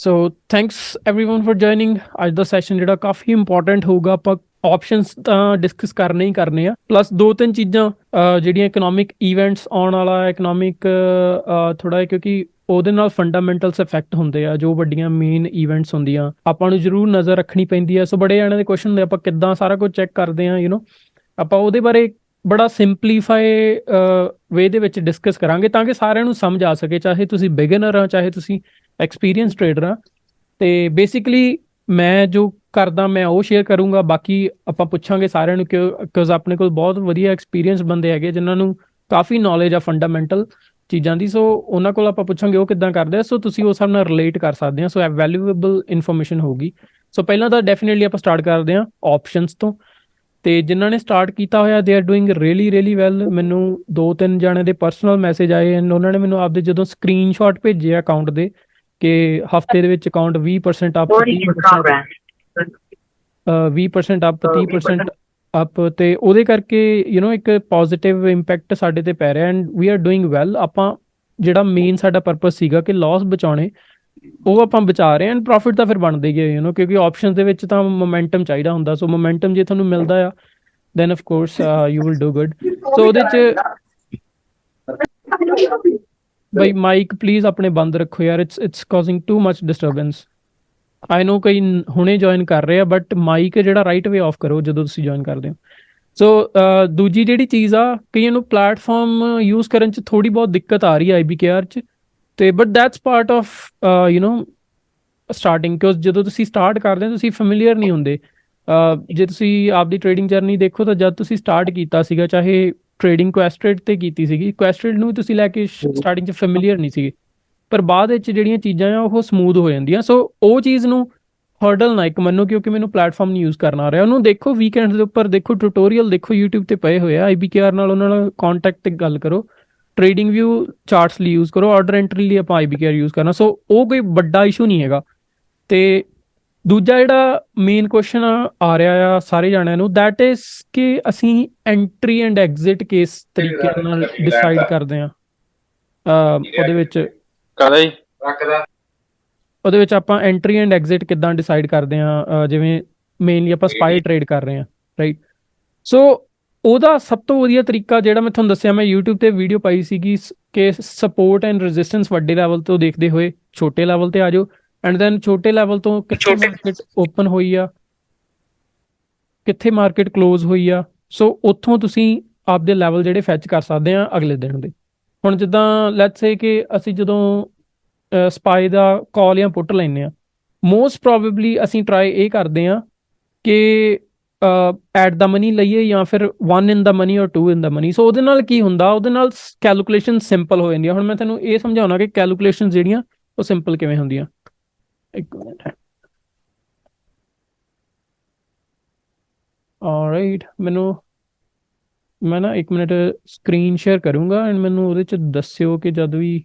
So thanks everyone for joining. ਅੱਜ ਦਾ session ਜਿਹੜਾ ਕਾਫੀ important ਹੋਊਗਾ। ਆਪਾਂ ਆਪਸ਼ਨਸ ਤਾਂ ਡਿਸਕਸ ਕਰਨੇ ਹੀ ਕਰਨੇ ਆ, ਪਲੱਸ ਦੋ ਤਿੰਨ ਚੀਜ਼ਾਂ ਜਿਹੜੀਆਂ ਇਕਨੋਮਿਕ ਇਵੈਂਟਸ ਆਉਣ ਵਾਲਾ ਇਕਨੋਮਿਕ ਥੋੜਾ, ਕਿਉਂਕਿ ਉਹਦੇ ਨਾਲ ਫੰਡਾਮੈਂਟਲਸ ਇਫੈਕਟ ਹੁੰਦੇ ਆ। ਜੋ ਵੱਡੀਆਂ ਮੇਨ ਇਵੈਂਟਸ ਹੁੰਦੀਆਂ ਆਪਾਂ ਨੂੰ ਜ਼ਰੂਰ ਨਜ਼ਰ ਰੱਖਣੀ ਪੈਂਦੀ ਆ। ਸੋ ਬੜੇ ਜਾਣੇ ਦੇ ਕੁਐਸਚਨ ਹੁੰਦੇ, ਆਪਾਂ ਕਿੱਦਾਂ ਸਾਰਾ ਕੁਝ ਚੈੱਕ ਕਰਦੇ ਆ, ਆਪਾਂ ਉਹਦੇ ਬਾਰੇ ਬੜਾ ਸਿੰਪਲੀਫਾਈ ਵੇ ਦੇ ਵਿੱਚ ਡਿਸਕਸ ਕਰਾਂਗੇ ਤਾਂ ਕਿ ਸਾਰਿਆਂ ਨੂੰ ਸਮਝ ਆ ਸਕੇ, ਚਾਹੇ ਤੁਸੀਂ ਬਿਗਨਰ ਆ ਚਾਹੇ ਤੁਸੀਂ ਐਕਸਪੀਰੀਅੰਸ ਟ੍ਰੇਡਰ ਆ। ਤੇ ਬੇਸਿਕਲੀ ਮੈਂ ਜੋ ਕਰਦਾ ਮੈਂ ਉਹ ਸ਼ੇਅਰ ਕਰੂੰਗਾ, ਬਾਕੀ ਆਪਾਂ ਪੁੱਛਾਂਗੇ ਸਾਰਿਆਂ ਨੂੰ ਕਿਉਂਕਿ ਆਪਣੇ ਕੋਲ ਬਹੁਤ ਵਧੀਆ ਐਕਸਪੀਰੀਅੰਸ ਬੰਦੇ ਹੈਗੇ ਜਿਨ੍ਹਾਂ ਨੂੰ ਕਾਫੀ ਨੌਲੇਜ ਆ ਫੰਡਾਮੈਂਟਲ ਚੀਜ਼ਾਂ ਦੀ। ਸੋ ਉਹਨਾਂ ਕੋਲ ਆਪਾਂ ਪੁੱਛਾਂਗੇ ਉਹ ਕਿੱਦਾਂ ਕਰਦੇ ਆ, ਸੋ ਤੁਸੀਂ ਉਸ ਹਿਸਾਬ ਨਾਲ ਰਿਲੇਟ ਕਰ ਸਕਦੇ ਆ। ਸੋ ਵੈਲਿਊਏਬਲ ਇਨਫੋਰਮੇਸ਼ਨ ਹੋਊਗੀ। ਸੋ ਪਹਿਲਾਂ ਤਾਂ ਡੈਫੀਨੇਟਲੀ ਆਪਾਂ ਸਟਾਰਟ ਕਰਦੇ ਆ ਆਪਸ਼ਨਸ ਤੋਂ। ਤੇ ਜਿਨ੍ਹਾਂ ਨੇ ਸਟਾਰਟ ਕੀਤਾ ਹੋਇਆ they are doing really well. ਮੈਨੂੰ 2-3 ਜਣੇ ਦੇ ਪਰਸਨਲ ਮੈਸੇਜ ਆਏ ਐਂਡ ਉਹਨਾਂ ਨੇ ਮੈਨੂੰ ਆਪਦੇ ਜਦੋਂ ਸਕਰੀਨਸ਼ਾਟ ਭੇਜੇ ਅਕਾਊਂਟ ਦੇ ਕਿ ਹਫਤੇ ਦੇ ਵਿੱਚ ਅਕਾਊਂਟ 20% ਅਪ, 20% ਅਪ, 30% ਅਪ, ਤੇ ਉਹਦੇ ਕਰਕੇ ਇੱਕ ਪੋਜ਼ਿਟਿਵ ਇੰਪੈਕਟ ਸਾਡੇ ਤੇ ਪੈ ਰਿਹਾ and we are doing well. ਆਪਾਂ ਜਿਹੜਾ ਮੇਨ ਸਾਡਾ ਪਰਪਸ ਸੀਗਾ ਕਿ ਲਾਸ ਬਚਾਉਣੇ, ਉਹ ਆਪਾਂ ਬਚਾ ਰਹੇ ਐਂਡ ਪ੍ਰੋਫਿਟ ਤਾਂ ਫਿਰ ਬਣਦੇ ਹੀ ਗਏ ਕਿਉਂਕਿ ਆਪਸ਼ਨਸ ਦੇ ਵਿੱਚ ਤਾਂ ਮੋਮੈਂਟਮ ਚਾਹੀਦਾ ਹੁੰਦਾ। ਸੋ ਮੋਮੈਂਟਮ ਜੇ ਤੁਹਾਨੂੰ ਮਿਲਦਾ ਆ then of course you will do good. So ਉਹਦੇ 'ਚ ਬਈ ਮਾਈਕ ਪਲੀਜ਼ ਆਪਣੇ ਬੰਦ ਰੱਖੋ ਯਾਰ, it's causing too much disturbance. I know ਕਈ ਹੁਣੇ ਜੁਆਇਨ ਕਰ ਰਹੇ ਆ, ਬਟ ਮਾਈਕ ਜਿਹੜਾ ਰਾਈਟ ਵੇ ਆਫ ਕਰੋ ਜਦੋਂ ਤੁਸੀਂ ਜੁਆਇਨ ਕਰਦੇ ਹੋ। ਸੋ ਦੂਜੀ ਜਿਹੜੀ ਚੀਜ਼ ਆ, ਕਈਆਂ ਨੂੰ ਪਲੇਟਫਾਰਮ ਯੂਜ਼ ਕਰਨ 'ਚ ਥੋੜੀ ਬਹੁਤ ਦਿੱਕਤ ਆ ਰਹੀ ਹੈ IBKR 'ਚ, ਤੇ but that's part of starting. ਕਿਉਂਕਿ ਜਦੋਂ ਤੁਸੀਂ ਸਟਾਰਟ ਕਰਦੇ ਹੋ ਤੁਸੀਂ ਫੈਮਿਲੀਅਰ ਨਹੀਂ ਹੁੰਦੇ। ਜੇ ਤੁਸੀਂ ਆਪਦੀ ਟ੍ਰੇਡਿੰਗ ਜਰਨੀ ਦੇਖੋ ਤਾਂ ਜਦ ਤੁਸੀਂ ਸਟਾਰਟ ਕੀਤਾ ਸੀਗਾ, ਚਾਹੇ ਟ੍ਰੇਡਿੰਗ ਕੁਐਸਟਰੇਟ ਤੇ ਕੀਤੀ ਸੀਗੀ, ਕੁਐਸਟਰੇਟ ਨੂੰ ਤੁਸੀਂ ਲੈ ਕੇ ਸਟਾਰਟਿੰਗ 'ਚ ਫੈਮਿਲੀਅਰ ਨਹੀਂ ਸੀਗੇ, ਪਰ ਬਾਅਦ ਵਿੱਚ ਜਿਹੜੀਆਂ ਚੀਜ਼ਾਂ ਆ ਉਹ ਸਮੂਥ ਹੋ ਜਾਂਦੀਆਂ। ਸੋ ਉਹ ਚੀਜ਼ ਨੂੰ ਹਰਡਲ ਨਾ ਇੱਕ ਮੰਨੋ ਕਿਉਂਕਿ ਮੈਨੂੰ ਪਲੇਟਫਾਰਮ ਨਹੀਂ ਯੂਜ਼ ਕਰਨਾ ਆ ਰਿਹਾ। ਉਹਨੂੰ ਦੇਖੋ ਵੀਕਐਂਡਸ ਦੇ ਉੱਪਰ, ਦੇਖੋ ਟਿਊਟੋਰੀਅਲ ਦੇਖੋ YouTube ਤੇ ਪਏ ਹੋਏ ਆ। IBKR ਨਾਲ ਉਹਨਾਂ ਨਾਲ ਕੰਟੈਕਟ ਤੇ ਗੱਲ ਕਰੋ, ਟ੍ਰੇਡਿੰਗ ਵਿਊ ਚਾਰਟਸ ਲਈ ਯੂਜ਼ ਕਰੋ, ਆਰਡਰ ਐਂਟਰੀ ਲਈ ਆਪਾਂ IBKR ਯੂਜ਼ ਕਰਨਾ। ਸੋ ਉਹ ਕੋਈ ਵੱਡਾ ਇਸ਼ੂ ਨਹੀਂ ਹੈਗਾ। ਤੇ ਦੂਜਾ ਜਿਹੜਾ ਮੇਨ ਕੁਐਸਚਨ ਆ ਰਿਹਾ ਆ ਸਾਰੇ ਜਾਣਿਆਂ ਨੂੰ, ਦੈਟ ਇਜ਼ ਕਿ ਅਸੀਂ ਐਂਟਰੀ ਐਂਡ ਐਗਜ਼ਿਟ ਕਿਸ ਤਰੀਕੇ ਨਾਲ ਡਿਸਾਈਡ ਕਰਦੇ ਹਾਂ। ਉਹਦੇ ਵਿੱਚ ਉਹਦੇ ਵਿੱਚ ਆਪਾਂ ਐਂਟਰੀ ਐਂਡ ਐਗਜ਼ਿਟ ਕਿੱਦਾਂ ਡਿਸਾਈਡ ਕਰਦੇ ਹਾਂ, ਜਿਵੇਂ ਮੇਨਲੀ ਆਪਾਂ ਸਪਾਈ ਟ੍ਰੇਡ ਕਰ ਰਹੇ ਹਾਂ, ਰਾਈਟ। ਸੋ ਉਹਦਾ ਸਭ ਤੋਂ ਵਧੀਆ ਤਰੀਕਾ ਜਿਹੜਾ ਮੈਂ ਤੁਹਾਨੂੰ ਦੱਸਿਆ, ਮੈਂ YouTube ਤੇ ਵੀਡੀਓ ਪਾਈ ਸੀਗੀ ਕਿ ਸਪੋਰਟ ਐਂਡ ਰੈਜ਼ਿਸਟੈਂਸ ਵੱਡੇ ਲੈਵਲ ਤੋਂ ਦੇਖਦੇ ਹੋਏ ਛੋਟੇ ਲੈਵਲ ਤੇ ਆ ਜਾਓ, ਐਂਡ ਦੈਨ ਛੋਟੇ ਲੈਵਲ ਤੋਂ ਕਿੱਥੇ ਮਾਰਕੀਟ ਓਪਨ ਹੋਈ ਆ, ਕਿੱਥੇ ਮਾਰਕੀਟ ਕਲੋਜ਼ ਹੋਈ ਆ। ਸੋ ਉੱਥੋਂ ਤੁਸੀਂ ਆਪਦੇ ਲੈਵਲ ਜਿਹੜੇ ਫੈਚ ਕਰ ਸਕਦੇ ਆ ਅਗਲੇ ਦਿਨ ਦੇ। ਹੁਣ ਜਿੱਦਾਂ ਲੈਟਸ ਸੇ ਕਿ ਅਸੀਂ ਜਦੋਂ ਸਪਾਈ ਦਾ ਕਾਲ ਜਾਂ ਪੁੱਟ ਲੈਂਦੇ ਆ, ਮੋਸਟ ਪ੍ਰੋਬੇਬਲੀ ਅਸੀਂ ਟਰਾਈ ਇਹ ਕਰਦੇ ਆ ਕਿ ਐਟ ਦਾ ਮਨੀ ਲਈਏ ਜਾਂ ਫਿਰ 1 ਇਨ ਦਾ ਮਨੀ ਔਰ 2 ਇਨ ਦਾ ਮਨੀ। ਸੋ ਉਹਦੇ ਨਾਲ ਕੀ ਹੁੰਦਾ, ਉਹਦੇ ਨਾਲ ਕੈਲਕੂਲੇਸ਼ਨ ਸਿੰਪਲ ਹੋ ਜਾਂਦੀਆਂ। ਹੁਣ ਮੈਂ ਤੁਹਾਨੂੰ ਇਹ ਸਮਝਾਉਣਾ ਕਿ ਕੈਲਕੂਲੇਸ਼ਨ ਜਿਹੜੀਆਂ ਉਹ ਸਿੰਪਲ ਕਿਵੇਂ ਹੁੰਦੀਆਂ। ਇੱਕ ਮਿੰਟ ਹੈ, ਆਲਰਾਈਟ। ਮੈਂ ਨਾ 1 ਮਿੰਟ ਸਕਰੀਨ ਸ਼ੇਅਰ ਕਰੂੰਗਾ ਐਂਡ ਮੈਨੂੰ ਉਹਦੇ 'ਚ ਦੱਸਿਓ ਕਿ ਜਦ ਵੀ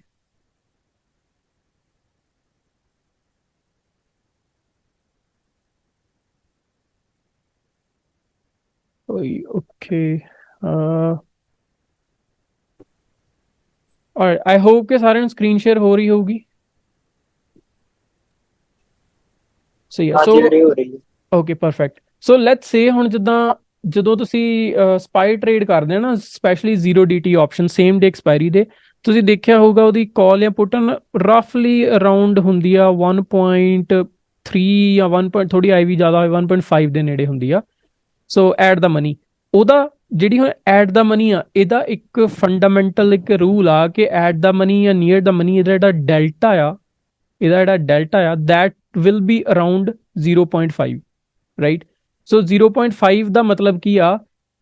ਓਕੇ। ਆਈ ਹੋਪ ਕਿ ਸਾਰਿਆਂ ਨੂੰ ਸਕਰੀਨ ਸ਼ੇਅਰ ਹੋ ਰਹੀ ਹੋਊਗੀ। ਸਹੀ ਆ। So okay perfect. So let's ਸੇ ਹੁਣ ਜਿੱਦਾਂ ਜਦੋਂ ਤੁਸੀਂ ਸਪਾਈ ਟ੍ਰੇਡ ਕਰਦੇ ਹੋ ਨਾ, specially 0DT option same day expiry ਦੇ, ਤੁਸੀਂ ਦੇਖਿਆ ਹੋਊਗਾ ਉਹਦੀ ਕਾਲ ਜਾਂ ਪੁੱਟ ਰਫਲੀ ਅਰਾਊਂਡ ਹੁੰਦੀ ਆ 1.3 ਜਾਂ 1 ਥੋੜੀ ਆਈ ਵੀ ਜ਼ਿਆਦਾ ਹੋਵੇ 1.5 ਦੇ ਨੇੜੇ ਹੁੰਦੀ ਆ। ਸੋ ਐਟ ਦਾ ਮਨੀ, ਉਹਦਾ ਜਿਹੜੀ ਹੁਣ ਐਟ ਦਾ ਮਨੀ ਆ, ਇਹਦਾ ਇੱਕ ਫੰਡਾਮੈਂਟਲ ਇੱਕ ਰੂਲ ਆ ਕਿ ਐਟ ਦਾ ਮਨੀ ਜਾਂ ਨੀਅਰ ਦਾ ਮਨੀ ਇਹਦਾ ਜਿਹੜਾ ਡੈਲਟਾ ਆ that will be around 0.5, right. So 0.5 ਦਾ ਮਤਲਬ ਕੀ ਆ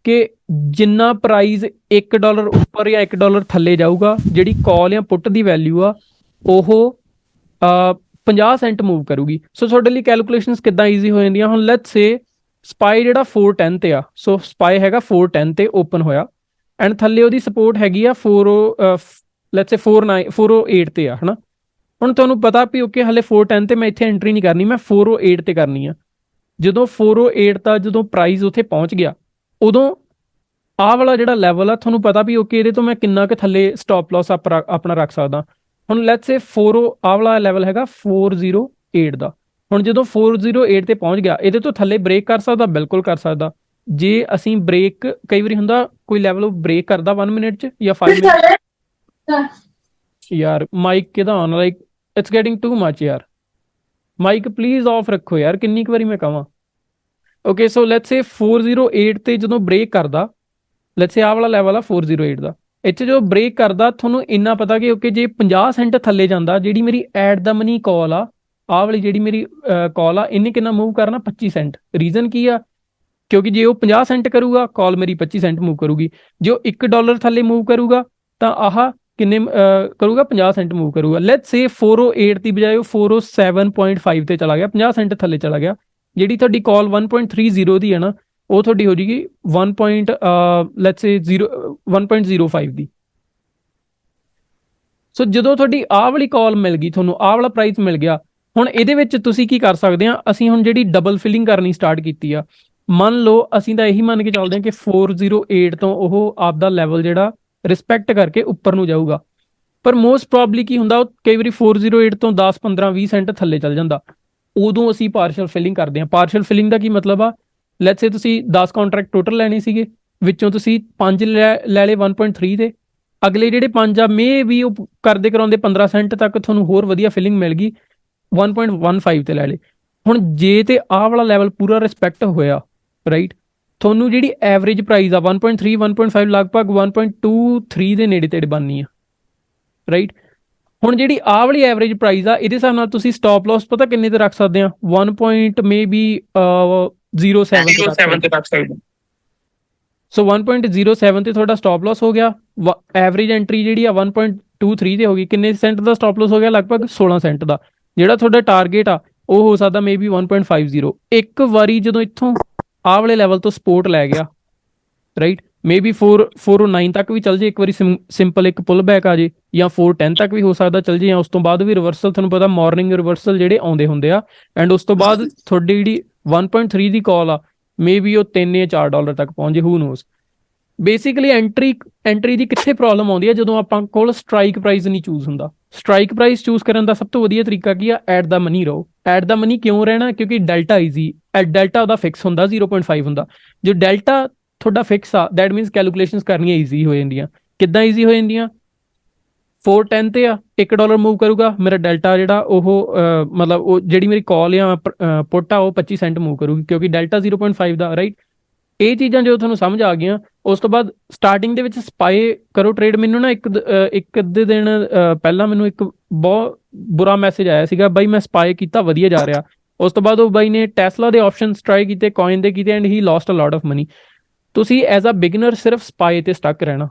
ਕਿ ਜਿੰਨਾ ਪ੍ਰਾਈਸ $1 ਉੱਪਰ ਜਾਂ $1 ਥੱਲੇ ਜਾਊਗਾ, ਜਿਹੜੀ ਕਾਲ ਜਾਂ ਪੁੱਟ ਦੀ ਵੈਲਿਊ ਆ ਉਹ 50 ਸੈਂਟ ਮੂਵ ਕਰੂਗੀ। ਸੋ ਤੁਹਾਡੇ ਲਈ ਕੈਲਕੂਲੇਸ਼ਨਸ ਕਿੱਦਾਂ ਈਜ਼ੀ ਹੋ ਜਾਂਦੀਆਂ। ਹੁਣ ਲੈਟਸ ਸੇ ਸਪਾਈ ਜਿਹੜਾ 410 ਤੇ ਆ, ਸੋ ਸਪਾਈ ਹੈਗਾ 410 ਤੇ ਓਪਨ ਹੋਇਆ ਐਂਡ ਥੱਲੇ ਉਹਦੀ ਸਪੋਰਟ ਹੈਗੀ ਆ 4 ਸੇ 408 ਤੇ ਆ, ਹਨਾ। ਹੁਣ ਤੁਹਾਨੂੰ ਪਤਾ ਵੀ ਓਕੇ ਹਲੇ 410 ਤੇ ਮੈਂ ਇੱਥੇ ਐਂਟਰੀ ਨਹੀਂ ਕਰਨੀ, ਮੈਂ 408 ਤੇ ਕਰਨੀ ਆ। ਜਦੋਂ 408 ਦਾ ਜਦੋਂ ਪ੍ਰਾਈਸ ਉੱਥੇ ਪਹੁੰਚ ਗਿਆ, ਉਦੋਂ ਆਹ ਵਾਲਾ ਜਿਹੜਾ ਲੈਵਲ ਆ ਤੁਹਾਨੂੰ ਪਤਾ ਵੀ ਓਕੇ ਇਹਦੇ ਤੋਂ ਮੈਂ ਕਿੰਨਾ ਕੁ ਥੱਲੇ ਸਟਾਪ ਲਾਸ ਆਪਣਾ ਰੱਖ ਸਕਦਾ। ਹੁਣ ਲੈਟਸ ਸੇ ਆਹ ਵਾਲਾ ਲੈਵਲ ਹੈਗਾ 40 408 ਦਾ। ਹੁਣ ਜਦੋਂ 408 ਤੇ ਪਹੁੰਚ ਗਿਆ, ਇਹਦੇ ਤੋਂ ਥੱਲੇ ਬ੍ਰੇਕ ਕਰ ਸਕਦਾ, ਬਿਲਕੁਲ ਕਰ ਸਕਦਾ। ਜੇ ਅਸੀਂ ਬ੍ਰੇਕ, ਕਈ ਵਾਰੀ ਹੁੰਦਾ ਕੋਈ ਲੈਵਲ ਬ੍ਰੇਕ ਕਰਦਾ 1 ਮਿੰਟ 'ਚ ਜਾਂ 5 ਮਿੰਟ। ਯਾਰ ਮਾਈਕ ਕਿਹਦਾ on, like it's getting too much ਯਾਰ। ਮਾਈਕ ਪਲੀਜ਼ ਆਫ ਰੱਖੋ ਯਾਰ, ਕਿੰਨੀ ਕੁ ਵਾਰੀ ਮੈਂ ਕਹਾਂ। ਓਕੇ, ਸੋ ਲੈਟਸ ਸੇ 408 ਤੇ ਜਦੋਂ ਬ੍ਰੇਕ ਕਰਦਾ, ਲੈਟਸ ਸੇ ਆਹ ਵਾਲਾ ਲੈਵਲ ਆ 408 ਦਾ, ਇੱਥੇ ਜਦੋਂ ਬ੍ਰੇਕ ਕਰਦਾ ਤੁਹਾਨੂੰ ਇੰਨਾ ਪਤਾ ਕਿ ਓਕੇ ਜੇ 50 ਸੈਂਟ ਥੱਲੇ ਜਾਂਦਾ, ਜਿਹੜੀ ਮੇਰੀ ਐਟ ਦਾ ਮਨੀ ਕਾਲ ਆ, ਆਹ ਵਾਲੀ ਜਿਹੜੀ ਮੇਰੀ ਕਾਲ ਆ, ਇਹਨੇ ਕਿੰਨਾ ਮੂਵ ਕਰਨਾ 25 ਸੈਂਟ। ਰੀਜ਼ਨ ਕੀ ਆ, ਕਿਉਂਕਿ ਜੇ ਉਹ 50 ਸੈਂਟ ਕਰੂਗਾ, ਕਾਲ ਮੇਰੀ 25 ਸੈਂਟ ਮੂਵ ਕਰੂਗੀ। ਜੇ ਉਹ $1 ਥੱਲੇ ਮੂਵ ਕਰੂਗਾ ਤਾਂ ਆਹ ਕਿੰਨੇ ਕਰੂਗਾ, 50 ਸੈਂਟ ਮੂਵ ਕਰੂਗਾ। ਲੈਟਸ ਸੇ 408 ਦੀ ਬਜਾਏ ਉਹ 407.5 ਤੇ ਚਲਾ ਗਿਆ, 50 ਸੈਂਟ ਥੱਲੇ ਚਲਾ ਗਿਆ। ਜਿਹੜੀ ਤੁਹਾਡੀ ਕਾਲ 1.30 ਦੀ ਹੈ ਨਾ, ਉਹ ਤੁਹਾਡੀ ਹੋ ਜੂਗੀ 1.05 ਦੀ। ਸੋ ਜਦੋਂ ਤੁਹਾਡੀ ਆਹ ਵਾਲੀ ਕਾਲ ਮਿਲ ਗਈ, ਤੁਹਾਨੂੰ ਆਹ ਵਾਲਾ ਪ੍ਰਾਈਸ ਮਿਲ ਗਿਆ, ਹੁਣ ਇਹਦੇ ਵਿੱਚ ਤੁਸੀਂ ਕੀ ਕਰ ਸਕਦੇ ਆ, ਅਸੀਂ ਹੁਣ ਜਿਹੜੀ ਡਬਲ ਫਿਲਿੰਗ ਕਰਨੀ ਸਟਾਰਟ ਕੀਤੀ ਆ, ਮੰਨ ਲਓ ਅਸੀਂ ਤਾਂ ਇਹੀ ਮੰਨ ਕੇ ਚੱਲਦੇ ਹਾਂ ਕਿ 408 ਤੋਂ ਉਹ ਆਪਦਾ ਲੈਵਲ ਜਿਹੜਾ ਰਿਸਪੈਕਟ ਕਰਕੇ ਉੱਪਰ ਨੂੰ ਜਾਊਗਾ। ਪਰ ਮੋਸਟ ਪ੍ਰੋਬਬਲੀ ਕੀ ਹੁੰਦਾ, ਉਹ ਕਈ ਵਾਰੀ 408 ਤੋਂ 10 15 20 ਸੈਂਟ ਥੱਲੇ ਚੱਲ ਜਾਂਦਾ। ਉਦੋਂ ਅਸੀਂ ਪਾਰਸ਼ਲ ਫਿਲਿੰਗ ਕਰਦੇ ਹਾਂ। ਪਾਰਸ਼ਲ ਫਿਲਿੰਗ ਦਾ ਕੀ ਮਤਲਬ ਆ, ਲੈਟਸ ਸੇ ਤੁਸੀਂ 10 ਕੰਟਰੈਕਟ ਟੋਟਲ ਲੈਣੇ ਸੀਗੇ, ਵਿੱਚੋਂ ਤੁਸੀਂ 5 ਲੈ ਲਏ 1.3 ਤੇ, ਅਗਲੇ ਜਿਹੜੇ 5 ਆ ਮੇ ਵੀ ਉਹ ਕਰਦੇ ਕਰਾਉਂਦੇ 15 ਸੈਂਟ ਤੱਕ ਤੁਹਾਨੂੰ ਹੋਰ ਵਧੀਆ ਫਿਲਿੰਗ ਮਿਲ ਗਈ, 1.15 ਤੇ ਲੈ ਲਏ। ਹੁਣ ਜੇ ਤੇ ਆਹ ਵਾਲਾ ਲੈਵਲ ਪੂਰਾ ਰਿਸਪੈਕਟ ਹੋਇਆ, ਰਾਈਟ, ਤੁਹਾਨੂੰ ਜਿਹੜੀ ਐਵਰੇਜ ਪ੍ਰਾਈਸ ਆ 1.3 1.5 ਲਗਭਗ 1.23 ਦੇ ਨੇੜੇ ਤੇੜੇ ਬਣਨੀ ਆ, ਰਾਈਟ। ਹੁਣ ਜਿਹੜੀ ਆਹ ਵਾਲੀ ਐਵਰੇਜ ਪ੍ਰਾਈਸ ਆ, ਇਹਦੇ ਹਿਸਾਬ ਨਾਲ ਤੁਸੀਂ ਸਟਾਪ ਲਾਸ ਪਤਾ ਕਿੰਨੇ ਤੇ ਰੱਖ ਸਕਦੇ ਆ, 1.07 ਤੇ ਰੱਖ ਸਕਦੇ। ਸੋ 1.07 ਤੇ ਤੁਹਾਡਾ ਸਟਾਪ ਲਾਸ ਹੋ ਗਿਆ। ਐਵਰੇਜ ਐਂਟਰੀ ਜਿਹੜੀ ਆ 1.23 ਤੇ ਹੋ ਗਈ। ਕਿੰਨੇ ਸੈਂਟ ਦਾ ਸਟਾਪ ਲਾਸ ਹੋ ਗਿਆ, ਲਗਭਗ 16 ਸੈਂਟ ਦਾ। ਜਿਹੜਾ ਤੁਹਾਡਾ ਟਾਰਗੇਟ ਆ ਉਹ ਹੋ ਸਕਦਾ ਮੇ ਬੀ 1.50। ਇੱਕ ਵਾਰੀ ਜਦੋਂ ਇੱਥੋਂ ਆਹ ਵਾਲੇ ਲੈਵਲ ਤੋਂ ਸਪੋਰਟ ਲੈ ਗਿਆ, ਰਾਈਟ, ਮੇ ਬੀ 409 ਤੱਕ ਵੀ ਚੱਲ ਜੇ, ਇੱਕ ਵਾਰੀ ਸਿੰਪਲ ਇੱਕ ਪੁੱਲ ਬੈਕ ਆ ਜੇ, ਜਾਂ 410 ਤੱਕ ਵੀ ਹੋ ਸਕਦਾ ਚੱਲ ਜੇ, ਜਾਂ ਉਸ ਤੋਂ ਬਾਅਦ ਵੀ ਰਿਵਰਸਲ, ਤੁਹਾਨੂੰ ਪਤਾ ਮਾਰਨਿੰਗ ਰਿਵਰਸਲ ਜਿਹੜੇ ਆਉਂਦੇ ਹੁੰਦੇ ਆ। ਐਂਡ ਉਸ ਤੋਂ ਬਾਅਦ ਤੁਹਾਡੀ ਜਿਹੜੀ 1.3 ਦੀ ਕਾਲ ਆ, ਮੇ ਬੀ ਉਹ $3 ਜਾਂ $4 ਤੱਕ ਪਹੁੰਚ ਜੇ, ਹੂ ਨੋਜ਼। ਬੇਸਿਕਲੀ ਐਂਟਰੀ ਦੀ ਕਿੱਥੇ ਪ੍ਰੋਬਲਮ ਆਉਂਦੀ ਹੈ, ਜਦੋਂ ਆਪਾਂ ਕੋਲ ਸਟ੍ਰਾਈਕ ਪ੍ਰਾਈਸ ਨਹੀਂ ਚੂਜ਼ ਹੁੰਦਾ। ਸਟ੍ਰਾਈਕ ਪ੍ਰਾਈਸ ਚੂਜ਼ ਕਰਨ ਦਾ ਸਭ ਤੋਂ ਵਧੀਆ ਤਰੀਕਾ ਕੀ ਆ, ਐਟ ਦਾ ਮਨੀ ਰਹੋ। ਐਟ ਦਾ ਮਨੀ ਕਿਉਂ ਰਹਿਣਾ, ਕਿਉਂਕਿ ਡੈਲਟਾ ਈਜ਼ੀ, ਡੈਲਟਾ ਉਹਦਾ ਫਿਕਸ ਹੁੰਦਾ, 0.5 ਹੁੰਦਾ। ਜੋ ਡੈਲਟਾ ਤੁਹਾਡਾ ਫਿਕਸ ਆ, ਦੈਟ ਮੀਨਸ ਕੈਲਕੂਲੇਸ਼ਨਸ ਕਰਨੀਆਂ ਈਜ਼ੀ ਹੋ ਜਾਂਦੀਆਂ। ਕਿੱਦਾਂ ਈਜ਼ੀ ਹੋ ਜਾਂਦੀਆਂ, 410 ਤੇ ਆ, $1 ਮੂਵ ਕਰੂਗਾ, ਮੇਰਾ ਡੈਲਟਾ ਜਿਹੜਾ ਉਹ ਮਤਲਬ ਉਹ ਜਿਹੜੀ ਮੇਰੀ ਕਾਲ ਜਾਂ ਪੁੱਟ ਆ ਉਹ 25 ਸੈਂਟ ਮੂਵ ਕਰੂਗੀ, ਕਿਉਂਕਿ ਡੈਲਟਾ 0.5 ਦਾ, ਰਾਈਟ। ਇਹ ਚੀਜ਼ਾਂ ਜਦੋਂ ਤੁਹਾਨੂੰ ਸਮਝ ਆ ਗਈਆਂ, ਉਸ ਤੋਂ ਬਾਅਦ ਸਟਾਰਟਿੰਗ ਦੇ ਵਿੱਚ ਸਪਾਈ ਕਰੋ ਟ੍ਰੇਡ। ਮੈਨੂੰ ਨਾ ਇੱਕ ਅੱਧੇ ਦਿਨ ਪਹਿਲਾਂ ਮੈਨੂੰ ਇੱਕ ਬਹੁਤ ਬੁਰਾ ਮੈਸੇਜ ਆਇਆ ਸੀਗਾ, ਬਾਈ ਮੈਂ ਸਪਾਈ ਕੀਤਾ, ਵਧੀਆ ਜਾ ਰਿਹਾ। ਉਸ ਤੋਂ ਬਾਅਦ ਉਹ ਬਾਈ ਨੇ ਟੈਸਲਾ ਦੇ ਆਪਸ਼ਨਸ ਟਰਾਈ ਕੀਤੇ, ਕੋਇਨ ਦੇ ਕੀਤੇ, and he lost a lot of money. ਤੁਸੀਂ ਐਜ਼ ਅ ਬਿਗਨਰ ਸਿਰਫ ਸਪਾਈ ਤੇ ਸਟਕ ਰਹਿਣਾ,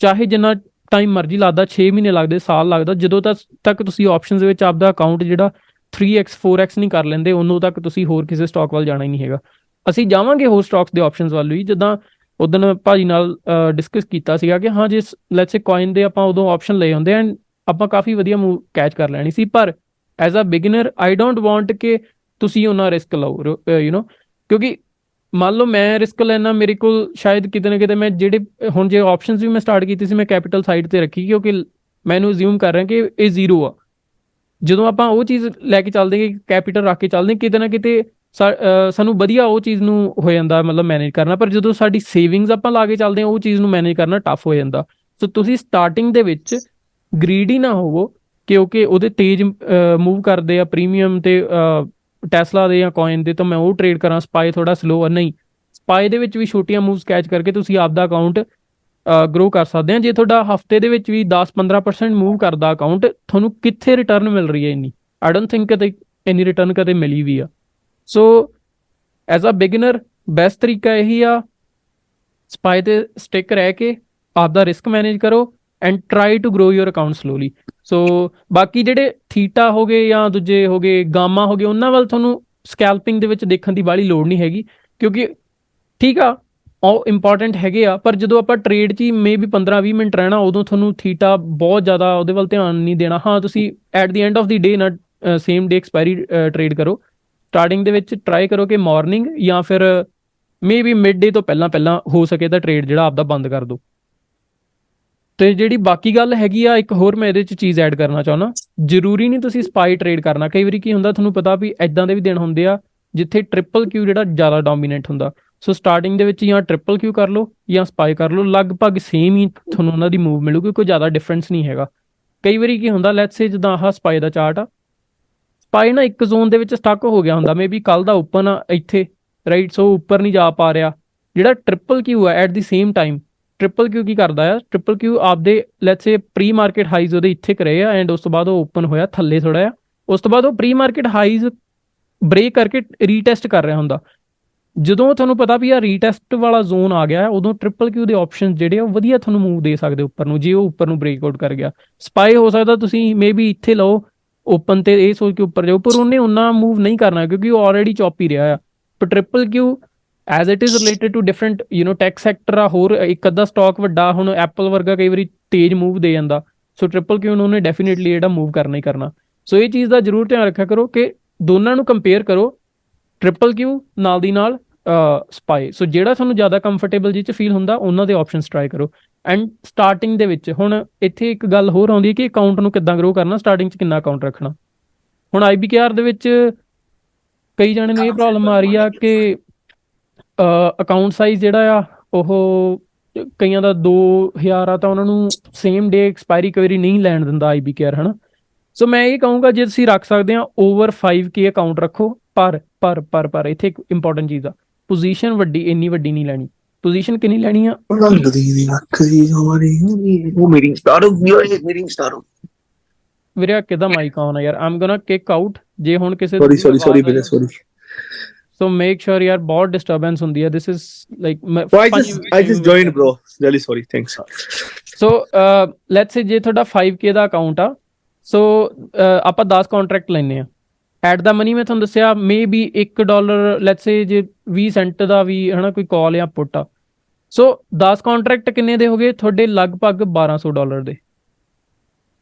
ਚਾਹੇ ਜਿੰਨਾ ਟਾਈਮ ਮਰਜ਼ੀ ਲੱਗਦਾ, 6 ਮਹੀਨੇ ਲੱਗਦੇ, ਸਾਲ ਲੱਗਦਾ, ਜਦੋਂ ਤੱਕ ਤੁਸੀਂ ਆਪਸ਼ਨਸ ਦੇ ਵਿੱਚ ਆਪਦਾ ਅਕਾਊਂਟ ਜਿਹੜਾ 3x 4x ਨਹੀਂ ਕਰ ਲੈਂਦੇ, ਉਦੋਂ ਤੱਕ ਤੁਸੀਂ ਹੋਰ ਕਿਸੇ ਸਟਾਕ ਵੱਲ ਜਾਣਾ ਹੀ ਨਹੀਂ ਹੈਗਾ। ਅਸੀਂ ਜਾਵਾਂਗੇ ਹੋਰ ਸਟਾਕਸ ਦੇ ਆਪਸ਼ਨਸ ਵੱਲ ਵੀ, ਜਿੱਦਾਂ ਉਦੋਂ ਭਾਜੀ ਨਾਲ ਡਿਸਕਸ ਕੀਤਾ ਸੀਗਾ ਕਿ ਹਾਂ ਜੇ ਲੈਟਸ ਸੇ ਕੋਇਨ ਦੇ ਆਪਾਂ ਉਦੋਂ ਆਪਸ਼ਨ ਲਏ ਹੁੰਦੇ ਐਂਡ ਆਪਾਂ ਕਾਫੀ ਵਧੀਆ ਮੂਵ ਕੈਚ ਕਰ ਲੈਣੀ ਸੀ। ਪਰ as a beginner I don't want ਕਿ ਤੁਸੀਂ ਉਹਨਾਂ ਰਿਸਕ ਲਓ, ਕਿਉਂਕਿ ਮੰਨ ਲਓ ਮੈਂ ਰਿਸਕ ਲੈਣਾ, ਮੇਰੇ ਕੋਲ ਸ਼ਾਇਦ ਕਿਤੇ ਨਾ ਕਿਤੇ ਮੈਂ ਜਿਹੜੇ ਹੁਣ ਜੇ ਆਪਸ਼ਨਸ ਵੀ ਮੈਂ ਸਟਾਰਟ ਕੀਤੀ ਸੀ, ਮੈਂ ਕੈਪੀਟਲ ਸਾਈਡ ਤੇ ਰੱਖੀ, ਕਿਉਂਕਿ ਮੈਨੂੰ ਅਸਿਊਮ ਕਰ ਰਿਹਾ ਕਿ ਇਹ ਜ਼ੀਰੋ ਆ। ਜਦੋਂ ਆਪਾਂ ਉਹ ਚੀਜ਼ ਲੈ ਕੇ ਚੱਲਦੇ ਕਿ ਕੈਪੀਟਲ ਰੱਖ ਕੇ ਚੱਲਦੇ, ਕਿਤੇ ਨਾ ਕਿਤੇ ਸਾਨੂੰ ਵਧੀਆ ਉਹ ਚੀਜ਼ ਨੂੰ ਹੋ ਜਾਂਦਾ ਮਤਲਬ ਮੈਨੇਜ ਕਰਨਾ। ਪਰ ਜਦੋਂ ਸਾਡੀ ਸੇਵਿੰਗਸ ਆਪਾਂ ਲਾ ਕੇ ਚੱਲਦੇ ਹਾਂ, ਉਹ ਚੀਜ਼ ਨੂੰ ਮੈਨੇਜ ਕਰਨਾ ਟਫ ਹੋ ਜਾਂਦਾ। ਸੋ ਤੁਸੀਂ ਸਟਾਰਟਿੰਗ ਦੇ ਵਿੱਚ ਗਰੀਡੀ ਨਾ ਹੋਵੋ, ਕਿਉਂਕਿ ਉਹਦੇ ਤੇਜ਼ ਮੂਵ ਕਰਦੇ ਆ ਪ੍ਰੀਮੀਅਮ ਤੇ ਟੈਸਲਾ ਦੇ ਜਾਂ ਕੋਇਨ ਦੇ, ਤਾਂ ਮੈਂ ਉਹ ਟ੍ਰੇਡ ਕਰਾਂ। ਸਪਾਈ ਥੋੜਾ ਸਲੋ ਆ, ਨਹੀਂ, ਸਪਾਈ ਦੇ ਵਿੱਚ ਵੀ ਛੋਟੀਆਂ ਮੂਵਸ ਕੈਚ ਕਰਕੇ ਤੁਸੀਂ ਆਪਦਾ ਅਕਾਊਂਟ ਗਰੋ ਕਰ ਸਕਦੇ ਆ। ਜੇ ਤੁਹਾਡਾ ਹਫਤੇ ਦੇ ਵਿੱਚ ਵੀ 10-15% ਮੂਵ ਕਰਦਾ ਅਕਾਊਂਟ, ਤੁਹਾਨੂੰ ਕਿੱਥੇ ਰਿਟਰਨ ਮਿਲ ਰਹੀ ਹੈ ਇੰਨੀ, ਆਈ ਡੋਂਟ ਥਿੰਕ ਕਦੇ ਇੰਨੀ ਰਿਟਰਨ ਕਦੇ ਮਿਲੀ ਵੀ ਆ। So as a beginner best ਤਰੀਕਾ ਇਹੀ ਆ, ਸਪਾਈ ਤੇ ਸਟਿਕ ਰਹਿ ਕੇ ਆਪਦਾ ਰਿਸਕ ਮੈਨੇਜ ਕਰੋ and try to grow your account slowly. So ਬਾਕੀ ਜਿਹੜੇ ਥੀਟਾ ਹੋ ਗਏ ਜਾਂ ਦੂਜੇ ਹੋ ਗਏ ਗਾਮਾ ਹੋ ਗਏ, ਉਹਨਾਂ ਵੱਲ ਤੁਹਾਨੂੰ ਸਕੈਲਪਿੰਗ ਦੇ ਵਿੱਚ ਦੇਖਣ ਦੀ ਬਾਹਲੀ ਲੋੜ ਨਹੀਂ ਹੈਗੀ, ਕਿਉਂਕਿ ਠੀਕ ਆ ਉਹ ਇੰਪੋਰਟੈਂਟ ਹੈਗੇ ਆ, ਪਰ ਜਦੋਂ ਆਪਾਂ ਟ੍ਰੇਡ 'ਚ ਹੀ ਮੇ ਵੀ 15-20 ਮਿੰਟ ਰਹਿਣਾ, ਉਦੋਂ ਤੁਹਾਨੂੰ ਥੀਟਾ ਬਹੁਤ ਜ਼ਿਆਦਾ ਉਹਦੇ ਵੱਲ ਧਿਆਨ ਨਹੀਂ ਦੇਣਾ। ਹਾਂ, ਤੁਸੀਂ at the end of the day ਨਾ ਸੇਮ ਡੇ ਐਕਸਪਾਇਰੀ ਟ੍ਰੇਡ ਕਰੋ। ਸਟਾਰਟਿੰਗ ਦੇ ਵਿੱਚ ਟਰਾਈ ਕਰੋ ਕਿ ਮਾਰਨਿੰਗ ਜਾਂ ਫਿਰ ਮੇ ਬੀ ਮਿਡ ਡੇ ਤੋਂ ਪਹਿਲਾਂ ਹੋ ਸਕੇ ਤਾਂ ਟ੍ਰੇਡ ਜਿਹੜਾ ਆਪਦਾ ਬੰਦ ਕਰ ਦਿਓ। ਤੇ ਜਿਹੜੀ ਬਾਕੀ ਗੱਲ ਹੈਗੀ ਆ, ਇੱਕ ਹੋਰ ਮੈਂ ਇਹਦੇ 'ਚ ਚੀਜ਼ ਐਡ ਕਰਨਾ ਚਾਹੁੰਦਾ, ਜ਼ਰੂਰੀ ਨਹੀਂ ਤੁਸੀਂ ਸਪਾਈ ਟ੍ਰੇਡ ਕਰਨਾ। ਕਈ ਵਾਰੀ ਕੀ ਹੁੰਦਾ, ਤੁਹਾਨੂੰ ਪਤਾ ਵੀ ਐਦਾਂ ਦੇ ਵੀ ਦਿਨ ਹੁੰਦੇ ਆ ਜਿੱਥੇ ਟ੍ਰਿਪਲ ਕਿਊ ਜਿਹੜਾ ਜ਼ਿਆਦਾ ਡੋਮੀਨੈਂਟ ਹੁੰਦਾ। ਸੋ ਸਟਾਰਟਿੰਗ ਦੇ ਵਿੱਚ ਜਾਂ ਟ੍ਰਿਪਲ ਕਿਊ ਕਰ ਲਓ ਜਾਂ ਸਪਾਈ ਕਰ ਲਓ, ਲਗਭਗ ਸੇਮ ਹੀ ਤੁਹਾਨੂੰ ਉਹਨਾਂ ਦੀ ਮੂਵ ਮਿਲੂਗੀ, ਕੋਈ ਜ਼ਿਆਦਾ ਡਿਫਰੈਂਸ ਨਹੀਂ ਹੈਗਾ। ਕਈ ਵਾਰੀ ਕੀ ਹੁੰਦਾ, ਲੈਟਸ ਸੇ ਜਿੱਦਾਂ ਆਹ ਸਪਾਈ ਦਾ ਚਾਰਟ ਆ, ਸਪਾਈ ਨਾ ਇੱਕ ਜ਼ੋਨ ਦੇ ਵਿੱਚ ਸਟਕ ਹੋ ਗਿਆ ਹੁੰਦਾ, ਮੇ ਬੀ ਕੱਲ ਦਾ ਓਪਨ ਆ ਇੱਥੇ, ਰਾਈਟ, ਸੋ ਉੱਪਰ ਨਹੀਂ ਜਾ ਪਾ ਰਿਹਾ। ਜਿਹੜਾ ਟ੍ਰਿਪਲ ਕਿਊ ਆ at the same time, triple Q ਕੀ ਕਰਦਾ ਆ, ਟ੍ਰਿਪਲ ਕਿਊ ਆਪਦੇ let's say pre market highs ਉਹਦੇ ਇੱਥੇ ਕਰੇ ਆ, ਐਂਡ ਉਸ ਤੋਂ ਬਾਅਦ ਉਹ ਓਪਨ ਹੋਇਆ ਥੱਲੇ ਥੋੜਾ ਜਿਹਾ, ਉਸ ਤੋਂ ਬਾਅਦ ਉਹ ਪ੍ਰੀ ਮਾਰਕੀਟ ਹਾਈਜ਼ ਬ੍ਰੇਕ ਕਰਕੇ ਰੀਟੈਸਟ ਕਰ ਰਿਹਾ ਹੁੰਦਾ। ਜਦੋਂ ਤੁਹਾਨੂੰ ਪਤਾ ਵੀ ਆ ਰੀਟੈਸਟ ਵਾਲਾ ਜ਼ੋਨ ਆ ਗਿਆ, ਉਦੋਂ ਟ੍ਰਿਪਲ ਕਿਊ ਦੇ ਆਪਸ਼ਨ ਜਿਹੜੇ ਆ ਉਹ ਵਧੀਆ ਤੁਹਾਨੂੰ ਮੂਵ ਦੇ ਸਕਦੇ ਉੱਪਰ ਨੂੰ, ਜੇ ਉਹ ਉੱਪਰ ਨੂੰ ਬ੍ਰੇਕਆਊਟ ਕਰ ਗਿਆ। ਸਪਾਈ ਹੋ ਸਕਦਾ ਤੁਸੀਂ ਮੇ ਬੀ ਇੱਥੇ ਲਓ ਓਪਨ ਤੇ, ਇਹ ਸੋਚ ਕੇ ਉੱਪਰ ਜਾਓ, ਪਰ ਉਹਨੇ ਉਹਨਾਂ ਮੂਵ ਨਹੀਂ ਕਰਨਾ ਕਿਉਂਕਿ ਉਹ ਆਲਰੇਡੀ ਚੌਪ ਹੀ ਰਿਹਾ ਆ। ਪਰ triple Q as it is related to different tech sector ਆ, ਹੋਰ ਇੱਕ ਅੱਧਾ ਸਟਾਕ ਵੱਡਾ, ਹੁਣ ਐਪਲ ਵਰਗਾ ਕਈ ਵਾਰੀ ਤੇਜ਼ ਮੂਵ ਦੇ ਜਾਂਦਾ, ਸੋ ਟ੍ਰਿਪਲ ਕਿਊ ਨੂੰ ਉਹਨੇ ਡੈਫੀਨੇਟਲੀ ਜਿਹੜਾ ਮੂਵ ਕਰਨਾ ਹੀ ਕਰਨਾ। ਸੋ ਇਹ ਚੀਜ਼ ਦਾ ਜ਼ਰੂਰ ਧਿਆਨ ਰੱਖਿਆ ਕਰੋ ਕਿ ਦੋਨਾਂ ਨੂੰ ਕੰਪੇਅਰ ਕਰੋ, ਟ੍ਰਿਪਲ ਕਿਊ ਨਾਲ ਦੀ ਨਾਲ ਸਪਾਈ। ਸੋ ਜਿਹੜਾ ਤੁਹਾਨੂੰ ਜ਼ਿਆਦਾ ਕੰਫਰਟੇਬਲ ਜਿਹ 'ਚ ਫੀਲ ਹੁੰਦਾ ਉਹਨਾਂ ਦੇ ਆਪਸ਼ਨਸ ਟਰਾਈ ਕਰੋ। ਐਂਡ ਸਟਾਰਟਿੰਗ ਦੇ ਵਿੱਚ ਹੁਣ ਇੱਥੇ ਇੱਕ ਗੱਲ ਹੋਰ ਆਉਂਦੀ ਹੈ ਕਿ ਅਕਾਊਂਟ ਨੂੰ ਕਿੱਦਾਂ ਗਰੋ ਕਰਨਾ, ਸਟਾਰਟਿੰਗ 'ਚ ਕਿੰਨਾ ਅਕਾਊਂਟ ਰੱਖਣਾ। ਹੁਣ IBKR ਦੇ ਵਿੱਚ ਕਈ ਜਣੇ ਨੂੰ ਇਹ ਪ੍ਰੋਬਲਮ ਆ ਰਹੀ ਆ ਕਿ ਅਕਾਊਂਟ ਸਾਈਜ਼ ਜਿਹੜਾ ਆ ਉਹ ਕਈਆਂ ਦਾ 2000 ਆ, ਤਾਂ ਉਹਨਾਂ ਨੂੰ ਸੇਮ ਡੇ ਐਕਸਪਾਇਰੀ ਕਈ ਵਾਰੀ ਨਹੀਂ ਲੈਣ ਦਿੰਦਾ IBKR, ਹੈ ਨਾ। ਸੋ ਮੈਂ ਇਹ ਕਹੂੰਗਾ ਜੇ ਤੁਸੀਂ ਰੱਖ ਸਕਦੇ ਆ ਓਵਰ 5K ਅਕਾਊਂਟ ਰੱਖੋ, ਪਰ ਇੱਥੇ ਇੱਕ ਇੰਪੋਰਟੈਂਟ ਚੀਜ਼ ਆ, ਪੋਜੀਸ਼ਨ ਵੱਡੀ ਇੰਨੀ ਵੱਡੀ ਨਹੀਂ ਲੈਣੀ। ਪੋਜੀਸ਼ਨ ਕਿੰਨੀ ਲੈਣੀ ਆ, ਵੀਰੇ ਕਿਹਦਾ ਮਾਈਕ ਆਨ ਆ ਯਾਰ, ਆਮ ਗੋਨਾ ਕਿਕ ਆਊਟ ਜੇ ਹੁਣ ਕਿਸੇ sorry ਸੋ ਮੇਕ ਸ਼ੋਰ ਯਾਰ, ਬਹੁਤ ਡਿਸਟਰਬੈਂਸ ਹੁੰਦੀ ਹੈ। This is like I just joined bro, really sorry, thanks। So let's ਸੇ ਜੇ ਤੁਹਾਡਾ 5K ਦਾ ਅਕਾਊਂਟ ਆ, ਸੋ ਆਪਾਂ 10 ਕੰਟਰੈਕਟ ਲੈਨੇ ਆ ਐਟ ਦਾ ਮਨੀ। ਮੈਂ ਤੁਹਾਨੂੰ ਦੱਸਿਆ ਮੇ ਬੀ $1 ਲੈਟਸ ਸੇ ਜੇ 20 ਸੈਂਟ ਦਾ ਵੀ ਹੈ ਨਾ ਕੋਈ ਕਾਲ ਜਾਂ ਪੁੱਟ ਆ, ਸੋ 10 ਕੰਟਰੈਕਟ ਕਿੰਨੇ ਦੇ ਹੋ ਗਏ ਤੁਹਾਡੇ, ਲਗਭਗ $1200 ਦੇ।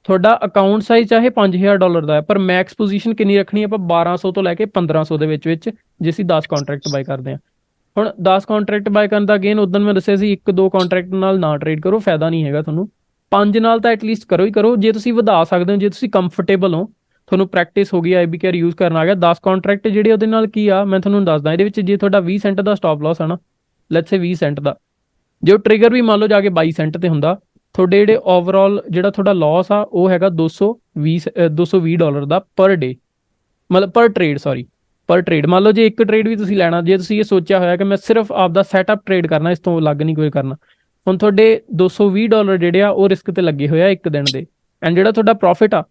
ਤੁਹਾਡਾ ਅਕਾਊਂਟ ਸਾਈਜ਼ ਚਾਹੇ $5000 ਦਾ ਹੈ, ਪਰ ਮੈਕਸ ਪੋਜੀਸ਼ਨ ਕਿੰਨੀ ਰੱਖਣੀ ਆਪਾਂ, 1200 ਤੋਂ ਲੈ ਕੇ 1500 ਦੇ ਵਿੱਚ ਜੇ ਅਸੀਂ 10 ਕੰਟਰੈਕਟ ਬਾਈ ਕਰਦੇ ਹਾਂ। ਹੁਣ 10 ਕੰਟਰੈਕਟ ਬਾਈ ਕਰਨ ਦਾ ਅਗੇਨ ਉਦੋਂ ਮੈਂ ਦੱਸਿਆ ਸੀ 1-2 ਕੰਟਰੈਕਟ ਨਾਲ ਨਾ ਟਰੇਡ ਕਰੋ, ਫਾਇਦਾ ਨਹੀਂ ਹੈਗਾ ਤੁਹਾਨੂੰ। 5 ਨਾਲ ਤਾਂ ਐਟਲੀਸਟ ਕਰੋ ਹੀ ਕਰੋ, ਜੇ ਤੁਸੀਂ ਵਧਾ ਸਕਦੇ ਹੋ, ਜੇ ਤੁਸੀਂ ਕੰਫਰਟੇਬਲ ਹੋ, ਤੁਹਾਨੂੰ ਪ੍ਰੈਕਟਿਸ ਹੋ ਗਈ, IBKR ਯੂਜ਼ ਕਰਨ ਆ ਗਿਆ। 10 ਕੰਟਰੈਕਟ ਜਿਹੜੇ ਉਹਦੇ ਨਾਲ ਕੀ ਆ, ਮੈਂ ਤੁਹਾਨੂੰ ਦੱਸਦਾ ਇਹਦੇ ਵਿੱਚ, ਜੇ ਤੁਹਾਡਾ 20 ਸੈਂਟ ਦਾ ਸਟਾਪ ਲਾਸ ਹੈ ਨਾ, ਲੈਟਸ ਸੇ 20 ਸੈਂਟ ਦਾ, ਜੇ ਉਹ ਟ੍ਰਿਗਰ ਵੀ ਮੰਨ ਲਓ ਜਾ ਕੇ 22 ਸੈਂਟ ਤੇ ਹੁੰਦਾ, ਤੁਹਾਡੇ ਜਿਹੜੇ ਓਵਰਆਲ ਜਿਹੜਾ ਤੁਹਾਡਾ ਲਾਸ ਆ ਉਹ ਹੈਗਾ $220 ਦਾ ਪਰ ਡੇ, ਮਤਲਬ ਪਰ ਟ੍ਰੇਡ, ਸੌਰੀ ਪਰ ਟ੍ਰੇਡ। ਮੰਨ ਲਓ ਜੇ ਇੱਕ ਟ੍ਰੇਡ ਵੀ ਤੁਸੀਂ ਲੈਣਾ, ਜੇ ਤੁਸੀਂ ਇਹ ਸੋਚਿਆ ਹੋਇਆ ਕਿ ਮੈਂ ਸਿਰਫ ਆਪਦਾ ਸੈਟਅਪ ਟ੍ਰੇਡ ਕਰਨਾ, ਇਸ ਤੋਂ ਅਲੱਗ ਨਹੀਂ ਕੋਈ ਕਰਨਾ, ਹੁਣ ਤੁਹਾਡੇ $220 ਜਿਹੜੇ ਆ ਉਹ ਰਿਸਕ ਤੇ ਲੱਗੇ ਹੋਏ ਆ ਇੱਕ ਦਿਨ ਦੇ। ਐਂਡ ਜਿਹੜਾ ਤੁਹਾਡਾ ਪ੍ਰੋਫਿਟ ਆ,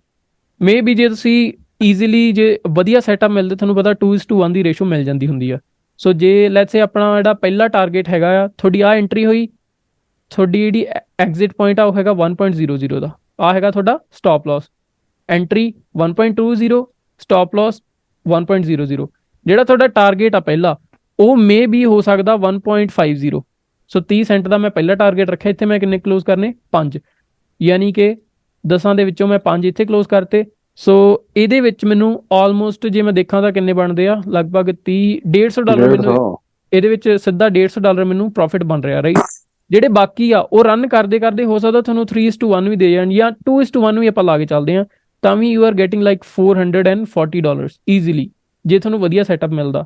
ਮੇ ਵੀ ਜੇ ਤੁਸੀਂ ਈਜ਼ੀਲੀ ਜੇ ਵਧੀਆ ਸੈਟਅਪ ਮਿਲਦੇ, ਤੁਹਾਨੂੰ ਪਤਾ 2:1 ਦੀ ਰੇਸ਼ੋ ਮਿਲ ਜਾਂਦੀ ਹੁੰਦੀ ਆ। ਸੋ ਜੇ ਲੈਟਸ ਸੇ ਆਪਣਾ ਜਿਹੜਾ ਪਹਿਲਾ ਟਾਰਗੇਟ ਹੈਗਾ ਆ, ਤੁਹਾਡੀ ਆਹ ਐਂਟਰੀ ਹੋਈ, ਤੁਹਾਡੀ ਜਿਹੜੀ ਐਗਜ਼ਿਟ ਪੁਆਇੰਟ ਆ ਉਹ ਹੈਗਾ 1.00 ਦਾ, ਆਹ ਹੈਗਾ ਤੁਹਾਡਾ stop loss. Entry 1.20, stop loss 1.00। ਜਿਹੜਾ ਤੁਹਾਡਾ ਟਾਰਗੇਟ ਆ ਪਹਿਲਾ, ਉਹ ਮੇ ਵੀ ਹੋ ਸਕਦਾ 1.50। ਸੋ 30 ਸੈਂਟ ਦਾ ਮੈਂ ਪਹਿਲਾ ਟਾਰਗੇਟ ਰੱਖਿਆ, ਇੱਥੇ ਮੈਂ ਕਿੰਨੇ ਕਲੋਜ਼ ਕਰਨੇ, 5, ਯਾਨੀ ਕਿ 10 ਦੇ ਵਿੱਚੋਂ ਮੈਂ 5 ਇੱਥੇ ਕਲੋਜ਼ ਕਰਤੇ। ਸੋ ਇਹਦੇ ਵਿੱਚ ਮੈਨੂੰ ਆਲਮੋਸਟ ਜੇ ਮੈਂ ਦੇਖਾਂ ਤਾਂ ਕਿੰਨੇ ਬਣਦੇ ਆ, ਲਗਭਗ $150 ਮੈਨੂੰ ਇਹਦੇ ਵਿੱਚ ਸਿੱਧਾ $150 ਮੈਨੂੰ ਪ੍ਰੋਫਿਟ ਬਣ ਰਿਹਾ, ਰਾਈਟ। ਜਿਹੜੇ ਬਾਕੀ ਆ ਉਹ ਰਨ ਕਰਦੇ ਕਰਦੇ ਹੋ ਸਕਦਾ ਤੁਹਾਨੂੰ 3:1 ਵੀ ਦੇ ਜਾਣ, ਜਾਂ 2:1 ਵੀ ਆਪਾਂ ਲਾ ਕੇ ਚੱਲਦੇ ਹਾਂ, ਤਾਂ ਵੀ you are getting like $440 easily, ਜੇ ਤੁਹਾਨੂੰ ਵਧੀਆ ਸੈਟਅਪ ਮਿਲਦਾ।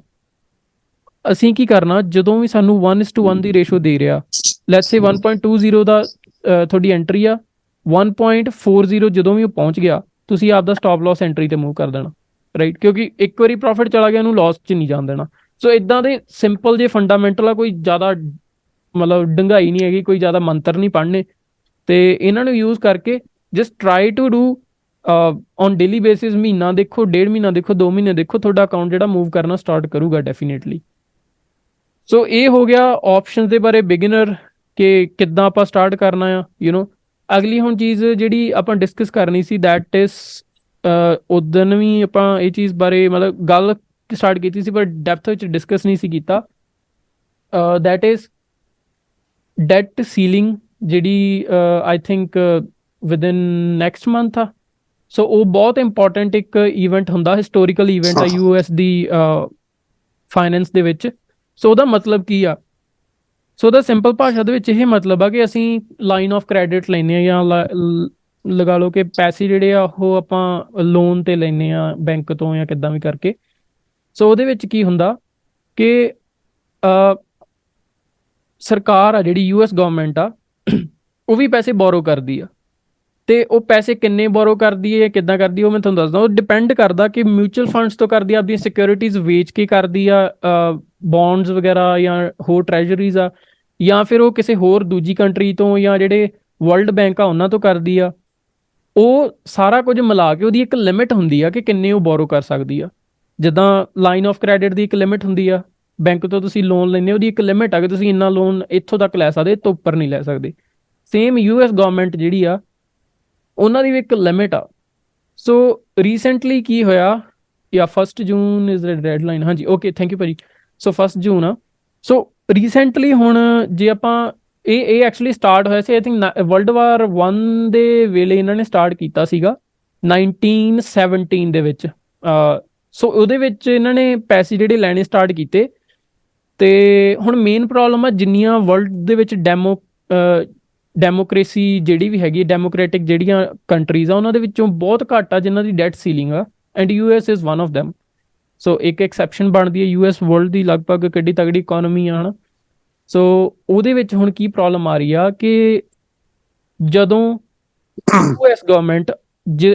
ਅਸੀਂ ਕੀ ਕਰਨਾ, ਜਦੋਂ ਵੀ ਸਾਨੂੰ 1:1 ਦੀ ਰੇਸ਼ੋ ਦੇ ਰਿਹਾ, ਲੈਟਸ ਸੇ 1.20 ਦਾ ਤੁਹਾਡੀ ਐਂਟਰੀ ਆ, 1.40 ਜਦੋਂ ਵੀ ਉਹ ਪਹੁੰਚ ਗਿਆ, ਤੁਸੀਂ ਆਪਦਾ ਸਟਾਪ ਲਾਸ ਐਂਟਰੀ ਤੇ ਮੂਵ ਕਰ ਦੇਣਾ, ਰਾਈਟ, ਕਿਉਂਕਿ ਇੱਕ ਵਾਰੀ ਪ੍ਰੋਫਿਟ ਚਲਾ ਗਿਆ ਉਹਨੂੰ ਲਾਸ 'ਚ ਨਹੀਂ ਜਾਣ ਦੇਣਾ। ਸੋ ਇਦਾਂ ਦੇ ਸਿੰਪਲ ਜੇ ਫੰਡਾਮੈਂਟਲ ਆ, ਕੋਈ ਜ਼ਿਆਦਾ ਮਤਲਬ ਡੰਗਾਈ ਨਹੀਂ ਹੈਗੀ, ਕੋਈ ਜ਼ਿਆਦਾ ਮੰਤਰ ਨਹੀਂ ਪੜ੍ਹਨੇ, ਤੇ ਇਹਨਾਂ ਨੂੰ ਯੂਜ਼ ਕਰਕੇ just try to do on daily basis. ਮਹੀਨਾ ਦੇਖੋ, 1.5 ਮਹੀਨਾ ਦੇਖੋ, 2 ਮਹੀਨੇ ਦੇਖੋ, ਤੁਹਾਡਾ ਅਕਾਊਂਟ ਜਿਹੜਾ ਮੂਵ ਕਰਨਾ ਸਟਾਰਟ ਕਰੂਗਾ ਡੈਫੀਨੇਟਲੀ। ਸੋ ਇਹ ਹੋ ਗਿਆ ਆਪਸ਼ਨਸ ਦੇ ਬਾਰੇ ਬਿਗਿਨਰ, ਕਿ ਕਿੱਦਾਂ ਆਪਾਂ ਸਟਾਰਟ ਕਰਨਾ ਆ। ਅਗਲੀ ਹੁਣ ਚੀਜ਼ ਜਿਹੜੀ ਆਪਾਂ ਡਿਸਕਸ ਕਰਨੀ ਸੀ, ਦੈਟ ਇਜ਼ ਉਦਣ ਵੀ ਆਪਾਂ ਇਹ ਚੀਜ਼ ਬਾਰੇ ਮਤਲਬ ਗੱਲ ਸਟਾਰਟ ਕੀਤੀ ਸੀ, ਪਰ ਡੈਪਥ ਵਿੱਚ ਡਿਸਕਸ ਨਹੀਂ ਸੀ ਕੀਤਾ। ਦੈਟ ਇਜ਼ ਡੈਟ ਸੀਲਿੰਗ, ਜਿਹੜੀ I think within next month ਆ। ਸੋ ਉਹ ਬਹੁਤ ਇੰਪੋਰਟੈਂਟ ਇੱਕ ਈਵੈਂਟ ਹੁੰਦਾ, ਹਿਸਟੋਰੀਕਲ ਈਵੈਂਟ ਆ US ਦੀ ਫਾਈਨੈਂਸ ਦੇ ਵਿੱਚ। ਸੋ ਉਹਦਾ ਮਤਲਬ ਕੀ ਆ, ਸੋ ਦਾ ਸਿੰਪਲ ਭਾਸ਼ਾ ਦੇ ਵਿੱਚ ਇਹ ਮਤਲਬ ਆ ਕਿ ਅਸੀਂ ਲਾਈਨ ਆਫ ਕ੍ਰੈਡਿਟ ਲੈਂਦੇ ਆ ਜਾਂ ਲਗਾ ਲਓ ਕਿ ਪੈਸੇ ਜਿਹੜੇ ਆ ਉਹ ਆਪਾਂ ਲੋਨ ਤੇ ਲੈਂਦੇ ਆ ਬੈਂਕ ਤੋਂ ਜਾਂ ਕਿੱਦਾਂ ਵੀ ਕਰਕੇ। ਸੋ ਉਹਦੇ ਵਿੱਚ ਕੀ ਹੁੰਦਾ ਕਿ ਸਰਕਾਰ ਆ ਜਿਹੜੀ US ਗਵਰਨਮੈਂਟ ਆ ਉਹ ਵੀ ਪੈਸੇ ਬੋਰੋ ਕਰਦੀ ਆ, ਤੇ ਉਹ ਪੈਸੇ ਕਿੰਨੇ ਬੋਰੋ ਕਰਦੀ ਹੈ, ਕਿੱਦਾਂ ਕਰਦੀ ਉਹ ਮੈਂ ਤੁਹਾਨੂੰ ਦੱਸਦਾ। ਉਹ ਡਿਪੈਂਡ ਕਰਦਾ ਕਿ ਮਿਊਚੁਅਲ ਫੰਡਸ ਤੋਂ ਕਰਦੀ ਆ, ਆਪਣੀਆਂ ਸਿਕਿਉਰਿਟੀਜ਼ ਵੇਚ ਕੇ ਕਰਦੀ ਆ, ਬੌਂਡਸ ਵਗੈਰਾ ਜਾਂ ਹੋਰ ਟ੍ਰੈਜਰੀਜ਼ ਆ, ਜਾਂ ਫਿਰ ਉਹ ਕਿਸੇ ਹੋਰ ਦੂਜੀ ਕੰਟਰੀ ਤੋਂ ਜਾਂ ਜਿਹੜੇ ਵਰਲਡ ਬੈਂਕ ਆ ਉਹਨਾਂ ਤੋਂ ਕਰਦੀ ਆ। ਉਹ ਸਾਰਾ ਕੁਝ ਮਿਲਾ ਕੇ ਉਹਦੀ ਇੱਕ ਲਿਮਿਟ ਹੁੰਦੀ ਆ ਕਿ ਕਿੰਨੇ ਉਹ ਬੋਰੋ ਕਰ ਸਕਦੀ ਆ। ਜਿੱਦਾਂ ਲਾਈਨ ਆਫ ਕ੍ਰੈਡਿਟ ਦੀ ਇੱਕ ਲਿਮਿਟ ਹੁੰਦੀ ਆ, ਬੈਂਕ ਤੋਂ ਤੁਸੀਂ ਲੋਨ ਲੈਂਦੇ ਉਹਦੀ ਇੱਕ ਲਿਮਿਟ ਆ ਕਿ ਤੁਸੀਂ ਇੰਨਾ ਲੋਨ ਇੱਥੋਂ ਤੱਕ ਲੈ ਸਕਦੇ, ਤੋਂ ਉੱਪਰ ਨਹੀਂ ਲੈ ਸਕਦੇ। ਸੇਮ US ਗਵਰਨਮੈਂਟ ਜਿਹੜੀ ਆ ਉਹਨਾਂ ਦੀ ਵੀ ਇੱਕ ਲਿਮਿਟ ਆ। ਸੋ ਰੀਸੈਂਟਲੀ ਕੀ ਹੋਇਆ, ਜਾਂ 1 ਜੂਨ ਇਜ਼ ਦ ਡੈਡਲਾਈਨ, ਹਾਂਜੀ ਓਕੇ ਥੈਂਕ ਯੂ ਭਾਜੀ। ਸੋ 1 ਜੂਨ ਆ। ਸੋ ਰੀਸੈਂਟਲੀ ਹੁਣ ਜੇ ਆਪਾਂ ਇਹ ਐਕਚੁਅਲੀ ਸਟਾਰਟ ਹੋਇਆ ਸੀ ਆਈ ਥਿੰਕ ਵਰਲਡ ਵਾਰ 1 ਦੇ ਵੇਲੇ ਇਹਨਾਂ ਨੇ ਸਟਾਰਟ ਕੀਤਾ ਸੀਗਾ 1917 ਦੇ ਵਿੱਚ। ਸੋ ਉਹਦੇ ਵਿੱਚ ਇਹਨਾਂ ਨੇ ਪੈਸੇ ਜਿਹੜੇ ਲੈਣੇ ਸਟਾਰਟ ਕੀਤੇ। ਤੇ ਹੁਣ ਮੇਨ ਪ੍ਰੋਬਲਮ ਆ ਜਿੰਨੀਆਂ ਵਰਲਡ ਦੇ ਵਿੱਚ ਡੈਮੋਕ੍ਰੇਸੀ ਜਿਹੜੀ ਵੀ ਹੈਗੀ, ਡੈਮੋਕ੍ਰੈਟਿਕ ਜਿਹੜੀਆਂ ਕੰਟਰੀਜ਼ ਆ ਉਹਨਾਂ ਦੇ ਵਿੱਚੋਂ ਬਹੁਤ ਘੱਟ ਆ ਜਿਨ੍ਹਾਂ ਦੀ ਡੈਟ ਸੀਲਿੰਗ ਆ, and US is one of them. So ਇੱਕ ਐਕਸੈਪਸ਼ਨ ਬਣਦੀ ਹੈ US ਵਰਲਡ ਦੀ, ਲਗਭਗ ਕਿੱਡੀ ਤਗੜੀ ਇਕੋਨਮੀ ਆ, ਹੈ ਨਾ। ਸੋ ਉਹਦੇ ਵਿੱਚ ਹੁਣ ਕੀ ਪ੍ਰੋਬਲਮ ਆ ਰਹੀ ਆ ਕਿ ਜਦੋਂ US ਗਵਰਨਮੈਂਟ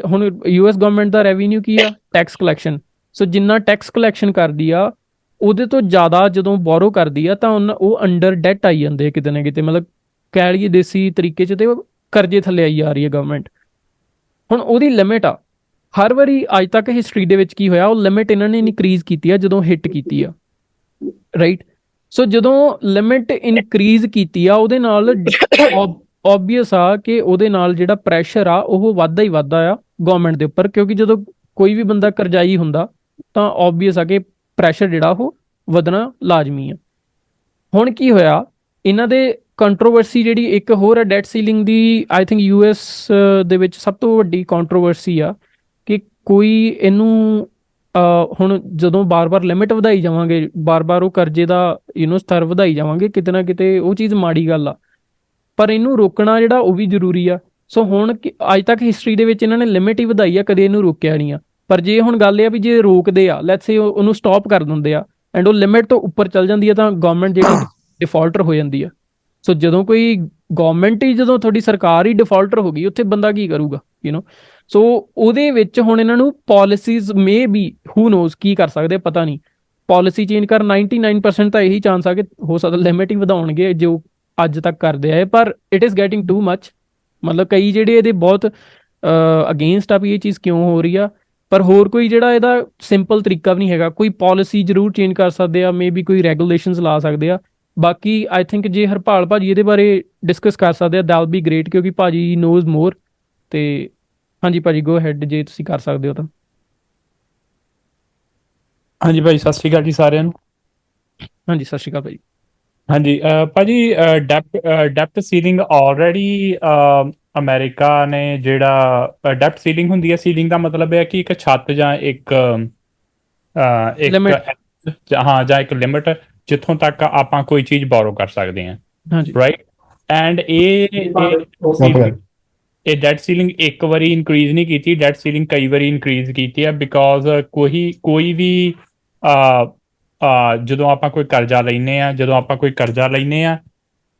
ਹੁਣ US ਗਵਰਨਮੈਂਟ ਦਾ ਰੈਵਨਿਊ ਕੀ ਆ, ਟੈਕਸ ਕਲੈਕਸ਼ਨ। ਸੋ ਜਿੰਨਾ ਟੈਕਸ ਕਲੈਕਸ਼ਨ ਕਰਦੀ ਆ ਉਹਦੇ ਤੋਂ ਜ਼ਿਆਦਾ ਜਦੋਂ ਬੋਰੋ ਕਰਦੀ ਆ ਤਾਂ ਉਹ ਅੰਡਰ ਡੈਟ ਆਈ ਜਾਂਦੇ ਕਿਤੇ ਨਾ ਕਿਤੇ, ਮਤਲਬ ਕਹਿ ਲਈਏ ਦੇਸੀ ਤਰੀਕੇ 'ਚ, ਤੇ ਉਹ ਕਰਜ਼ੇ ਥੱਲੇ ਆਈ ਜਾ ਰਹੀ ਹੈ ਗਵਰਨਮੈਂਟ। ਹੁਣ ਉਹਦੀ ਲਿਮਿਟ ਆ, ਹਰ ਵਾਰੀ ਅੱਜ ਤੱਕ ਹਿਸਟਰੀ ਦੇ ਵਿੱਚ ਕੀ ਹੋਇਆ, ਉਹ ਲਿਮਿਟ ਇਹਨਾਂ ਨੇ ਇਨਕਰੀਜ਼ ਕੀਤੀ ਆ ਜਦੋਂ ਹਿੱਟ ਕੀਤੀ ਆ, ਰਾਈਟ। ਸੋ ਜਦੋਂ ਲਿਮਿਟ ਇਨਕਰੀਜ਼ ਕੀਤੀ ਆ ਉਹਦੇ ਨਾਲ ਓਬਵੀਅਸ ਆ ਕਿ ਉਹਦੇ ਨਾਲ ਜਿਹੜਾ ਪ੍ਰੈਸ਼ਰ ਆ ਉਹ ਵੱਧਦਾ ਹੀ ਵੱਧਦਾ ਆ ਗਵਰਨਮੈਂਟ ਦੇ ਉੱਪਰ, ਕਿਉਂਕਿ ਜਦੋਂ ਕੋਈ ਵੀ ਬੰਦਾ ਕਰਜ਼ਾਈ ਹੁੰਦਾ ਤਾਂ ਓਬਵੀਅਸ ਆ ਕਿ ਪ੍ਰੈਸ਼ਰ ਜਿਹੜਾ ਉਹ ਵਧਣਾ ਲਾਜ਼ਮੀ ਆ। ਹੁਣ ਕੀ ਹੋਇਆ, ਇਹਨਾਂ ਦੇ ਕੰਟਰੋਵਰਸੀ ਜਿਹੜੀ ਇੱਕ ਹੋਰ ਹੈ that ceiling the, I think US ਦੇ ਵਿੱਚ ਸਭ ਤੋਂ ਵੱਡੀ ਕੰਟਰੋਵਰਸੀ ਆ ਕਿ ਕੋਈ ਇਹਨੂੰ ਹੁਣ ਜਦੋਂ ਬਾਰ-ਬਾਰ ਲਿਮਿਟ ਵਧਾਈ ਜਾਵਾਂਗੇ, ਬਾਰ-ਬਾਰ ਉਹ ਕਰਜ਼ੇ ਦਾ ਸਤਰ ਵਧਾਈ ਜਾਵਾਂਗੇ, ਕਿਤੇ ਨਾ ਕਿਤੇ ਉਹ ਚੀਜ਼ ਮਾੜੀ ਗੱਲ ਆ, ਪਰ ਇਹਨੂੰ ਰੋਕਣਾ ਜਿਹੜਾ ਉਹ ਵੀ ਜ਼ਰੂਰੀ ਆ। ਸੋ ਹੁਣ ਅੱਜ ਤੱਕ ਹਿਸਟਰੀ ਦੇ ਵਿੱਚ ਇਹਨਾਂ ਨੇ ਲਿਮਿਟ ਹੀ ਵਧਾਈ ਆ, ਕਦੇ ਇਹਨੂੰ ਰੋਕਿਆ ਨਹੀਂ ਆ। ਪਰ ਜੇ ਹੁਣ ਗੱਲ ਇਹ ਆ ਵੀ ਜੇ ਰੋਕਦੇ ਆ, ਲੈਟਸ ਸੇ ਉਹਨੂੰ ਸਟਾਪ ਕਰ ਦਿੰਦੇ ਆ ਐਂਡ ਉਹ ਲਿਮਿਟ ਤੋਂ ਉੱਪਰ ਚੱਲ ਜਾਂਦੀ ਆ, ਤਾਂ ਗਵਰਨਮੈਂਟ ਜਿਹੜੀ ਡਿਫਾਲਟਰ ਹੋ ਜਾਂਦੀ ਆ। ਸੋ ਜਦੋਂ ਕੋਈ ਗਵਰਨਮੈਂਟ ਹੀ, ਜਦੋਂ ਤੁਹਾਡੀ ਸਰਕਾਰ ਹੀ ਡਿਫਾਲਟਰ ਹੋ ਗਈ, ਉੱਥੇ ਬੰਦਾ ਕੀ ਕਰੂਗਾ, ਸੋ ਉਹਦੇ ਵਿੱਚ ਹੁਣ ਇਹਨਾਂ ਨੂੰ policies maybe, who knows ਕੀ ਕਰ ਸਕਦੇ ਪਤਾ ਨਹੀਂ। ਪਾਲਿਸੀ ਚੇਂਜ ਕਰ 99% ਤਾਂ ਇਹੀ ਚਾਂਸ ਆ ਕਿ ਹੋ ਸਕਦਾ ਲਿਮਿਟ ਹੀ ਵਧਾਉਣਗੇ ਜੋ ਅੱਜ ਤੱਕ ਕਰਦੇ ਆਏ, ਪਰ it is getting too much. ਮਤਲਬ ਕਈ ਜਿਹੜੇ ਇਹਦੇ ਬਹੁਤ ਅਗੇਂਸਟ ਆ ਵੀ ਇਹ ਚੀਜ਼ ਕਿਉਂ ਹੋ ਰਹੀ ਆ, ਪਰ ਹੋਰ ਕੋਈ ਜਿਹੜਾ ਇਹਦਾ ਸਿੰਪਲ ਤਰੀਕਾ ਵੀ ਨਹੀਂ ਹੈਗਾ। ਕੋਈ ਪਾਲਿਸੀ ਜ਼ਰੂਰ ਚੇਂਜ ਕਰ ਸਕਦੇ ਆ, ਮੇ ਬੀ ਕੋਈ ਰੈਗੂਲੇਸ਼ਨਸ ਲਾ ਸਕਦੇ ਆ। ਬਾਕੀ ਆਈ ਥਿੰਕ ਜੇ ਹਰਪਾਲ ਭਾਜੀ ਇਹਦੇ ਬਾਰੇ ਡਿਸਕਸ ਕਰ ਸਕਦੇ ਆ ਦੈਟ ਵਿਲ ਬੀ ਗ੍ਰੇਟ, ਕਿਉਂਕਿ ਭਾਜੀ ਨੋਜ਼ ਮੋਰ। ਤੇ ਹਾਂਜੀ ਭਾਜੀ ਗੋ ਹੈਡ ਜੇ ਤੁਸੀਂ ਕਰ ਸਕਦੇ ਹੋ ਤਾਂ। ਹਾਂਜੀ ਭਾਈ, ਸਤਿ ਸ਼੍ਰੀ ਅਕਾਲ ਜੀ ਸਾਰਿਆਂ ਨੂੰ। ਹਾਂਜੀ ਸਤਿ ਸ਼੍ਰੀ ਅਕਾਲ ਭਾਜੀ। ਹਾਂਜੀ ਭਾਜੀ, ਡੈਪਟ ਸੀਲਿੰਗ ਆਲਰੇਡੀ ਅਮਰੀਕਾ ਨੇ ਜਿਹੜਾ ਡੈਪਟ ਸੀਲਿੰਗ ਹੁੰਦੀ ਹੈ, ਸੀਲਿੰਗ ਦਾ ਮਤਲਬ ਹੈ ਕਿ ਇੱਕ ਛੱਤ ਜਾਂ ਇੱਕ ਹਾਂ ਜਾਂ ਇੱਕ ਲਿਮਿਟ ਜਿੱਥੋਂ ਤੱਕ ਆਪਾਂ ਕੋਈ ਚੀਜ਼ ਬੋਰੋ ਕਰ ਸਕਦੇ ਹਾਂ, ਰਾਈਟ। ਐਂਡ ਇਹ ਡੈਟ ਸੀਲਿੰਗ ਇੱਕ ਵਾਰੀ ਇਨਕਰੀਜ਼ ਨਹੀਂ ਕੀਤੀ, ਡੈਟ ਸੀਲਿੰਗ ਕਈ ਵਾਰੀ ਇਨਕਰੀਜ਼ ਕੀਤੀ ਹੈ, ਬਿਕੋਜ਼ ਕੋਈ ਵੀ ਜਦੋਂ ਆਪਾਂ ਕੋਈ ਕਰਜ਼ਾ ਲੈਂਦੇ ਹਾਂ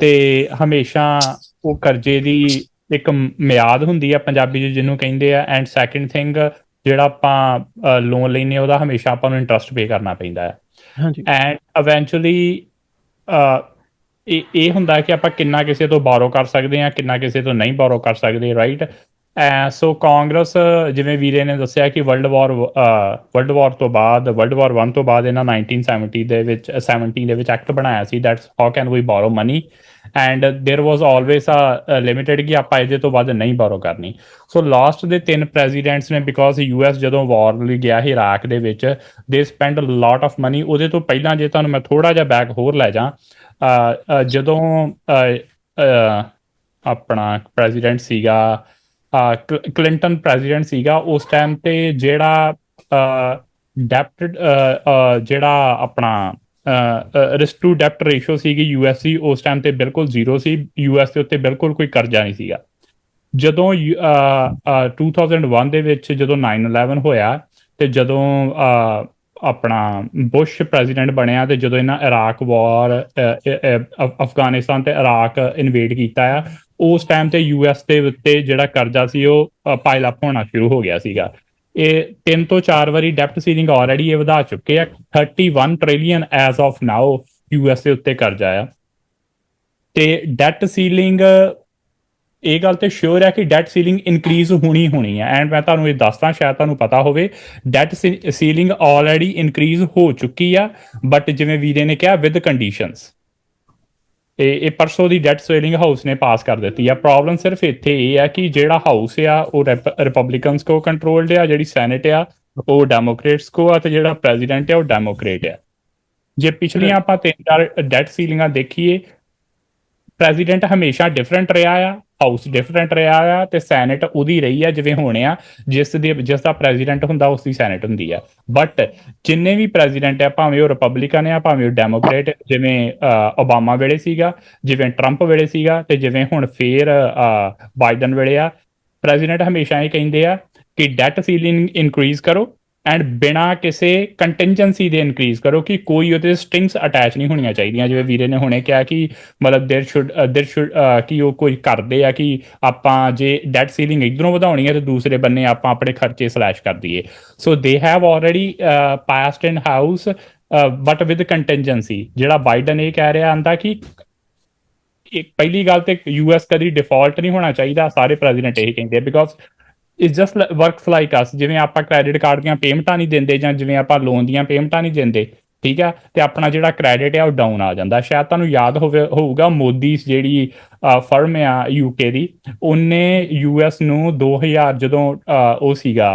ਤੇ ਹਮੇਸ਼ਾ ਉਹ ਕਰਜ਼ੇ ਦੀ ਇੱਕ ਮਿਆਦ ਹੁੰਦੀ ਆ, ਪੰਜਾਬੀ 'ਚ ਜਿਹਨੂੰ ਕਹਿੰਦੇ ਆ। ਐਂਡ ਸੈਕਿੰਡ ਥਿੰਗ, ਜਿਹੜਾ ਆਪਾਂ ਲੋਨ ਲੈਂਦੇ ਉਹਦਾ ਹਮੇਸ਼ਾ ਆਪਾਂ ਨੂੰ ਇੰਟਰਸਟ ਪੇ ਕਰਨਾ ਪੈਂਦਾ ਹੈ। ਐਂਡ ਇਵੈਂਚੁਅਲੀ ਇਹ ਹੁੰਦਾ ਕਿ ਆਪਾਂ ਕਿੰਨਾ ਕਿਸੇ ਤੋਂ ਬੋਰੋ ਕਰ ਸਕਦੇ ਹਾਂ, ਕਿੰਨਾ ਕਿਸੇ ਤੋਂ ਨਹੀਂ ਬੋਰੋ ਕਰ ਸਕਦੇ, ਰਾਈਟ। ਸੋ ਕਾਂਗਰਸ, ਜਿਵੇਂ ਵੀਰੇ ਨੇ ਦੱਸਿਆ ਕਿ ਵਰਲਡ ਵਾਰ 1 ਤੋਂ ਬਾਅਦ ਇਹਨਾਂ 1970 ਦੇ ਵਿੱਚ ਐਕਟ ਬਣਾਇਆ ਸੀ, that's how can we borrow money, and there was always limited ਕਿ ਆਪਾਂ ਇਹਦੇ ਤੋਂ ਵੱਧ ਨਹੀਂ ਬੋਰੋ ਕਰਨੀ। ਸੋ ਲਾਸਟ ਦੇ 3 ਪ੍ਰੈਜ਼ੀਡੈਂਟਸ ਨੇ, ਬਿਕੋਜ਼ US ਜਦੋਂ ਵਾਰ ਲਈ ਗਿਆ ਸੀ ਇਰਾਕ ਦੇ ਵਿੱਚ, ਦੇ ਸਪੈਂਡ ਲੋਟ ਆਫ ਮਨੀ। ਉਹਦੇ ਤੋਂ ਪਹਿਲਾਂ ਜੇ ਤੁਹਾਨੂੰ ਮੈਂ ਥੋੜ੍ਹਾ ਜਿਹਾ ਬੈਕ ਹੋਰ ਲੈ ਜਾ, ਜਦੋਂ ਆਪਣਾ ਪ੍ਰੈਜ਼ੀਡੈਂਟ ਸੀਗਾ ਕਲਿੰਟਨ ਪ੍ਰੈਜ਼ੀਡੈਂਟ ਸੀਗਾ, ਉਸ ਟਾਈਮ ਤੇ ਜਿਹੜਾ ਡੈਪਟ ਜਿਹੜਾ ਆਪਣਾ ਰਿਸਕ ਟੂ ਡੈਪਟ ਰੇਸ਼ੋ ਸੀਗੀ ਯੂਐਸ ਦੀ ਉਸ ਟਾਈਮ ਤੇ ਬਿਲਕੁਲ ਜ਼ੀਰੋ ਸੀ। ਯੂਐਸ ਦੇ ਉੱਤੇ ਬਿਲਕੁਲ ਕੋਈ ਕਰਜ਼ਾ ਨਹੀਂ ਸੀਗਾ। ਜਦੋਂ 2001 ਦੇ ਵਿੱਚ ਜਦੋਂ 9/11 ਹੋਇਆ ਤੇ ਜਦੋਂ ਆਪਣਾ ਬੁਸ਼ ਪ੍ਰੈਜ਼ੀਡੈਂਟ ਬਣਿਆ ਤੇ ਜਦੋਂ ਇਹਨਾਂ ਇਰਾਕ ਵਾਰ ਅਫਗਾਨਿਸਤਾਨ ਤੇ ਇਰਾਕ ਇਨਵੇਡ ਕੀਤਾ ਆ, ਉਸ ਟਾਈਮ ਤੇ ਯੂਐਸ ਦੇ ਉੱਤੇ ਜਿਹੜਾ ਕਰਜ਼ਾ ਸੀ ਉਹ ਪਾਇਲ ਅਪ ਹੋਣਾ ਸ਼ੁਰੂ ਹੋ ਗਿਆ ਸੀਗਾ। ਇਹ 3 ਤੋਂ 4 ਵਾਰੀ ਡੈਪਟ ਸੀਲਿੰਗ ਆਲਰੇਡੀ ਇਹ ਵਧਾ ਚੁੱਕੇ ਆ। 31 trillion as of now US ਦੇ ਉੱਤੇ ਕਰਜ਼ਾ ਆ। ਤੇ ਡੈਟ ਸੀਲਿੰਗ ਇਹ ਗੱਲ ਤੇ ਸ਼ੋਰ ਹੈ ਕਿ ਡੈਟ ਸੀਲਿੰਗ ਇਨਕਰੀਜ਼ ਹੋਣੀ ਹੈ। ਐਂਡ ਮੈਂ ਤੁਹਾਨੂੰ ਇਹ ਦੱਸਦਾ, ਸ਼ਾਇਦ ਤੁਹਾਨੂੰ ਪਤਾ ਹੋਵੇ, ਡੈਟ ਸੀਲਿੰਗ ਆਲਰੇਡੀ ਇਨਕਰੀਜ਼ ਹੋ ਚੁੱਕੀ ਆ, ਬਟ ਜਿਵੇਂ ਵੀਰੇ ਨੇ ਕਿਹਾ ਵਿਦ ਕੰਡੀਸ਼ਨਸ। ਇਹ ਪਰਸੋਂ ਦੀ ਡੈਟ ਸੀਲਿੰਗ ਹਾਊਸ ਨੇ ਪਾਸ ਕਰ ਦਿੱਤੀ ਆ। ਪ੍ਰੋਬਲਮ ਸਿਰਫ ਇੱਥੇ ਇਹ ਆ ਕਿ ਜਿਹੜਾ ਹਾਊਸ ਆ ਉਹ ਰਿਪਬਲਿਕਨਸ ਕੋ ਕੰਟਰੋਲਡ ਆ, ਜਿਹੜੀ ਸੈਨੇਟ ਆ ਉਹ ਡੈਮੋਕ੍ਰੇਟਸ ਕੋ ਆ, ਤੇ ਜਿਹੜਾ ਪ੍ਰੈਜ਼ੀਡੈਂਟ ਆ ਉਹ ਡੈਮੋਕ੍ਰੇਟ ਆ। ਜੇ ਪਿਛਲੀਆਂ ਆਪਾਂ 3-4 ਡੈਟ ਸੀਲਿੰਗਾਂ ਦੇਖੀਏ, ਪ੍ਰੈਜ਼ੀਡੈਂਟ ਹਮੇਸ਼ਾ ਡਿਫਰੈਂਟ ਰਿਹਾ ਆ, ਹਾਊਸ ਡਿਫਰੈਂਟ ਰਿਹਾ ਆ, ਤੇ ਸੈਨੇਟ ਉਹਦੀ ਰਹੀ ਆ ਜਿਵੇਂ ਹੁਣ ਆ। ਜਿਸ ਦਾ ਪ੍ਰੈਜ਼ੀਡੈਂਟ ਹੁੰਦਾ ਉਸ ਦੀ ਸੈਨੇਟ ਹੁੰਦੀ ਆ। ਬਟ ਜਿੰਨੇ ਵੀ ਪ੍ਰੈਜ਼ੀਡੈਂਟ ਆ, ਭਾਵੇਂ ਉਹ ਰਿਪਬਲਿਕਨ ਆ ਭਾਵੇਂ ਉਹ ਡੈਮੋਕ੍ਰੇਟ, ਜਿਵੇਂ ਓਬਾਮਾ ਵੇਲੇ ਸੀਗਾ, ਜਿਵੇਂ ਟਰੰਪ ਵੇਲੇ ਸੀਗਾ, ਤੇ ਜਿਵੇਂ ਹੁਣ ਫੇਰ ਬਾਈਡਨ ਵੇਲੇ ਆ, ਪ੍ਰੈਜ਼ੀਡੈਂਟ ਹਮੇਸ਼ਾ ਇਹ ਕਹਿੰਦੇ ਆ ਕਿ ਡੈਟ ਸੀਲਿੰਗ ਇਨਕਰੀਜ਼ ਕਰੋ ਐਂਡ ਬਿਨਾਂ ਕਿਸੇ ਕੰਟੀਨਜੈਂਸੀ ਦੇ ਇਨਕਰੀਜ਼ ਕਰੋ, ਕਿ ਕੋਈ ਉਹਦੇ ਸਟ੍ਰਿੰਗਸ ਅਟੈਚ ਨਹੀਂ ਹੋਣੀਆਂ ਚਾਹੀਦੀਆਂ। ਜਿਵੇਂ ਵੀਰੇ ਨੇ ਹੁਣੇ ਕਿਹਾ ਕਿ ਮਤਲਬ ਦੇਰ ਸ਼ੁੱਡ ਕਿ ਉਹ ਕੋਈ ਕਰਦੇ ਆ ਕਿ ਆਪਾਂ ਜੇ ਡੈਟ ਸੀਲਿੰਗ ਇੱਧਰੋਂ ਵਧਾਉਣੀ ਹੈ ਤੇ ਦੂਸਰੇ ਬੰਨੇ ਆਪਾਂ ਆਪਣੇ ਖਰਚੇ ਸਲੈਸ਼ ਕਰ ਦਈਏ। So they have already passed in house but with contingency. ਜਿਹੜਾ ਬਾਈਡਨ ਇਹ ਕਹਿ ਰਿਹਾ ਆਂਦਾ ਕਿ ਪਹਿਲੀ ਗੱਲ ਤੇ ਯੂਐਸ ਕਦੀ ਡਿਫਾਲਟ ਨਹੀਂ ਹੋਣਾ ਚਾਹੀਦਾ। ਸਾਰੇ ਪ੍ਰੈਜ਼ੀਡੈਂਟ ਇਹ ਕਹਿੰਦੇ ਆ, because it's just works like ਅਸ। ਜਿਵੇਂ ਆਪਾਂ ਕ੍ਰੈਡਿਟ ਕਾਰਡ ਦੀਆਂ ਪੇਮੈਂਟਾਂ ਨਹੀਂ ਦਿੰਦੇ ਜਾਂ ਜਿਵੇਂ ਆਪਾਂ ਲੋਨ ਦੀਆਂ ਪੇਮੈਂਟਾਂ ਨਹੀਂ ਦਿੰਦੇ, ਠੀਕ ਆ, ਤੇ ਆਪਣਾ ਜਿਹੜਾ ਕ੍ਰੈਡਿਟ ਆ ਉਹ ਡਾਊਨ ਆ ਜਾਂਦਾ। ਸ਼ਾਇਦ ਤੁਹਾਨੂੰ ਯਾਦ ਹੋਊਗਾ ਮੋਦੀ ਜਿਹੜੀ ਫਰਮ ਆ ਯੂਕੇ ਦੀ, ਉਹਨੇ ਯੂਐਸ ਨੂੰ 2000 ਜਦੋਂ ਉਹ ਸੀਗਾ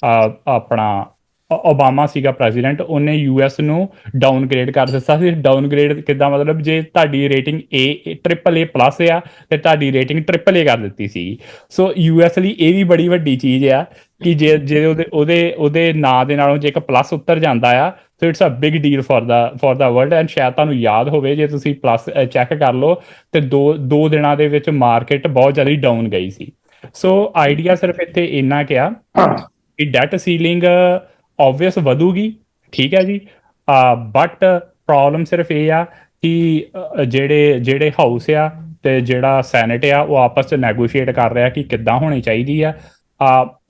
ਆਪਣਾ ਓਬਾਮਾ ਸੀਗਾ ਪ੍ਰੈਜ਼ੀਡੈਂਟ, ਉਹਨੇ ਯੂਐਸ ਨੂੰ ਡਾਊਨਗ੍ਰੇਡ ਕਰ ਦਿੱਤਾ ਸੀ। ਡਾਊਨਗ੍ਰੇਡ ਕਿੱਦਾਂ? ਮਤਲਬ ਜੇ ਤੁਹਾਡੀ ਰੇਟਿੰਗ AAA+ ਆ ਤੇ ਤੁਹਾਡੀ ਰੇਟਿੰਗ AAA ਕਰ ਦਿੱਤੀ ਸੀ। ਸੋ ਯੂਐਸ ਲਈ ਇਹ ਵੀ ਬੜੀ ਵੱਡੀ ਚੀਜ਼ ਆ ਕਿ ਜੇ ਉਹਦੇ ਨਾਂ ਦੇ ਨਾਲੋਂ ਜੇ ਇੱਕ ਪਲੱਸ ਉੱਤਰ ਜਾਂਦਾ ਆ, so it's a big deal for the world. And ਸ਼ਾਇਦ ਤੁਹਾਨੂੰ ਯਾਦ ਹੋਵੇ, ਜੇ ਤੁਸੀਂ ਪਲੱਸ ਚੈੱਕ ਕਰ ਲਓ ਤੇ ਦੋ ਦਿਨਾਂ ਦੇ ਵਿੱਚ ਮਾਰਕੀਟ ਬਹੁਤ ਜ਼ਿਆਦਾ ਡਾਊਨ ਗਈ ਸੀ। ਸੋ ਆਈਡੀਆ ਸਿਰਫ ਇੱਥੇ ਇੰਨਾ ਕਿਹਾ ਕਿ ਡੈਟ ਸੀਲਿੰਗ ਆਬਵੀਅਸ ਵਧੂਗੀ, ਠੀਕ ਹੈ ਜੀ, ਬਟ ਪ੍ਰੋਬਲਮ ਸਿਰਫ ਇਹ ਆ ਕਿ ਜਿਹੜੇ ਹਾਊਸ ਆ ਤੇ ਜਿਹੜਾ ਸੈਨੇਟ ਆ ਉਹ ਆਪਸ 'ਚ ਨੈਗੋਸ਼ੀਏਟ ਕਰ ਰਿਹਾ ਕਿ ਕਿੱਦਾਂ ਹੋਣੀ ਚਾਹੀਦੀ ਆ।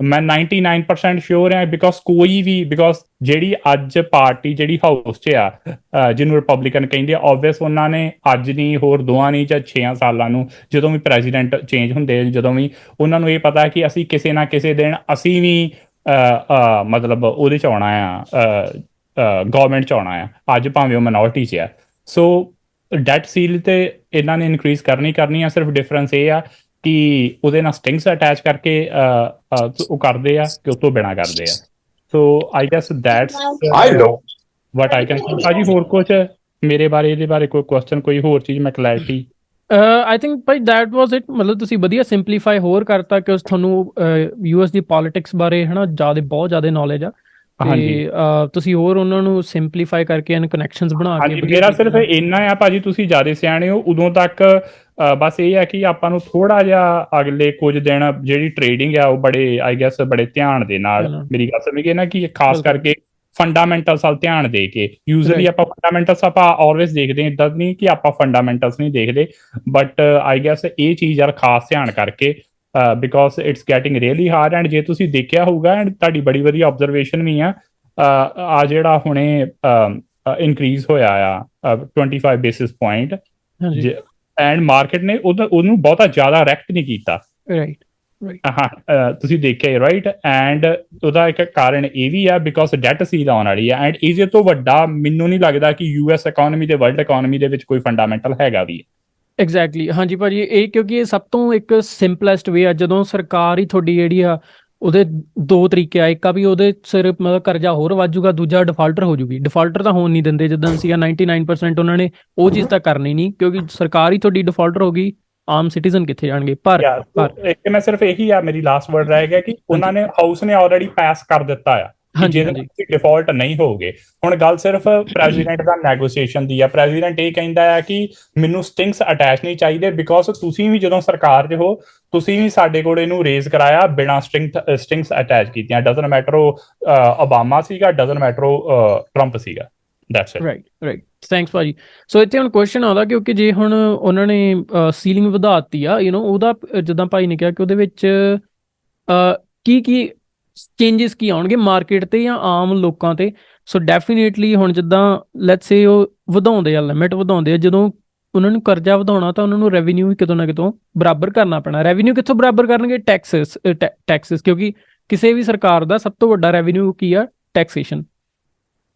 ਮੈਂ 99% ਸ਼ੋਰ ਹਾਂ, ਬਿਕੋਜ਼ ਜਿਹੜੀ ਅੱਜ ਪਾਰਟੀ ਜਿਹੜੀ ਹਾਊਸ 'ਚ ਆ ਜਿਹਨੂੰ ਰਿਪਬਲਿਕਨ ਕਹਿੰਦੇ ਆ, ਆਬਵੀਅਸ ਉਹਨਾਂ ਨੇ ਅੱਜ ਨਹੀਂ, ਹੋਰ 2 ਨਹੀਂ ਜਾਂ 6 ਸਾਲਾਂ ਨੂੰ ਜਦੋਂ ਵੀ ਪ੍ਰੈਜ਼ੀਡੈਂਟ ਚੇਂਜ ਹੁੰਦੇ, ਜਦੋਂ ਵੀ ਉਹਨਾਂ ਨੂੰ ਇਹ ਪਤਾ ਕਿ ਅਸੀਂ ਕਿਸੇ ਨਾ ਕਿਸੇ ਦਿਨ ਅਸੀਂ ਵੀ ਮਤਲਬ ਉਹਦੇ 'ਚ ਆਉਣਾ ਆ, ਗਵਰਨਮੈਂਟ 'ਚ ਆਉਣਾ ਆ, ਅੱਜ ਭਾਵੇਂ ਉਹ ਮਿਨੋਰਟੀ 'ਚ ਆ। ਸੋ ਡੈਟ ਸੀਲ ਤੇ ਇਹਨਾਂ ਨੇ ਇਨਕਰੀਜ਼ ਕਰਨੀ ਆ। ਸਿਰਫ ਡਿਫਰੈਂਸ ਇਹ ਆ ਕਿ ਉਹਦੇ ਨਾਲ ਸਟਿੰਗਸ ਅਟੈਚ ਕਰਕੇ ਉਹ ਕਰਦੇ ਆ ਕਿ ਉਹ ਤੋਂ ਬਿਨਾਂ ਕਰਦੇ ਆ। So I guess that's what I can say. ਭਾਜੀ ਹੋਰ ਕੁਝ ਮੇਰੇ ਬਾਰੇ, ਇਹਦੇ ਬਾਰੇ ਕੋਈ ਕੁਐਸਚਨ, ਕੋਈ ਹੋਰ ਚੀਜ਼ ਮੈਂ clarity? I think Bhai that was it. ਮਤਲਬ ਤੁਸੀਂ ਵਧੀਆ ਸਿੰਪਲੀਫਾਈ ਹੋਰ ਕਰਤਾ ਕਿ ਤੁਹਾਨੂੰ ਯੂਐਸ ਦੀ ਪੋਲਿਟਿਕਸ ਬਾਰੇ ਹੈ ਨਾ ਬਹੁਤ ਜ਼ਿਆਦਾ ਨੌਲੇਜ ਆ, ਤੇ ਤੁਸੀਂ ਹੋਰ ਉਹਨਾਂ ਨੂੰ ਸਿੰਪਲੀਫਾਈ ਕਰਕੇ ਐਂਡ ਕਨੈਕਸ਼ਨਸ ਬਣਾ ਕੇ। ਮੇਰਾ ਸਿਰਫ ਇੰਨਾ ਆ ਭਾਜੀ, ਤੁਸੀਂ ਜ਼ਿਆਦਾ ਸਿਆਣੇ ਹੋ, ਉਦੋਂ ਤੱਕ ਬਸ ਇਹ ਹੈ ਕਿ ਆਪਾਂ ਨੂੰ ਥੋੜਾ ਜਿਹਾ ਅਗਲੇ ਕੁਝ ਦਿਨ ਜਿਹੜੀ ਟ੍ਰੇਡਿੰਗ ਆ ਉਹ ਬੜੇ ਆਈ ਗੈਸ ਬੜੇ ਧਿਆਨ ਦੇ ਨਾਲ ਮੇਰੀ ਗੱਲ ਸਮਝੀਏ ਨਾ, ਕਿ ਖਾਸ ਕਰਕੇ ਫੰਡਾਮੈਂਟਲਸ ਵੱਲ ਧਿਆਨ ਦੇ ਕੇ। ਯੂਜ਼ਲੀ ਆਪਾਂ ਫੰਡਾਮੈਂਟਲਸ ਆਪਾਂ ਆਲਵੇਜ਼ ਦੇਖਦੇ ਹਾਂ, ਇੱਦਾਂ ਨਹੀਂ ਕਿ ਆਪਾਂ ਫੰਡਾਮੈਂਟਲਸ ਨਹੀਂ ਦੇਖਦੇ, ਬਟ ਆਈ ਗੈਸ ਇਹ ਚੀਜ਼ ਯਾਰ ਖਾਸ ਧਿਆਨ ਕਰਕੇ, because it's getting really hard. And ਜੇ ਤੁਸੀਂ ਦੇਖਿਆ ਹੋਊਗਾ, ਐਂਡ ਤੁਹਾਡੀ ਬੜੀ ਵਧੀਆ ਆਬਜ਼ਰਵੇਸ਼ਨ ਵੀ ਆ ਜਿਹੜਾ ਹੁਣੇ ਇਨਕਰੀਜ਼ ਹੋਇਆ ਆ 25 ਬੇਸਿਸ ਪੁਆਇੰਟ, ਐਂਡ ਮਾਰਕੀਟ ਨੇ ਉਹਨੂੰ ਬਹੁਤਾ ਜ਼ਿਆਦਾ ਰੈਕਟ ਨਹੀਂ ਕੀਤਾ। ਤੁਸੀਂ ਦੇਖਿਆ ਰਾਈਟ। ਐਂਡ ਉਹਦਾ ਇੱਕ ਕਾਰਨ ਇਹ ਵੀ ਆ ਬਿਕੋਜ਼ ਡੈਟ ਸੀਲ ਆਉਣ ਵਾਲੀ ਆ, ਐਂਡ ਇਹਦੇ ਤੋਂ ਵੱਡਾ ਮੈਨੂੰ ਨਹੀਂ ਲੱਗਦਾ ਕਿ ਯੂਐਸ ਇਕਨੋਮੀ ਤੇ ਵਰਲਡ ਇਕਨੋਮੀ ਦੇ ਵਿੱਚ ਕੋਈ ਫੰਡਾਮੈਂਟਲ ਹੈਗਾ ਵੀ। ਐਗਜ਼ੈਕਟਲੀ, ਹਾਂਜੀ ਭਾਜੀ, ਇਹ ਕਿਉਂਕਿ ਇਹ ਸਭ ਤੋਂ ਇੱਕ ਸਿੰਪਲੈਸਟ ਵੇ ਆ। ਜਦੋਂ ਸਰਕਾਰ ਹੀ ਤੁਹਾਡੀ ਜਿਹੜੀ ਆ, ਉਹਦੇ 2 ਤਰੀਕੇ ਆ। ਇੱਕ ਆ ਵੀ ਉਹਦੇ ਸਿਰਫ ਮਤਲਬ ਕਰਜ਼ਾ ਹੋਰ ਵੱਜੂਗਾ, ਦੂਜਾ ਡਿਫਾਲਟਰ ਹੋ ਜੂਗੀ। ਡਿਫਾਲਟਰ ਤਾਂ ਹੋਣ ਨਹੀਂ ਦਿੰਦੇ, ਜਿੱਦਾਂ ਸੀਗਾ 99% ਉਹਨਾਂ ਨੇ ਉਹ ਚੀਜ਼ ਤਾਂ ਕਰਨੀ ਨਹੀਂ, ਕਿਉਂਕਿ ਸਰਕਾਰ ਹੀ ਤੁਹਾਡੀ ਡਿਫਾਲਟਰ ਹੋ ਗਈ, ਆਮ ਸਿਟੀਜ਼ਨ ਕਿੱਥੇ ਜਾਣਗੇ। ਪਰ ਇੱਕ ਮੈਂ ਸਿਰਫ ਇਹੀ ਆ, ਮੇਰੀ ਲਾਸਟ ਵਰਡ ਰਹੇਗਾ ਕਿ ਉਹਨਾਂ ਨੇ ਹਾਊਸ ਨੇ ਆਲਰੇਡੀ ਪਾਸ ਕਰ ਦਿੱਤਾ ਆ ਕਿ ਹਾਂਜੀ ਜਿਹਦੇ ਨਾਲ ਤੁਸੀਂ ਡਿਫਾਲਟ ਨਹੀਂ ਹੋਗੇ। ਹੁਣ ਗੱਲ ਸਿਰਫ ਪ੍ਰੈਜ਼ੀਡੈਂਟ ਦਾ ਨੈਗੋਸੀਏਸ਼ਨ ਦੀ ਆ। ਪ੍ਰੈਜ਼ੀਡੈਂਟ ਇਹ ਕਹਿੰਦਾ ਹੈ ਕਿ ਮੈਨੂੰ ਸਟਿੰਗਸ ਅਟੈਚ ਨਹੀਂ ਚਾਹੀਦੇ, ਬਿਕੋਜ਼ ਤੁਸੀਂ ਵੀ ਜਦੋਂ ਸਰਕਾਰ 'ਚ ਹੋ ਤੁਸੀਂ ਵੀ ਸਾਡੇ ਕੋਲ ਇਹਨੂੰ ਰੇਜ਼ ਕਰਾਇਆ ਬਿਨਾਂ ਸਟਿੰਗਸ ਅਟੈਚ ਕੀਤੀਆਂ। ਡਜ਼ਨਟ ਮੈਟਰ ਉਹ ਓਬਾਮਾ ਸੀਗਾ, ਡਜ਼ਨਟ ਮੈਟਰ ਉਹ ਟਰੰਪ ਸੀਗਾ। That's it. ਰਾਈਟ ਥੈਂਕਸ ਭਾਜੀ। ਸੋ ਇੱਥੇ ਹੁਣ ਕੁਐਸਚਨ ਆਉਂਦਾ ਕਿਉਂਕਿ ਜੇ ਹੁਣ ਉਹਨਾਂ ਨੇ ਸੀਲਿੰਗ ਵਧਾਤੀ ਆ ਉਹਦਾ ਜਿੱਦਾਂ ਭਾਈ ਨੇ ਕਿਹਾ ਕਿ ਉਹਦੇ ਵਿੱਚ ਕੀ ਚੇਂਜਸ ਕੀ ਆਉਣਗੇ ਮਾਰਕੀਟ ਤੇ ਜਾਂ ਆਮ ਲੋਕਾਂ ਤੇ। ਸੋ ਡੈਫੀਨੇਟਲੀ ਹੁਣ ਜਿੱਦਾਂ ਲੈਟਸ ਸੇ ਉਹ ਵਧਾਉਂਦੇ ਆ, ਲਿਮਿਟ ਵਧਾਉਂਦੇ ਆ, ਜਦੋਂ ਉਹਨਾਂ ਨੂੰ ਕਰਜ਼ਾ ਵਧਾਉਣਾ ਤਾਂ ਉਹਨਾਂ ਨੂੰ ਰੈਵਨਿਊ ਵੀ ਕਿਤੋਂ ਨਾ ਕਿਤੋਂ ਬਰਾਬਰ ਕਰਨਾ ਪੈਣਾ। ਰੈਵਨਿਊ ਕਿੱਥੋਂ ਬਰਾਬਰ ਕਰਨਗੇ? ਟੈਕਸਿਸ ਕਿਉਂਕਿ ਕਿਸੇ ਵੀ ਸਰਕਾਰ ਦਾ ਸਭ ਤੋਂ ਵੱਡਾ ਰੈਵਨਿਊ ਕੀ ਆ? ਟੈਕਸੇਸ਼ਨ।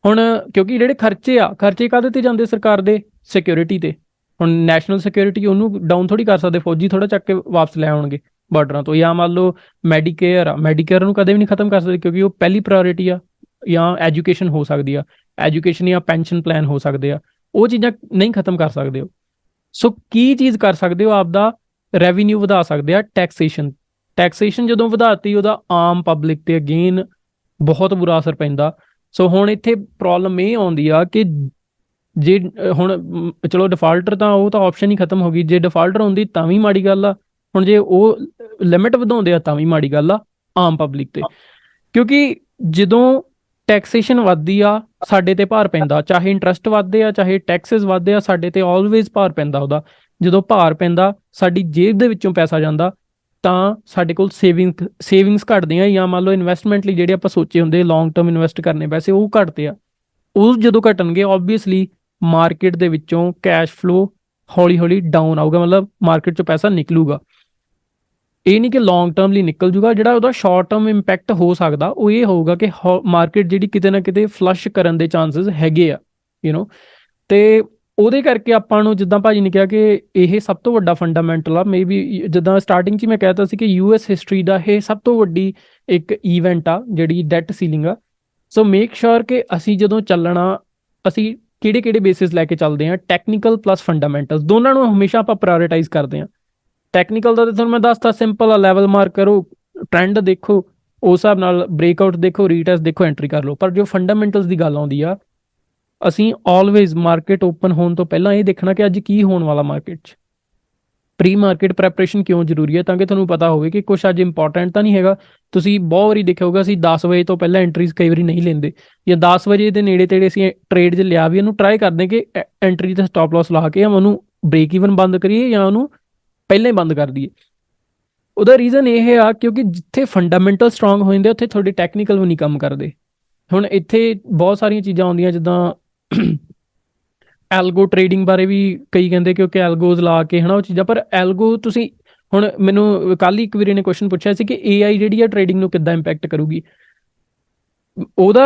ਹੁਣ ਕਿਉਂਕਿ ਜਿਹੜੇ ਖਰਚੇ ਕਾਹਦੇ ਤੇ ਜਾਂਦੇ ਸਰਕਾਰ ਦੇ? ਸਿਕਿਉਰਿਟੀ ਤੇ। ਹੁਣ ਨੈਸ਼ਨਲ ਸਿਕਿਉਰਿਟੀ ਉਹਨੂੰ ਡਾਊਨ ਥੋੜੀ ਕਰ ਸਕਦੇ, ਫੌਜੀ ਥੋੜਾ ਚੱਕ ਕੇ ਵਾਪਸ ਲੈ ਆਉਣਗੇ ਬਾਰਡਰਾਂ ਤੋਂ। ਜਾਂ ਮੰਨ ਲਓ ਮੈਡੀਕੇਅਰ ਨੂੰ ਕਦੇ ਵੀ ਨਹੀਂ ਖਤਮ ਕਰ ਸਕਦੇ ਕਿਉਂਕਿ ਉਹ ਪਹਿਲੀ ਪ੍ਰਾਇੋਰਟੀ ਆ। ਜਾਂ ਐਜੂਕੇਸ਼ਨ ਹੋ ਸਕਦੀ ਆ, ਐਜੂਕੇਸ਼ਨ ਜਾਂ ਪੈਨਸ਼ਨ ਪਲਾਨ ਹੋ ਸਕਦੇ ਆ, ਉਹ ਚੀਜ਼ਾਂ ਨਹੀਂ ਖਤਮ ਕਰ ਸਕਦੇ ਹੋ। ਸੋ ਕੀ ਚੀਜ਼ ਕਰ ਸਕਦੇ ਹੋ? ਆਪਦਾ ਰੈਵਨਿਊ ਵਧਾ ਸਕਦੇ ਆ। ਟੈਕਸੇਸ਼ਨ ਜਦੋਂ ਵਧਾਤੀ ਉਹਦਾ ਆਮ ਪਬਲਿਕ ਤੇ ਅਗੇਨ ਬਹੁਤ ਬੁਰਾ ਅਸਰ ਪੈਂਦਾ। ਸੋ ਹੁਣ ਇੱਥੇ ਪ੍ਰੋਬਲਮ ਇਹ ਆਉਂਦੀ ਆ ਕਿ ਜੇ ਹੁਣ ਚਲੋ ਡਿਫਾਲਟਰ ਤਾਂ ਉਹ ਤਾਂ ਆਪਸ਼ਨ ਹੀ ਖਤਮ ਹੋ ਗਈ। ਜੇ ਡਿਫਾਲਟਰ ਹੁੰਦੀ ਤਾਂ ਵੀ ਮਾੜੀ ਗੱਲ ਆ। ਹੁਣ ਜੇ ਉਹ ਲਿਮਿਟ ਵਧਾਉਂਦੇ ਆ ਤਾਂ ਵੀ ਮਾੜੀ ਗੱਲ ਆ ਆਮ ਪਬਲਿਕ ਤੇ, ਕਿਉਂਕਿ ਜਦੋਂ ਟੈਕਸੇਸ਼ਨ ਵੱਧਦੀ ਆ ਸਾਡੇ ਤੇ ਭਾਰ ਪੈਂਦਾ, ਚਾਹੇ ਇੰਟਰਸਟ ਵੱਧਦੇ ਆ ਚਾਹੇ ਟੈਕਸਿਸ ਵੱਧਦੇ ਆ, ਸਾਡੇ ਤੇ ਆਲਵੇਜ਼ ਭਾਰ ਪੈਂਦਾ ਉਹਦਾ। ਜਦੋਂ ਭਾਰ ਪੈਂਦਾ ਸਾਡੀ ਜੇਬ ਦੇ ਵਿੱਚੋਂ ਪੈਸਾ ਜਾਂਦਾ ਤਾਂ ਸਾਡੇ ਕੋਲ ਸੇਵਿੰਗਸ ਘਟਦੀਆਂ, ਜਾਂ ਮੰਨ ਲਓ ਇਨਵੈਸਟਮੈਂਟ ਲਈ ਜਿਹੜੇ ਆਪਾਂ ਸੋਚੇ ਹੁੰਦੇ ਲੌਂਗ ਟਰਮ ਇਨਵੈਸਟ ਕਰਨੇ ਪੈਸੇ ਉਹ ਘਟਦੇ ਆ। ਉਹ ਜਦੋਂ ਘਟਣਗੇ ਓਬਵੀਅਸਲੀ ਮਾਰਕੀਟ ਦੇ ਵਿੱਚੋਂ ਕੈਸ਼ ਫਲੋ ਹੌਲੀ ਹੌਲੀ ਡਾਊਨ ਆਊਗਾ, ਮਤਲਬ ਮਾਰਕੀਟ 'ਚੋਂ ਪੈਸਾ ਨਿਕਲੂਗਾ। ਇਹ ਨਹੀਂ ਕਿ ਲੌਂਗ ਟਰਮ ਲਈ ਨਿਕਲ ਜੂਗਾ। ਜਿਹੜਾ ਉਹਦਾ ਸ਼ਾਰਟ ਟਰਮ ਇੰਪੈਕਟ ਹੋ ਸਕਦਾ ਉਹ ਇਹ ਹੋਊਗਾ ਕਿ ਮਾਰਕੀਟ ਜਿਹੜੀ ਕਿਤੇ ਨਾ ਕਿਤੇ ਫਲਸ਼ ਕਰਨ ਦੇ ਚਾਂਸਸ ਹੈਗੇ ਆ ਤੇ ਉਹਦੇ ਕਰਕੇ ਆਪਾਂ ਨੂੰ ਜਿੱਦਾਂ ਭਾਜੀ ਨੇ ਕਿਹਾ ਕਿ ਇਹ ਸਭ ਤੋਂ ਵੱਡਾ ਫੰਡਾਮੈਂਟਲ ਆ। ਮੇ ਬੀ ਜਿੱਦਾਂ ਸਟਾਰਟਿੰਗ 'ਚ ਮੈਂ ਕਹਿ ਤਾ ਸੀ ਕਿ US ਹਿਸਟਰੀ ਦਾ ਇਹ ਸਭ ਤੋਂ ਵੱਡੀ ਇੱਕ ਈਵੈਂਟ ਆ ਜਿਹੜੀ ਡੈਟ ਸੀਲਿੰਗ ਆ। ਸੋ ਮੇਕ ਸ਼ੋਰ ਕਿ ਅਸੀਂ ਜਦੋਂ ਚੱਲਣਾ ਅਸੀਂ ਕਿਹੜੇ ਬੇਸਿਸ ਲੈ ਕੇ ਚੱਲਦੇ ਹਾਂ, ਟੈਕਨੀਕਲ ਪਲੱਸ ਫੰਡਾਮੈਂਟਲਸ ਦੋਨਾਂ ਨੂੰ ਹਮੇਸ਼ਾ ਆਪਾਂ ਪ੍ਰਾਇੋਰਟਾਈਜ਼ ਕਰਦੇ ਹਾਂ। ਟੈਕਨੀਕਲ ਦਾ ਤਾਂ ਤੁਹਾਨੂੰ ਮੈਂ ਦੱਸਤਾ ਸਿੰਪਲ ਆ, ਲੈਵਲ ਮਾਰਕ ਕਰੋ, ਟ੍ਰੈਂਡ ਦੇਖੋ, ਉਸ ਹਿਸਾਬ ਨਾਲ ਬ੍ਰੇਕਆਊਟ ਦੇਖੋ, ਰੀਟੈਸਟ ਦੇਖੋ, ਐਂਟਰੀ ਕਰ ਲਓ। ਪਰ ਜੋ ਫੰਡਾਮੈਂਟਲਸ ਦੀ ਗੱਲ ਆਉਂਦੀ ਆ, ਅਸੀਂ ਆਲਵੇਜ਼ ਮਾਰਕੀਟ ਓਪਨ ਹੋਣ ਤੋਂ ਪਹਿਲਾਂ ਇਹ ਦੇਖਣਾ ਕਿ ਅੱਜ ਕੀ ਹੋਣ ਵਾਲਾ ਮਾਰਕੀਟ 'ਚ। ਪ੍ਰੀ ਮਾਰਕੀਟ ਪ੍ਰੈਪਰੇਸ਼ਨ ਕਿਉਂ ਜ਼ਰੂਰੀ ਹੈ? ਤਾਂ ਕਿ ਤੁਹਾਨੂੰ ਪਤਾ ਹੋਵੇ ਕਿ ਕੁਛ ਅੱਜ ਇੰਪੋਰਟੈਂਟ ਤਾਂ ਨਹੀਂ ਹੈਗਾ। ਤੁਸੀਂ ਬਹੁਤ ਵਾਰੀ ਦੇਖਿਆ ਹੋਊਗਾ ਅਸੀਂ 10 ਵਜੇ ਤੋਂ ਪਹਿਲਾਂ ਐਂਟਰੀਜ਼ ਕਈ ਵਾਰੀ ਨਹੀਂ ਲੈਂਦੇ, ਜਾਂ 10 ਵਜੇ ਦੇ ਨੇੜੇ ਤੇੜੇ ਅਸੀਂ ਟ੍ਰੇਡ 'ਚ ਲਿਆ ਵੀ ਇਹਨੂੰ ਟਰਾਈ ਕਰਦੇ ਕਿ ਐਂਟਰੀ ਤੇ ਸਟਾਪ ਲਾਸ ਲਾ ਕੇ ਉਹਨੂੰ ਬ੍ਰੇਕ ਈਵਨ ਬੰਦ ਕਰੀਏ ਜਾਂ ਉਹਨੂੰ ਪਹਿਲਾਂ ਹੀ ਬੰਦ ਕਰ ਦਈਏ। ਉਹਦਾ ਰੀਜ਼ਨ ਇਹ ਆ ਕਿਉਂਕਿ ਜਿੱਥੇ ਫੰਡਾਮੈਂਟਲ ਸਟਰੋਂਗ ਹੋ ਜਾਂਦੇ ਉੱਥੇ ਤੁਹਾਡੇ ਟੈਕਨੀਕਲ ਵੀ ਨਹੀਂ ਕੰਮ ਕਰਦੇ। ਹੁਣ ਇੱਥੇ ਬਹੁਤ ਸਾਰੀਆਂ ਚੀਜ਼ਾਂ ਆਉਂਦੀਆਂ ਜਿੱਦਾਂ ਐਲਗੋ ਟ੍ਰੇਡਿੰਗ ਬਾਰੇ ਵੀ ਕਈ ਕਹਿੰਦੇ ਕਿਉਂਕਿ ਐਲਗੋਜ਼ ਲਾ ਕੇ ਉਹ ਚੀਜ਼ਾਂ। ਪਰ ਐਲਗੋ ਤੁਸੀਂ ਹੁਣ ਮੈਨੂੰ ਕੱਲ੍ਹ ਹੀ ਇੱਕ ਵੀਰੇ ਨੇ ਕੁਐਸਚਨ ਪੁੱਛਿਆ ਸੀ ਕਿ AI ਜਿਹੜੀ ਆ ਟ੍ਰੇਡਿੰਗ ਨੂੰ ਕਿੱਦਾਂ ਇੰਪੈਕਟ ਕਰੂਗੀ। ਉਹਦਾ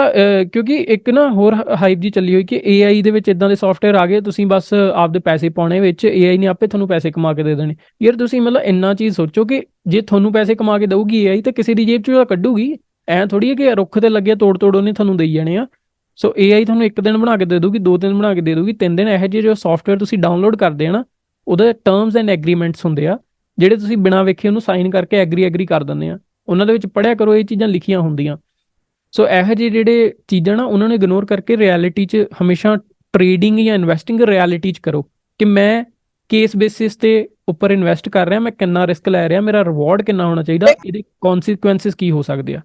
ਕਿਉਂਕਿ ਇੱਕ ਨਾ ਹੋਰ ਹਾਈਪ ਜੀ ਚੱਲੀ ਹੋਈ ਕਿ AI ਦੇ ਵਿੱਚ ਇੱਦਾਂ ਦੇ ਸੌਫਟਵੇਅਰ ਆ ਗਏ, ਤੁਸੀਂ ਬਸ ਆਪਦੇ ਪੈਸੇ ਪਾਉਣੇ ਵਿੱਚ, AI ਨੇ ਆਪੇ ਤੁਹਾਨੂੰ ਪੈਸੇ ਕਮਾ ਕੇ ਦੇ ਦੇਣੇ। ਯਾਰ ਤੁਸੀਂ ਮਤਲਬ ਇੰਨਾ ਚੀਜ਼ ਸੋਚੋ ਕਿ ਜੇ ਤੁਹਾਨੂੰ ਪੈਸੇ ਕਮਾ ਕੇ ਦਊਗੀ AI ਤਾਂ ਕਿਸੇ ਦੀ ਜੇਬ 'ਚੋਂ ਕੱਢੂਗੀ। ਐਂ ਥੋੜੀ ਹੈ ਕਿ ਰੁੱਖ ਤੇ ਲੱਗੇ ਤੋੜ ਉਹਨੇ ਤੁਹਾਨੂੰ ਦੇਈ ਜਾਣੇ ਆ। ਸੋ AI ਤੁਹਾਨੂੰ ਇੱਕ ਦਿਨ ਬਣਾ ਕੇ ਦੇ ਦੂਗੀ, 2 ਦਿਨ ਬਣਾ ਕੇ ਦੇ ਦੂਗੀ, 3 ਦਿਨ। ਇਹੋ ਜਿਹੇ ਜੋ ਸੌਫਟਵੇਅਰ ਤੁਸੀਂ ਡਾਊਨਲੋਡ ਕਰਦੇ ਆ ਨਾ, ਉਹਦੇ ਟਰਮਸ ਐਂਡ ਐਗਰੀਮੈਂਟਸ ਹੁੰਦੇ ਆ ਜਿਹੜੇ ਤੁਸੀਂ ਬਿਨਾਂ ਵੇਖੇ ਉਹਨੂੰ ਸਾਈਨ ਕਰਕੇ ਐਗਰੀ ਕਰ ਦਿੰਦੇ ਆ। ਉਹਨਾਂ ਦੇ ਵਿੱਚ ਪੜ੍ਹਿਆ ਕਰੋ, ਇਹ ਚੀਜ਼ਾਂ ਲਿਖੀਆਂ ਹੁੰਦੀਆਂ। ਸੋ ਇਹੋ ਜਿਹੇ ਜਿਹੜੇ ਚੀਜ਼ਾਂ ਨਾ ਉਹਨਾਂ ਨੂੰ ਇਗਨੋਰ ਕਰਕੇ ਰਿਐਲਿਟੀ 'ਚ ਹਮੇਸ਼ਾ ਟ੍ਰੇਡਿੰਗ ਜਾਂ ਇਨਵੈਸਟਿੰਗ ਰਿਐਲਿਟੀ 'ਚ ਕਰੋ ਕਿ ਮੈਂ ਕੇਸ ਬੇਸਿਸ ਤੇ ਉੱਪਰ ਇਨਵੈਸਟ ਕਰ ਰਿਹਾ, ਮੈਂ ਕਿੰਨਾ ਰਿਸਕ ਲੈ ਰਿਹਾ, ਮੇਰਾ ਰਿਵਾਰਡ ਕਿੰਨਾ ਹੋਣਾ ਚਾਹੀਦਾ, ਇਹਦੇ ਕੌਨਸੀਕੁਐਂਸਿਸ ਕੀ ਹੋ ਸਕਦੇ ਆ।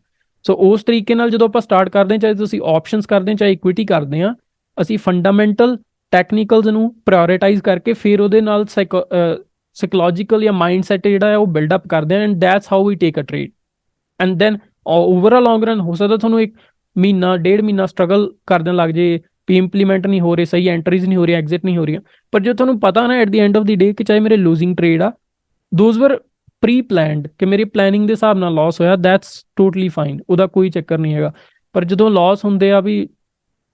ਸੋ ਉਸ ਤਰੀਕੇ ਨਾਲ ਜਦੋਂ ਆਪਾਂ ਸਟਾਰਟ ਕਰਦੇ ਹਾਂ, ਚਾਹੇ ਤੁਸੀਂ ਆਪਸ਼ਨਸ ਕਰਦੇ ਹਾਂ ਚਾਹੇ ਇਕੁਇਟੀ ਕਰਦੇ ਹਾਂ, ਅਸੀਂ ਫੰਡਾਮੈਂਟਲ ਟੈਕਨੀਕਲਸ ਨੂੰ ਪ੍ਰਾਇੋਰਟਾਈਜ਼ ਕਰਕੇ ਫਿਰ ਉਹਦੇ ਨਾਲ ਸਾਈਕੋਲੋਜੀਕਲ ਜਾਂ ਮਾਈਂਡ ਸੈਟ ਜਿਹੜਾ ਹੈ ਉਹ ਬਿਲਡਅਪ ਕਰਦੇ ਹਾਂ। And that's how we take a trade and then overall long run. ਹੋ ਸਕਦਾ ਤੁਹਾਨੂੰ 1 ਮਹੀਨਾ 1.5 ਮਹੀਨਾ ਸਟਰਗਲ ਕਰਨ ਲੱਗ ਜੇ ਵੀ ਇੰਪਲੀਮੈਂਟ ਨਹੀਂ ਹੋ ਰਹੇ, ਸਹੀ ਐਂਟਰੀਜ਼ ਨਹੀਂ ਹੋ ਰਹੀ, ਐਗਜ਼ਿਟ ਨਹੀਂ ਹੋ ਰਹੀਆਂ। ਪਰ ਜੋ ਤੁਹਾਨੂੰ ਪਤਾ ਨਾ at the end of the day ਕਿ ਚਾਹੇ ਮੇਰੇ ਲੂਜ਼ਿੰਗ ਟ੍ਰੇਡ ਆ, ਦੋਜ਼ ਵਰ ਪ੍ਰੀ ਪਲੈਨਡ ਕਿ ਮੇਰੀ ਪਲੈਨਿੰਗ ਦੇ ਹਿਸਾਬ ਨਾਲ ਲਾਸ ਹੋਇਆ, ਦੈਟਸ ਟੋਟਲੀ ਫਾਈਨ, ਉਹਦਾ ਕੋਈ ਚੱਕਰ ਨਹੀਂ ਹੈਗਾ। ਪਰ ਜਦੋਂ ਲਾਸ ਹੁੰਦੇ ਆ ਵੀ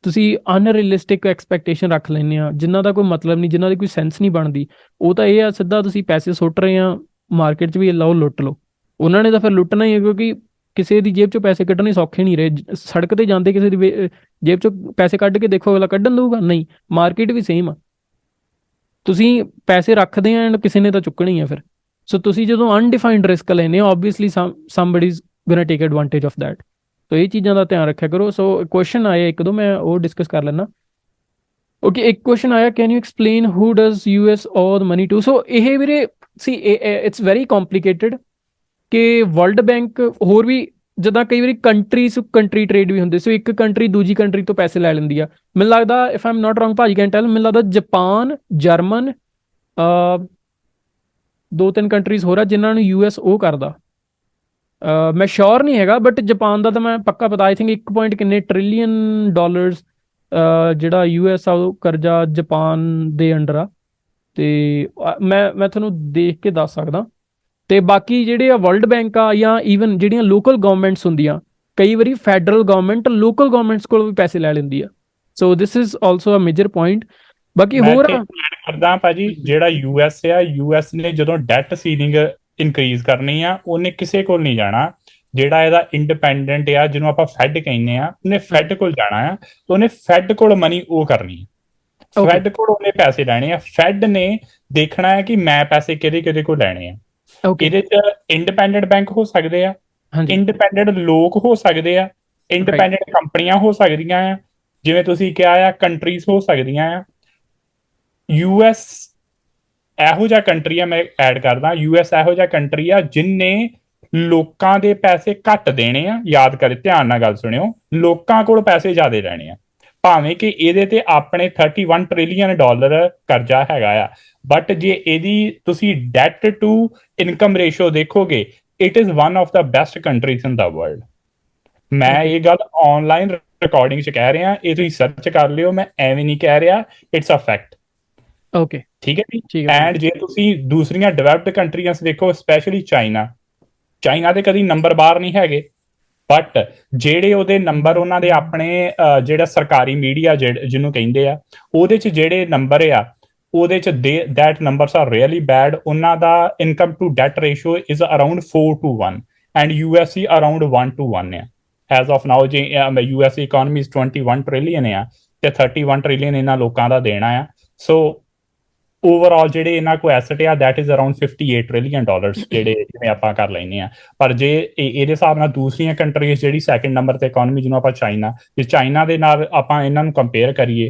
ਤੁਸੀਂ ਅਨਰੀਅਲਿਸਟਿਕ ਐਕਸਪੈਕਟੇਸ਼ਨ ਰੱਖ ਲੈਂਦੇ ਆ ਜਿਨ੍ਹਾਂ ਦਾ ਕੋਈ ਮਤਲਬ ਨਹੀਂ, ਜਿਨ੍ਹਾਂ ਦੀ ਕੋਈ ਸੈਂਸ ਨਹੀਂ ਬਣਦੀ, ਉਹ ਤਾਂ ਇਹ ਆ ਸਿੱਧਾ ਤੁਸੀਂ ਪੈਸੇ ਸੁੱਟ ਰਹੇ ਆ ਮਾਰਕੀਟ 'ਚ ਵੀ ਲਓ ਲੁੱਟ ਲਓ। ਉਹਨਾਂ ਨੇ ਤਾਂ ਫਿਰ ਲੁੱਟਣਾ ਹੀ ਹੈ ਕਿਉਂਕਿ ਕਿਸੇ ਦੀ ਜੇਬ 'ਚੋਂ ਪੈਸੇ ਕੱਢਣੇ ਸੌਖੇ ਨਹੀਂ ਰਹੇ। ਸੜਕ 'ਤੇ ਜਾਂਦੇ ਕਿਸੇ ਦੀ ਜੇਬ 'ਚੋਂ ਪੈਸੇ ਕੱਢ ਕੇ ਦੇਖੋ ਅਗਲਾ ਕੱਢਣ ਦਊਗਾ ਨਹੀਂ। ਮਾਰਕੀਟ ਵੀ ਸੇਮ ਆ, ਤੁਸੀਂ ਪੈਸੇ ਰੱਖਦੇ ਆ ਐਂਡ ਕਿਸੇ ਨੇ ਤਾਂ ਚੁੱਕਣੀ ਆ ਫਿਰ। ਸੋ ਤੁਸੀਂ ਜਦੋਂ ਅਨਡਿਫਾਈਨਡ ਰਿਸਕ ਲੈਂਦੇ ਹੋ obviously somebody is going to take advantage of that. So ਇਹ ਚੀਜ਼ਾਂ ਦਾ ਧਿਆਨ ਰੱਖਿਆ ਕਰੋ। ਸੋ ਕੁਐਸਚਨ ਆਏ ਇੱਕ ਦੋ, ਮੈਂ ਉਹ ਡਿਸਕਸ ਕਰ ਲੈਣਾ। ਓਕੇ, ਇੱਕ ਕੁਐਸਚਨ ਆਇਆ, can you explain who does US owe the money to? So ਇਹ ਵੀਰੇ ਸੀ ਇਟਸ ਵੈਰੀ ਕੰਪਲੀਕੇਟਡ ਕਿ ਵਰਲਡ ਬੈਂਕ ਹੋਰ ਵੀ ਜਿੱਦਾਂ ਕਈ ਵਾਰੀ ਕੰਟਰੀ ਕੰਟਰੀ ਟ੍ਰੇਡ ਵੀ ਹੁੰਦੇ, ਸੋ ਇੱਕ ਕੰਟਰੀ ਦੂਜੀ ਕੰਟਰੀ ਤੋਂ ਪੈਸੇ ਲੈ ਲੈਂਦੀ ਆ। ਮੈਨੂੰ ਲੱਗਦਾ, if I am not wrong, ਭਾਜੀ ਕੈਨ ਟੈਲ, ਮੈਨੂੰ ਲੱਗਦਾ ਜਾਪਾਨ, ਜਰਮਨ, 2-3 ਕੰਟਰੀਜ਼ ਹੋਰ ਆ ਜਿਨ੍ਹਾਂ ਨੂੰ US ਉਹ ਕਰਦਾ। ਮੈਂ ਸ਼ੋਰ ਨਹੀਂ ਹੈਗਾ, ਬਟ ਜਾਪਾਨ ਦਾ ਤਾਂ ਮੈਂ ਪੱਕਾ ਪਤਾ। ਆਈ ਥਿੰਕ 1 ਕਿੰਨੇ ਟ੍ਰਿਲੀਅਨ ਡਾਲਰਸ ਜਿਹੜਾ US ਆ ਉਹ ਕਰਜ਼ਾ ਜਾਪਾਨ ਦੇ ਅੰਡਰ ਆ। ਤੇ ਮੈਂ ਤੁਹਾਨੂੰ ਦੇਖ ਕੇ ਦੱਸ ਸਕਦਾ। ਤੇ ਬਾਕੀ ਜਿਹੜੇ ਆ ਵਰਲਡ ਬੈਂਕ ਆ ਜਾਂ ਈਵਨ ਜਿਹੜੀਆਂ ਲੋਕਲ ਗਵਰਨਮੈਂਟਸ ਹੁੰਦੀਆਂ, ਕਈ ਵਾਰੀ ਫੈਡਰਲ ਗਵਰਨਮੈਂਟ ਲੋਕਲ ਗਵਰਨਮੈਂਟਸ ਕੋਲ ਵੀ ਪੈਸੇ ਲੈ ਲੈਂਦੀ ਆ। So this is also a major point. ਬਾਕੀ ਹੋਰ ਆ ਕਰਦਾ ਭਾਜੀ, ਜਿਹੜਾ US ਆ, US ਨੇ ਜਦੋਂ ਡੈਟ ਸੀਲਿੰਗ ਇਨਕਰੀਜ਼ ਕਰਨੀ ਆ, ਉਹਨੇ ਕਿਸੇ ਕੋਲ ਨਹੀਂ ਜਾਣਾ। ਜਿਹੜਾ ਇਹਦਾ ਇੰਡੀਪੈਂਡੈਂਟ ਆ, ਜਿਹਨੂੰ ਆਪਾਂ ਫੈਡ ਕਹਿੰਦੇ ਆ, ਉਹਨੇ ਫੈਡ ਕੋਲ ਜਾਣਾ ਆ, ਤੇ ਉਹਨੇ ਫੈਡ ਕੋਲ ਮਨੀ ਉਹ ਕਰਨੀ, ਫੈਡ ਕੋਲ ਉਹਨੇ ਪੈਸੇ ਲੈਣੇ ਆ। ਫੈਡ ਨੇ ਦੇਖਣਾ ਹੈ ਕਿ ਮੈਂ ਪੈਸੇ ਕਿਹਦੇ ਕੋਲ ਲੈਣੇ ਆ। ਇਹਦੇ ਚ ਇੰਡੀਪੈਂਡੈਂਟ ਬੈਂਕ ਹੋ ਸਕਦੇ ਆ, ਇੰਡੀਪੈਂਡੈਂਟ ਲੋਕ ਹੋ ਸਕਦੇ ਆ, ਇੰਡੀਪੈਂਡੈਂਟ ਕੰਪਨੀਆਂ ਹੋ ਸਕਦੀਆਂ ਆ, ਜਿਵੇਂ ਤੁਸੀਂ ਕਿਹਾ ਆ ਕੰਟਰੀਜ਼ ਹੋ ਸਕਦੀਆਂ ਆ। US ਇਹੋ ਜਿਹਾ ਕੰਟਰੀ ਆ, ਮੈਂ ਐਡ ਕਰਦਾ, US ਇਹੋ ਜਿਹਾ ਕੰਟਰੀ ਆ ਜਿੰਨੇ ਲੋਕਾਂ ਦੇ ਪੈਸੇ ਘੱਟ ਦੇਣੇ ਆ। ਯਾਦ ਕਰੇ, ਧਿਆਨ ਨਾਲ ਗੱਲ ਸੁਣਿਓ, ਲੋਕਾਂ ਕੋਲ ਪੈਸੇ ਜ਼ਿਆਦਾ ਲੈਣੇ ਆ, ਭਾਵੇਂ ਕਿ ਇਹਦੇ ਤੇ ਆਪਣੇ 31 ਟ੍ਰਿਲੀਅਨ ਡਾਲਰ ਕਰਜ਼ਾ ਹੈਗਾ ਆ। ਬਟ ਜੇ ਇਹਦੀ ਤੁਸੀਂ ਡੈਟ ਟੂ ਇਨਕਮ ਰੇਸ਼ੋ ਦੇਖੋਗੇ, it is one of the best countries in the world. ਮੈਂ ਇਹ ਗੱਲ ਆਨਲਾਈਨ ਰਿਕਾਰਡਿੰਗ 'ਚ ਕਹਿ ਰਿਹਾ, ਇਹ ਤੁਸੀਂ ਸਰਚ ਕਰ ਲਿਓ, ਮੈਂ ਐਵੇਂ ਨਹੀਂ ਕਹਿ ਰਿਹਾ, ਇਟਸ ਅ ਫੈਕਟ। ਓਕੇ, ਠੀਕ ਹੈ ਜੀ। ਐਂਡ ਜੇ ਤੁਸੀਂ ਦੂਸਰੀਆਂ ਡਿਵੈਲਪਡ ਕੰਟਰੀਆਂ ਦੇਖੋ, ਸਪੈਸ਼ਲੀ ਚਾਈਨਾ ਦੇ ਕਦੀ ਨੰਬਰ ਬਾਹਰ ਨਹੀਂ ਹੈਗੇ, ਬਟ ਜਿਹੜੇ ਉਹਦੇ ਨੰਬਰ ਉਹਨਾਂ ਦੇ ਆਪਣੇ ਜਿਹੜਾ ਸਰਕਾਰੀ ਮੀਡੀਆ ਜਿਹਨੂੰ ਕਹਿੰਦੇ ਆ, ਉਹਦੇ 'ਚ ਜਿਹੜੇ ਨੰਬਰ ਆ, ਉਹਦੇ 'ਚ that numbers are really bad. ਉਹਨਾਂ ਦਾ income to debt ratio is around 4:1 and USC around 1:1 ਆ ਐਜ਼ ਆਫ ਨਾਓ। ਜੇ US ਇਕਨੋਮੀ 21 ਟ੍ਰਿਲੀਅਨ ਆ ਤੇ 31 ਟ੍ਰਿਲੀਅਨ ਇਹਨਾਂ ਲੋਕਾਂ ਦਾ ਦੇਣਾ ਆ। ਸੋ ਓਵਰਆਲ ਜਿਹੜੇ ਇਹਨਾਂ ਕੋਲ ਐਸਟ ਆ, that is around 58 trillion dollars, ਜਿਹੜੇ ਜਿਵੇਂ ਆਪਾਂ ਕਰ ਲੈਂਦੇ ਆ। ਪਰ ਜੇ ਇਹਦੇ ਹਿਸਾਬ ਨਾਲ ਦੂਸਰੀਆਂ ਕੰਟਰੀਜ਼, ਜਿਹੜੀ ਸੈਕਿੰਡ ਨੰਬਰ ਤੇ ਇਕਨੋਮੀ ਜਿਹਨੂੰ ਆਪਾਂ ਜੇ ਚਾਈਨਾ ਦੇ ਨਾਲ ਆਪਾਂ ਇਹਨਾਂ ਨੂੰ ਕੰਪੇਅਰ ਕਰੀਏ,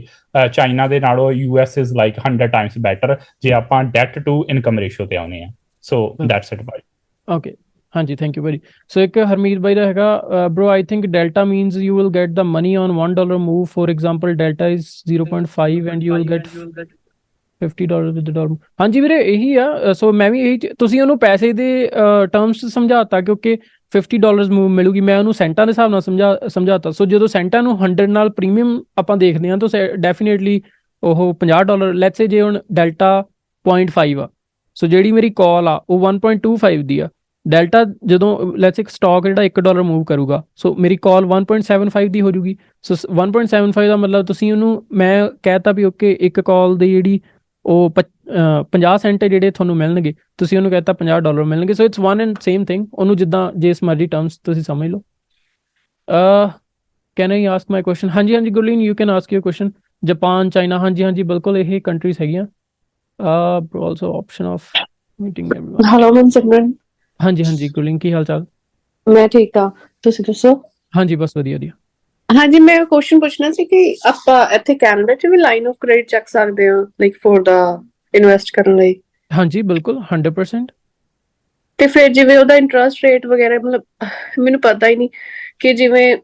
ਚਾਈਨਾ ਦੇ ਨਾਲੋਂ US is like 100 times better ਜੇ ਆਪਾਂ ਡੈਟ ਟੂ ਇਨਕਮ ਰੇਸ਼ੋ ਤੇ ਆਉਂਦੇ ਆ। ਸੋ ਦੈਟਸ ਇਟ ਬਾਈ। ਓਕੇ, ਹਾਂਜੀ, ਥੈਂਕ ਯੂ ਭਾਜੀ। ਸੋ ਇੱਕ ਹਰਮੀਤ ਬਾਈ ਦਾ ਹੈਗਾ, bro I think delta means you will get the money on $1 move. For example delta is 0.5 and you will get $50 with dollar. ਹਾਂਜੀ ਵੀਰੇ, ਇਹੀ ਆ। ਸੋ ਮੈਂ ਵੀ ਇਹੀ, ਤੁਸੀਂ ਉਹਨੂੰ ਪੈਸੇ ਦੇ ਟਰਮਸ ਸਮਝਾਤਾ, ਕਿਉਂਕਿ $50 ਮੂਵ ਮਿਲੂਗੀ। ਮੈਂ ਉਹਨੂੰ ਸੈਂਟਾਂ ਦੇ ਹਿਸਾਬ ਨਾਲ ਸਮਝਾਤਾ। ਸੋ ਜਦੋਂ ਸੈਂਟਾਂ ਨੂੰ 100 ਨਾਲ ਪ੍ਰੀਮੀਅਮ ਆਪਾਂ ਦੇਖਦੇ ਹਾਂ, ਤਾਂ ਡੈਫੀਨੇਟਲੀ ਉਹ $50। ਲੈਟਸ ਸੇ ਜੇ ਹੁਣ ਡੈਲਟਾ 0.5 ਆ, ਸੋ ਜਿਹੜੀ ਮੇਰੀ ਕਾਲ ਆ ਉਹ 1.25 ਦੀ ਆ। ਡੈਲਟਾ ਜਦੋਂ ਲੈਟਸ ਇੱਕ ਸਟਾਕ ਜਿਹੜਾ $1 ਮੂਵ ਕਰੂਗਾ, ਸੋ ਮੇਰੀ ਕਾਲ 1.75 ਦੀ ਹੋ ਜੂਗੀ। ਸੋ 1.75 ਦਾ ਮਤਲਬ ਤੁਸੀਂ ਉਹਨੂੰ, ਮੈਂ ਕਹਿਤਾ ਵੀ ਓਕੇ, ਇੱਕ ਕਾਲ ਦੀ ਜਿਹੜੀ ਉਹ 50 ਸੈਂਟ ਜਿਹੜੇ ਤੁਹਾਨੂੰ ਮਿਲਣਗੇ, ਤੁਸੀਂ ਉਹਨੂੰ ਕਹਿਤਾ $50 ਮਿਲਣਗੇ। So it's one and same thing. ਉਹਨੂੰ ਜਿੱਦਾਂ ਜਿਸ ਮਰਜ਼ੀ ਟਰਮਸ ਤੁਸੀਂ ਸਮਝ ਲਓ। Can I ask my question? ਹਾਂਜੀ Gurleen, you can ask your question. Japan, China, ਹਾਂਜੀ ਬਿਲਕੁਲ ਇਹ ਕੰਟਰੀਜ਼ ਹੈਗੀਆਂ। Also option of meeting everyone. Hello Mansimran. ਹਾਂਜੀ ਗੁਰਲੀਨ, ਕੀ ਹਾਲ ਚਾਲ? ਮੈਂ ਠੀਕ ਆ, ਤੁਸੀਂ ਦੱਸੋ? ਹਾਂਜੀ ਬਸ ਵਧੀਆ। ਹਾਂਜੀ, ਮੈਂ ਕੁਐਸਚਨ ਪੁੱਛਣਾ ਸੀ ਕਿ ਆਪਾਂ ਇੱਥੇ ਕੈਨੇਡਾ 'ਚ ਵੀ ਲਾਈਨ ਆਫ ਕ੍ਰੈਡਿਟ ਚੱਕ ਸਕਦੇ ਹਾਂ, ਲਾਈਕ ਫॉर ਦਾ ਇਨਵੈਸਟ ਕਰਨ ਲਈ? ਹਾਂਜੀ ਬਿਲਕੁਲ, 100%। ਤੇ ਫਿਰ ਜਿਵੇਂ ਉਹਦਾ ਇੰਟਰਸਟ ਰੇਟ ਵਗੈਰਾ, ਮਤਲਬ ਮੈਨੂੰ ਪਤਾ ਹੀ ਨਹੀਂ ਕਿ ਜਿਵੇਂ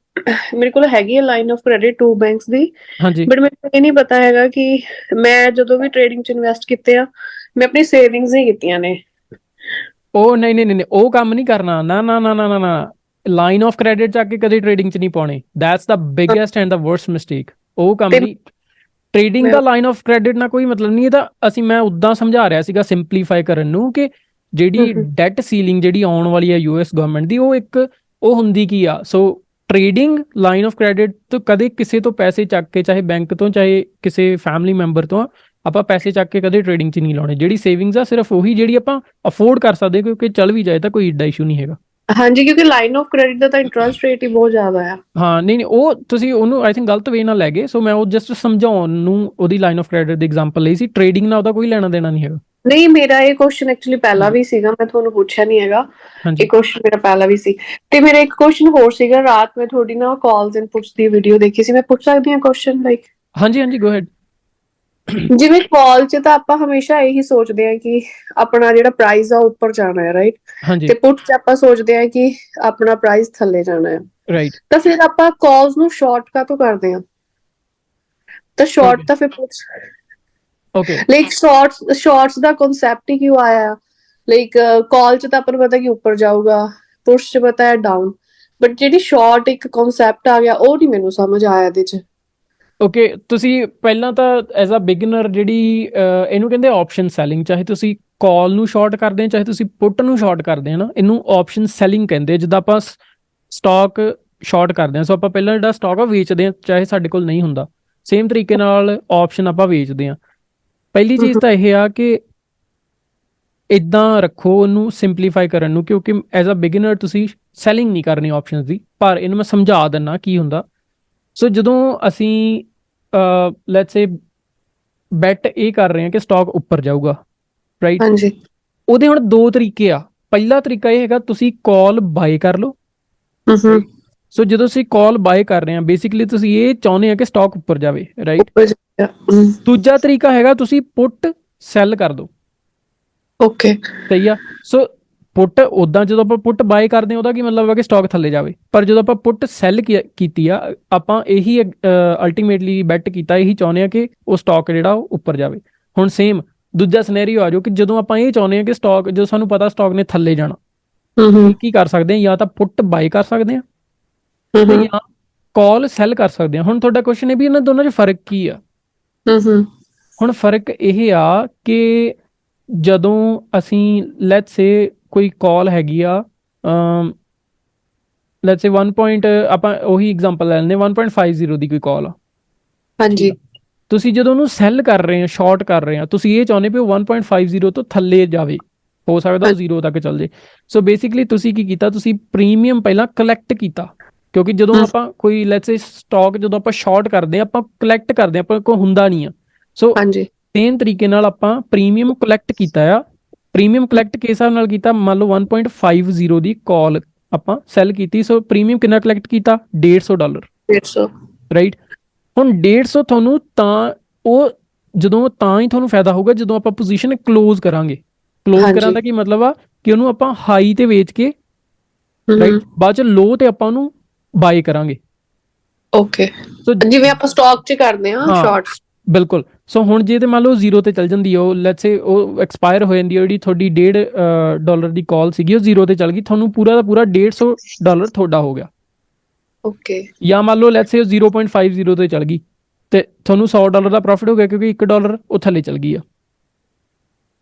ਮੇਰੇ ਕੋਲ ਹੈਗੀ ਹੈ line of credit 2 banks the, but ਮੈਨੂੰ ਇਹ ਨਹੀਂ ਪਤਾ ਹੈਗਾ ਕਿ ਮੈਂ ਜਦੋਂ ਵੀ ਟ੍ਰੇਡਿੰਗ 'ਚ ਇਨਵੈਸਟ ਕੀਤੇ ਆ, ਮੈਂ ਆਪਣੀ ਸੇਵਿੰਗਸ ਹੀ ਕੀਤੀਆਂ ਨੇ। ਉਹ ਨਹੀਂ, ਉਹ ਕੰਮ ਨਹੀਂ ਕਰਨਾ। ਨਾ, ਲਾਈਨ ਆਫ ਕ੍ਰੈਡਿਟ ਚੱਕ ਕੇ ਕਦੇ ਟ੍ਰੇਡਿੰਗ 'ਚ ਨਹੀਂ ਪਾਉਣੇ। That's the biggest and the worst mistake. ਉਹ ਕੰਮ ਨਹੀਂ। Trading the line of credit ਨਾਲ ਕੋਈ ਮਤਲਬ ਨਹੀਂ। ਇਹਦਾ ਮੈਂ ਉੱਦਾਂ ਸਮਝਾ ਰਿਹਾ ਸੀਗਾ ਸਿੰਪਲੀਫਾਈ ਕਰਨ ਨੂੰ, ਕਿ ਜਿਹੜੀ ਡੈਟ ਸੀਲਿੰਗ ਜਿਹੜੀ ਆਉਣ ਵਾਲੀ ਹੈ US ਗਵਰਨਮੈਂਟ ਦੀ, ਉਹ ਹੁੰਦੀ ਕੀ ਆ। ਸੋ ਟ੍ਰੇਡਿੰਗ ਲਾਈਨ ਆਫ ਕ੍ਰੈਡਿਟ ਤੋਂ ਕਦੇ ਕਿਸੇ ਤੋਂ ਪੈਸੇ ਚੱਕ ਕੇ, ਚਾਹੇ ਬੈਂਕ ਤੋਂ ਚਾਹੇ ਕਿਸੇ ਫੈਮਿਲੀ ਮੈਂਬਰ ਤੋਂ, ਆਪਾਂ ਪੈਸੇ ਚੱਕ ਕੇ ਕਦੇ ਟ੍ਰੇਡਿੰਗ 'ਚ ਨਹੀਂ ਲਾਉਣੇ। ਜਿਹੜੀ ਸੇਵਿੰਗਸ ਆ ਸਿਰਫ ਉਹੀ ਜਿਹੜੀ ਆਪਾਂ ਅਫੋਰਡ ਕਰ ਸਕਦੇ, ਕਿਉਂਕਿ ਚੱਲ ਵੀ ਜਾਏ ਤਾਂ ਕੋਈ ਏਡਾ ਇਸ਼ੂ ਨਹੀਂ ਹੈਗਾ। ਹਾਂਜੀ, ਕਿਉਂਕਿ ਲਾਈਨ ਆਫ ਕ੍ਰੈਡਿਟ ਦਾ ਤਾਂ ਇੰਟਰਸਟ ਰੇਟ ਹੀ ਬਹੁਤ ਜ਼ਿਆਦਾ ਆ। ਹਾਂ ਨਹੀਂ, ਉਹ ਤੁਸੀਂ ਉਹਨੂੰ ਆਈ ਥਿੰਕ ਗਲਤ ਵੇ ਨਾਲ ਲੈ ਗਏ। ਸੋ ਮੈਂ ਉਹ ਜਸਟ ਸਮਝਾਉਣ ਨੂੰ ਉਹਦੀ line of credit the example ਲਈ ਸੀ। ਟ੍ਰੇਡਿੰਗ ਨਾਲ ਉਹਦਾ ਕੋਈ ਲੈਣਾ ਦੇਣਾ ਨਹੀਂ ਹੈਗਾ। ਨਹੀਂ, ਮੇਰਾ ਇਹ ਕੁਐਸਚਨ ਐਕਚੁਅਲੀ ਪਹਿਲਾਂ ਵੀ ਸੀਗਾ, ਮੈਂ ਤੁਹਾਨੂੰ ਪੁੱਛਿਆ ਨਹੀਂ ਹੈਗਾ। ਇਹ ਕੁਐਸਚਨ ਮੇਰਾ ਪਹਿਲਾਂ ਵੀ ਸੀ। ਤੇ ਮੇਰਾ ਇੱਕ ਕੁਐਸਚਨ ਹੋਰ ਸੀਗਾ, ਰਾਤ ਮੈਂ ਤੁਹਾਡੀ ਨਾ ਕਾਲਸ ਐਂਡ ਪੁੱਟਸ ਦੀ ਵੀਡੀਓ ਦੇਖੀ ਸੀ, ਮੈਂ ਪੁੱਛ ਸਕਦੀ ਹਾਂ ਕੁਐਸਚਨ ਲਾਈਕ? ਹਾਂਜੀ ਗੋ ਹੈਡ। ਜਿਵੇਂ ਕਾਲ 'ਚ ਤਾਂ ਆਪਾਂ ਹਮੇਸ਼ਾ ਇਹੀ ਸੋਚਦੇ ਹਾਂ ਕਿ ਆਪਣਾ ਜਿਹੜਾ ਪ੍ਰਾਈਸ ਆ ਉੱਪਰ ਜਾਣਾ ਹੈ, ਰਾਈਟ? ਤੇ ਪੁੱਟ 'ਚ ਆਪਾਂ ਸੋਚਦੇ ਹਾਂ ਕਿ ਆਪਣਾ ਪ੍ਰਾਈਸ ਥੱਲੇ ਜਾਣਾ ਹੈ, ਰਾਈਟ? ਤਾਂ ਫਿਰ ਆਪਾਂ ਕਾਲਸ ਨੂੰ ਸ਼ਾਰਟ ਕਾਹਤੋਂ ਕਰਦੇ ਹਾਂ? ਤਾਂ ਸ਼ਾਰਟ ਤਾਂ ਫਿਰ ਪੁੱਟਸ, ਲਾਈਕ ਸ਼ਾਰਟਸ ਦਾ ਕਨਸੈਪਟ ਹੀ ਕਿਉਂ ਆਇਆ? ਲਾਈਕ ਕਾਲ 'ਚ ਤਾਂ ਆਪਾਂ ਨੂੰ ਪਤਾ ਕਿ ਉੱਪਰ ਜਾਊਗਾ, ਪੁੱਟਸ 'ਚ ਪਤਾ ਹੈ ਡਾਊਨ, ਬਟ ਜਿਹੜੀ ਸ਼ਾਰਟ ਇੱਕ ਕਨਸੈਪਟ ਆ ਗਿਆ ਉਹ ਨਹੀਂ ਮੈਨੂੰ ਸਮਝ ਆਇਆ ਇਹਦੇ 'ਚ। ਓਕੇ, ਤੁਸੀਂ ਪਹਿਲਾਂ ਤਾਂ ਐਜ਼ ਅ ਬਿਗਨਰ ਜਿਹੜੀ ਇਹਨੂੰ ਕਹਿੰਦੇ ਆਪਸ਼ਨ ਸੈਲਿੰਗ, ਚਾਹੇ ਤੁਸੀਂ ਕਾਲ ਨੂੰ ਸ਼ਾਰਟ ਕਰਦੇ ਆ ਚਾਹੇ ਤੁਸੀਂ ਪੁੱਟ ਨੂੰ ਸ਼ਾਰਟ ਕਰਦੇ ਆ ਨਾ, ਇਹਨੂੰ ਆਪਸ਼ਨ ਸੈਲਿੰਗ ਕਹਿੰਦੇ। ਜਿੱਦਾਂ ਆਪਾਂ ਸਟਾਕ ਸ਼ਾਰਟ ਕਰਦੇ ਆ, ਸੋ ਆਪਾਂ ਪਹਿਲਾਂ ਜਿਹੜਾ ਸਟਾਕ ਆ ਵੇਚਦੇ ਆ, ਚਾਹੇ ਸਾਡੇ ਕੋਲ ਨਹੀਂ ਹੁੰਦਾ, ਸੇਮ ਤਰੀਕੇ ਨਾਲ ਆਪਸ਼ਨ ਆਪਾਂ ਵੇਚਦੇ ਆ। ਪਹਿਲੀ ਚੀਜ਼ ਤਾਂ ਇਹ ਆ ਕਿ ਇੱਦਾਂ ਰੱਖੋ ਉਹਨੂੰ ਸਿੰਪਲੀਫਾਈ ਕਰਨ ਨੂੰ, ਕਿਉਂਕਿ ਐਜ਼ ਅ ਬਿਗਨਰ ਤੁਸੀਂ ਸੈਲਿੰਗ ਨਹੀਂ ਕਰਨੀ ਆਪਸ਼ਨਸ ਦੀ। ਪਰ ਇਹਨੂੰ ਮੈਂ ਸਮਝਾ ਦਿੰਦਾ ਕੀ ਹੁੰਦਾ। ਸੋ ਜਦੋਂ ਅਸੀਂ ਲੈਟਸ ਸੇ ਬੈਟ ਇਹ ਕਰ ਰਹੇ ਹਾਂ ਕਿ ਸਟਾਕ ਉੱਪਰ ਜਾਊਗਾ, ਰਾਈਟ? ਹਾਂਜੀ। ਉਹਦੇ ਹੁਣ ਦੋ ਤਰੀਕੇ ਆ। ਪਹਿਲਾ ਤਰੀਕਾ ਇਹ ਹੈਗਾ ਤੁਸੀਂ ਕਾਲ ਬਾਏ ਕਰ ਲਓ। ਸੋ ਜਦੋਂ ਅਸੀਂ ਕਾਲ ਬਾਏ ਕਰ ਰਹੇ ਹਾਂ, ਬੇਸਿਕਲੀ ਤੁਸੀਂ ਇਹ ਚਾਹੁੰਦੇ ਆ ਕਿ ਸਟਾਕ ਉੱਪਰ ਜਾਵੇ, ਰਾਈਟ? ਦੂਜਾ ਤਰੀਕਾ ਹੈਗਾ ਤੁਸੀਂ ਪੁੱਟ ਸੈਲ ਕਰ ਦਿਓ। ਓਕੇ, ਸਹੀ ਆ। ਸੋ ਪੁੱਟ ਉੱਦਾਂ ਜਦੋਂ ਆਪਾਂ ਪੁੱਟ ਬਾਏ ਕਰਦੇ ਹਾਂ ਉਹਦਾ ਕੀ ਮਤਲਬ ਹੈ ਕਿ ਸਟਾਕ ਥੱਲੇ ਜਾਵੇ, ਪਰ ਜਦੋਂ ਆਪਾਂ ਪੁੱਟ ਸੈਲ ਕੀਤੀ ਆ, ਆਪਾਂ ਇਹੀ ਅਲਟੀਮੇਟਲੀ ਬੈਟ ਕੀਤਾ, ਇਹੀ ਚਾਹੁੰਦੇ ਆ ਕਿ ਉਹ ਸਟਾਕ ਜਿਹੜਾ ਉਹ ਉੱਪਰ ਜਾਵੇ। ਹੁਣ ਸੇਮ ਦੂਜਾ ਸਿਨੈਰੀਓ ਆ ਜਾਓ ਕਿ ਜਦੋਂ ਆਪਾਂ ਇਹ ਚਾਹੁੰਦੇ ਹਾਂ ਕਿ ਸਟਾਕ, ਜਦੋਂ ਸਾਨੂੰ ਪਤਾ ਸਟਾਕ ਨੇ ਥੱਲੇ ਜਾਣਾ, ਕੀ ਕਰ ਸਕਦੇ ਹਾਂ? ਜਾਂ ਤਾਂ ਪੁੱਟ ਬਾਏ ਕਰ ਸਕਦੇ ਹਾਂ ਜਾਂ ਕਾਲ ਸੈਲ ਕਰ ਸਕਦੇ ਹਾਂ। ਹੁਣ ਤੁਹਾਡਾ ਕੁਐਸਚਨ ਇਹ ਵੀ ਇਹਨਾਂ ਦੋਨਾਂ 'ਚ ਫਰਕ ਕੀ ਆ? ਹੁਣ ਫਰਕ ਇਹ ਆ ਕਿ ਜਦੋਂ ਅਸੀਂ ਲੈਟਸ ਸੇ ਕੋਈ ਕਾਲ ਹੈਗੀ ਆ, ਲੈਟਸ ਸੇ 1 ਆਪਾਂ ਉਹੀ ਐਗਜ਼ਾਮਪਲ ਲੈ ਲੈਂਦੇ 1.50 ਦੀ ਕੋਈ ਕਾਲ ਆ। ਹਾਂਜੀ, ਤੁਸੀਂ ਜਦੋਂ ਉਹਨੂੰ ਸੈਲ ਕਰ ਰਹੇ ਆ, ਸ਼ਾਰਟ ਕਰ ਰਹੇ ਆ, ਤੁਸੀਂ ਇਹ ਚਾਹੁੰਦੇ ਵੀ ਉਹ 1.50 ਤੋਂ ਥੱਲੇ ਜਾਵੇ, ਹੋ ਸਕਦਾ ਉਹ 0 ਤੱਕ ਚੱਲ ਜੇ। ਸੋ ਬੇਸਿਕਲੀ ਤੁਸੀਂ ਕੀ ਕੀਤਾ, ਤੁਸੀਂ ਪ੍ਰੀਮੀਅਮ ਪਹਿਲਾਂ ਕਲੈਕਟ ਕੀਤਾ, ਕਿਉਂਕਿ ਜਦੋਂ ਆਪਾਂ ਕੋਈ ਲੈਟਸ ਸੇ ਸਟਾਕ ਜਦੋਂ ਆਪਾਂ ਸ਼ਾਰਟ ਕਰਦੇ ਆ, ਆਪਾਂ ਕਲੈਕਟ ਕਰਦੇ ਆ, ਆਪਾਂ ਕੋਲ ਹੁੰਦਾ ਨਹੀਂ ਆ। ਸੋ ਸੇਮ ਤਰੀਕੇ ਨਾਲ ਆਪਾਂ ਪ੍ਰੀਮੀਅਮ ਕਲੈਕਟ ਕੀਤਾ ਆ। ਪ੍ਰੀਮੀਅਮ ਕਲੈਕਟ ਕਿਸ ਹਿਸਾਬ ਨਾਲ ਕੀਤਾ? ਮੰਨ ਲਓ 1.50 ਦੀ ਕਾਲ ਆਪਾਂ ਸੈਲ ਕੀਤੀ, ਸੋ ਪ੍ਰੀਮੀਅਮ ਕਿੰਨਾ ਕਲੈਕਟ ਕੀਤਾ? $150। 150, ਰਾਈਟ? ਹੁਣ 150 ਤੁਹਾਨੂੰ ਤਾਂ ਉਹ ਜਦੋਂ ਤਾਂ ਹੀ ਤੁਹਾਨੂੰ ਫਾਇਦਾ ਹੋਊਗਾ ਜਦੋਂ ਆਪਾਂ ਪੋਜੀਸ਼ਨ ਕਲੋਜ਼ ਕਰਾਂਗੇ। ਕਲੋਜ਼ ਕਰਾਂ ਦਾ ਕੀ ਮਤਲਬ ਆ ਕਿ ਉਹਨੂੰ ਆਪਾਂ ਹਾਈ ਤੇ ਵੇਚ ਕੇ, ਰਾਈਟ, ਬਾਅਦ ਚ ਲੋ ਤੇ ਆਪਾਂ ਉਹਨੂੰ ਬਾਏ ਕਰਾਂਗੇ। ਓਕੇ, ਸੋ ਜਿਵੇਂ ਆਪਾਂ ਸਟਾਕ 'ਚ ਕਰਦੇ ਹਾਂ ਸ਼ਾਰਟਸ। ਬਿਲਕੁਲ। ਸੋ ਹੁਣ ਜੇ ਤੇ ਮੰਨ ਲਓ 0 ਤੇ ਚੱਲ ਜਾਂਦੀ ਹੈ, ਉਹ ਲੈਟਸ ਸੇ ਉਹ ਐਕਸਪਾਇਰ ਹੋ ਜਾਂਦੀ ਹੈ, ਜਿਹੜੀ ਤੁਹਾਡੀ $1.50 ਦੀ ਕਾਲ ਸੀਗੀ ਉਹ 0 ਤੇ ਚੱਲ ਗਈ, ਤੁਹਾਨੂੰ ਪੂਰਾ ਦਾ ਪੂਰਾ $150 ਤੁਹਾਡਾ ਹੋ ਗਿਆ। ਓਕੇ। ਜਾਂ ਮੰਨ ਲਓ ਲੈਟਸ ਸੇ 0.50 ਤੇ ਚੱਲ ਗਈ ਤੇ ਤੁਹਾਨੂੰ $100 ਦਾ ਪ੍ਰੋਫਿਟ ਹੋ ਗਿਆ, ਕਿਉਂਕਿ $1 ਉਹ ਥੱਲੇ ਚੱਲ ਗਈ ਆ।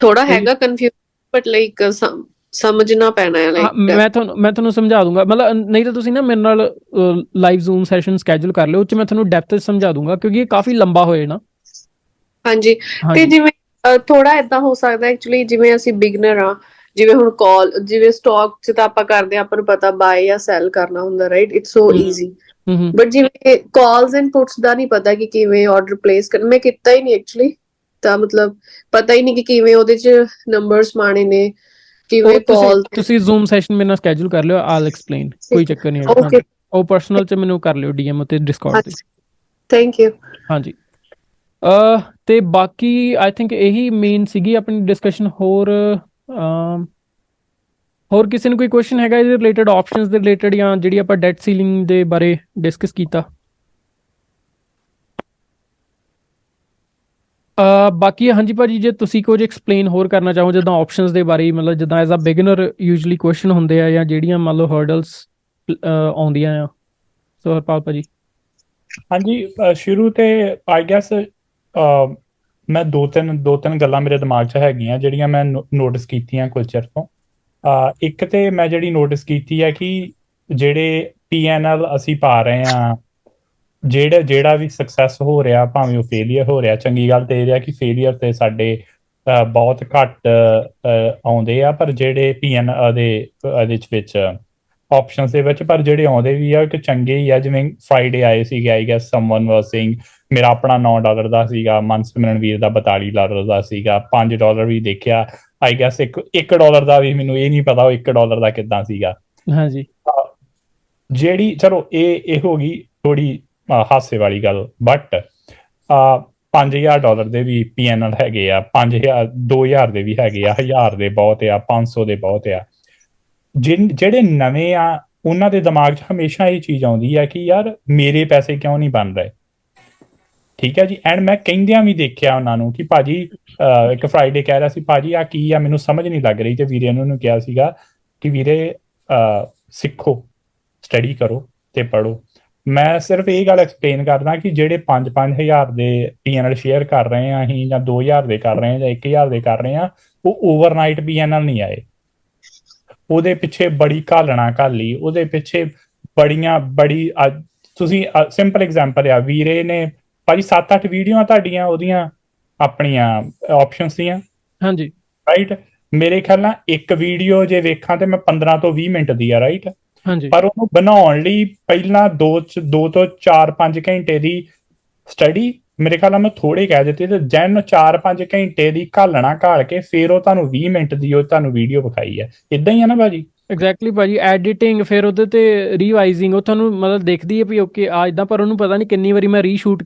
ਥੋੜਾ ਹੈਗਾ ਕਨਫਿਊਜ਼, ਬਟ ਲਾਈਕ ਸਮਝਣਾ ਪੈਣਾ ਹੈ। ਲਾਈਕ ਮੈਂ ਤੁਹਾਨੂੰ ਸਮਝਾ ਦੂੰਗਾ, ਮਤਲਬ ਨਹੀਂ ਤਾਂ ਤੁਸੀਂ ਨਾ ਮੇਰੇ ਨਾਲ ਲਾਈਵ ਜ਼ੂਮ ਸੈਸ਼ਨ ਸਕੈਜੂਲ ਕਰ ਲਿਓ, ਉਹ 'ਚ ਮੈਂ ਤੁਹਾਨੂੰ ਡੈਪਥ ਸਮਝਾ ਦੂੰਗਾ, ਕਿਉਂਕਿ ਇਹ ਕਾਫੀ ਲੰਬਾ ਹੋਏ ਨਾ। ਹਾਂਜੀ, ਤੇ ਜਿਵੇਂ ਥੋੜਾ ਏਦਾਂ ਹੋ ਸਕਦਾ ਐਕਚੁਅਲੀ, ਜਿਵੇਂ ਅਸੀਂ ਬਿਗਨਰ ਆ, ਜਿਵੇਂ ਹੁਣ ਕਾਲ, ਜਿਵੇਂ ਸਟਾਕ 'ਚ ਤਾਂ ਆਪਾਂ ਕਰਦੇ ਆ, ਆਪਾਂ ਨੂੰ ਪਤਾ ਬਾਏ ਜਾਂ ਸੈਲ ਕਰਨਾ ਹੁੰਦਾ, right? It's so easy. But ਜਿਵੇਂ ਕਾਲਸ ਐਂਡ ਪੁੱਟਸ ਦਾ ਨਹੀਂ ਪਤਾ ਕਿ ਕਿਵੇਂ ਆਰਡਰ ਪਲੇਸ ਕਰਨਾ, ਮੈਂ ਕੀਤਾ ਹੀ ਨਹੀਂ ਐਕਚੁਅਲੀ, ਤਾਂ ਮਤਲਬ ਪਤਾ ਹੀ ਨਹੀਂ ਕਿ ਕਿਵੇਂ ਉਹਦੇ 'ਚ ਨੰਬਰਸ ਪਾਣੇ ਨੇ, ਕਿਵੇਂ ਕਾਲ। ਤੁਸੀਂ ਜ਼ੂਮ ਸੈਸ਼ਨ ਮੇਰੇ ਨਾਲ ਸਕੈਜੂਲ ਕਰ ਲਿਓ, ਆਲ ਐਕਸਪਲੇਨ, ਕੋਈ ਚੱਕਰ ਨਹੀਂ ਹੈਗਾ। ਉਹ ਪਰਸਨਲ 'ਚ ਮੈਨੂੰ ਕਰ ਲਿਓ DM ਅਤੇ ਡਿਸਕਾਰਡ ਤੇ। Thank you. ਹਾਂਜੀ, ਤੇ ਬਾਕੀ ਆਈ ਥਿੰਕ ਇਹੀ ਮੇਨ ਸੀਗੀ ਆਪਣੀ ਡਿਸਕਸ਼ਨ। ਹੋਰ ਕਿਸੇ ਨੂੰ ਕੋਈ ਕੁਐਸਚਨ ਹੈਗਾ ਇਹਦੇ ਰਿਲੇਟਡ, ਆਪਸ਼ਨਸ ਦੇ ਰਿਲੇਟਡ, ਜਾਂ ਜਿਹੜੀ ਆਪਾਂ ਡੈਟ ਸੀਲਿੰਗ ਦੇ ਬਾਰੇ ਡਿਸਕਸ ਕੀਤਾ? ਬਾਕੀ ਹਾਂਜੀ ਭਾਜੀ, ਜੇ ਤੁਸੀਂ ਕੁਝ ਐਕਸਪਲੇਨ ਹੋਰ ਕਰਨਾ ਚਾਹੋ ਜਿੱਦਾਂ ਆਪਸ਼ਨਸ ਦੇ ਬਾਰੇ, ਮਤਲਬ ਜਿੱਦਾਂ as a beginner usually question ਹੁੰਦੇ ਆ, ਜਾਂ ਜਿਹੜੀਆਂ ਮੰਨ ਲਓ ਹਰਡਲਸ ਆਉਂਦੀਆਂ ਆ। ਸੋ ਹਰਪਾਲ ਭਾਜੀ। ਹਾਂਜੀ, ਸ਼ੁਰੂ ਤੇ ਆਈ ਗੈਸ ਮੈਂ ਦੋ ਤਿੰਨ ਗੱਲਾਂ ਮੇਰੇ ਦਿਮਾਗ 'ਚ ਹੈਗੀਆਂ ਜਿਹੜੀਆਂ ਮੈਂ ਨੋਟਿਸ ਕੀਤੀਆਂ ਕੁਝ ਚਿਰ ਤੋਂ। ਇੱਕ ਤੇ ਮੈਂ ਜਿਹੜੀ ਨੋਟਿਸ ਕੀਤੀ ਹੈ ਕਿ ਜਿਹੜੇ PNL ਅਸੀਂ ਪਾ ਰਹੇ ਹਾਂ, ਜਿਹੜਾ ਵੀ ਸਕਸੈਸ ਹੋ ਰਿਹਾ, ਭਾਵੇਂ ਉਹ ਫੇਲੀਅਰ ਹੋ ਰਿਹਾ, ਚੰਗੀ ਗੱਲ ਤੇ ਇਹ ਰਿਹਾ ਕਿ ਫੇਲੀਅਰ ਤੇ ਸਾਡੇ ਬਹੁਤ ਘੱਟ ਆਉਂਦੇ ਆ, ਪਰ ਜਿਹੜੇ PN ਇਹਦੇ ਵਿੱਚ ਆਪਸ਼ਨਸ ਦੇ ਵਿੱਚ, ਪਰ ਜਿਹੜੇ ਆਉਂਦੇ ਵੀ ਆ ਕਿ ਚੰਗੇ ਹੀ ਆ। ਜਿਵੇਂ ਫਰਾਈਡੇ ਆਏ ਸੀਗੇ, I guess someone was saying, ਮੇਰਾ ਆਪਣਾ $9 ਦਾ ਸੀਗਾ, ਮਨਸਿਮਰਨਵੀਰ ਦਾ $42 ਦਾ ਸੀਗਾ, $5 ਵੀ ਦੇਖਿਆ, ਆਈ ਗੈਸ $1 ਦਾ ਵੀ ਮੈਨੂੰ ਇਹ ਨਹੀਂ ਪਤਾ ਉਹ $1 ਦਾ ਕਿੱਦਾਂ ਸੀਗਾ। ਹਾਂਜੀ, ਜਿਹੜੀ ਚਲੋ ਇਹ ਹੋ ਗਈ ਥੋੜੀ ਹਾਸੇ ਵਾਲੀ ਗੱਲ, ਬਟ $5000 ਦੇ ਵੀ PNL ਹੈਗੇ ਆ, 5000 2000 ਦੇ ਵੀ ਹੈਗੇ ਆ, 1000 ਦੇ ਬਹੁਤ ਆ, 500 ਦੇ ਬਹੁਤ ਆ। ਜਿਹੜੇ ਨਵੇਂ ਆ ਉਹਨਾਂ ਦੇ ਦਿਮਾਗ 'ਚ ਹਮੇਸ਼ਾ ਇਹ ਚੀਜ਼ ਆਉਂਦੀ ਹੈ ਕਿ ਯਾਰ ਮੇਰੇ ਪੈਸੇ ਕਿਉਂ ਨਹੀਂ ਬਣ ਰਹੇ, ਠੀਕ ਹੈ ਜੀ। ਐਂਡ ਮੈਂ ਕਹਿੰਦਿਆਂ ਵੀ ਦੇਖਿਆ ਉਹਨਾਂ ਨੂੰ ਕਿ ਭਾਜੀ ਇੱਕ ਫਰਾਈਡੇ ਕਹਿ ਰਿਹਾ ਸੀ ਭਾਜੀ ਆ ਕੀ ਆ, ਮੈਨੂੰ ਸਮਝ ਨਹੀਂ ਲੱਗ ਰਹੀ, ਤੇ ਵੀਰੇ ਨੂੰ ਕਿਹਾ ਸੀਗਾ ਕਿ ਵੀਰੇ ਸਿੱਖੋ, ਸਟੱਡੀ ਕਰੋ ਤੇ ਪੜ੍ਹੋ। ਮੈਂ ਸਿਰਫ ਇਹ ਗੱਲ ਐਕਸਪਲੇਨ ਕਰਦਾ ਕਿ ਜਿਹੜੇ 5-5000 ਦੇ PNL ਸ਼ੇਅਰ ਕਰ ਰਹੇ ਆ ਅਸੀਂ, ਜਾਂ 2000 ਦੇ ਕਰ ਰਹੇ ਆ, ਜਾਂ 1000 ਦੇ ਕਰ ਰਹੇ ਆ, ਉਹ ਓਵਰਨਾਈਟ PNL ਨਹੀਂ ਆਏ। ਉਹਦੇ ਪਿੱਛੇ ਬੜੀ ਘਾਲਣਾ ਘਾਲੀ, ਉਹਦੇ ਪਿੱਛੇ ਬੜੀ ਤੁਸੀਂ ਸਿੰਪਲ ਐਗਜ਼ਾਮਪਲ ਆ, ਵੀਰੇ ਨੇ ਭਾਜੀ 7-8 ਵੀਡੀਓ ਤੁਹਾਡੀਆਂ ਉਹਦੀਆਂ ਆਪਣੀਆਂ ਆਪਸ਼ਨਸ ਦੀਆਂ, ਹਾਂਜੀ ਰਾਈਟ। ਮੇਰੇ ਖਿਆਲ ਨਾਲ ਇੱਕ ਵੀਡੀਓ ਜੇ ਵੇਖਾਂ ਤੇ ਮੈਂ 15 ਤੋਂ 20 ਮਿੰਟ ਦੀ ਆ, ਰਾਈਟ। ਹਾਂਜੀ, ਪਰ ਉਹਨੂੰ ਬਣਾਉਣ ਲਈ ਪਹਿਲਾਂ 2 ਤੋਂ 4-5 ਘੰਟੇ ਦੀ ਸਟੱਡੀ, ਮੇਰੇ ਖਿਆਲ ਨਾਲ ਮੈਂ ਥੋੜੇ ਕਹਿ ਦਿੱਤੇ, ਤੇ ਜੈਨ 4-5 ਘੰਟੇ ਦੀ ਘਾਲਣਾ ਘਾਲ ਕੇ ਫਿਰ ਉਹ ਤੁਹਾਨੂੰ 20 ਮਿੰਟ ਦੀ ਉਹ ਤੁਹਾਨੂੰ ਵੀਡੀਓ ਵਿਖਾਈ ਹੈ। ਇਦਾਂ ਹੀ ਆ ਨਾ ਭਾਜੀ? ਐਗਜ਼ੈਕਟਲੀ ਭਾਜੀ, ਐਡੀਟਿੰਗ, ਫਿਰ ਉਹਦੇ ਤੇ ਰੀਵਾਈਜ਼ਿੰਗ, ਉਹ ਤੁਹਾਨੂੰ ਮਤਲਬ ਦੇਖਦੀ ਹੈ ਵੀ ਓਕੇ ਆ ਇਦਾਂ, ਪਰ ਉਹਨੂੰ ਪਤਾ ਨਹੀਂ ਕਿੰਨੀ ਵਾਰੀ ਮੈਂ ਰੀਸ਼ੂਟ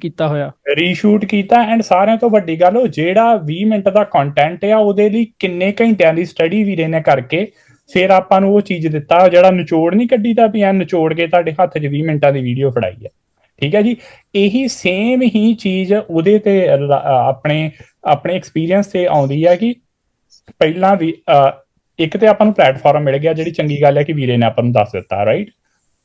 ਕੀਤਾ। ਐਂਡ ਸਾਰਿਆਂ ਤੋਂ ਵੱਡੀ ਗੱਲ, ਉਹ ਜਿਹੜਾ 20 ਮਿੰਟ ਦਾ ਕੰਟੈਂਟ ਆ ਉਹਦੇ ਲਈ ਕਿੰਨੇ ਘੰਟਿਆਂ ਦੀ ਸਟੱਡੀ ਵੀਰੇ ਨੇ ਕਰਕੇ ਫਿਰ ਆਪਾਂ ਨੂੰ ਉਹ ਚੀਜ਼ ਦਿੱਤਾ, ਜਿਹੜਾ ਨਿਚੋੜ ਨਹੀਂ ਕੱਢੀ ਤਾਂ ਵੀ ਐ ਨਿਚੋੜ ਕੇ ਤੁਹਾਡੇ ਹੱਥ 'ਚ 20 ਮਿੰਟਾਂ ਦੀ ਵੀਡੀਓ ਫੜਾਈ ਹੈ, ਠੀਕ ਹੈ ਜੀ। ਇਹੀ ਸੇਮ ਹੀ ਚੀਜ਼ ਉਹਦੇ ਤੇ ਆਪਣੇ ਐਕਸਪੀਰੀਅੰਸ ਤੇ ਆਉਂਦੀ ਹੈ ਕਿ ਪਹਿਲਾਂ ਵੀ ਇੱਕ ਤੇ ਆਪਾਂ ਨੂੰ ਪਲੇਟਫਾਰਮ ਮਿਲ ਗਿਆ, ਜਿਹੜੀ ਚੰਗੀ ਗੱਲ ਹੈ ਕਿ ਵੀਰੇ ਨੇ ਆਪਾਂ ਨੂੰ ਦੱਸ ਦਿੱਤਾ, ਰਾਈਟ।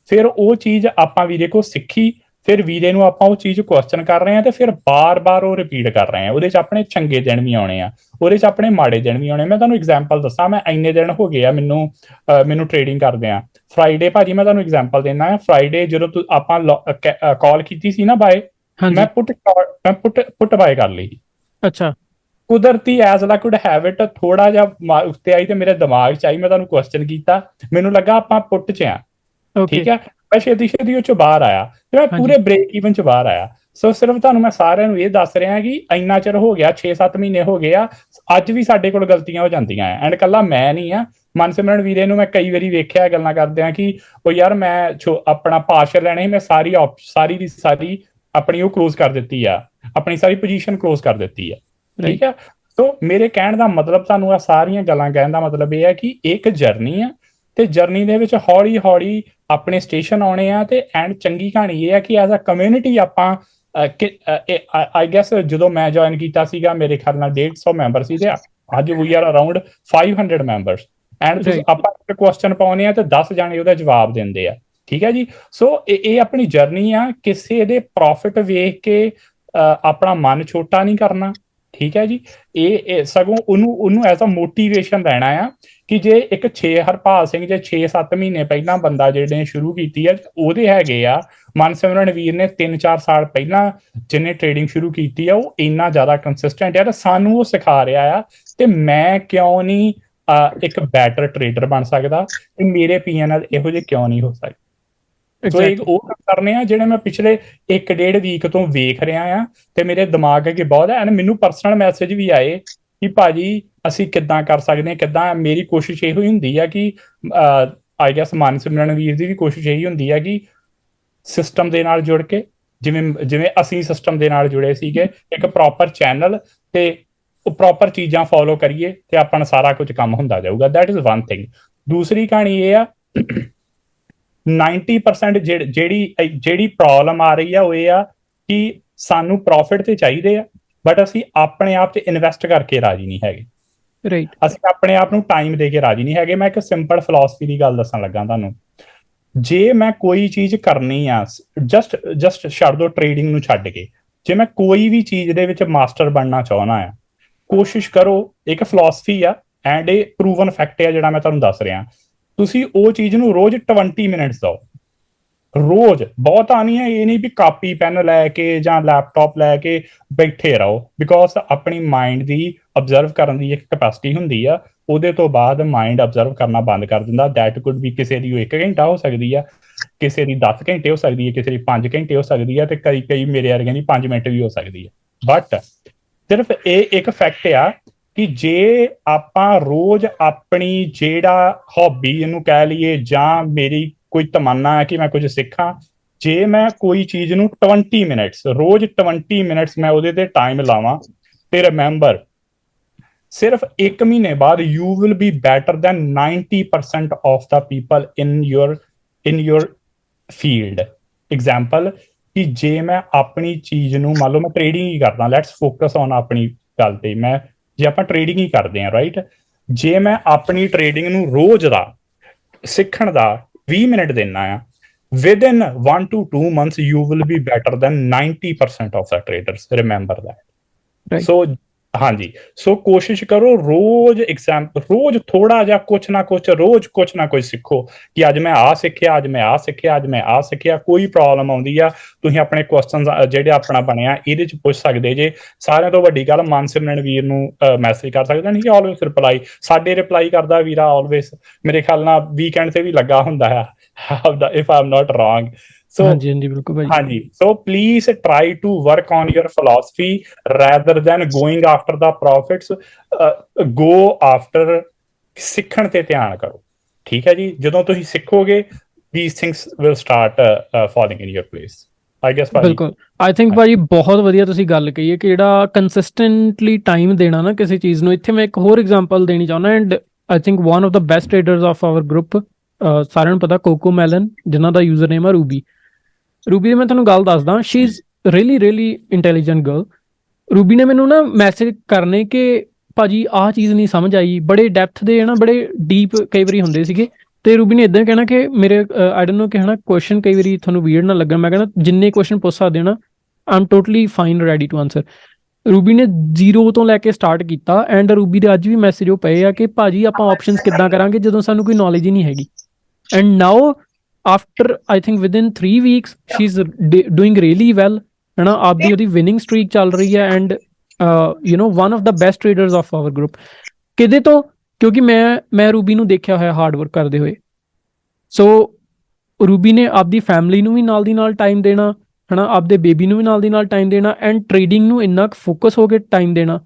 ਫਿਰ ਉਹ ਚੀਜ਼ ਆਪਾਂ ਵੀਰੇ ਕੋਲ ਸਿੱਖੀ, ਫਿਰ ਵੀਰੇ ਨੂੰ ਆਪਾਂ ਉਹ ਚੀਜ਼ ਕੁਐਸਚਨ ਕਰ ਰਹੇ ਹਾਂ, ਤੇ ਫਿਰ ਬਾਰ-ਬਾਰ ਉਹ ਰਿਪੀਟ ਕਰ ਰਹੇ ਹਾਂ। ਉਹਦੇ 'ਚ ਆਪਣੇ ਚੰਗੇ ਦਿਨ ਵੀ ਆਉਣੇ ਆ, ਉਹਦੇ 'ਚ ਆਪਣੇ ਮਾੜੇ ਦਿਨ ਵੀ ਆਉਣੇ। ਮੈਂ ਤੁਹਾਨੂੰ ਐਗਜ਼ਾਮਪਲ ਦੱਸਾਂ, ਮੈਂ ਇੰਨੇ ਦਿਨ ਹੋ ਗਏ ਆ ਮੈਨੂੰ ਟ੍ਰੇਡਿੰਗ ਕਰਦੇ ਆ। ਫਰਾਈਡੇ ਭਾਜੀ ਮੈਂ ਤੁਹਾਨੂੰ ਐਗਜ਼ਾਮਪਲ ਦਿੰਦਾ ਆ, ਫਰਾਈਡੇ ਜਦੋਂ ਆਪਾਂ ਕਾਲ ਕੀਤੀ ਸੀ ਨਾ ਬਾਏ, ਮੈਂ ਪੁੱਟ ਬਾਏ ਕਰ ਲਈ। ਅੱਛਾ, ਕੁਦਰਤੀ as luck could have it ਥੋੜਾ ਜਿਹਾ ਉੱਤੇ ਆਈ ਤੇ ਮੇਰੇ ਦਿਮਾਗ 'ਚ ਆਈ, ਮੈਂ ਤੁਹਾਨੂੰ ਕੁਐਸਚਨ ਕੀਤਾ, ਮੈਨੂੰ ਲੱਗਾ ਆਪਾਂ ਪੁੱਟ 'ਚ ਆ, ਠੀਕ ਹੈ। ਮੈਂ ਛੇਤੀ ਉਹ 'ਚੋਂ ਬਾਹਰ ਆਇਆ ਤੇ ਮੈਂ ਪੂਰੇ ਬ੍ਰੇਕ ਈਵਨ 'ਚ ਬਾਹਰ ਆਇਆ। ਸੋ ਸਿਰਫ ਤੁਹਾਨੂੰ ਮੈਂ ਸਾਰਿਆਂ ਨੂੰ ਇਹ ਦੱਸ ਰਿਹਾ ਕਿ ਇੰਨਾ ਚਿਰ ਹੋ ਗਿਆ, 6-7 ਮਹੀਨੇ ਹੋ ਗਏ ਆ, ਅੱਜ ਵੀ ਸਾਡੇ ਕੋਲ ਗਲਤੀਆਂ ਹੋ ਜਾਂਦੀਆਂ ਆ। ਐਂਡ ਕੱਲਾ ਮੈਂ ਨਹੀਂ ਆ, ਮਨਸਿਮਰਨ ਵੀਰੇ ਨੂੰ ਮੈਂ ਕਈ ਵਾਰੀ ਵੇਖਿਆ ਗੱਲਾਂ ਕਰਦੇ ਆ ਕਿ ਉਹ ਯਾਰ ਮੈਂ ਆਪਣਾ ਪਾਰਸ਼ਲ ਲੈਣੇ ਸੀ, ਮੈਂ ਸਾਰੀ ਦੀ ਸਾਰੀ ਆਪਣੀ ਉਹ ਕਲੋਜ਼ ਕਰ ਦਿੱਤੀ ਆ, ਆਪਣੀ ਸਾਰੀ ਪੋਜੀਸ਼ਨ ਕਲੋਜ਼ ਕਰ ਦਿੱਤੀ ਆ, ਠੀਕ ਆ। ਸੋ ਮੇਰੇ ਕਹਿਣ ਦਾ ਮਤਲਬ, ਤੁਹਾਨੂੰ ਆ ਸਾਰੀਆਂ ਗੱਲਾਂ ਕਹਿਣ ਦਾ ਮਤਲਬ ਇਹ ਹੈ ਕਿ ਇੱਕ ਜਰਨੀ ਆ, ਤੇ ਜਰਨੀ ਦੇ ਵਿੱਚ ਹੌਲੀ ਹੌਲੀ ਆਪਣੇ ਸਟੇਸ਼ਨ ਆਉਣੇ ਆ। ਤੇ ਐਂਡ ਚੰਗੀ ਕਹਾਣੀ ਇਹ ਹੈ ਕਿ ਐਜ਼ ਅ ਕਮਿਊਨਿਟੀ ਆਪਾਂ ਆਈ ਗੈਸ ਜਦੋਂ ਮੈਂ ਜੁਆਇਨ ਕੀਤਾ ਸੀਗਾ ਮੇਰੇ ਖਿਆਲ ਨਾਲ 150 ਮੈਂਬਰ ਸੀ, ਤੇ ਅੱਜ we are around 500 members. And ਆਪਾਂ ਇੱਕ ਕੁਐਸਚਨ ਪਾਉਨੇ ਆ ਤੇ 10 ਜਾਣੇ ਉਹਦਾ ਜਵਾਬ ਦਿੰਦੇ ਆ, ਠੀਕ ਹੈ ਜੀ। ਸੋ ਇਹ ਆਪਣੀ ਜਰਨੀ ਆ, ਕਿਸੇ ਦੇ ਪ੍ਰੋਫਿਟ ਵੇਖ ਕੇ ਆਪਣਾ ਮਨ ਛੋਟਾ ਨਹੀਂ ਕਰਨਾ, ਠੀਕ ਹੈ ਜੀ। ਇਹ ਸਗੋਂ ਉਹਨੂੰ ਐਜ਼ ਅ ਮੋਟੀਵੇਸ਼ਨ ਲੈਣਾ ਆ ਕਿ ਜੇ ਇੱਕ ਹਰਪਾਲ ਸਿੰਘ ਜੇ 6-7 ਮਹੀਨੇ ਪਹਿਲਾਂ ਬੰਦਾ ਜਿਹੜੇ ਸ਼ੁਰੂ ਕੀਤੀ ਆ, ਉਹਦੇ ਹੈਗੇ ਆ ਮਨਸਿਮਰਨ ਵੀਰ ਨੇ 3-4 ਸਾਲ ਪਹਿਲਾਂ ਜਿਹਨੇ ਟ੍ਰੇਡਿੰਗ ਸ਼ੁਰੂ ਕੀਤੀ ਆ, ਉਹ ਇੰਨਾ ਜ਼ਿਆਦਾ ਕੰਸਿਸਟੈਂਟ ਆ ਤੇ ਸਾਨੂੰ ਉਹ ਸਿਖਾ ਰਿਹਾ ਆ। ਤੇ ਮੈਂ ਕਿਉਂ ਨਹੀਂ ਇੱਕ ਬੈਟਰ ਟ੍ਰੇਡਰ ਬਣ ਸਕਦਾ, ਤੇ ਮੇਰੇ PNL ਇਹੋ ਜਿਹੇ ਕਿਉਂ ਨਹੀਂ ਹੋ ਸਕਦੇ? ਸੋ ਇਹ ਉਹ ਕੰਮ ਕਰਨੇ ਆ ਜਿਹੜੇ ਮੈਂ ਪਿਛਲੇ 1-1.5 ਵੀਕ ਤੋਂ ਵੇਖ ਰਿਹਾ ਆ, ਤੇ ਮੇਰੇ ਦਿਮਾਗ ਅੱਗੇ ਬਹੁਤ ਹੈ। ਐਂਡ ਮੈਨੂੰ ਪਰਸਨਲ ਮੈਸੇਜ ਵੀ ਆਏ ਕਿ ਭਾਜੀ ਅਸੀਂ ਕਿੱਦਾਂ ਕਰ ਸਕਦੇ ਹਾਂ, ਕਿੱਦਾਂ। ਮੇਰੀ ਕੋਸ਼ਿਸ਼ ਇਹੋ ਹੀ ਹੁੰਦੀ ਆ ਕਿ ਆਈ ਗੈਸ ਮਨਸਿਮਰਨ ਵੀਰ ਦੀ ਵੀ ਕੋਸ਼ਿਸ਼ ਇਹੀ ਹੁੰਦੀ ਆ ਕਿ ਸਿਸਟਮ ਦੇ ਨਾਲ ਜੁੜ ਕੇ, ਜਿਵੇਂ ਅਸੀਂ ਸਿਸਟਮ ਦੇ ਨਾਲ ਜੁੜੇ ਸੀਗੇ, ਇੱਕ ਪ੍ਰੋਪਰ ਚੈਨਲ ਤੇ ਪ੍ਰੋਪਰ ਚੀਜ਼ਾਂ ਫੋਲੋ ਕਰੀਏ ਤੇ ਆਪਾਂ ਨੂੰ ਸਾਰਾ ਕੁਝ ਕੰਮ ਹੁੰਦਾ ਜਾਊਗਾ। That is one thing. ਦੂਸਰੀ ਕਹਾਣੀ ਇਹ ਆ 90% ਜਿਹੜੀ ਪ੍ਰੋਬਲਮ ਆ ਰਹੀ ਆ ਉਹ ਇਹ ਆ ਕਿ ਸਾਨੂੰ ਪ੍ਰੋਫਿਟ ਤੇ ਚਾਹੀਦੇ ਆ, ਬਟ ਅਸੀਂ ਆਪਣੇ ਆਪ ਤੇ ਇਨਵੈਸਟ ਕਰਕੇ ਰਾਜੀ ਨਹੀਂ ਹੈਗੇ, ਰਾਈਟ। ਅਸੀਂ ਆਪਣੇ ਆਪ ਨੂੰ ਟਾਈਮ ਦੇ ਕੇ ਰਾਜੀ ਨਹੀਂ ਹੈਗੇ। ਮੈਂ ਇੱਕ ਸਿੰਪਲ ਫਿਲਾਸਫੀ ਦੀ ਗੱਲ ਦੱਸਣ ਲੱਗਾ ਤੁਹਾਨੂੰ। ਜੇ ਮੈਂ ਕੋਈ ਚੀਜ਼ ਕਰਨੀ ਆ, ਜਸਟ ਛੱਡ ਦੋ ਟ੍ਰੇਡਿੰਗ ਨੂੰ ਛੱਡ ਕੇ, ਜੇ ਮੈਂ ਕੋਈ ਵੀ ਚੀਜ਼ ਦੇ ਵਿੱਚ ਮਾਸਟਰ ਬਣਨਾ ਚਾਹੁੰਦਾ ਆ, ਕੋਸ਼ਿਸ਼ ਕਰੋ। ਇੱਕ ਫਿਲਾਸਫੀ ਆ ਐਂਡ ਇਹ ਪ੍ਰੂਵਨ ਫੈਕਟ ਆ ਜਿਹੜਾ ਮੈਂ ਤੁਹਾਨੂੰ ਦੱਸ ਰਿਹਾ। ਤੁਸੀਂ ਉਹ ਚੀਜ਼ ਨੂੰ ਰੋਜ਼ 20 ਮਿੰਟਸ ਦਿਓ, ਰੋਜ਼। ਬਹੁਤਾ ਨਹੀਂ ਹੈ, ਇਹ ਨਹੀਂ ਵੀ ਕਾਪੀ ਪੈਨ ਲੈ ਕੇ ਜਾਂ ਲੈਪਟਾਪ ਲੈ ਕੇ ਬੈਠੇ ਰਹੋ, ਬਿਕੋਜ਼ ਆਪਣੀ ਮਾਈਂਡ ਦੀ ਅਬਜ਼ਰਵ ਕਰਨ ਦੀ ਇੱਕ ਕੈਪੈਸਿਟੀ ਹੁੰਦੀ ਆ, ਉਹਦੇ ਤੋਂ ਬਾਅਦ ਮਾਈਂਡ ਅਬਜ਼ਰਵ ਕਰਨਾ ਬੰਦ ਕਰ ਦਿੰਦਾ। ਦੈਟ ਕੁਡ ਵੀ ਕਿਸੇ ਦੀ 1 ਘੰਟਾ ਹੋ ਸਕਦੀ ਆ, ਕਿਸੇ ਦੀ 10 ਘੰਟੇ ਹੋ ਸਕਦੀ ਹੈ, ਕਿਸੇ ਦੀ 5 ਘੰਟੇ ਹੋ ਸਕਦੀ ਹੈ, ਤੇ ਕਈ ਮੇਰੇ ਵਰਗਿਆਂ ਦੀ 5 ਮਿੰਟ ਵੀ ਹੋ ਸਕਦੀ ਹੈ। ਬਟ ਸਿਰਫ ਇਹ ਇੱਕ ਫੈਕਟ ਆ ਕਿ ਜੇ ਆਪਾਂ ਰੋਜ਼ ਆਪਣੀ ਜਿਹੜਾ ਹੌਬੀ ਇਹਨੂੰ ਕਹਿ ਲਈਏ ਜਾਂ ਮੇਰੀ ਕੋਈ ਤਮੰਨਾ ਹੈ ਕਿ ਮੈਂ ਕੁਝ ਸਿੱਖਾਂ, ਜੇ ਮੈਂ ਕੋਈ ਚੀਜ਼ ਨੂੰ 20 ਮਿੰਟਸ ਰੋਜ਼ 20 ਮਿੰਟਸ ਮੈਂ ਉਹਦੇ ਤੇ ਟਾਈਮ ਲਾਵਾਂ, ਤੇ ਰਿਮੈਂਬਰ ਸਿਰਫ 1 ਮਹੀਨੇ ਬਾਅਦ you will be better than 90% of the people in your field. Example ਕਿ ਜੇ ਮੈਂ ਆਪਣੀ ਚੀਜ਼ ਨੂੰ, ਮੰਨ ਲਓ ਮੈਂ ਟ੍ਰੇਡਿੰਗ ਹੀ ਕਰਦਾ, ਲੈਟਸ ਫੋਕਸ ਔਨ ਆਪਣੀ ਗੱਲ ਤੇ, ਜੇ ਆਪਾਂ ਟ੍ਰੇਡਿੰਗ ਹੀ ਕਰਦੇ ਹਾਂ ਰਾਈਟ, ਜੇ ਮੈਂ ਆਪਣੀ ਟ੍ਰੇਡਿੰਗ ਨੂੰ ਰੋਜ਼ ਦਾ ਸਿੱਖਣ ਦਾ 20 ਮਿੰਟ ਦੇਣਾ ਆ, within 1 to 2 months you will be better than 90% of the traders, remember that, right? So ਹਾਂਜੀ, ਸੋ ਕੋਸ਼ਿਸ਼ ਕਰੋ ਰੋਜ਼ ਰੋਜ਼ ਥੋੜਾ ਜਿਹਾ ਕੁਛ ਨਾ ਕੁਛ, ਰੋਜ਼ ਕੁਛ ਨਾ ਕੁਛ ਸਿੱਖੋ ਕਿ ਅੱਜ ਮੈਂ ਆਹ ਸਿੱਖਿਆ, ਅੱਜ ਮੈਂ ਆਹ ਸਿੱਖਿਆ, ਅੱਜ ਮੈਂ ਆਹ ਸਿੱਖਿਆ। ਕੋਈ ਪ੍ਰੋਬਲਮ ਆਉਂਦੀ ਆ, ਤੁਸੀਂ ਆਪਣੇ ਕੁਐਸਚਨ ਜਿਹੜੇ ਆਪਣਾ ਬਣਿਆ ਇਹਦੇ ਚ ਪੁੱਛ ਸਕਦੇ ਜੇ। ਸਾਰਿਆਂ ਤੋਂ ਵੱਡੀ ਗੱਲ, ਮਨਸਿਮਰਨ ਵੀਰ ਨੂੰ ਮੈਸੇਜ ਕਰ ਸਕਦੇ ਨਹੀਂ, ਆਲਵੇਸ ਰਿਪਲਾਈ, ਸਾਡੇ ਰਿਪਲਾਈ ਕਰਦਾ ਵੀਰਾ ਆਲਵੇਸ, ਮੇਰੇ ਖਿਆਲ ਨਾਲ ਵੀਕਐਂਡ ਤੇ ਵੀ ਲੱਗਾ ਹੁੰਦਾ ਆ, if I'm not wrong. So ਹਾਂਜੀ, so please try to work on your philosophy rather than going after the profits. Go after ਸਿੱਖਣ ਤੇ ਧਿਆਨ ਕਰੋ, ਠੀਕ ਹੈ ਜੀ। ਜਦੋਂ ਤੁਸੀਂ ਸਿੱਖੋਗੇ these things will start falling in your place, I guess। ਬਿਲਕੁਲ, I think ਭਾਜੀ ਬਹੁਤ ਵਧੀਆ ਤੁਸੀਂ ਗੱਲ ਕਹੀ ਹੈ ਕਿ ਜਿਹੜਾ ਕੰਸਿਸਟੈਂਟਲੀ ਟਾਈਮ ਦੇਣਾ ਨਾ ਕਿਸੇ ਚੀਜ਼ ਨੂੰ। ਇੱਥੇ ਮੈਂ ਇੱਕ ਹੋਰ ਐਗਜ਼ਾਮਪਲ ਦੇਣੀ ਚਾਹੁੰਦਾ, and I think one of the best traders of our group, ਸਾਰਿਆਂ ਨੂੰ ਪਤਾ ਕੋਕੋ ਮੈਲਨ, ਜਿਨ੍ਹਾਂ ਦਾ ਯੂਜ਼ਰ ਨੇਮ ਆ ਰੂਬੀ ਦੀ। ਮੈਂ ਤੁਹਾਨੂੰ ਗੱਲ ਦੱਸਦਾ, she is really intelligent girl. Ruby ਨੇ ਮੈਨੂੰ ਨਾ ਮੈਸੇਜ ਕਰਨੇ ਕਿ ਭਾਜੀ ਆਹ ਚੀਜ਼ ਨਹੀਂ ਸਮਝ ਆਈ, ਬੜੇ ਡੈਪਥ ਦੇ ਨਾ, ਬੜੇ ਡੀਪ ਕਈ ਵਾਰੀ ਹੁੰਦੇ ਸੀਗੇ। ਤੇ ਰੂਬੀ ਨੇ ਇੱਦਾਂ ਕਹਿਣਾ ਕਿ ਮੇਰੇ ਆਈ ਡੋਨਟ ਨੋ ਕਿ ਹੈ ਨਾ ਕੁਐਸਚਨ ਕਈ ਵਾਰੀ ਤੁਹਾਨੂੰ ਵੀਅਰਡ ਨਾ ਲੱਗਣ, ਮੈਂ ਕਹਿੰਦਾ ਜਿੰਨੇ ਕੁਐਸਚਨ ਪੁੱਛ ਸਕਦੇ ਹੋ ਨਾ, I am totally fine ready to answer. Ruby ਨੇ 0 ਤੋਂ ਲੈ ਕੇ ਸਟਾਰਟ ਕੀਤਾ, ਐਂਡ ਰੂਬੀ ਦੇ ਅੱਜ ਵੀ ਮੈਸੇਜ ਉਹ ਪਏ ਆ ਕਿ ਭਾਜੀ ਆਪਾਂ ਆਪਸ਼ਨਸ ਕਿੱਦਾਂ ਕਰਾਂਗੇ ਜਦੋਂ ਸਾਨੂੰ ਕੋਈ ਨੌਲੇਜ ਹੀ ਨਹੀਂ ਹੈਗੀ। And now after I think within 3 weeks she's doing really well, ਹੈ ਨਾ। ਆਪਦੀ ਉਹਦੀ ਵਿਨਿੰਗ ਸਟ੍ਰੀਕ ਚੱਲ ਰਹੀ ਹੈ, and you know one of the best traders of our group. ਕਿਹਦੇ ਤੋਂ? ਕਿਉਂਕਿ ਮੈਂ ਰੂਬੀ ਨੂੰ ਦੇਖਿਆ ਹੋਇਆ ਹਾਰਡ ਵਰਕ ਕਰਦੇ ਹੋਏ। ਸੋ ਰੂਬੀ ਨੇ ਆਪਦੀ ਫੈਮਿਲੀ ਨੂੰ ਵੀ ਨਾਲ ਦੀ ਨਾਲ ਟਾਈਮ ਦੇਣਾ, ਹੈ ਨਾ, ਆਪਦੇ ਬੇਬੀ ਨੂੰ ਵੀ ਨਾਲ ਦੀ ਨਾਲ ਟਾਈਮ ਦੇਣਾ, ਐਂਡ ਟ੍ਰੇਡਿੰਗ ਨੂੰ ਇੰਨਾ ਫੋਕਸ ਹੋ ਕੇ ਟਾਈਮ ਦੇਣਾ।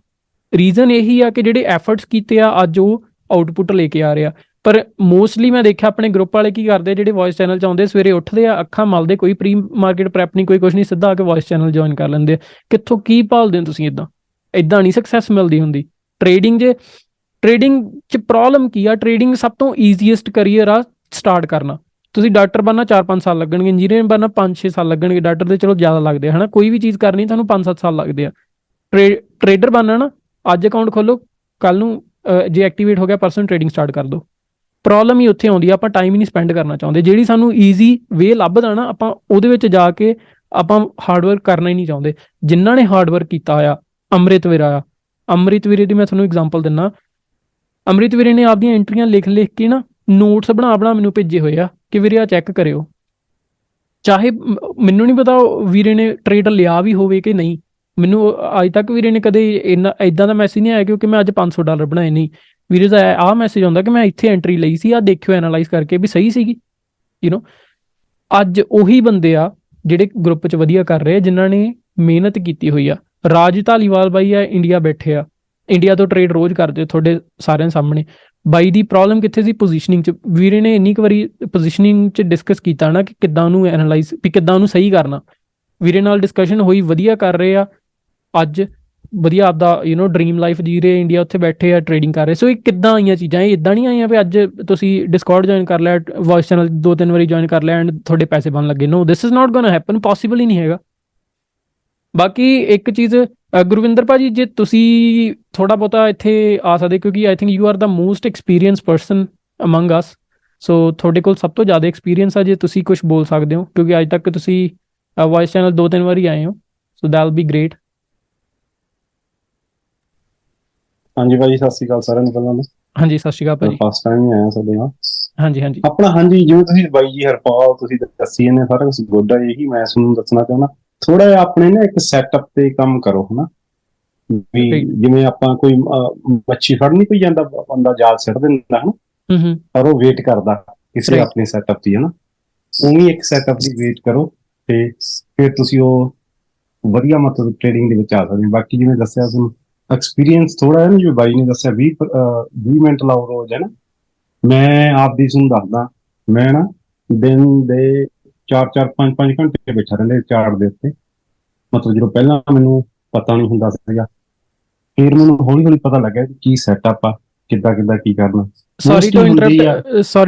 ਰੀਜ਼ਨ ਇਹੀ ਆ ਕਿ ਜਿਹੜੇ ਐਫਰਟਸ ਕੀਤੇ ਆ ਅੱਜ ਉਹ ਆਊਟਪੁੱਟ ਲੈ ਕੇ ਆ ਰਿਹਾ। ਪਰ ਮੋਸਟਲੀ ਮੈਂ ਦੇਖਿਆ ਆਪਣੇ ਗਰੁੱਪ ਵਾਲੇ ਕੀ ਕਰਦੇ, ਜਿਹੜੇ ਵੌਇਸ ਚੈਨਲ 'ਚ ਆਉਂਦੇ, ਸਵੇਰੇ ਉੱਠਦੇ ਆ, ਅੱਖਾਂ ਮਲਦੇ, ਕੋਈ ਪ੍ਰੀ ਮਾਰਕੀਟ ਪ੍ਰੈਪ ਨਹੀਂ, ਕੋਈ ਕੁਛ ਨਹੀਂ, ਸਿੱਧਾ ਆ ਕੇ ਵੌਇਸ ਚੈਨਲ ਜੁਆਇਨ ਕਰ ਲੈਂਦੇ ਆ। ਕਿੱਥੋਂ ਕੀ ਭਾਲਦੇ ਹੋ ਤੁਸੀਂ? ਇੱਦਾਂ ਨਹੀਂ ਸਕਸੈਸ ਮਿਲਦੀ ਹੁੰਦੀ ਟ੍ਰੇਡਿੰਗ 'ਚ। ਪ੍ਰੋਬਲਮ ਕੀ ਆ? ਟ੍ਰੇਡਿੰਗ ਸਭ ਤੋਂ ਈਜ਼ੀਐਸਟ ਕਰੀਅਰ ਆ ਸਟਾਰਟ ਕਰਨਾ। ਤੁਸੀਂ ਡਾਕਟਰ ਬਣਨਾ 4-5 ਸਾਲ ਲੱਗਣਗੇ, ਇੰਜੀਨੀਅਰ ਬਣਨਾ 5-6 ਸਾਲ ਲੱਗਣਗੇ, ਡਾਕਟਰ ਦੇ ਚਲੋ ਜ਼ਿਆਦਾ ਲੱਗਦੇ ਆ, ਹੈ ਨਾ। ਕੋਈ ਵੀ ਚੀਜ਼ ਕਰਨੀ ਤੁਹਾਨੂੰ 5-7 ਸਾਲ ਲੱਗਦੇ ਆ। ਟ੍ਰੇਡਰ ਬਣਨਾ ਨਾ, ਅੱਜ ਅਕਾਊਂਟ ਖੋਲੋ, ਕੱਲ ਨੂੰ ਜੇ ਐਕਟੀਵੇਟ ਹੋ ਗਿਆ ਪਰਸਨ, ਟ੍ਰੇਡਿੰਗ ਸਟਾਰਟ ਕਰ ਦਿਓ। ਪ੍ਰੋਬਲਮ ਹੀ ਉੱਥੇ ਆਉਂਦੀ ਆ, ਆਪਾਂ ਟਾਈਮ ਹੀ ਨਹੀਂ ਸਪੈਂਡ ਕਰਨਾ ਚਾਹੁੰਦੇ। ਜਿਹੜੀ ਸਾਨੂੰ ਈਜ਼ੀ ਵੇ ਲੱਭਦਾ ਨਾ, ਆਪਾਂ ਉਹਦੇ ਵਿੱਚ ਜਾ ਕੇ ਆਪਾਂ ਹਾਰਡ ਵਰਕ ਕਰਨਾ ਹੀ ਨਹੀਂ ਚਾਹੁੰਦੇ। ਜਿਨ੍ਹਾਂ ਨੇ ਹਾਰਡ ਵਰਕ ਕੀਤਾ ਹੋਇਆ, ਅੰਮ੍ਰਿਤ ਵੀਰੇ ਦੀ ਮੈਂ ਤੁਹਾਨੂੰ ਐਗਜ਼ਾਮਪਲ ਦਿੰਦਾ। ਅੰਮ੍ਰਿਤ ਵੀਰੇ ਨੇ ਆਪਦੀਆਂ ਐਂਟਰੀਆਂ ਲਿਖ ਕੇ ਨਾ, ਨੋਟਸ ਬਣਾ ਮੈਨੂੰ ਭੇਜੇ ਹੋਏ ਆ ਕਿ ਵੀਰੇ ਆ ਚੈੱਕ ਕਰਿਓ। ਚਾਹੇ ਮੈਨੂੰ ਨਹੀਂ ਪਤਾ ਵੀਰੇ ਨੇ ਟ੍ਰੇਡ ਲਿਆ ਵੀ ਹੋਵੇ ਕਿ ਨਹੀਂ, ਮੈਨੂੰ ਅੱਜ ਤੱਕ ਵੀਰੇ ਨੇ ਕਦੇ ਇੱਦਾਂ ਦਾ ਮੈਸੇਜ ਨਹੀਂ ਆਇਆ ਕਿਉਂਕਿ ਮੈਂ ਅੱਜ $500 ਬਣਾਏ। ਨਹੀਂ, ਵੀਰੇ ਦਾ ਆਹ ਮੈਸੇਜ ਆਉਂਦਾ ਕਿ ਮੈਂ ਇੱਥੇ ਐਂਟਰੀ ਲਈ ਸੀ, ਆਹ ਦੇਖਿਓ ਐਨਾਲਾਈਜ਼ ਕਰਕੇ ਵੀ ਸਹੀ ਸੀਗੀ। ਅੱਜ ਉਹੀ ਬੰਦੇ ਆ ਜਿਹੜੇ ਗਰੁੱਪ 'ਚ ਵਧੀਆ ਕਰ ਰਹੇ, ਜਿਨ੍ਹਾਂ ਨੇ ਮਿਹਨਤ ਕੀਤੀ ਹੋਈ ਆ। ਰਾਜ ਧਾਲੀਵਾਲ ਬਾਈ ਆ, ਇੰਡੀਆ ਬੈਠੇ ਆ, ਇੰਡੀਆ ਤੋਂ ਟ੍ਰੇਡ ਰੋਜ਼ ਕਰਦੇ ਤੁਹਾਡੇ ਸਾਰਿਆਂ ਸਾਹਮਣੇ। ਬਾਈ ਦੀ ਪ੍ਰੋਬਲਮ ਕਿੱਥੇ ਸੀ? ਪੋਜੀਸ਼ਨਿੰਗ 'ਚ। ਵੀਰੇ ਨੇ ਇੰਨੀ ਕੁ ਵਾਰੀ ਪੋਜੀਸ਼ਨਿੰਗ 'ਚ ਡਿਸਕਸ ਕੀਤਾ ਨਾ ਕਿ ਕਿੱਦਾਂ ਉਹਨੂੰ ਐਨਾਲਾਈਜ਼, ਵੀ ਕਿੱਦਾਂ ਉਹਨੂੰ ਸਹੀ ਕਰਨਾ। ਵੀਰੇ ਨਾਲ ਡਿਸਕਸ਼ਨ ਹੋਈ, ਵਧੀਆ ਕਰ ਰਹੇ ਆ। ਅੱਜ ਵਧੀਆ ਆਪਦਾ ਡਰੀਮ ਲਾਈਫ ਜੀ ਰਹੇ, ਇੰਡੀਆ ਉੱਥੇ ਬੈਠੇ ਆ, ਟ੍ਰੇਡਿੰਗ ਕਰ ਰਹੇ। ਸੋ ਇਹ ਕਿੱਦਾਂ ਆਈਆਂ ਚੀਜ਼ਾਂ? ਇਹ ਇੱਦਾਂ ਨਹੀਂ ਆਈਆਂ ਵੀ ਅੱਜ ਤੁਸੀਂ ਡਿਸਕੌਰਡ ਜੁਆਇਨ ਕਰ ਲਿਆ, ਵੌਇਸ ਚੈਨਲ 2-3 ਵਾਰੀ ਜੁਆਇਨ ਕਰ ਲਿਆ ਐਂਡ ਤੁਹਾਡੇ ਪੈਸੇ ਬਣ ਲੱਗੇ। No, this is not gonna happen, possible ਹੀ ਨਹੀਂ ਹੈਗਾ। ਬਾਕੀ ਇੱਕ ਚੀਜ਼, ਗੁਰਵਿੰਦਰ ਭਾਜੀ, ਜੇ ਤੁਸੀਂ ਥੋੜ੍ਹਾ ਬਹੁਤਾ ਇੱਥੇ ਆ ਸਕਦੇ, ਕਿਉਂਕਿ I think you are the most experience person among us, so ਤੁਹਾਡੇ ਕੋਲ ਸਭ ਤੋਂ ਜ਼ਿਆਦਾ ਐਕਸਪੀਰੀਅੰਸ ਆ। ਜੇ ਤੁਸੀਂ ਕੁਛ ਬੋਲ ਸਕਦੇ ਹੋ, ਕਿਉਂਕਿ ਅੱਜ ਤੱਕ ਤੁਸੀਂ ਵੌਇਸ ਚੈਨਲ 2-3 ਵਾਰੀ ਆਏ ਹੋ, so that will B great. ਹਾਂਜੀ ਭਾਜੀ, ਸਤਿ ਸ਼੍ਰੀ ਅਕਾਲ ਸਾਰਿਆਂ ਨੂੰ ਪਹਿਲਾਂ ਤਾਂ। ਹਾਂਜੀ, ਸਤਿ ਸ਼੍ਰੀ ਅਕਾਲ ਭਾਜੀ। ਫਸਟ ਟਾਈਮ ਹੀ ਆਇਆ ਸਾਡੇ ਨਾਲ। ਹਾਂਜੀ ਆਪਣਾ, ਹਾਂਜੀ, ਜਿਵੇਂ ਤੁਸੀਂ ਬਾਈ ਜੀ ਹਰਪਾਲ ਤੁਸੀਂ ਦੱਸੀ ਜਾਂਦੇ ਸਾਰਾ ਕੁਛ ਗੁੱਡ ਆ। ਇਹੀ ਮੈਂ ਤੁਹਾਨੂੰ ਦੱਸਣਾ ਚਾਹੁੰਦਾ, ਥੋੜਾ ਜਿਹਾ ਆਪਣੇ ਨਾ ਇੱਕ ਸੈਟਅਪ ਤੇ ਕੰਮ ਕਰੋ, ਹਨਾ। ਵੀ ਜਿਵੇਂ ਆਪਾਂ ਕੋਈ ਮੱਛੀ ਫੜ ਨਹੀਂ ਕੋਈ ਜਾਂਦਾ, ਬੰਦਾ ਜਾਲ ਸਿੱਟ ਦਿੰਦਾ ਹਨਾ, ਪਰ ਉਹ ਵੇਟ ਕਰਦਾ ਕਿਸੇ ਆਪਣੇ ਸੈਟਅਪ ਦੀ ਹਨਾ, ਉਵੇਂ ਇੱਕ ਸੈਟਅਪ ਦੀ ਵੇਟ ਕਰੋ ਤੇ ਫਿਰ ਤੁਸੀਂ ਉਹ ਵਧੀਆ ਮਤਲਬ ਟ੍ਰੇਡਿੰਗ ਦੇ ਵਿੱਚ ਆ ਸਕਦੇ। ਬਾਕੀ ਜਿਵੇਂ ਦੱਸਿਆ ਤੁਹਾਨੂੰ ਐਕਸਪੀਰੀਅੰਸ ਥੋੜਾ ਹੈ ਨਾ, ਜਿਵੇਂ ਬਾਈ ਨੇ ਦੱਸਿਆ 20 ਮਿੰਟ ਲਾਓ ਰੋਜ਼ ਹੈ ਨਾ, ਮੈਂ ਆਪਦੀ ਤੁਹਾਨੂੰ ਦੱਸਦਾ, ਮੈਂ ਨਾ ਦਿਨ ਦੇ 4-5 ਘੰਟੇ ਬੈਠਾ ਰਹਿੰਦੇ ਚਾਰਟ ਦੇ ਉੱਤੇ। ਮਤਲਬ ਜਦੋਂ ਪਹਿਲਾਂ ਮੈਨੂੰ ਪਤਾ ਨਹੀਂ ਹੁੰਦਾ ਸੀਗਾ, ਫਿਰ ਮੈਨੂੰ ਹੌਲੀ ਹੌਲੀ ਪਤਾ ਲੱਗਿਆ ਕਿ ਕੀ ਸੈਟਅਪ ਆ, ਕਿੱਦਾਂ ਕੀ ਕਰਨਾ। ਸੌਰੀ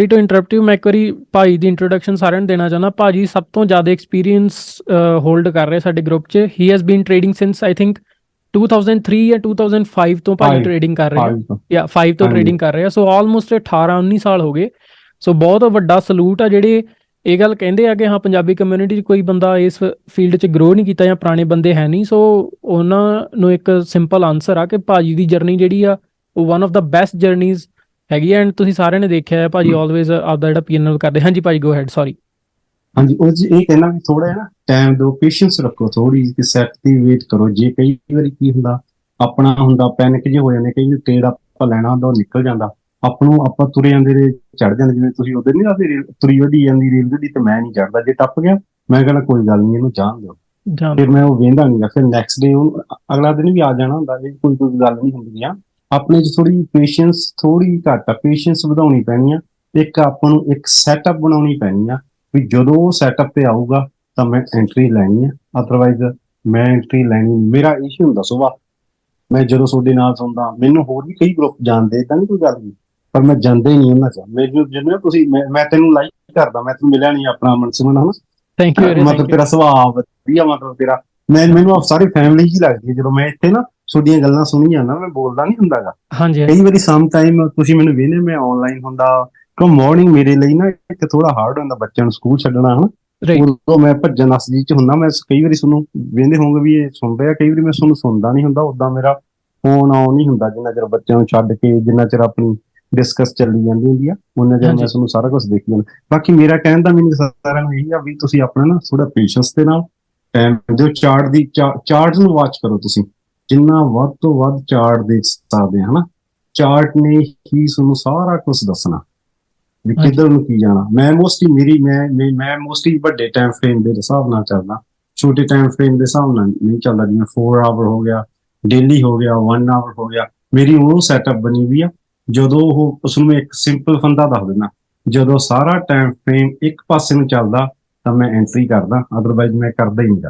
ਟੂ ਇੰਟਰਪਟ ਯੂ, ਮੈਂ ਇੱਕ ਵਾਰੀ ਭਾਈ ਦੀ ਇੰਟਰੋਡਕਸ਼ਨ ਸਾਰਿਆਂ ਨੂੰ ਦੇਣਾ ਚਾਹੁੰਦਾ। ਭਾਜੀ ਸਭ ਤੋਂ ਜ਼ਿਆਦਾ ਐਕਸਪੀਰੀਅੰਸ ਹੋਲਡ ਕਰ ਰਹੇ ਸਾਡੇ ਗਰੁੱਪ 'ਚ। He has been trading since I think 2003 ਜਾਂ 2005 ਤੋਂ ਭਾਜੀ ਟ੍ਰੇਡਿੰਗ ਕਰ ਰਹੇ ਆ, ਜਾਂ 5 ਤੋਂ ਟ੍ਰੇਡਿੰਗ ਕਰ ਰਹੇ ਆ। ਸੋ ਆਲਮੋਸਟ 18-19 ਸਾਲ ਹੋ ਗਏ। ਸੋ ਬਹੁਤ ਵੱਡਾ ਸਲੂਟ ਆ ਜਿਹੜੇ ਇਹ ਗੱਲ ਕਹਿੰਦੇ ਆ ਕਿ ਹਾਂ ਪੰਜਾਬੀ ਕਮਿਊਨਿਟੀ 'ਚ ਕੋਈ ਬੰਦਾ ਇਸ ਫੀਲਡ 'ਚ ਗਰੋ ਨਹੀਂ ਕੀਤਾ ਜਾਂ ਪੁਰਾਣੇ ਬੰਦੇ ਹੈ ਨਹੀਂ। ਸੋ ਉਹਨਾਂ ਨੂੰ ਇੱਕ ਸਿੰਪਲ ਆਨਸਰ ਆ ਕਿ ਭਾਜੀ ਦੀ ਜਰਨੀ ਜਿਹੜੀ ਆ ਉਹ one of the best journeys ਹੈਗੀ ਐਂਡ ਤੁਸੀਂ ਸਾਰਿਆਂ ਨੇ ਦੇਖਿਆ ਹੈ ਭਾਜੀ ਆਲਵੇਜ਼ ਆਪਦਾ ਜਿਹੜਾ P&L ਕਰਦੇ। ਹਾਂਜੀ ਭਾਜੀ ਗੋ ਹੈਡ, ਸੌਰੀ। ਹਾਂਜੀ, ਉਹ ਜੀ ਇਹ ਕਹਿਣਾ ਵੀ ਥੋੜਾ ਹੈ ਨਾ ਟਾਈਮ ਦਿਓ, ਪੇਸ਼ੈਂਸ ਰੱਖੋ ਥੋੜੀ, ਸੈਟ ਦੀ ਵੇਟ ਕਰੋ। ਜੇ ਕਈ ਵਾਰੀ ਕੀ ਹੁੰਦਾ ਆਪਣਾ ਹੁੰਦਾ ਪੈਨਿਕ ਜੇ ਹੋ ਜਾਂਦੇ, ਕਈ ਵਾਰੀ ਟ੍ਰੇਡ ਆਪਾਂ ਲੈਣਾ ਹੁੰਦਾ ਉਹ ਨਿਕਲ ਜਾਂਦਾ ਆਪਾਂ ਤੁਰੇ ਜਾਂਦੇ ਨੇ, ਚੜ ਜਾਂਦੇ। ਜਿਵੇਂ ਤੁਸੀਂ ਉਹਦੇ ਨਹੀਂ ਆਦੇ ਤੁਰੀ ਵਧੀ ਜਾਂਦੀ ਰੇਲ ਗੱਡੀ ਤੇ ਮੈਂ ਨਹੀਂ ਚੜਦਾ, ਜੇ ਟੱਪ ਗਿਆ ਮੈਂ ਕਹਿੰਦਾ ਕੋਈ ਗੱਲ ਨਹੀਂ ਇਹਨੂੰ ਜਾਣ ਦਿਓ, ਫਿਰ ਮੈਂ ਉਹ ਵੇਂਦਾ ਨਹੀਂ। ਫਿਰ ਨੈਕਸਟ ਡੇ ਅਗਲਾ ਦਿਨ ਵੀ ਆ ਜਾਣਾ ਹੁੰਦਾ, ਕੋਈ ਗੱਲ ਨਹੀਂ ਹੁੰਦੀ ਆ। ਆਪਣੇ 'ਚ ਥੋੜੀ ਪੇਸ਼ੈਂਸ ਥੋੜੀ ਘੱਟ ਆ, ਪੇਸ਼ੈਂਸ ਵਧਾਉਣੀ ਪੈਣੀ ਆ। ਇੱਕ ਆਪਾਂ ਨੂੰ ਇੱਕ ਸੈਟਅਪ ਬਣਾਉਣੀ ਪੈਣੀ ਆ ਵੀ ਜਦੋਂ ਉਹ ਸੈਟਅਪ ਤੇ ਆਊਗਾ ਤਾਂ ਮੈਂ ਐਂਟਰੀ ਲੈਣੀ ਆ, ਅਦਰਵਾਈਜ਼ ਮੈਂ ਐਂਟਰੀ ਲੈਣੀ। ਮੇਰਾ ਇਸ਼ੂ ਹੁੰਦਾ ਸੁਬਾਹ, ਮੈਂ ਜਦੋਂ ਤੁਹਾਡੇ ਨਾਲ ਸੁਣਦਾ, ਮੈਨੂੰ ਹੋਰ ਵੀ ਕਈ ਗਰੁੱਪ ਜਾਣਦੇ, ਏਦਾਂ ਨਹੀਂ ਕੋਈ ਗੱਲ ਨਹੀਂ, ਪਰ ਮੈਂ ਜਾਂਦਾ ਹੀ ਨਹੀਂ ਉਹਨਾਂ 'ਚ। ਮੈਨੂੰ ਜਿਵੇਂ ਤੁਸੀਂ ਮੈਂ ਤੈਨੂੰ ਲਾਈਕ ਕਰਦਾ, ਮੈਂ ਤੈਨੂੰ ਮਿਲਿਆ ਨਹੀਂ ਆਪਣਾ ਅਮਨ ਸਿਮਨ ਹਨਾ, ਥੈਂਕ ਯੂ। ਮਤਲਬ ਤੇਰਾ ਸੁਭਾਅ ਵਧੀਆ, ਮਤਲਬ ਤੇਰਾ ਮੈਨੂੰ ਸਾਰੀ ਫੈਮਿਲੀ ਹੀ ਲੱਗਦੀ ਹੈ। ਜਦੋਂ ਮੈਂ ਇੱਥੇ ਨਾ ਤੁਹਾਡੀਆਂ ਗੱਲਾਂ ਸੁਣੀ ਜਾਂਦਾ, ਮੈਂ ਬੋਲਦਾ ਨਹੀਂ ਹੁੰਦਾ ਗਾ। ਹਾਂਜੀ, ਕਈ ਵਾਰੀ ਸਮ ਟਾਈਮ ਤੁਸੀਂ ਮੈਨੂੰ ਵੇਖਦੇ ਮੈਂ ਆਨਲਾਈਨ ਹੁੰਦਾ, ਕਿਉਂ ਮੋਰਨਿੰਗ ਮੇਰੇ ਲਈ ਨਾ ਇੱਕ ਥੋੜਾ ਹਾਰਡ ਹੁੰਦਾ, ਬੱਚਿਆਂ ਨੂੰ ਸਕੂਲ ਛੱਡਣਾ ਹਨਾ, ਉਦੋਂ ਮੈਂ ਭੱਜਣ ਨੱਸਦੀ 'ਚ ਹੁੰਦਾ। ਮੈਂ ਕਈ ਵਾਰੀ ਤੁਹਾਨੂੰ ਵੇਖਦੇ ਹੋਗੇ ਵੀ ਇਹ ਸੁਣ ਰਿਹਾ, ਕਈ ਵਾਰੀ ਮੈਂ ਤੁਹਾਨੂੰ ਸੁਣਦਾ ਨਹੀਂ ਹੁੰਦਾ, ਉਦਾਂ ਮੇਰਾ ਫੋਨ ਆਨ ਨਹੀਂ ਹੁੰਦਾ ਜਿੰਨਾ ਚਿਰ ਬੱਚਿਆਂ ਨੂੰ ਛੱਡ ਕੇ, ਜਿੰਨਾ ਚਿਰ ਆਪਣੀ ਡਿਸਕਸ ਚੱਲੀ ਜਾਂਦੀ ਹੁੰਦੀ ਆ, ਉਹਨਾਂ ਚਿਰ ਮੈਂ ਤੁਹਾਨੂੰ ਸਾਰਾ ਕੁਝ ਦੇਖੀ ਜਾਂਦਾ। ਬਾਕੀ ਮੇਰਾ ਕਹਿਣ ਦਾ ਮੈਨੂੰ ਸਾਰਿਆਂ ਨੂੰ ਇਹੀ ਆ ਵੀ ਤੁਸੀਂ ਆਪਣਾ ਨਾ ਥੋੜਾ ਪੇਸ਼ੈਂਸ ਦੇ ਨਾਲ ਟਾਈਮ ਦਿਓ। ਚਾਰਟ ਨੂੰ ਵਾਚ ਕਰੋ ਤੁਸੀਂ, ਜਿੰਨਾ ਵੱਧ ਤੋਂ ਵੱਧ ਚਾਰਟ ਦੇਖ ਸਕਦੇ ਹਨਾ। ਚਾਰਟ ਨੇ ਹੀ ਤੁਹਾਨੂੰ ਸਾਰਾ ਕੁਝ ਦੱਸਣਾ ਵੀ ਕਿੱਧਰ ਨੂੰ ਕੀ ਜਾਣਾ। ਮੈਂ ਮੋਸਟਲੀ ਮੈਂ ਮੋਸਟਲੀ ਵੱਡੇ ਟਾਈਮ ਫਰੇਮ ਦੇ ਹਿਸਾਬ ਨਾਲ ਚੱਲਦਾ, ਛੋਟੇ ਟਾਈਮ ਫਰੇਮ ਦੇ ਹਿਸਾਬ ਨਾਲ ਨਹੀਂ ਚੱਲਦਾ। ਜਿਵੇਂ 4 ਆਵਰ ਹੋ ਗਿਆ, ਡੇਲੀ ਹੋ ਗਿਆ, 1 ਆਵਰ ਹੋ ਗਿਆ। ਮੇਰੀ ਉਹ ਸੈਟਅਪ ਬਣੀ ਹੋਈ ਆ। ਜਦੋਂ ਉਹ ਉਸਨੂੰ ਮੈਂ ਇੱਕ ਸਿੰਪਲ ਫੰਦਾ ਦੱਸ ਦਿੰਦਾ, ਜਦੋਂ ਸਾਰਾ ਟਾਈਮ ਫਰੇਮ ਇੱਕ ਪਾਸੇ ਨੂੰ ਚੱਲਦਾ ਤਾਂ ਮੈਂ ਐਂਟਰੀ ਕਰਦਾ, ਅਦਰਵਾਈਜ਼ ਮੈਂ ਕਰਦਾ ਹੀ ਨਹੀਂ ਗਾ।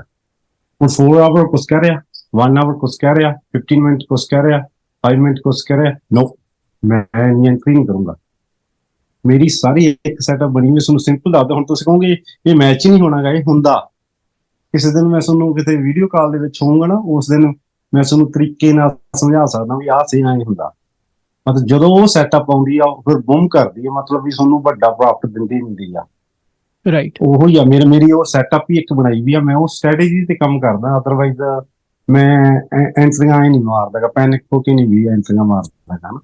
ਹੁਣ 4 ਆਵਰ ਕੁਛ ਕਹਿ ਰਿਹਾ, 1 ਆਵਰ ਕੁਛ ਕਹਿ ਰਿਹਾ, 15 ਮਿੰਟ ਕੁਛ ਕਹਿ ਰਿਹਾ, 5 ਮਿੰਟ ਕੁਛ ਕਹਿ ਰਿਹਾ, ਨੋ ਮੈਂ ਐਂਟਰੀ ਨਹੀਂ ਕਰੂੰਗਾ। ਮੇਰੀ ਸਾਰੀ ਇੱਕ ਸੈਟਅਪ ਬਣੀ ਹੋਈ, ਤੁਹਾਨੂੰ ਸਿੰਪਲ ਦੱਸਦਾ। ਹੁਣ ਤੁਸੀਂ ਕਹੋਗੇ ਇਹ ਮੈਚ ਹੀ ਨਹੀਂ ਹੋਣਾ ਗਾ, ਇਹ ਹੁੰਦਾ। ਕਿਸੇ ਦਿਨ ਮੈਂ ਤੁਹਾਨੂੰ ਕਿਤੇ ਵੀਡੀਓ ਕਾਲ ਦੇ ਵਿੱਚ ਹੋਊਗਾ ਨਾ, ਉਸ ਦਿਨ ਮੈਂ ਤੁਹਾਨੂੰ ਤਰੀਕੇ ਨਾਲ ਸਮਝਾ ਸਕਦਾ ਵੀ ਆਹ ਸਹੀ ਨਹੀਂ ਹੁੰਦਾ। ਮਤਲਬ ਜਦੋਂ ਉਹ ਸੈਟਅਪ ਆਉਂਦੀ ਆ ਫਿਰ ਬੂਮ ਕਰਦੀ ਆ, ਮਤਲਬ ਵੀ ਤੁਹਾਨੂੰ ਵੱਡਾ ਪ੍ਰੋਫਿਟ ਦਿੰਦੀ ਹੁੰਦੀ ਆ। ਰਾਈਟ, ਉਹੋ ਹੀ ਆ ਮੇਰੀ ਉਹ ਸੈਟਅਪ ਹੀ ਇੱਕ ਬਣਾਈ ਵੀ ਆ। ਮੈਂ ਉਹ ਸਟ੍ਰੈਟੇਜੀ ਤੇ ਕੰਮ ਕਰਦਾ, ਅਦਰਵਾਈਜ਼ ਮੈਂ ਐਂਟਰੀਆਂ ਹੀ ਨਹੀਂ ਮਾਰਦਾ, ਪੈਨਿਕ ਹੋ ਕੇ ਨਹੀਂ ਵੀ ਐਂਟਰੀਆਂ ਮਾਰਦਾ ਨਾ।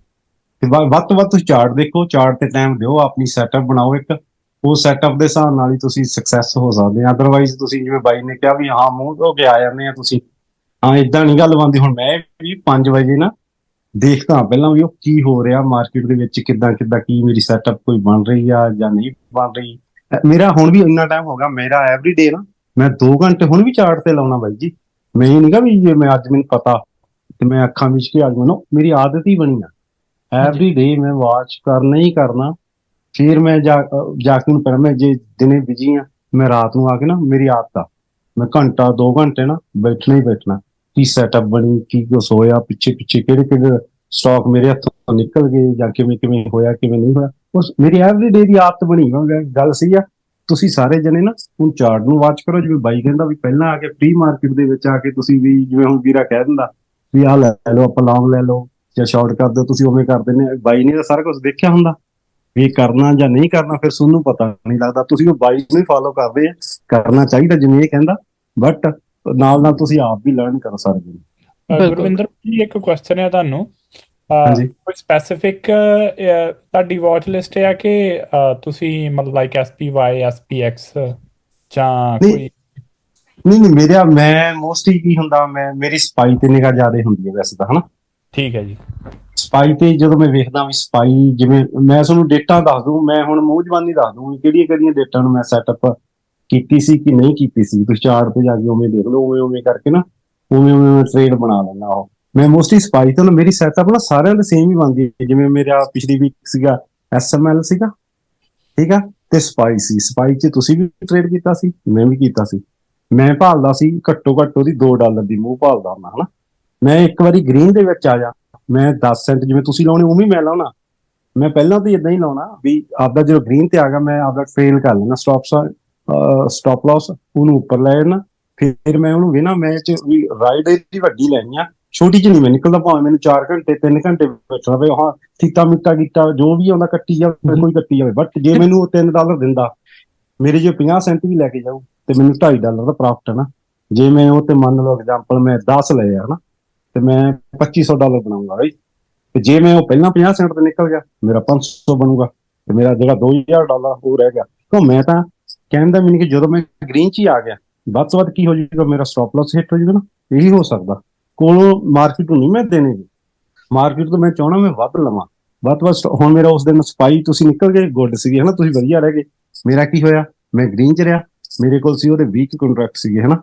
ਤੇ ਵੱਧ ਤੋਂ ਵੱਧ ਤੁਸੀਂ ਚਾਰਟ ਦੇਖੋ, ਚਾਰਟ ਤੇ ਟਾਈਮ ਦਿਓ, ਆਪਣੀ ਸੈਟਅਪ ਬਣਾਓ ਇੱਕ। ਉਹ ਸੈਟਅਪ ਦੇ ਹਿਸਾਬ ਨਾਲ ਹੀ ਤੁਸੀਂ ਸਕਸੈਸ ਹੋ ਸਕਦੇ ਆ। ਅਦਰਵਾਈਜ਼ ਤੁਸੀਂ ਜਿਵੇਂ ਬਾਈ ਨੇ ਕਿਹਾ ਵੀ ਹਾਂ ਮੂੰਹ ਧੋ ਕੇ ਆ ਜਾਂਦੇ ਆ ਤੁਸੀਂ, ਹਾਂ ਏਦਾਂ ਨਹੀਂ ਗੱਲ ਬਣਦੀ। ਹੁਣ ਮੈਂ ਵੀ 5 ਵਜੇ ਨਾ ਦੇਖਦਾ ਪਹਿਲਾਂ ਵੀ ਉਹ ਕੀ ਹੋ ਰਿਹਾ ਮਾਰਕੀਟ ਦੇ ਵਿੱਚ, ਕਿੱਦਾਂ ਕੀ ਮੇਰੀ ਸੈਟਅਪ ਕੋਈ ਬਣ ਰਹੀ ਆ ਜਾਂ ਨਹੀਂ ਬਣ ਰਹੀ। ਮੇਰਾ ਹੁਣ ਵੀ ਇੰਨਾ ਟਾਈਮ ਹੋ ਗਿਆ, ਮੇਰਾ ਐਵਰੀ ਡੇ ਨਾ ਮੈਂ 2 ਘੰਟੇ ਹੁਣ ਵੀ ਚਾਰਟ ਤੇ ਲਾਉਣਾ ਬਾਈ ਜੀ। ਮੈਂ ਇਹ ਨਹੀਂ ਗਾ ਵੀ ਜੇ ਮੈਂ ਅੱਜ ਮੈਨੂੰ ਪਤਾ ਤੇ ਮੈਂ ਅੱਖਾਂ ਵਿੱਚ ਕੇ ਆ ਜਾਵਾਂ, ਮੇਰੀ ਆਦਤ ਹੀ ਬਣੀ ਆ। ਐਵਰੀ ਡੇ ਮੈਂ ਵਾਚ ਕਰਨਾ ਹੀ ਕਰਨਾ। ਫਿਰ ਮੈਂ ਜਾ ਕੇ ਨੂੰ ਪਹਿਲਾਂ, ਮੈਂ ਜੇ ਦਿਨੇ ਬਿਜੀ ਆ ਮੈਂ ਰਾਤ ਨੂੰ ਆ ਕੇ ਨਾ, ਮੇਰੀ ਆਦਤ ਆ ਮੈਂ ਘੰਟਾ 2 ਘੰਟੇ ਨਾ ਬੈਠਣਾ ਹੀ ਬੈਠਣਾ। ਕੀ ਸੈਟਅਪ ਬਣੀ, ਕੀ ਕੁਛ ਹੋਇਆ, ਪਿੱਛੇ ਕਿਹੜੇ ਸਟਾਕ ਮੇਰੇ ਹੱਥੋਂ ਨਿਕਲ ਗਏ ਜਾਂ ਕਿਵੇਂ ਹੋਇਆ, ਕਿਵੇਂ ਨਹੀਂ ਹੋਇਆ। ਉਸ ਮੇਰੀ ਐਵਰੀ ਡੇ ਦੀ ਆਦਤ ਬਣੀ। ਗੱਲ ਸਹੀ ਆ। ਤੁਸੀਂ ਸਾਰੇ ਜਣੇ ਨਾ ਹੁਣ ਚਾਰਟ ਨੂੰ ਵਾਚ ਕਰੋ। ਜਿਵੇਂ ਬਾਈ ਕਹਿੰਦਾ ਵੀ ਪਹਿਲਾਂ ਆ ਕੇ ਪ੍ਰੀ ਮਾਰਕੀਟ ਦੇ ਵਿੱਚ ਆ ਕੇ ਤੁਸੀਂ ਵੀ, ਜਿਵੇਂ ਹੁਣ ਵੀਰਾ ਕਹਿ ਦਿੰਦਾ ਵੀ ਆਹ ਲੈ ਲਓ, ਆਪਾਂ ਲੌਂਗ ਲੈ ਲਓ ਜਾਂ ਸ਼ਾਰਟ ਕਰ ਦਿਓ, ਤੁਸੀਂ ਉਵੇਂ ਕਰ ਦਿੰਦੇ। ਬਾਈ ਨੇ ਤਾਂ ਸਾਰਾ ਕੁਝ ਦੇਖਿਆ ਹੁੰਦਾ ਵੀ ਇਹ ਕਰਨਾ ਜਾਂ ਨਹੀਂ ਕਰਨਾ, ਫਿਰ ਤੁਹਾਨੂੰ ਪਤਾ ਨਹੀਂ ਲੱਗਦਾ। ਤੁਸੀਂ ਉਹ ਬਾਈ ਨੂੰ ਹੀ ਫੋਲੋ ਕਰਦੇ ਆ। ਕਰਨਾ ਚਾਹੀਦਾ ਜਿਵੇਂ ਇਹ ਕਹਿੰਦਾ, ਬਟ ਨਾਲ ਤੁਸੀਂ ਆਪ ਵੀ ਲਰਨ ਕਰੋ ਸਾਰੇ ਜਣੇ। ਗੁਰਵਿੰਦਰ ਜੀ ਇੱਕ ਕੁਐਸਚਨ ਹੈ ਤੁਹਾਨੂੰ, ਕੋਈ ਸਪੈਸੀਫਿਕ ਤੁਹਾਡੀ ਵਾਚ ਲਿਸਟ ਹੈ ਕਿ ਤੁਸੀਂ ਮਤਲਬ ਲਾਈਕ SPY SPX ਜਾਂ ਕੋਈ? ਨਹੀਂ ਮੇਰਾ ਮੈਂ ਮੋਸਟਲੀ ਕੀ ਹੁੰਦਾ, ਮੇਰੀ ਸਪਾਈ ਤੇ ਨਿਗਾਹ ਜ਼ਿਆਦਾ ਹੁੰਦੀ ਹੈ ਵੈਸੇ ਤਾਂ, ਹਨਾ। ਠੀਕ ਹੈ ਜੀ। ਸਪਾਈ ਤੇ ਜਦੋਂ ਮੈਂ ਵੇਖਦਾ ਵੀ ਸਪਾਈ, ਜਿਵੇਂ ਮੈਂ ਤੁਹਾਨੂੰ ਡੇਟਾ ਦੱਸ ਦੂੰ, ਮੈਂ ਹੁਣ ਮੂੰਹ ਜ਼ਬਾਨੀ ਦੱਸ ਦੂੰ ਕਿਹੜੀਆਂ ਕਿਹੜੀਆਂ ਡੇਟਾ ਨੂੰ ਮੈਂ ਸੈਟਅਪ ਕੀਤੀ ਸੀ ਕਿ ਨਹੀਂ ਕੀਤੀ ਸੀ। ਤੁਸੀਂ ਚਾਰਟ ਤੇ ਜਾ ਕੇ ਉਵੇਂ ਦੇਖ ਲਓ, ਉਵੇਂ ਉਵੇਂ ਕਰਕੇ ਨਾ ਉਵੇਂ ਉਵੇਂ ਮੈਂ ਟ੍ਰੇਡ ਬਣਾ ਲੈਂਦਾ। ਉਹ ਮੈਂ ਮੋਸਟਲੀ ਸਪਾਈ ਤੇ ਨਾ, ਮੇਰੀ ਸੈਟਅਪ ਨਾ ਸਾਰਿਆਂ ਦੇ ਸੇਮ ਹੀ ਬਣਦੀ ਹੈ। ਜਿਵੇਂ ਮੇਰਾ ਪਿਛਲੀ ਵੀਕ ਸੀਗਾ SML ਸੀਗਾ, ਠੀਕ ਆ, ਤੇ ਸਪਾਈ ਸੀ। ਸਪਾਈ 'ਚ ਤੁਸੀਂ ਵੀ ਟ੍ਰੇਡ ਕੀਤਾ ਸੀ, ਮੈਂ ਵੀ ਕੀਤਾ ਸੀ। ਮੈਂ ਭਾਲਦਾ ਸੀ ਘੱਟੋ ਘੱਟ ਉਹਦੀ $2 ਦੀ ਮੂਵ ਭਾਲਦਾ ਹੁੰਦਾ, ਹਨਾ। ਮੈਂ ਇੱਕ ਵਾਰੀ ਗ੍ਰੀਨ ਦੇ ਵਿੱਚ ਆ ਜਾ, ਮੈਂ 10 ਸੈਂਟ ਜਿਵੇਂ ਤੁਸੀਂ ਲਾਉਣੇ ਉਵੇਂ ਮੈਂ ਲਾਉਣਾ। ਮੈਂ ਪਹਿਲਾਂ ਤਾਂ ਇਦਾਂ ਹੀ ਲਾਉਣਾ ਵੀ ਆਪਦਾ ਜਦੋਂ ਗ੍ਰੀਨ ਤੇ ਆ ਗਿਆ ਮੈਂ ਆਪਦਾ ਫੇਲ ਕਰ ਲੈਣਾ, ਸਟਾਪ ਲਾਸ ਉਹਨੂੰ ਉੱਪਰ ਲੈ ਜਾਣਾ। ਫਿਰ ਮੈਂ ਉਹਨੂੰ ਵੀ ਨਾ, ਮੈਂ ਚ ਵੀ ਰਾਈਡ ਦੀ ਵੱਡੀ ਲੈਣੀ ਆ, ਛੋਟੀ ਚ ਨਹੀਂ ਮੈਂ ਨਿਕਲਦਾ। ਭਾਵੇਂ ਮੈਨੂੰ 4 ਘੰਟੇ 3 ਘੰਟੇ ਬੈਠਣਾ ਪਏ, ਹਾਂ ਥੀਟਾ ਮਿੱਟਾ ਕੀਤਾ ਜੋ ਵੀ ਆਉਂਦਾ ਕੱਟੀ ਜਾਵੇ, ਕੋਈ ਕੱਟੀ ਜਾਵੇ। ਬਟ ਜੇ ਮੈਨੂੰ ਉਹ $3 ਦਿੰਦਾ, ਮੇਰੇ ਜੇ 50 ਸੈਂਟ ਵੀ ਲੈ ਕੇ ਜਾਊ ਤੇ ਮੈਨੂੰ $2.5 ਦਾ ਪ੍ਰੋਫਿਟ ਹੈ ਨਾ। ਜੇ ਮੈਂ ਉਹ ਤੇ ਮੰਨ ਲਓ ਐਗਜ਼ਾਮਪਲ ਮੈਂ 10 ਲਏ ਆ, ਹਨਾ, ਤੇ ਮੈਂ $2500 ਬਣਾਉਂਗਾ ਬਈ। ਤੇ ਜੇ ਮੈਂ ਉਹ ਪਹਿਲਾਂ 50 ਸੈਂਟ ਤੇ ਨਿਕਲ ਗਿਆ, ਮੇਰਾ 500 ਬਣੂਗਾ, ਤੇ ਮੇਰਾ ਜਿਹੜਾ $2000 ਉਹ ਰਹਿ ਗਿਆ। ਕਿਉਂ ਮੈਂ ਤਾਂ ਕਹਿਣ ਦਾ ਮੀਨਿੰਗ ਕਿ ਜਦੋਂ ਮੈਂ ਗ੍ਰੀਨ 'ਚ ਹੀ ਆ ਗਿਆ, ਵੱਧ ਤੋਂ ਵੱਧ ਕੀ ਹੋ ਜਾਊਗਾ, ਮੇਰਾ ਸਟਾਪ ਲਾਸ ਹਿੱਟ ਹੋ ਜਾਊਗਾ ਨਾ। ਇਹੀ ਹੋ ਸਕਦਾ। ਕੋਲੋਂ ਮਾਰਕੀਟ ਨੂੰ ਨਹੀਂ ਮੈਂ ਦੇਣੇ, ਮਾਰਕੀਟ ਤੋਂ ਮੈਂ ਚਾਹਣਾ ਮੈਂ ਵੱਧ ਲਵਾਂ, ਵੱਧ ਤੋਂ ਵੱਧ। ਹੁਣ ਮੇਰਾ ਉਸ ਦਿਨ ਸਪਾਈ ਤੁਸੀਂ ਨਿਕਲ ਗਏ, ਗੁੱਡ ਸੀਗੇ, ਹਨਾ, ਤੁਸੀਂ ਵਧੀਆ ਰਹਿ ਗਏ। ਮੇਰਾ ਕੀ ਹੋਇਆ, ਮੈਂ ਗ੍ਰੀਨ 'ਚ ਰਿਹਾ, ਮੇਰੇ ਕੋਲ ਸੀ ਉਹਦੇ 20 ਕੰਟਰੈਕਟ ਸੀਗੇ, ਹਨਾ।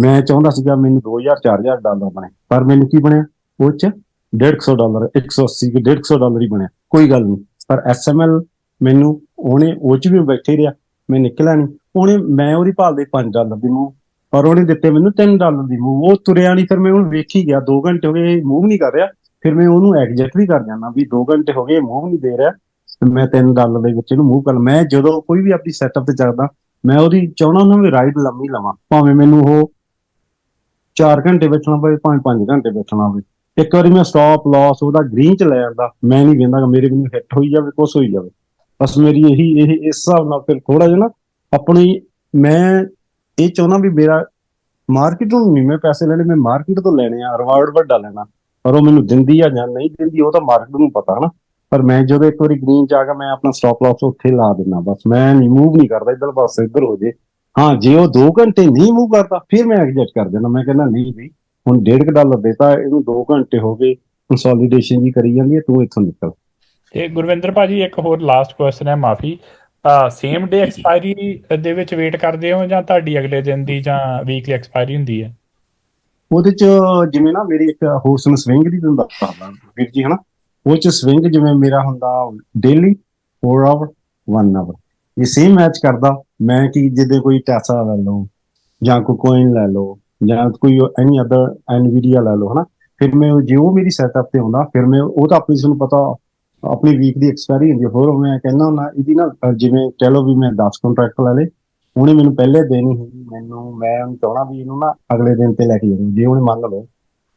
ਮੈਂ ਚਾਹੁੰਦਾ ਸੀਗਾ ਮੈਨੂੰ $2000-4000 ਬਣੇ, ਪਰ ਮੈਨੂੰ ਕੀ ਬਣਿਆ ਉਹ 'ਚ $150, 180 ਕਿ $150 ਹੀ ਬਣਿਆ। ਕੋਈ ਗੱਲ ਨਹੀਂ, ਪਰ SML ਮੈਨੂੰ ਉਹਨੇ ਉਹ 'ਚ ਵੀ ਬੈਠੇ ਰਿਹਾ, ਮੈਂ ਨਿਕਲਿਆ ਨਹੀਂ। ਉਹਨੇ ਮੈਂ ਉਹਦੀ ਭਾਲਦੇ $5 ਦੀ ਮੂਵ, ਪਰ ਉਹਨੇ ਦਿੱਤੇ ਮੈਨੂੰ $3 ਦੀ ਮੂਵ। ਉਹ ਤੁਰਿਆ ਨਹੀਂ, ਫਿਰ ਮੈਂ ਉਹਨੂੰ ਵੇਖੀ ਗਿਆ 2 ਘੰਟੇ ਹੋ ਗਏ ਮੂਵ ਨਹੀਂ ਕਰ ਰਿਹਾ। ਫਿਰ ਮੈਂ ਉਹਨੂੰ ਐਗਜੈਕਟ ਵੀ ਕਰ ਜਾਂਦਾ ਵੀ 2 ਘੰਟੇ ਹੋ ਗਏ ਮੂਵ ਨਹੀਂ ਦੇ ਰਿਹਾ, ਤੇ ਮੈਂ $3 ਦੇ ਵਿੱਚ ਇਹਨੂੰ ਮੂਵ ਕਰ। ਮੈਂ ਜਦੋਂ ਕੋਈ ਵੀ ਆਪਣੀ ਸੈਟਅਪ ਤੇ ਚੱਲਦਾ, ਮੈਂ ਉਹਦੀ ਚਾਹੁੰਦਾ ਹੁੰਦਾ ਵੀ ਰਾਈਡ ਲੰਮੀ ਲਵਾਂ, ਭਾਵੇਂ ਮੈਨੂੰ ਉਹ 4 ਘੰਟੇ ਬੈਠਣਾ ਪਵੇ, ਭਾਵੇਂ 5 ਘੰਟੇ ਬੈਠਣਾ ਹੋਵੇ। ਇੱਕ ਵਾਰੀ ਮੈਂ ਸਟਾਪ ਲਾਸ ਉਹਦਾ ਗ੍ਰੀਨ 'ਚ ਲੈ ਜਾਂਦਾ, ਮੈਂ ਨਹੀਂ ਵੇਂਦਾ ਮੇਰੇ ਮੈਨੂੰ ਹਿੱਟ ਹੋਈ ਜਾਵੇ, ਕੁਛ ਹੋਈ ਜਾਵੇ। ਬਸ ਮੇਰੀ ਇਹ ਇਸ ਹਿਸਾਬ ਨਾਲ ਫਿਰ ਥੋੜਾ ਜਿਹਾ ਨਾ ਆਪਣੀ, ਮੈਂ ਇਹ ਚਾਹੁੰਦਾ ਵੀ ਮੇਰਾ ਮਾਰਕੀਟ ਨੂੰ ਨਹੀਂ ਮੈਂ ਪੈਸੇ ਲੈਣੇ, ਮੈਂ ਮਾਰਕੀਟ ਤੋਂ ਲੈਣੇ ਆ, ਰਿਵਾਰਡ ਵੱਡਾ ਲੈਣਾ। ਪਰ ਉਹ ਮੈਨੂੰ ਦਿੰਦੀ ਆ ਜਾਂ ਨਹੀਂ ਦਿੰਦੀ ਉਹ ਤਾਂ ਮਾਰਕੀਟ ਨੂੰ ਪਤਾ, ਹਨਾ। ਪਰ ਮੈਂ ਜਦੋਂ ਇੱਕ ਵਾਰੀ ਗ੍ਰੀਨ 'ਚ ਆ ਗਿਆ, ਮੈਂ ਆਪਣਾ ਸਟਾਪ ਲਾਸ ਉੱਥੇ ਲਾ ਦਿੰਦਾ। ਬਸ ਮੈਂ ਨਹੀਂ ਮੂਵ ਨਹੀਂ ਕਰਦਾ ਇੱਧਰ, ਬਸ ਇੱਧਰ ਹੋ ਜੇ। ਹਾਂ, ਜੇ ਉਹ 2 ਘੰਟੇ ਨਹੀਂ ਮੂਵ ਕਰਦਾ, ਫਿਰ ਮੈਂ ਐਗਜੈਕਟ ਕਰ ਦਿੰਦਾ। ਮੈਂ ਕਹਿੰਦਾ ਨਹੀਂ ਵੀ ਹੁਣ $1.5 ਦੇਤਾ ਇਹਨੂੰ, 2 ਘੰਟੇ ਹੋ ਗਏ, ਕੰਸੋਲੀਡੇਸ਼ਨ ਵੀ ਕਰੀ ਜਾਂਦੀ ਹੈ, ਤੂੰ ਇੱਥੋਂ ਨਿਕਲ। ਤੇ ਗੁਰਵਿੰਦਰ ਭਾਜੀ ਇੱਕ ਹੋਰ ਲਾਸਟ ਕੁਐਸਚਨ ਹੈ, ਮਾਫੀ, ਸੇਮ ਡੇ ਐਕਸਪਾਇਰੀ ਦੇ ਵਿੱਚ ਵੇਟ ਕਰਦੇ ਹੋ ਜਾਂ ਤੁਹਾਡੀ ਅਗਲੇ ਦਿਨ ਦੀ ਜਾਂ ਵੀਕਲੀ ਐਕਸਪਾਇਰੀ ਹੁੰਦੀ ਹੈ? ਉਹਦੇ 'ਚ ਜਿਵੇਂ ਨਾ ਮੇਰੀ ਇੱਕ ਹੋਰਸ ਨੂੰ ਸਵਿੰਗ ਦੀ ਤੁਹਾਨੂੰ ਦੱਸਦਾ ਵੀਰ ਜੀ, ਹਨਾ। ਉਹ 'ਚ ਸਵਿੰਗ ਜਿਵੇਂ ਮੇਰਾ ਹੁੰਦਾ ਡੇਲੀ 4 ਆਵਰ 1 ਆਵਰ, ਇਹ ਸੇਮ ਮੈਚ ਕਰਦਾ। ਮੈਂ ਕਿ ਜਿੱਦੇ ਕੋਈ ਟੈਸਾ ਲੈ ਲਓ ਜਾਂ ਕੋਈ ਕੋਇਨ ਲੈ ਲਓ ਜਾਂ ਕੋਈ ਐਨੀ ਅਦਰ NVIDIA ਲੈ ਲਓ, ਹਨਾ। ਫਿਰ ਮੈਂ ਜੇ ਉਹ ਮੇਰੀ ਸੈਟਅਪ ਤੇ ਆਉਂਦਾ, ਫਿਰ ਮੈਂ ਉਹ ਤਾਂ ਆਪਣੀ ਤੁਹਾਨੂੰ ਪਤਾ ਆਪਣੀ ਵੀਕ ਦੀ ਐਕਸਪਾਇਰੀ ਹੁੰਦੀ ਹੈ। ਹੋਰ ਮੈਂ ਕਹਿੰਦਾ ਹੁੰਦਾ ਇਹਦੀ ਨਾ, ਜਿਵੇਂ ਕਹਿ ਲਓ ਵੀ ਮੈਂ 10 ਕੰਟਰੈਕਟ ਲੈ ਲਏ, ਉਹਨੇ ਮੈਨੂੰ ਪਹਿਲੇ ਦਿਨ ਹੀ ਮੈਨੂੰ, ਮੈਂ ਉਹਨੂੰ ਚਾਹਣਾ ਵੀ ਇਹਨੂੰ ਨਾ ਅਗਲੇ ਦਿਨ ਤੇ ਲੈ ਕੇ ਜਾਣਾ। ਜੇ ਉਹਨੇ ਮੰਨ ਲਓ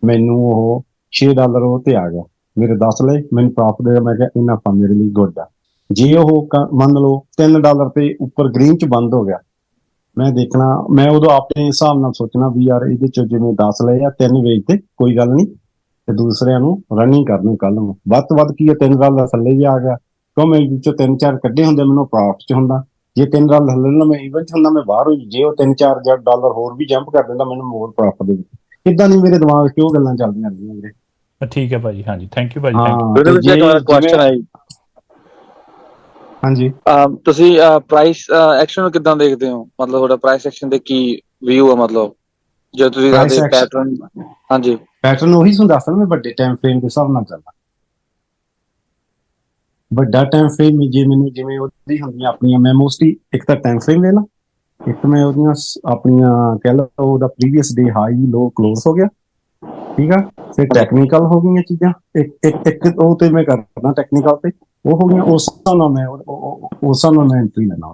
ਮੈਨੂੰ ਉਹ $6 ਉਹ ਤੇ ਆ ਗਿਆ, ਮੇਰੇ 10 ਲਏ, ਮੈਨੂੰ ਪ੍ਰੋਫਿਟ ਦੇ, ਮੈਂ ਕਿਹਾ ਇਹਨਾਂ ਆ ਮੇਰੇ ਲਈ ਗੁੱਡ ਆ। ਜੇ ਉਹ ਮੰਨ ਲਓ $3 ਤੇ ਉੱਪਰ ਗ੍ਰੀਨ 'ਚ ਬੰਦ ਹੋ ਗਿਆ, ਮੈਂ ਦੇਖਣਾ, ਮੈਂ ਉਦੋਂ ਆਪਣੇ ਹਿਸਾਬ ਨਾਲ ਸੋਚਣਾ ਵੀ ਯਾਰ ਇਹਦੇ 'ਚ ਜਿਵੇਂ 10 ਲਏ ਆ, 3 ਵੇਚ ਤੇ ਕੋਈ ਗੱਲ ਨਹੀਂ, ਤੇ ਦੂਸਰਿਆਂ ਨੂੰ ਰਨਿੰਗ ਕਰਨੀ ਕੱਲ ਨੂੰ। ਵੱਧ ਤੋਂ ਵੱਧ ਕੀ ਹੈ, $3 ਥੱਲੇ ਵੀ ਆ ਗਿਆ, ਕਿਉਂ ਮੈਂ ਵਿੱਚੋਂ 3-4 ਕੱਢੇ ਹੁੰਦੇ, ਮੈਨੂੰ ਪ੍ਰੋਫਿਟ 'ਚ ਹੁੰਦਾ। ਜੇ $3 ਥੱਲੇ ਨਾ ਮੈਂ ਇਵਨ 'ਚ ਹੁੰਦਾ, ਮੈਂ ਬਾਹਰ ਹੋ ਜੀ। ਜੇ ਉਹ $3-4 ਹੋਰ ਵੀ ਜੰਪ ਕਰ ਦਿੰਦਾ, ਮੈਨੂੰ ਹੋਰ ਪ੍ਰੋਫਿਟ ਦੇ ਵਿੱਚ। ਇਦਾਂ ਨਹੀਂ ਮੇਰੇ ਦਿਮਾਗ 'ਚ ਉਹ ਗੱਲਾਂ ਚੱਲਦੀਆਂ ਰਹਿੰਦੀਆਂ ਵੀਰੇ। ਠੀਕ ਹੈ ਭਾਜੀ, ਹਾਂਜੀ, ਥੈਂਕ ਯੂ ਭਾਜੀ। ਹਾਂਜੀ, ਤੁਸੀਂ ਪ੍ਰਾਈਸ ਐਕਸ਼ਨ ਨੂੰ ਕਿੱਦਾਂ ਦੇਖਦੇ ਹੋ? ਮਤਲਬ ਤੁਹਾਡਾ ਪ੍ਰਾਈਸ ਐਕਸ਼ਨ ਦੇ ਕੀ ਵਿਊ ਹੈ? ਮਤਲਬ ਜੇ ਤੁਸੀਂ ਸਾਡੇ ਪੈਟਰਨ, ਹਾਂਜੀ ਪੈਟਰਨ ਉਹੀ ਤੁਹਾਨੂੰ ਦੱਸਦਾ ਮੈਂ ਵੱਡੇ ਟਾਈਮ ਫਰੇਮ ਦੇ ਹਿਸਾਬ ਨਾਲ ਚੱਲਦਾ। ਵੱਡਾ ਟਾਈਮ ਫਰੇਮ ਜੇ ਮੈਨੂੰ ਜਿਵੇਂ ਉਹਦੀ ਹੁੰਦੀਆਂ ਆਪਣੀਆਂ, ਮੈਂ ਮੋਸਟਲੀ ਇੱਕ ਤਾਂ ਟਾਈਮ ਫਰੇਮ ਲੈਣਾ, ਇੱਕ ਮੈਂ ਉਹਦੀਆਂ ਆਪਣੀਆਂ ਕਹਿ ਲਓ ਉਹਦਾ ਪ੍ਰੀਵੀਅਸ ਡੇ ਹਾਈ ਲੋ ਕਲੋਜ਼ ਹੋ ਗਿਆ, ਠੀਕ ਆ। ਫਿਰ ਟੈਕਨੀਕਲ ਹੋ ਗਈਆਂ ਚੀਜ਼ਾਂ, ਇੱਕ ਉਹ ਤੇ ਮੈਂ ਕਰਦਾ ਟੈਕਨੀਕਲ ਤੇ ਉਹ ਹੋ ਗਈਆਂ, ਉਸ ਹਿਸਾਬ ਨਾਲ ਮੈਂ ਐਂਟਰੀ ਲੈਣਾ।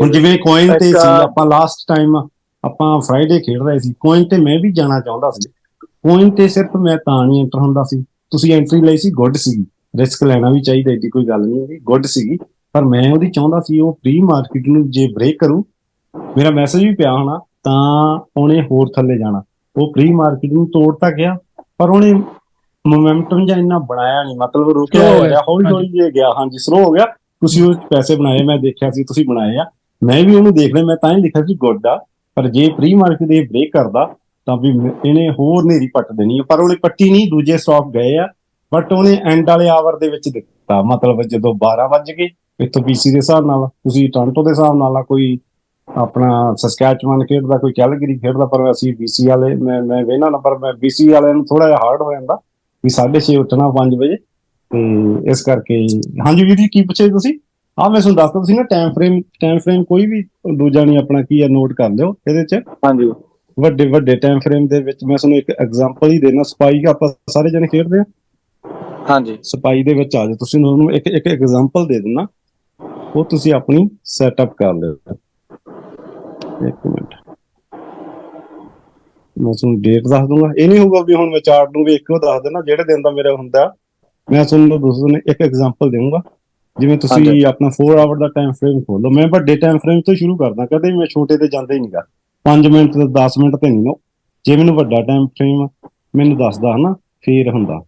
ਹੁਣ ਜਿਵੇਂ ਕੋਇਨ ਤੇ ਸੀ, ਆਪਾਂ ਲਾਸਟ ਟਾਈਮ ਆਪਾਂ ਫਰਾਈਡੇ ਖੇਡ ਰਹੇ ਸੀ, ਕੋਇਨ ਤੇ ਮੈਂ ਵੀ ਜਾਣਾ ਚਾਹੁੰਦਾ ਸੀ। ਕੋਇਨ ਤੇ ਸਿਰਫ ਮੈਂ ਤਾਂ ਨਹੀਂ ਐਂਟਰ ਹੁੰਦਾ ਸੀ, ਤੁਸੀਂ ਐਂਟਰੀ ਲਈ ਸੀ, ਗੁੱਡ ਸੀਗੀ, ਰਿਸਕ ਲੈਣਾ ਵੀ ਚਾਹੀਦਾ, ਏਡੀ ਕੋਈ ਗੱਲ ਨਹੀਂ, ਗੁੱਡ ਸੀਗੀ। ਪਰ ਮੈਂ ਉਹਦੀ ਚਾਹੁੰਦਾ ਸੀ ਉਹ ਪ੍ਰੀ ਮਾਰਕੀਟ ਨੂੰ ਜੇ ਬ੍ਰੇਕ ਕਰੂ, ਮੇਰਾ ਮੈਸੇਜ ਵੀ ਪਿਆ ਹੋਣਾ, ਤਾਂ ਉਹਨੇ ਹੋਰ ਥੱਲੇ ਜਾਣਾ। ਉਹ ਪ੍ਰੀ ਮਾਰਕੀਟ ਨੂੰ ਤੋੜ ਤਾਂ ਗਿਆ, ਪਰ ਉਹਨੇ ਮੋਮੈਂਟਮ ਜਾਂ ਇੰਨਾ ਬਣਾਇਆ ਨਹੀਂ, ਮਤਲਬ ਰੁਕਿਆ ਹੋ ਗਿਆ, ਹੌਲੀ ਹੌਲੀ ਜੇ ਗਿਆ। ਹਾਂਜੀ, ਸਲੋ ਹੋ ਗਿਆ। ਤੁਸੀਂ ਉਹ ਪੈਸੇ ਬਣਾਏ, ਮੈਂ ਦੇਖਿਆ ਸੀ ਤੁਸੀਂ ਬਣਾਏ ਆ, ਮੈਂ ਵੀ ਉਹਨੂੰ ਦੇਖ ਲਿਆ, ਮੈਂ ਤਾਂ ਹੀ ਲਿਖਿਆ ਸੀ ਗੁੱਡ ਆ, ਪਰ ਜੇ ਪ੍ਰੀ ਮਾਰਕੀਟ ਇਹ ਬ੍ਰੇਕ ਕਰਦਾ ਤਾਂ ਵੀ ਇਹਨੇ ਹੋਰ ਨੇਰੀ ਪੱਟ ਦੇਣੀ ਆ। ਪਰ ਉਹਨੇ ਪੱਟੀ ਨਹੀਂ, ਦੂਜੇ ਸਟਾਕ ਗਏ ਆ, ਬਟ ਉਹਨੇ ਐਂਡ ਵਾਲੇ ਆਵਰ ਦੇ ਵਿੱਚ ਦਿੱਤਾ, ਮਤਲਬ ਜਦੋਂ 12 ਵੱਜ ਗਏ ਇੱਥੋਂ BC ਦੇ ਹਿਸਾਬ ਨਾਲ, ਤੁਸੀਂ ਟੋਰਾਂਟੋ ਦੇ ਹਿਸਾਬ ਨਾਲ ਆ, ਕੋਈ ਆਪਣਾ ਸਸਕੈਚੁਅਨ ਖੇਡਦਾ, ਕੋਈ ਕੈਲਗਰੀ ਖੇਡਦਾ, ਪਰ ਅਸੀਂ BC ਵਾਲੇ ਮੈਂ ਵੇਖਣਾ ਨਾ, ਪਰ ਮੈਂ BC ਵਾਲਿਆਂ ਨੂੰ ਥੋੜਾ ਜਿਹਾ ਹਾਰਡ ਹੋ ਜਾਂਦਾ ਵੀ 6:30 ਉੱਠਣਾ 5 ਵਜੇ, ਤੇ ਇਸ ਕਰਕੇ। ਹਾਂਜੀ ਵੀਰ ਜੀ, ਕੀ ਪੁੱਛੇ ਤੁਸੀਂ? ਮੈਂ ਤੁਹਾਨੂੰ ਦੱਸਦਾ, ਤੁਸੀਂ ਨਾ ਟਾਈਮ ਫਰੇਮ ਕੋਈ ਵੀ ਦੂਜਾ ਨਹੀਂ ਆਪਣਾ ਕੀ ਆ, ਨੋਟ ਕਰ ਲਿਓ ਇਹਦੇ ਚ। ਹਾਂਜੀ ਵੱਡੇ ਟਾਈਮ ਫਰੇਮ ਦੇ ਵਿੱਚ ਮੈਂ ਤੁਹਾਨੂੰ ਇੱਕ ਐਗਜ਼ਾਮਪਲ ਹੀ ਦੇਣਾ। ਸਪਾਈ ਆਪਾਂ ਸਾਰੇ ਜਣੇ ਖੇਡਦੇ ਆ, ਹਾਂਜੀ ਸਪਾਈ ਦੇ ਵਿੱਚ ਆ ਜਾਓ ਤੁਸੀਂ, ਤੁਹਾਨੂੰ ਇੱਕ ਐਗਜ਼ਾਮਪਲ ਦੇ ਦਿੰਦਾ, ਉਹ ਤੁਸੀਂ ਆਪਣੀ ਸੈਟਅਪ ਕਰ ਲਿਓ। ਇੱਕ ਮਿੰਟ, ਮੈਂ ਤੁਹਾਨੂੰ ਡੇਟ ਦੱਸ ਦੂੰਗਾ। ਇਹ ਨਹੀਂ ਹੋਊਗਾ ਵੀ ਹੁਣ ਮੈਂ ਚਾਰਟ ਨੂੰ ਵੇਖ ਕੇ ਦੱਸ ਦੇਣਾ ਜਿਹੜੇ ਦਿਨ ਦਾ ਮੇਰਾ ਹੁੰਦਾ, ਮੈਂ ਤੁਹਾਨੂੰ ਦੱਸੂਗਾ, ਇੱਕ ਐਗਜ਼ਾਮਪਲ ਦੇਵਾਂਗਾ। ਜਿਵੇਂ ਤੁਸੀਂ ਆਪਣਾ 4 ਆਵਰ ਦਾ ਟਾਈਮ ਫਰੇਮ ਖੋਲੋ, ਮੈਂ ਵੱਡੇ ਟਾਈਮ ਫਰੇਮ ਤੋਂ ਸ਼ੁਰੂ ਕਰਦਾ, ਕਦੇ ਵੀ ਮੈਂ ਛੋਟੇ ਤੇ ਜਾਂਦਾ ਹੀ ਨਹੀਂਗਾ। 5 ਮਿੰਟ ਤੇ 10 ਮਿੰਟ ਤੇ ਨਹੀਂ, ਜੇ ਮੈਨੂੰ ਵੱਡਾ ਟਾਈਮ ਫਰੇਮ ਮੈਨੂੰ ਦੱਸਦਾ ਹਨਾ, ਫੇਰ ਹੁੰਦਾ।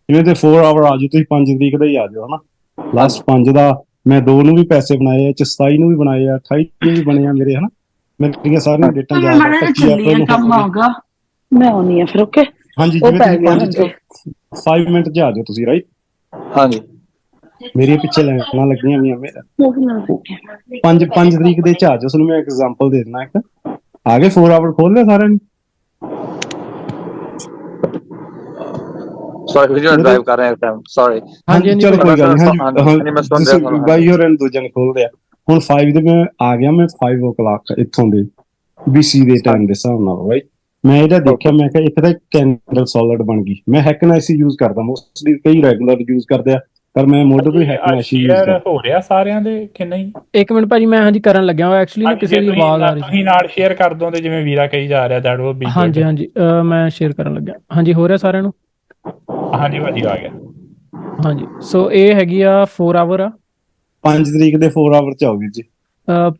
ਜਿਵੇਂ ਤੇ 4 ਆਵਰ ਆ ਜਾਓ, ਤੁਸੀਂ 5 ਤਰੀਕ ਦਾ ਹੀ ਆ ਜਾਓ ਹਨਾ, ਲਾਸਟ 5 ਦਾ ਮੈਂ 2 ਨੂੰ ਵੀ ਪੈਸੇ ਬਣਾਏ ਆ, 27 ਨੂੰ ਵੀ ਬਣਾਏ ਆ, 28 ਨੂੰ ਵੀ ਬਣੇ ਆ ਮੇਰੇ ਹਨਾ, ਮੇਰੀਆਂ ਸਾਰੀਆਂ ਡੇਟਾਂ ਯਾਦ ਆ। 25 ਅਪ੍ਰੈਲ ਨੂੰ ਮੈਂ ਆਉਣੀ ਆ ਫਿਰ, ਓਕੇ। ਹਾਂਜੀ, ਜਿਵੇਂ ਤੁਸੀਂ 5 ਮਿੰਟ ਚ ਆ ਜਾਓ ਤੁਸੀਂ, ਰਾਈਟ? ਹਾਂਜੀ ਮੇਰੀਆਂ ਪਿੱਛੇ ਲਾਈਨਾਂ ਲੱਗੀਆਂ ਹੋਈਆਂ, ਮੇਰਾ 5 ਤਰੀਕ ਦੇ ਚ ਆ ਜਾਓ। ਤੁਹਾਨੂੰ ਮੈਂ ਐਗਜ਼ਾਮਪਲ ਦੇ ਦਿੰਦਾ ਇੱਕ। ਆ ਗਏ 4 ਆਵਰ ਖੋਲ ਲਿਆ ਸਾਰਿਆਂ ਨੇ? ਸੌਰੀ ਵੀਰ, ਡਰਾਈਵ ਕਰ ਰਹੇ ਹਾਂ ਇਸ ਟਾਈਮ, ਸੌਰੀ। ਹਾਂਜੀ ਚਲੋ ਕੋਈ ਗੱਲ ਨਹੀਂ। ਮੈਂ ਸੁਣ ਰਿਹਾ ਬਾਈ ਹੋਰ ਦੂਜੇ ਨੇ ਖੋਲ ਲਿਆ। ਹੁਣ 5 ਦੇ ਮੈਂ ਆ ਗਿਆ, ਮੈਂ 5 o'clock ਇੱਥੋਂ ਦੇ BC ਦੇ ਟਾਈਮ ਦੇ ਹਿਸਾਬ ਨਾਲ, ਰਾਈਟ? ਮੈਂ ਇਹਦਾ ਦੇਖਿਆ, ਮੈਂ ਕਿਹਾ ਇੱਕ ਤਾਂ ਕੈਂਡਲ ਸੋਲਿਡ ਬਣ ਗਈ। ਮੈਂ ਹੈਕਨੈਸੀ ਯੂਜ਼ ਕਰਦਾ ਮੋਸਟਲੀ, ਕਈ ਰੈਗੂਲਰ ਯੂਜ਼ ਕਰਦੇ ਆ, ਪਰ ਮੈਂ ਮੋਢੇ ਤੋਂ ਹੈਕਨੈਸੀ ਯੂਜ਼ ਕਰਦਾ। ਹੋ ਰਿਹਾ ਸਾਰਿਆਂ ਦੇ ਕਿ ਨਹੀਂ? ਇੱਕ ਮਿੰਟ ਭਾਜੀ, ਮੈਂ ਕਰਨ ਲੱਗਿਆ ਹੋਇਆ ਐਕਚੁਅਲੀ ਨਾ, ਕਿਸੇ ਦੀ ਆਵਾਜ਼ ਆ ਰਹੀ ਸੀ। ਤੁਸੀਂ ਨਾਲ ਸ਼ੇਅਰ ਕਰ ਦੋ, ਤੇ ਜਿਵੇਂ ਵੀਰਾ ਕਹੀ ਜਾ ਰਿਹਾ ਦੈਟ ਵਿਲ ਬੀ ਗੁੱਡ। ਹਾਂਜੀ ਮੈਂ ਸ਼ੇਅਰ ਕਰਨ ਲੱਗਿਆ। ਹਾਂਜੀ, ਹੋ ਰਿਹਾ ਸਾਰਿਆਂ ਨੂੰ? ਹਾਂਜੀ ਭਾਜੀ ਆ ਗਿਆ। ਹਾਂਜੀ, ਸੋ ਇਹ ਹੈਗੀ ਆ 4 ਆਵਰ ਆ, 5 ਤਰੀਕ ਦੇ 4 ਆਵਰ ਚ ਆਉਗੀ ਜੀ।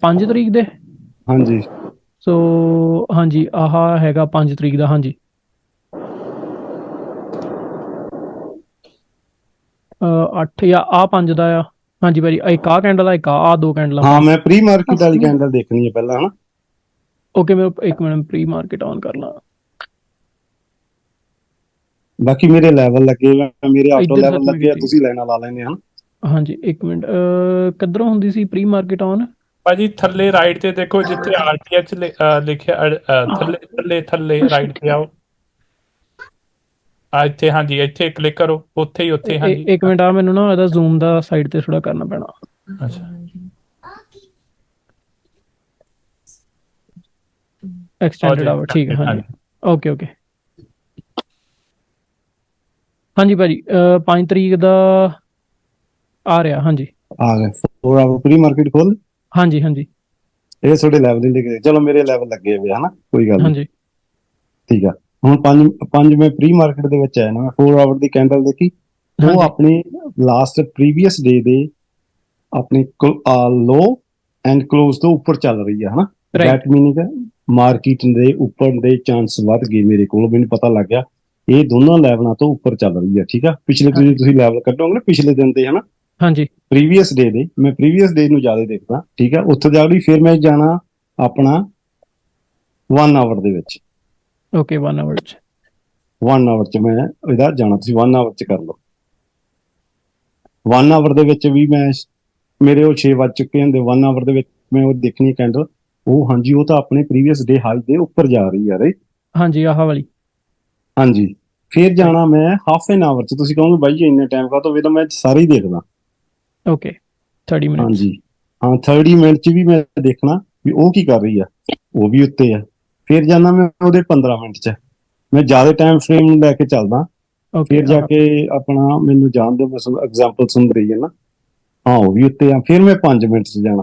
5 ਤਰੀਕ ਦੇ? ਹਾਂਜੀ ਸੋ ਹਾਂਜੀ, ਆਹ ਹੈਗਾ 5 ਤਰੀਕ ਦਾ। ਹਾਂਜੀ 8 ਜਾਂ 5 ਦਾ ਆ। ਹਾਂਜੀ ਭਾਜੀ, ਇੱਕ ਆਹ ਕੈਂਡਲ ਆ, ਇੱਕ ਆਹ 2 ਕੈਂਡਲਾਂ। ਹਾਂ, ਮੈਂ ਪ੍ਰੀ ਮਾਰਕੀਟ ਵਾਲੀ ਕੈਂਡਲ ਦੇਖਣੀ ਹੈ ਪਹਿਲਾਂ ਹਨਾ। ਓਕੇ, ਮੈਂ ਇੱਕ ਮਿੰਟ ਪ੍ਰੀ ਮਾਰਕੀਟ ਆਨ ਕਰ ਲਾਂ। ਬਾਕੀ ਮੇਰੇ ਲੈਵਲ ਲੱਗੇ, ਮੇਰੇ ਆਟੋ ਲੈਵਲ ਲੱਗੇ ਆ, ਤੁਸੀਂ ਲਾਈਨਾਂ ਲਾ ਲੈਣੇ ਹਨ। ਹਾਂਜੀ ਇੱਕ ਮਿੰਟ, ਕਿੱਧਰੋਂ ਹੁੰਦੀ ਸੀ ਪ੍ਰੀ ਮਾਰਕੀਟ ਆਨ? ਭਾਜੀ ਥੱਲੇ ਰਾਈਟ ਤੇ ਦੇਖੋ, ਜਿੱਥੇ RTH ਲਿਖਿਆ, ਥੱਲੇ ਰਾਈਟ ਤੇ ਆਓ। ਇੱਥੇ, ਹਾਂਜੀ ਇੱਥੇ ਕਲਿੱਕ ਕਰੋ, ਉੱਥੇ ਹੀ ਉੱਥੇ। ਹਾਂਜੀ ਇੱਕ ਮਿੰਟ, ਆ ਮੈਨੂੰ ਨਾ ਇਹਦਾ ਜ਼ੂਮ ਦਾ ਸਾਈਡ ਤੇ ਥੋੜਾ ਕਰਨਾ ਪੈਣਾ। ਅੱਛਾ, ਐਕਸਟੈਂਡਡ ਆਵਰ, ਠੀਕ ਹੈ। ਹਾਂਜੀ ਓਕੇ ਹਾਂਜੀ ਭਾਜੀ, 5 ਤਰੀਕ ਦਾ ਆ ਰਿਹਾ। ਹਾਂਜੀ ਆ ਗਿਆ 4 ਆਵਰ ਪ੍ਰੀ ਮਾਰਕੀਟ ਖੋਲ। ਹਾਂਜੀ ਇਹ ਤੁਹਾਡੇ ਲੈਵਲ ਨਹੀਂ ਲਿਖੇ, ਚਲੋ ਮੇਰੇ ਲੈਵਲ ਲੱਗੇ ਹੋਏ ਹਨਾ, ਕੋਈ ਗੱਲ ਨਹੀਂ। ਹਾਂਜੀ ਠੀਕ ਆ, ਹੁਣ 5 ਮੈਂ ਪ੍ਰੀ ਮਾਰਕੀਟ ਦੇ ਵਿੱਚ ਆਇਆ ਨਾ, ਮੈਂ 4 ਆਵਰ ਦੀ ਕੈਂਡਲ ਦੇਖੀ, ਉਹ ਆਪਣੀ ਲਾਸਟ ਪ੍ਰੀਵੀਅਸ ਡੇ ਦੇ ਆਪਣੇ ਲੋ ਐਂਡ ਕਲੋਜ਼ ਤੋਂ ਉੱਪਰ ਚੱਲ ਰਹੀ ਹੈ ਹਨਾ। ਦੈਟ ਮੀਨਿੰਗ ਮਾਰਕੀਟ ਦੇ ਉੱਪਰ ਦੇ ਚਾਂਸ ਵੱਧ ਗਏ ਮੇਰੇ ਕੋਲ, ਮੈਨੂੰ ਪਤਾ ਲੱਗ ਗਿਆ ਇਹ ਦੋਨਾਂ ਲੈਵਲਾਂ ਤੋਂ ਉੱਪਰ ਚੱਲ ਰਹੀ ਹੈ। ਠੀਕ ਆ, ਪਿਛਲੇ ਤੁਸੀਂ ਲੈਵਲ ਕੱਢੋਗੇ ਨਾ ਪਿਛਲੇ ਦਿਨ ਦੇ ਹਨਾ, ਹਾਂਜੀ ਪ੍ਰੀਵੀਅਸ ਡੇ ਦੇ, ਮੈਂ ਪ੍ਰੀਵੀਅਸ ਡੇ ਨੂੰ ਜ਼ਿਆਦਾ ਦੇਖਦਾ। ਠੀਕ ਆ, ਉੱਥੇ ਜਾ ਕੇ ਫਿਰ ਮੈਂ ਜਾਣਾ ਆਪਣਾ 1 ਆਵਰ ਦੇ ਵਿੱਚ। ਓਕੇ 1 ਆਵਰ ਚ ਮੈਂ ਇਹਦਾ ਜਾਣਾ, ਤੁਸੀਂ 1 ਆਵਰ ਚ ਕਰ ਲਓ। 1 ਆਵਰ ਦੇ ਵਿੱਚ ਵੀ ਮੈਂ, ਮੇਰੇ ਉਹ 6 ਵੱਜ ਚੁੱਕੇ ਹੁੰਦੇ। 1 ਆਵਰ ਦੇ ਵਿੱਚ ਮੈਂ ਉਹ ਦੇਖਣੀ ਕੈਂਡਲ, ਉਹ ਹਾਂਜੀ ਉਹ ਤਾਂ ਆਪਣੇ ਪ੍ਰੀਵੀਅਸ ਡੇ ਹਾਈ ਦੇ ਉੱਪਰ ਜਾ ਰਹੀ ਹੈ, ਰਾਈਟ? ਹਾਂਜੀ ਆਹ ਵਾਲੀ। ਹਾਂਜੀ, ਫਿਰ ਜਾਣਾ ਮੈਂ ਹਾਫ ਐਨ ਆਵਰ ਚ। ਤੁਸੀਂ ਕਹੋਗੇ ਬਾਈ ਇੰਨੇ ਟਾਈਮ ਕਾ ਤੋਂ, ਵੀ ਤਾਂ ਮੈਂ ਸਾਰੇ ਹੀ ਦੇਖਦਾ। Okay 30 minute. ਹਾਂਜੀ ਹਾਂ, 30 ਮਿੰਟ ਚ ਵੀ ਮੈਂ ਦੇਖਣਾ ਵੀ ਉਹ ਕੀ ਕਰ ਰਹੀ ਆ, ਉਹ ਵੀ ਉੱਤੇ ਆ। ਫਿਰ ਜਾਣਾ ਮੈਂ ਉਹਦੇ 15 ਮਿੰਟ ਚ, ਮੈਂ ਜ਼ਿਆਦਾ ਟਾਈਮ ਫਰੇਮ ਨੂੰ ਲੈ ਕੇ ਚੱਲਦਾ। ਫਿਰ ਜਾ ਕੇ ਆਪਣਾ ਮੈਨੂੰ ਜਾਣ ਦਿਓ, ਮੈਂ ਐਗਜ਼ਾਮਪਲ ਸੁਣ ਰਹੀ ਹੈ ਨਾ, ਹਾਂ ਉਹ ਵੀ ਉੱਤੇ ਆ। ਫਿਰ ਮੈਂ 5 ਮਿੰਟ ਚ ਜਾਣਾ।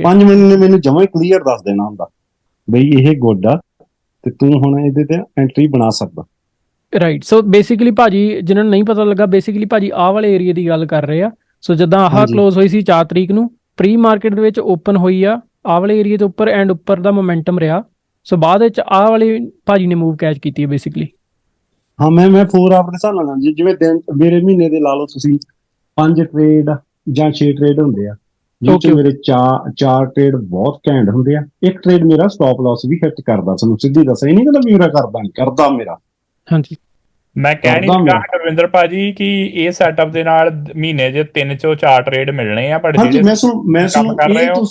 5 ਮਿੰਟ ਨੇ ਮੈਨੂੰ ਜਮਾਂ ਹੀ ਕਲੀਅਰ ਦੱਸ ਦੇਣਾ ਹੁੰਦਾ ਬਈ ਇਹ ਗੁੱਡ ਆ, ਤੇ ਤੂੰ ਹੁਣ ਇਹਦੇ ਤੇ ਐਂਟਰੀ ਬਣਾ ਸਕਦਾ। ਰਾਈਟ, ਸੋ ਬੇਸਿਕਲੀ ਭਾਜੀ ਜਿਹਨਾਂ ਨੂੰ ਨਹੀਂ ਪਤਾ ਲੱਗਾ, ਬੇਸਿਕਲੀ ਭਾਜੀ ਆਹ ਵਾਲੇ ਏਰੀਆ ਦੀ ਗੱਲ ਕਰ ਰਹੇ ਆ। ਸੋ ਜਿੱਦਾਂ ਆਹ ਕਲੋਜ਼ ਹੋਈ ਸੀ 4 ਤਰੀਕ ਨੂੰ, ਪ੍ਰੀ ਮਾਰਕੀਟ ਦੇ ਵਿੱਚ ਓਪਨ ਹੋਈ ਆ ਆਹ ਵਾਲੇ ਏਰੀਆ ਦੇ ਉੱਪਰ, ਐਂਡ ਉੱਪਰ ਦਾ ਮੋਮੈਂਟਮ ਰਿਹਾ। ਸੋ ਬਾਅਦ ਵਿੱਚ ਆਹ ਵਾਲੇ ਭਾਜੀ ਨੇ ਮੂਵ ਕੈਚ ਕੀਤੀ ਹੈ ਬੇਸਿਕਲੀ। ਹਾਂ, ਮੈਂ 4 ਆਵਰ ਦੇ ਹਿਸਾਬ ਨਾਲ, ਜਿਵੇਂ ਦਿਨ ਮੇਰੇ ਮਹੀਨੇ ਦੇ ਲਾ ਲਓ ਤੁਸੀਂ 5 ਟ੍ਰੇਡ ਜਾਂ 6 ਟ੍ਰੇਡ ਹੁੰਦੇ ਆ, ਜਿਹ ਚ ਮੇਰੇ ਚਾਰ ਟ੍ਰੇਡ ਬਹੁਤ ਘੈਂਟ ਹੁੰਦੇ ਆ। ਇੱਕ ਟ੍ਰੇਡ ਮੇਰਾ ਸਟਾਪ ਲਾਸ ਵੀ ਹਿੱਟ ਕਰਦਾ, ਤੁਹਾਨੂੰ ਸਿੱਧੀ ਦੱਸਿਆ ਨਹੀਂ ਕਹਿੰਦਾ ਮੇਰਾ ਕਰਦਾ ਮੇਰਾ। ਹਾਂਜੀ, ਮੈਂ ਕਹਿ ਨਹੀਂ ਲੱਗਾ ਗੁਰਵਿੰਦਰ ਭਾਜੀ ਕਿ ਇਹ ਸੈਟਅਪ ਦੇ ਨਾਲ ਮਹੀਨੇ 'ਚ 3 ਚੋਂ 4 ਟ੍ਰੇਡ ਮਿਲਣੇ ਆ, ਬਟ ਜਿਹੜੇ ਮੈਂ ਕੰਮ ਕਰ ਰਹੇ ਹੋ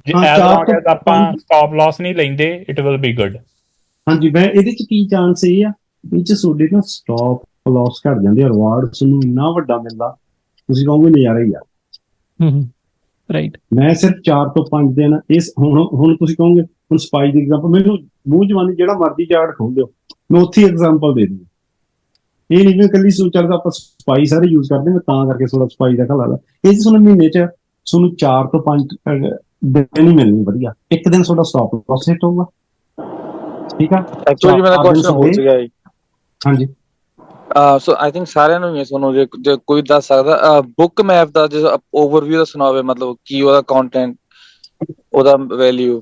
ਐਜ਼ ਲੌਂਗ ਐਜ਼ ਆਪਾਂ ਸਟਾਪ ਲਾਸ ਨਹੀਂ ਲੈਂਦੇ ਇਟ ਵਿਲ ਬੀ ਗੁੱਡ। ਹਾਂਜੀ, ਮੈਂ ਇਹਦੇ ਚ ਕੀ ਚਾਂਸ ਇਹ ਆ, ਇਹ ਚ ਤੁਹਾਡੇ ਨਾ ਸਟਾਪ ਲਾਸ ਘਟ ਜਾਂਦੇ, ਰਿਵਾਰਡ ਤੁਹਾਨੂੰ ਇੰਨਾ ਵੱਡਾ ਮਿਲਦਾ, ਤੁਸੀਂ ਕਹੋਗੇ ਨਜ਼ਾਰਾ ਹੀ ਆ। ਰਾਈਟ, ਮੈਂ ਸਿਰਫ 4 ਤੋਂ 5 ਦਿਨ ਇਸ ਹੁਣ ਤੁਸੀਂ ਕਹੋਗੇ ਹੁਣ ਸਪਾਈ ਦੀ ਐਗਜ਼ਾਮਪਲ, ਮੈਨੂੰ ਮੂੰਹ ਜਵਾਨੀ ਜਿਹੜਾ ਮਰਜ਼ੀ ਚਾਰਟ ਖੋਲ ਦਿਓ, ਮੈਂ ਉੱਥੇ ਐਗਜ਼ਾਮਪਲ ਦੇ ਦੂੰ। ਇਹ ਨਹੀਂ ਵੀ ਇਕੱਲੀ ਚੱਲਦਾ ਆਪਾਂ ਸਪਾਈ ਸਾਰੇ ਯੂਜ਼ ਕਰਦੇ, ਮੈਂ ਤਾਂ ਕਰਕੇ ਥੋੜਾ ਸਪਾਈ ਦਾ ਖਲਾ ਲਾ। ਇਹ ਚ ਤੁਹਾਨੂੰ ਮਹੀਨੇ ਚ ਤੁਹਾਨੂੰ 4 ਤੋਂ 5 ਦਿਨ ਹੀ ਮਿਲਣੀ ਵਧੀਆ, ਇੱਕ ਦਿਨ ਤੁਹਾਡਾ ਸਟਾਪ ਲਾਸ ਹਿੱਟ ਹੋਊਗਾ। ਠੀਕ ਆ, ਐਕਚੁਅਲੀ ਮੇਰਾ ਕੁਐਸਚਨ ਹੋ ਸੀਗਾ ਜੀ। ਹਾਂਜੀ, ਸੋ ਆਈ ਥਿੰਕ ਸਾਰਿਆਂ ਨੂੰ ਹੀ ਹੈ, ਤੁਹਾਨੂੰ ਜੇ ਕੋਈ ਦੱਸ ਸਕਦਾ ਬੁੱਕ ਮੈਪ ਦਾ ਜੇ ਓਵਰਵਿਊ ਦਾ ਸੁਣਾਵੇ, ਮਤਲਬ ਕੀ ਉਹਦਾ ਕੰਟੈਂਟ, ਉਹਦਾ ਵੈਲਿਊ,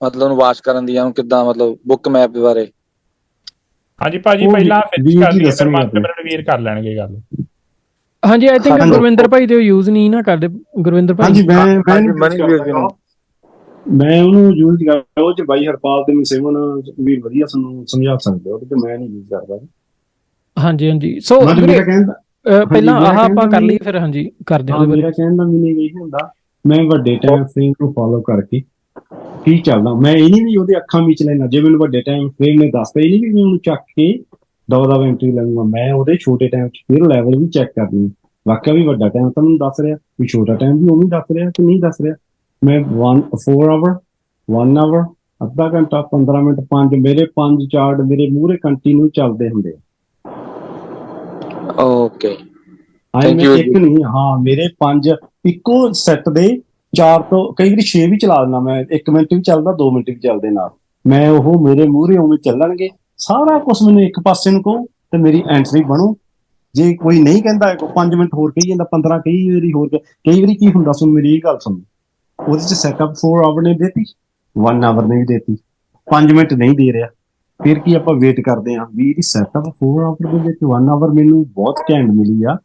ਮਤਲਬ ਉਹਨੂੰ ਵਾਚ ਕਰਨ ਦੀ, ਉਹਨੂੰ ਕਿੱਦਾਂ, ਮਤਲਬ ਬੁੱਕ ਮੈਪ ਦੇ ਬਾਰੇ। ਹਾਂਜੀ ਭਾਜੀ, ਪਹਿਲਾਂ ਫਿਨਿਸ਼ ਕਰ ਲਈਏ ਫਿਰ ਮਨਸਿਮਰਨ ਵੀਰ ਕਰ ਲੈਣਗੇ ਗੱਲ। ਹਾਂਜੀ, ਆਈ ਥਿੰਕ ਗੁਰਵਿੰਦਰ ਭਾਈ ਤੇ ਯੂਜ਼ ਨਹੀਂ ਨਾ ਕਰਦੇ। ਗੁਰਵਿੰਦਰ ਭਾਈ ਹਾਂਜੀ, ਮੈਂ ਉਹਨੂੰ ਯੂਜ਼ ਕਰਦਾ, ਉਹ ਚ ਬਾਈ ਹਰਪਾਲ ਤੇ ਮਨਸਿਮਰਨ ਵੀਰ ਵਧੀਆ ਸਾਨੂੰ ਸਮਝਾ ਸਕਦੇ, ਉਹਦੇ ਤੇ ਮੈਂ ਨਹੀਂ ਯੂਜ਼ ਕਰਦਾ। ਹਾਂਜੀ ਹਾਂਜੀ, ਸੋ ਪਹਿਲਾਂ ਆਹ ਆਪਾਂ ਕਰ ਲਈਏ ਫਿਰ। ਹਾਂਜੀ, ਕਰਦੇ ਹਾਂ। ਮੇਰਾ ਕਹਿਣ ਦਾ ਮੀਨਿੰਗ ਇਹ ਹੁੰਦਾ, ਮੈਂ ਵੱਡੇ ਟਾਈਮ ਫਰੇਮ ਨੂੰ ਫੋਲੋ ਕਰਕੇ ਕੀ ਚੱਲਦਾ, ਮੈਂ ਇਹ ਨਹੀਂ ਵੀ ਉਹਦੇ ਅੱਖਾਂ ਵਿੱਚ ਲੈਣਾ। ਜੇ ਮੈਨੂੰ ਵੱਡੇ ਟਾਈਮ ਫਰੇਮ ਨੇ ਦੱਸਦਾ, ਇਹ ਨਹੀਂ ਵੀ ਉਹਨੂੰ ਚੱਕ ਕੇ ਦਵਾ ਐਂਟਰੀ ਲਾਂਗਾ, ਮੈਂ ਉਹਦੇ ਛੋਟੇ ਟਾਈਮ ਚ ਫਿਰ ਲੈਵਲ ਵੀ ਚੈੱਕ ਕਰਨੀ। ਵਾਕਿਆ ਵੀ ਵੱਡਾ ਟਾਈਮ ਤਾਂ ਮੈਨੂੰ ਦੱਸ ਰਿਹਾ, ਵੀ ਛੋਟਾ ਟਾਈਮ ਵੀ ਉਵੇਂ ਦੱਸ ਰਿਹਾ ਕਿ ਨਹੀਂ ਦੱਸ ਰਿਹਾ। ਮੈਂ 4 ਆਵਰ 1 ਆਵਰ ਅੱਧਾ ਘੰਟਾ 15 ਮਿੰਟ 5 ਮੇਰੇ 5 ਚਾਰਟ ਮੇਰੇ ਮੂਹਰੇ ਕੰਟੀਨਿਊ ਚੱਲਦੇ ਹੁੰਦੇ ਆ। ਓਕੇ, ਇੱਕ ਨਹੀਂ, ਹਾਂ ਮੇਰੇ 5 ਇੱਕੋ ਸੈੱਟ ਦੇ 4 ਤੋਂ ਕਈ ਵਾਰੀ 6 ਵੀ ਚਲਾ ਦਿੰਦਾ ਮੈਂ, 1 ਮਿੰਟ ਵੀ ਚੱਲਦਾ 2 ਮਿੰਟ ਵੀ ਚੱਲਦੇ ਨਾਲ, ਮੈਂ ਉਹ ਮੇਰੇ ਮੂਹਰੇ ਉਵੇਂ ਚੱਲਣਗੇ ਸਾਰਾ ਕੁਛ। ਮੈਨੂੰ ਇੱਕ ਪਾਸੇ ਨੂੰ ਕਹੋ ਤੇ ਮੇਰੀ ਐਂਟਰੀ ਬਣੋ। ਜੇ ਕੋਈ ਨਹੀਂ ਕਹਿੰਦਾ 5 ਮਿੰਟ ਹੋਰ ਕਹੀ ਜਾਂਦਾ, 15 ਕਈ ਵਾਰੀ ਹੋਰ, ਕਈ ਵਾਰੀ ਕੀ ਹੁੰਦਾ, ਸੁਣ ਮੇਰੀ ਇਹ ਗੱਲ ਸੁਣ, ਉਹਦੇ ਚ ਸੈਟਅਪ 4 ਆਵਰ ਨੇ ਦੇਤੀ, 1 ਆਵਰ ਨੇ ਵੀ ਦੇਤੀ, 5 ਮਿੰਟ ਨਹੀਂ ਦੇ ਰਿਹਾ, ਫਿਰ ਕੀ ਆਪਾਂ ਵੇਟ ਕਰਦੇ ਹਾਂ ਵੀ ਇਹਦੀ ਸੈਟਅਪ 4 ਆਵਰ ਦੇ ਵਿੱਚ 1 ਆਵਰ ਮੈਨੂੰ ਬਹੁਤ ਘੈਂਟ ਮਿਲੀ ਆ,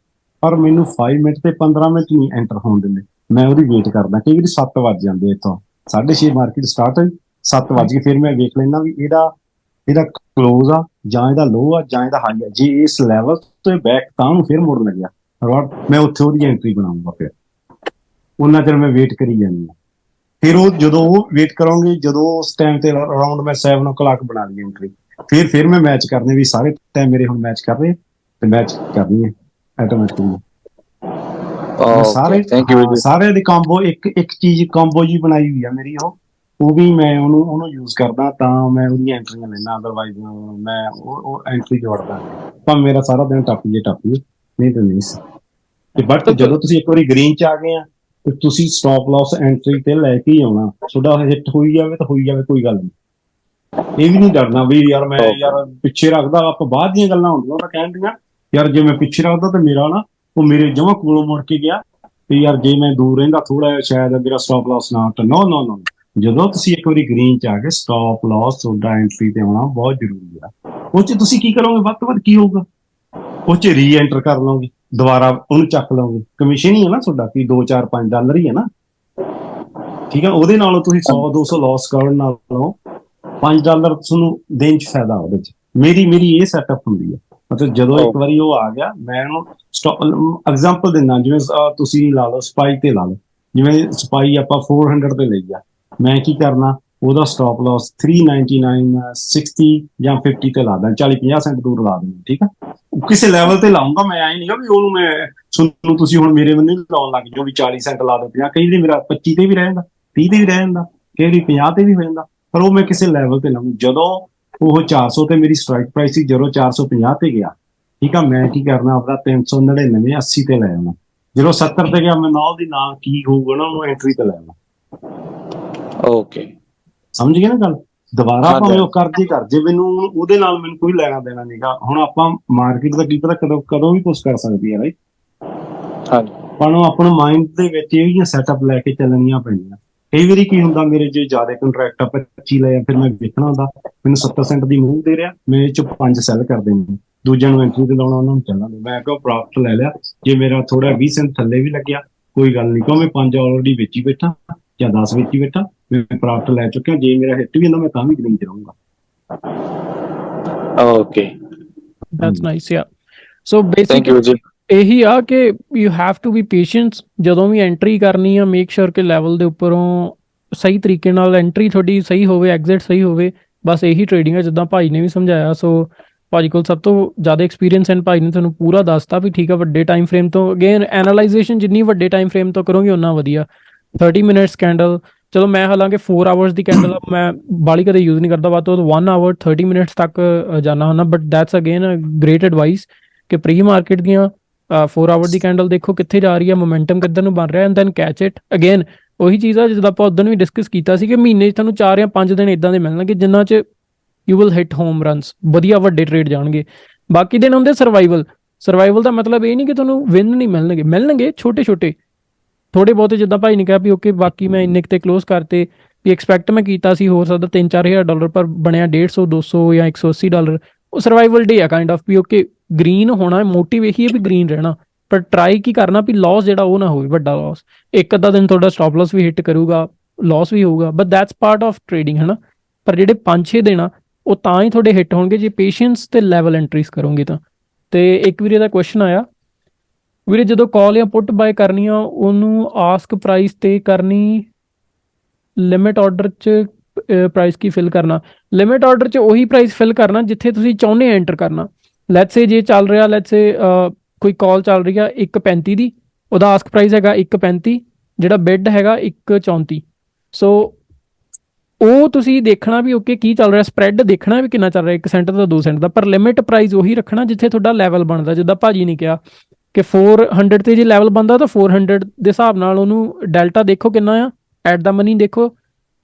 ਪਰ ਮੈਨੂੰ 5 ਮਿੰਟ ਤੇ 15 ਮਿੰਟ ਨਹੀਂ ਐਂਟਰ ਹੋਣ ਦਿੰਦੇ। ਮੈਂ ਉਹਦੀ ਵੇਟ ਕਰਦਾ, ਕਈ ਵਾਰੀ 7 ਵੱਜ ਜਾਂਦੇ, ਇੱਥੋਂ 6:30 ਮਾਰਕੀਟ ਸਟਾਰਟ ਹੋਈ, 7 ਵੱਜ ਕੇ ਫਿਰ ਮੈਂ ਵੇਖ ਲੈਂਦਾ ਵੀ ਇਹਦਾ ਕਲੋਜ਼ ਆ ਜਾਂ ਇਹਦਾ ਲੋ ਆ ਜਾਂ ਇਹਦਾ ਹਾਈ ਆ। ਜੇ ਇਸ ਲੈਵਲ ਤੋਂ ਬੈਕ ਤਾਂ ਨੂੰ ਫਿਰ ਮੁੜ ਲੱਗਿਆ, ਮੈਂ ਉੱਥੇ ਉਹਦੀ ਐਂਟਰੀ ਬਣਾਉਂਗਾ। ਫਿਰ ਉਹਨਾਂ ਚਿਰ ਮੈਂ ਵੇਟ ਕਰੀ ਜਾਂਦੀ ਹਾਂ। ਫਿਰ ਉਹ ਜਦੋਂ ਉਹ ਵੇਟ ਕਰਾਂਗੇ, ਜਦੋਂ ਉਸ ਟਾਈਮ ਤੇ ਅਰਾਊਂਡ ਮੈਂ 7 o'clock ਬਣਾ ਲਈ ਐਂਟਰੀ, ਫਿਰ ਮੈਂ ਮੈਚ ਕਰਨੇ ਵੀ ਸਾਰੇ ਟਾਈਮ ਮੇਰੇ ਹੁਣ ਮੈਚ ਕਰ ਰਹੇ ਤੇ ਮੈਚ ਕਰਨੀ ਹੈ ਆਟੋਮੈਟਿਕਲੀ। ਸਾਰੇ ਦੀ ਕੰਬੋ ਇੱਕ ਚੀਜ਼ ਕੰਬੋ ਜੀ ਬਣਾਈ ਹੋਈ ਆ ਮੇਰੀ, ਉਹ ਵੀ ਮੈਂ ਉਹਨੂੰ ਯੂਜ਼ ਕਰਦਾ ਤਾਂ ਮੈਂ ਉਹਦੀਆਂ ਐਂਟਰੀਆਂ ਲੈਣਾ, ਅਦਰਵਾਈਜ਼ ਮੈਂ ਉਹ ਐਂਟਰੀ ਜੋੜਦਾ ਤਾਂ ਮੇਰਾ ਸਾਰਾ ਦਿਨ ਟੱਪ ਜੇ ਨਹੀਂ ਤਾਂ ਨਹੀਂ ਸੀ। ਤੇ ਬਟ ਜਦੋਂ ਤੁਸੀਂ ਇੱਕ ਵਾਰੀ ਗ੍ਰੀਨ ਚ ਆ ਗਏ ਆ ਤੇ ਤੁਸੀਂ ਸਟਾਪ ਲਾਸ ਐਂਟਰੀ ਤੇ ਲੈ ਕੇ ਹੀ ਆਉਣਾ, ਤੁਹਾਡਾ ਹਿੱਟ ਹੋਈ ਜਾਵੇ ਤਾਂ ਹੋਈ ਜਾਵੇ, ਕੋਈ ਗੱਲ ਨਹੀਂ। ਇਹ ਵੀ ਨਹੀਂ ਡਰਨਾ ਵੀ ਯਾਰ ਮੈਂ ਪਿੱਛੇ ਰੱਖਦਾ, ਆਪਾਂ ਬਾਅਦ ਦੀਆਂ ਗੱਲਾਂ ਹੁੰਦੀਆਂ ਉਹ ਕਹਿਣ ਦੀਆਂ, ਯਾਰ ਜੇ ਮੈਂ ਪਿੱਛੇ ਰੱਖਦਾ ਤਾਂ ਮੇਰਾ ਨਾ ਉਹ ਮੇਰੇ ਜਮਾਂ ਕੋਲੋਂ ਮੁੜ ਕੇ ਗਿਆ, ਤੇ ਯਾਰ ਜੇ ਮੈਂ ਦੂਰ ਰਹਿੰਦਾ ਥੋੜਾ ਸ਼ਾਇਦ ਮੇਰਾ ਸਟਾਪ ਲਾਸ ਨਾ ਹਟ। ਨੋ, ਜਦੋਂ ਤੁਸੀਂ ਇੱਕ ਵਾਰੀ ਗ੍ਰੀਨ ਚ ਆ ਗਏ, ਸਟਾਪ ਲਾਸ ਤੁਹਾਡਾ ਐਂਟਰੀ ਤੇ ਆਉਣਾ ਬਹੁਤ ਜ਼ਰੂਰੀ ਆ। ਉਹ ਚ ਤੁਸੀਂ ਕੀ ਕਰੋਗੇ, ਵੱਧ ਤੋਂ ਵੱਧ ਕੀ ਹੋਊਗਾ, ਉਹ ਚ ਰੀ ਐਂਟਰ ਕਰ ਲਓਗੇ, ਦੁਬਾਰਾ ਉਹਨੂੰ ਚੱਕ ਲਓਗੇ। ਕਮਿਸ਼ਨ ਹੀ ਹੈ ਨਾ ਤੁਹਾਡਾ, ਕੀ $2-4-5 ਹੀ ਹੈ ਨਾ, ਠੀਕ ਹੈ। ਉਹਦੇ ਨਾਲੋਂ ਤੁਸੀਂ 100-200 ਲਾਸ ਕਰਨ ਨਾਲੋਂ $5 ਤੁਹਾਨੂੰ ਦੇਣ ਚ ਫਾਇਦਾ ਉਹਦੇ ਚ। ਮੇਰੀ ਇਹ ਸੈਟਅਪ ਹੁੰਦੀ ਹੈ। ਮਤਲਬ ਜਦੋਂ ਇੱਕ ਵਾਰੀ ਉਹ ਆ ਗਿਆ, ਮੈਂ ਉਹਨੂੰ ਐਗਜ਼ਾਮਪਲ ਦਿੰਦਾ, ਜਿਵੇਂ ਤੁਸੀਂ ਲਾ ਲਓ ਸਪਾਈ ਤੇ ਲਾ ਲਓ, ਜਿਵੇਂ ਸਪਾਈ ਆਪਾਂ 400 ਤੇ ਲਈ ਆ, ਮੈਂ ਕੀ ਕਰਨਾ, ਉਹਦਾ ਸਟਾਪ ਲਾਸ 399 60 ਜਾਂ 50 ਤੇ ਲਾ ਦਾਂ, 40-50 ਸੈਂਟ ਦੂਰ ਲਾ ਦਿੰਦਾ, ਠੀਕ ਆ। ਕਿਸੇ ਲੈਵਲ ਤੇ ਲਾਉਂਗਾ ਮੈਂ, ਐ ਨਹੀਂ ਵੀ ਉਹਨੂੰ ਮੈਂ ਸੁਣੂ ਤੁਸੀਂ ਹੁਣ ਮੇਰੇ ਬੰਦੇ ਨੂੰ ਲਾਉਣ ਲੱਗ ਜਾਓ ਵੀ 40 ਸੈਂਟ ਲਾ ਦੋ, 50, ਕਈ ਵਾਰੀ ਮੇਰਾ 25 ਤੇ ਵੀ ਰਹਿ ਜਾਂਦਾ, 30 ਤੇ ਵੀ ਰਹਿ ਜਾਂਦਾ, ਕਈ ਵਾਰੀ 50 ਤੇ ਵੀ ਹੋ ਜਾਂਦਾ, ਪਰ ਉਹ ਮੈਂ ਕਿਸੇ ਲੈਵਲ ਤੇ ਲਾਉਂ। ਜਦੋਂ ਉਹ 400 ਤੇ ਮੇਰੀ ਸਟ੍ਰਾਈਕ ਪ੍ਰਾਈਸ ਸੀ, ਜਦੋਂ 450 ਤੇ ਗਿਆ, ਠੀਕ ਆ, ਮੈਂ ਕੀ ਕਰਨਾ, ਆਪਣਾ 399 80 ਤੇ ਲੈ ਆਉਣਾ। ਜਦੋਂ 70 ਤੇ ਗਿਆ, ਮੈਂ ਨਾਲ ਦੀ ਨਾਲ ਕੀ ਹੋਊਗਾ ਨਾ, ਉਹਨੂੰ ਐਂਟਰੀ ਤੇ ਲੈ ਆਉਣਾ। ਓਕੇ, ਸਮਝ ਗਏ ਨਾ ਗੱਲ। ਦੁਬਾਰਾ ਭਾਵੇਂ ਉਹ ਕਰ ਜੇ ਮੈਨੂੰ ਉਹਦੇ ਨਾਲ ਮੈਨੂੰ ਕੋਈ ਲੈਣਾ ਦੇਣਾ ਨਹੀਂਗਾ। ਹੁਣ ਆਪਾਂ ਮਾਰਕੀਟ ਦਾ ਕੀ ਪਤਾ ਕਦੋਂ ਵੀ ਕੁਛ ਕਰ ਸਕਦੀ ਹੈ, ਰਾਈਟ। ਪਰ ਆਪਣੇ ਮਾਈਂਡ ਦੇ ਵਿੱਚ ਇਹ ਜਿਹੀਆਂ ਸੈਟਅਪ ਲੈ ਕੇ ਚੱਲਣੀਆਂ ਪੈਂਦੀਆਂ। ਕਈ ਵਾਰੀ ਕੀ ਹੁੰਦਾ, ਮੇਰੇ ਜੇ ਜ਼ਿਆਦਾ ਕੰਟਰੈਕਟ ਆਪਾਂ 25 ਲਏ, ਫਿਰ ਮੈਂ ਵੇਖਣਾ ਹੁੰਦਾ ਮੈਨੂੰ 70% ਦੀ ਮੂਵ ਦੇ ਰਿਹਾ, ਮੈਂ ਇਹ ਚ 5 ਸੈੱਲ ਕਰ ਦੇਣੀ, ਦੂਜਿਆਂ ਨੂੰ ਐਂਟਰੀ ਤੇ ਲਾਉਣਾ, ਉਹਨਾਂ ਨੂੰ ਚੱਲਣਾ। ਮੈਂ ਕਿਹਾ ਪ੍ਰਾਪਤ ਲੈ ਲਿਆ, ਜੇ ਮੇਰਾ ਥੋੜਾ 20 ਸੈਂਟ ਥੱਲੇ ਵੀ ਲੱਗਿਆ ਕੋਈ ਗੱਲ ਨਹੀਂ, ਕਿਉਂ ਮੈਂ 5 ਆਲਰੇਡੀ ਵੇਚੀ ਬੈਠਾ ਜਾਂ 10 ਵੇਚੀ ਬੈਠਾ, ਮੈਂ ਪ੍ਰੋਫਿਟ ਲੈ ਚੁੱਕਿਆ। ਜੇ ਮੇਰਾ ਹਿੱਟ ਵੀ ਹੁੰਦਾ ਮੈਂ ਤਾਂ ਵੀ ਗ੍ਰੀਨ ਚ ਰਹੂੰਗਾ। Okay, that's nice. ਯਾ ਸੋ ਥੈਂਕ ਬੇਸਿਕ ਯੂ ਜੀ। ਇਹੀ ਆ ਕਿ you have to be patience. ਜਦੋਂ ਵੀ ਐਂਟਰੀ ਕਰਨੀ ਆ ਮੇਕ ਸ਼ੋਰ ਕਿ ਲੈਵਲ ਦੇ ਉੱਪਰੋਂ ਸਹੀ ਤਰੀਕੇ ਨਾਲ ਐਂਟਰੀ ਤੁਹਾਡੀ ਸਹੀ ਹੋਵੇ, ਐਗਜ਼ਿਟ ਸਹੀ ਹੋਵੇ। ਬਸ ਇਹੀ ਟ੍ਰੇਡਿੰਗ ਹੈ, ਜਿੱਦਾਂ ਭਾਈ ਨੇ ਵੀ ਸਮਝਾਇਆ। ਸੋ ਭਾਜੀ ਕੋਲ ਸਭ ਤੋਂ ਜ਼ਿਆਦਾ ਐਕਸਪੀਰੀਅੰਸ ਐਂਡ ਭਾਈ ਨੇ ਤੁਹਾਨੂੰ ਪੂਰਾ ਦੱਸਤਾ ਵੀ ਠੀਕ ਆ। ਵੱਡੇ ਟਾਈਮ ਫਰੇਮ ਤੋਂ ਅਗੇਨ ਐਨਾਲਾਈਜੇਸ਼ਨ ਜਿੰਨੀ ਵੱਡੇ ਟਾਈਮ ਫਰੇਮ ਤੋਂ ਕਰੋਗੇ ਉਨਾ ਵਧੀਆ। 30 ਮਿੰਟਸ ਕੈਂਡਲ, ਚਲੋ ਮੈਂ ਹਾਲਾਂਕਿ 4 ਆਵਰਸ ਦੀ ਕੈਂਡਲ ਮੈਂ ਬਾਲੀ ਕਦੇ ਯੂਜ਼ ਨਹੀਂ ਕਰਦਾ, ਵੱਧ ਤੋਂ ਵੱਧ 1 ਆਵਰ 30 ਮਿੰਟਸ ਤੱਕ ਜਾਣਾ ਹੁੰਦਾ। But that's again great advice ਕਿ ਪ੍ਰੀ ਮਾਰਕੀਟ ਦੀਆਂ 4 ਆਵਰ ਦੀ ਕੈਂਡਲ ਦੇਖੋ ਕਿੱਥੇ ਜਾ ਰਹੀ ਹੈ, ਮੋਮੈਂਟਮ ਕਿੱਧਰ ਨੂੰ ਬਣ ਰਿਹਾ, and then catch it. Again ਉਹੀ ਚੀਜ਼ ਆ ਜਿੱਦਾਂ ਆਪਾਂ ਉਦੋਂ ਵੀ ਡਿਸਕਸ ਕੀਤਾ ਸੀ ਕਿ ਮਹੀਨੇ 'ਚ ਤੁਹਾਨੂੰ 4 ਜਾਂ 5 ਦਿਨ ਇਦਾਂ ਦੇ ਮਿਲਣਗੇ ਜਿਨ੍ਹਾਂ 'ਚ you will hit home runs, ਵਧੀਆ ਵੱਡੇ ਟ੍ਰੇਡ ਜਾਣਗੇ। ਬਾਕੀ ਦਿਨ ਹੁੰਦੇ ਸਰਵਾਈਵਲ। ਸਰਵਾਈਵਲ ਦਾ ਮਤਲਬ ਇਹ ਨਹੀਂ ਕਿ ਤੁਹਾਨੂੰ ਵਿਨ ਨਹੀਂ ਮਿਲਣਗੇ, ਮਿਲਣਗੇ ਛੋਟੇ ਛੋਟੇ ਥੋੜੇ ਬਹੁਤੇ। ਜਿੱਦਾਂ ਭਾਈ ਨੇ ਕਿਹਾ ਵੀ ਓਕੇ ਬਾਕੀ ਮੈਂ ਇੰਨੇ ਤੇ ਕਲੋਜ਼ ਕਰਤੇ ਵੀ ਐਕਸਪੈਕਟ ਮੈਂ ਕੀਤਾ ਸੀ ਹੋ ਸਕਦਾ $3-4 ਹਜ਼ਾਰ, ਪਰ ਬਣਿਆ 150, 200 ਜਾਂ $180। ਉਹ ਸਰਵਾਈਵਲ ਡੇ ਆ ਕਾਈਂਡ ਆਫ ਵੀ ਓਕੇ ਗ੍ਰੀਨ ਹੋਣਾ। ਮੋਟਿਵ ਇਹੀ ਹੈ ਵੀ ਗ੍ਰੀਨ ਰਹਿਣਾ, ਪਰ ਟਰਾਈ ਕੀ ਕਰਨਾ ਵੀ ਲਾਸ ਜਿਹੜਾ ਉਹ ਨਾ ਹੋਵੇ ਵੱਡਾ ਲਾਸ। ਇੱਕ ਅੱਧਾ ਦਿਨ ਤੁਹਾਡਾ ਸਟਾਪ ਲਾਸ ਵੀ ਹਿੱਟ ਕਰੂਗਾ, ਲਾਸ ਵੀ ਹੋਊਗਾ, but that's part of trading ਹੈ ਨਾ। ਪਰ ਜਿਹੜੇ 5-6 ਦਿਨ ਆ ਉਹ ਤਾਂ ਹੀ ਤੁਹਾਡੇ ਹਿੱਟ ਹੋਣਗੇ ਜੇ ਪੇਸ਼ੈਂਸ ਤੇ ਲੈਵਲ ਐਂਟਰੀਜ਼ ਕਰੋਗੇ ਤਾਂ। ਤੇ ਇੱਕ ਵੀਰੇ ਦਾ ਕੁਐਸਚਨ ਆਇਆ, ਵੀਰੇ ਜਦੋਂ ਕਾਲ ਜਾਂ ਪੁੱਟ ਬਾਏ ਕਰਨੀ ਆ ਉਹਨੂੰ ਆਸਕ ਪ੍ਰਾਈਸ ਤੇ ਕਰਨੀ, ਲਿਮਿਟ ਆਰਡਰ 'ਚ ਪ੍ਰਾਈਸ ਕੀ ਫਿਲ ਕਰਨਾ? ਲਿਮਿਟ ਆਰਡਰ 'ਚ ਉਹੀ ਪ੍ਰਾਈਸ ਫਿਲ ਕਰਨਾ ਜਿੱਥੇ ਤੁਸੀਂ ਚਾਹੁੰਦੇ ਐਂਟਰ ਕਰਨਾ। ਲੈਟਸ ਸੇ ਜੇ ਚੱਲ ਰਿਹਾ, ਲੈਟਸ ਸੇ ਕੋਈ ਕਾਲ ਚੱਲ ਰਹੀ ਆ 1.35 ਦੀ, ਉਹਦਾ ਆਸਕ ਪ੍ਰਾਈਸ ਹੈਗਾ 1.35, ਜਿਹੜਾ ਬਿਡ ਹੈਗਾ 1.34। ਸੋ ਉਹ ਤੁਸੀਂ ਦੇਖਣਾ ਵੀ ਓਕੇ ਕੀ ਚੱਲ ਰਿਹਾ, ਸਪਰੈਡ ਦੇਖਣਾ ਵੀ ਕਿੰਨਾ ਚੱਲ ਰਿਹਾ, 1 ਸੈਂਟ ਦਾ 2 ਸੈਂਟ ਦਾ। ਪਰ ਲਿਮਿਟ ਪ੍ਰਾਈਸ ਉਹੀ ਰੱਖਣਾ ਜਿੱਥੇ ਤੁਹਾਡਾ ਲੈਵਲ ਬਣਦਾ। ਜਿੱਦਾਂ ਭਾਜੀ ਨੇ ਕਿਹਾ ਕਿ 400 ਤੇ ਜੇ ਲੈਵਲ ਬਣਦਾ ਤਾਂ 400 ਦੇ ਹਿਸਾਬ ਨਾਲ ਉਹਨੂੰ ਡੈਲਟਾ ਦੇਖੋ ਕਿੰਨਾ ਆ, ਐਟ ਦਾ ਮਨੀ ਦੇਖੋ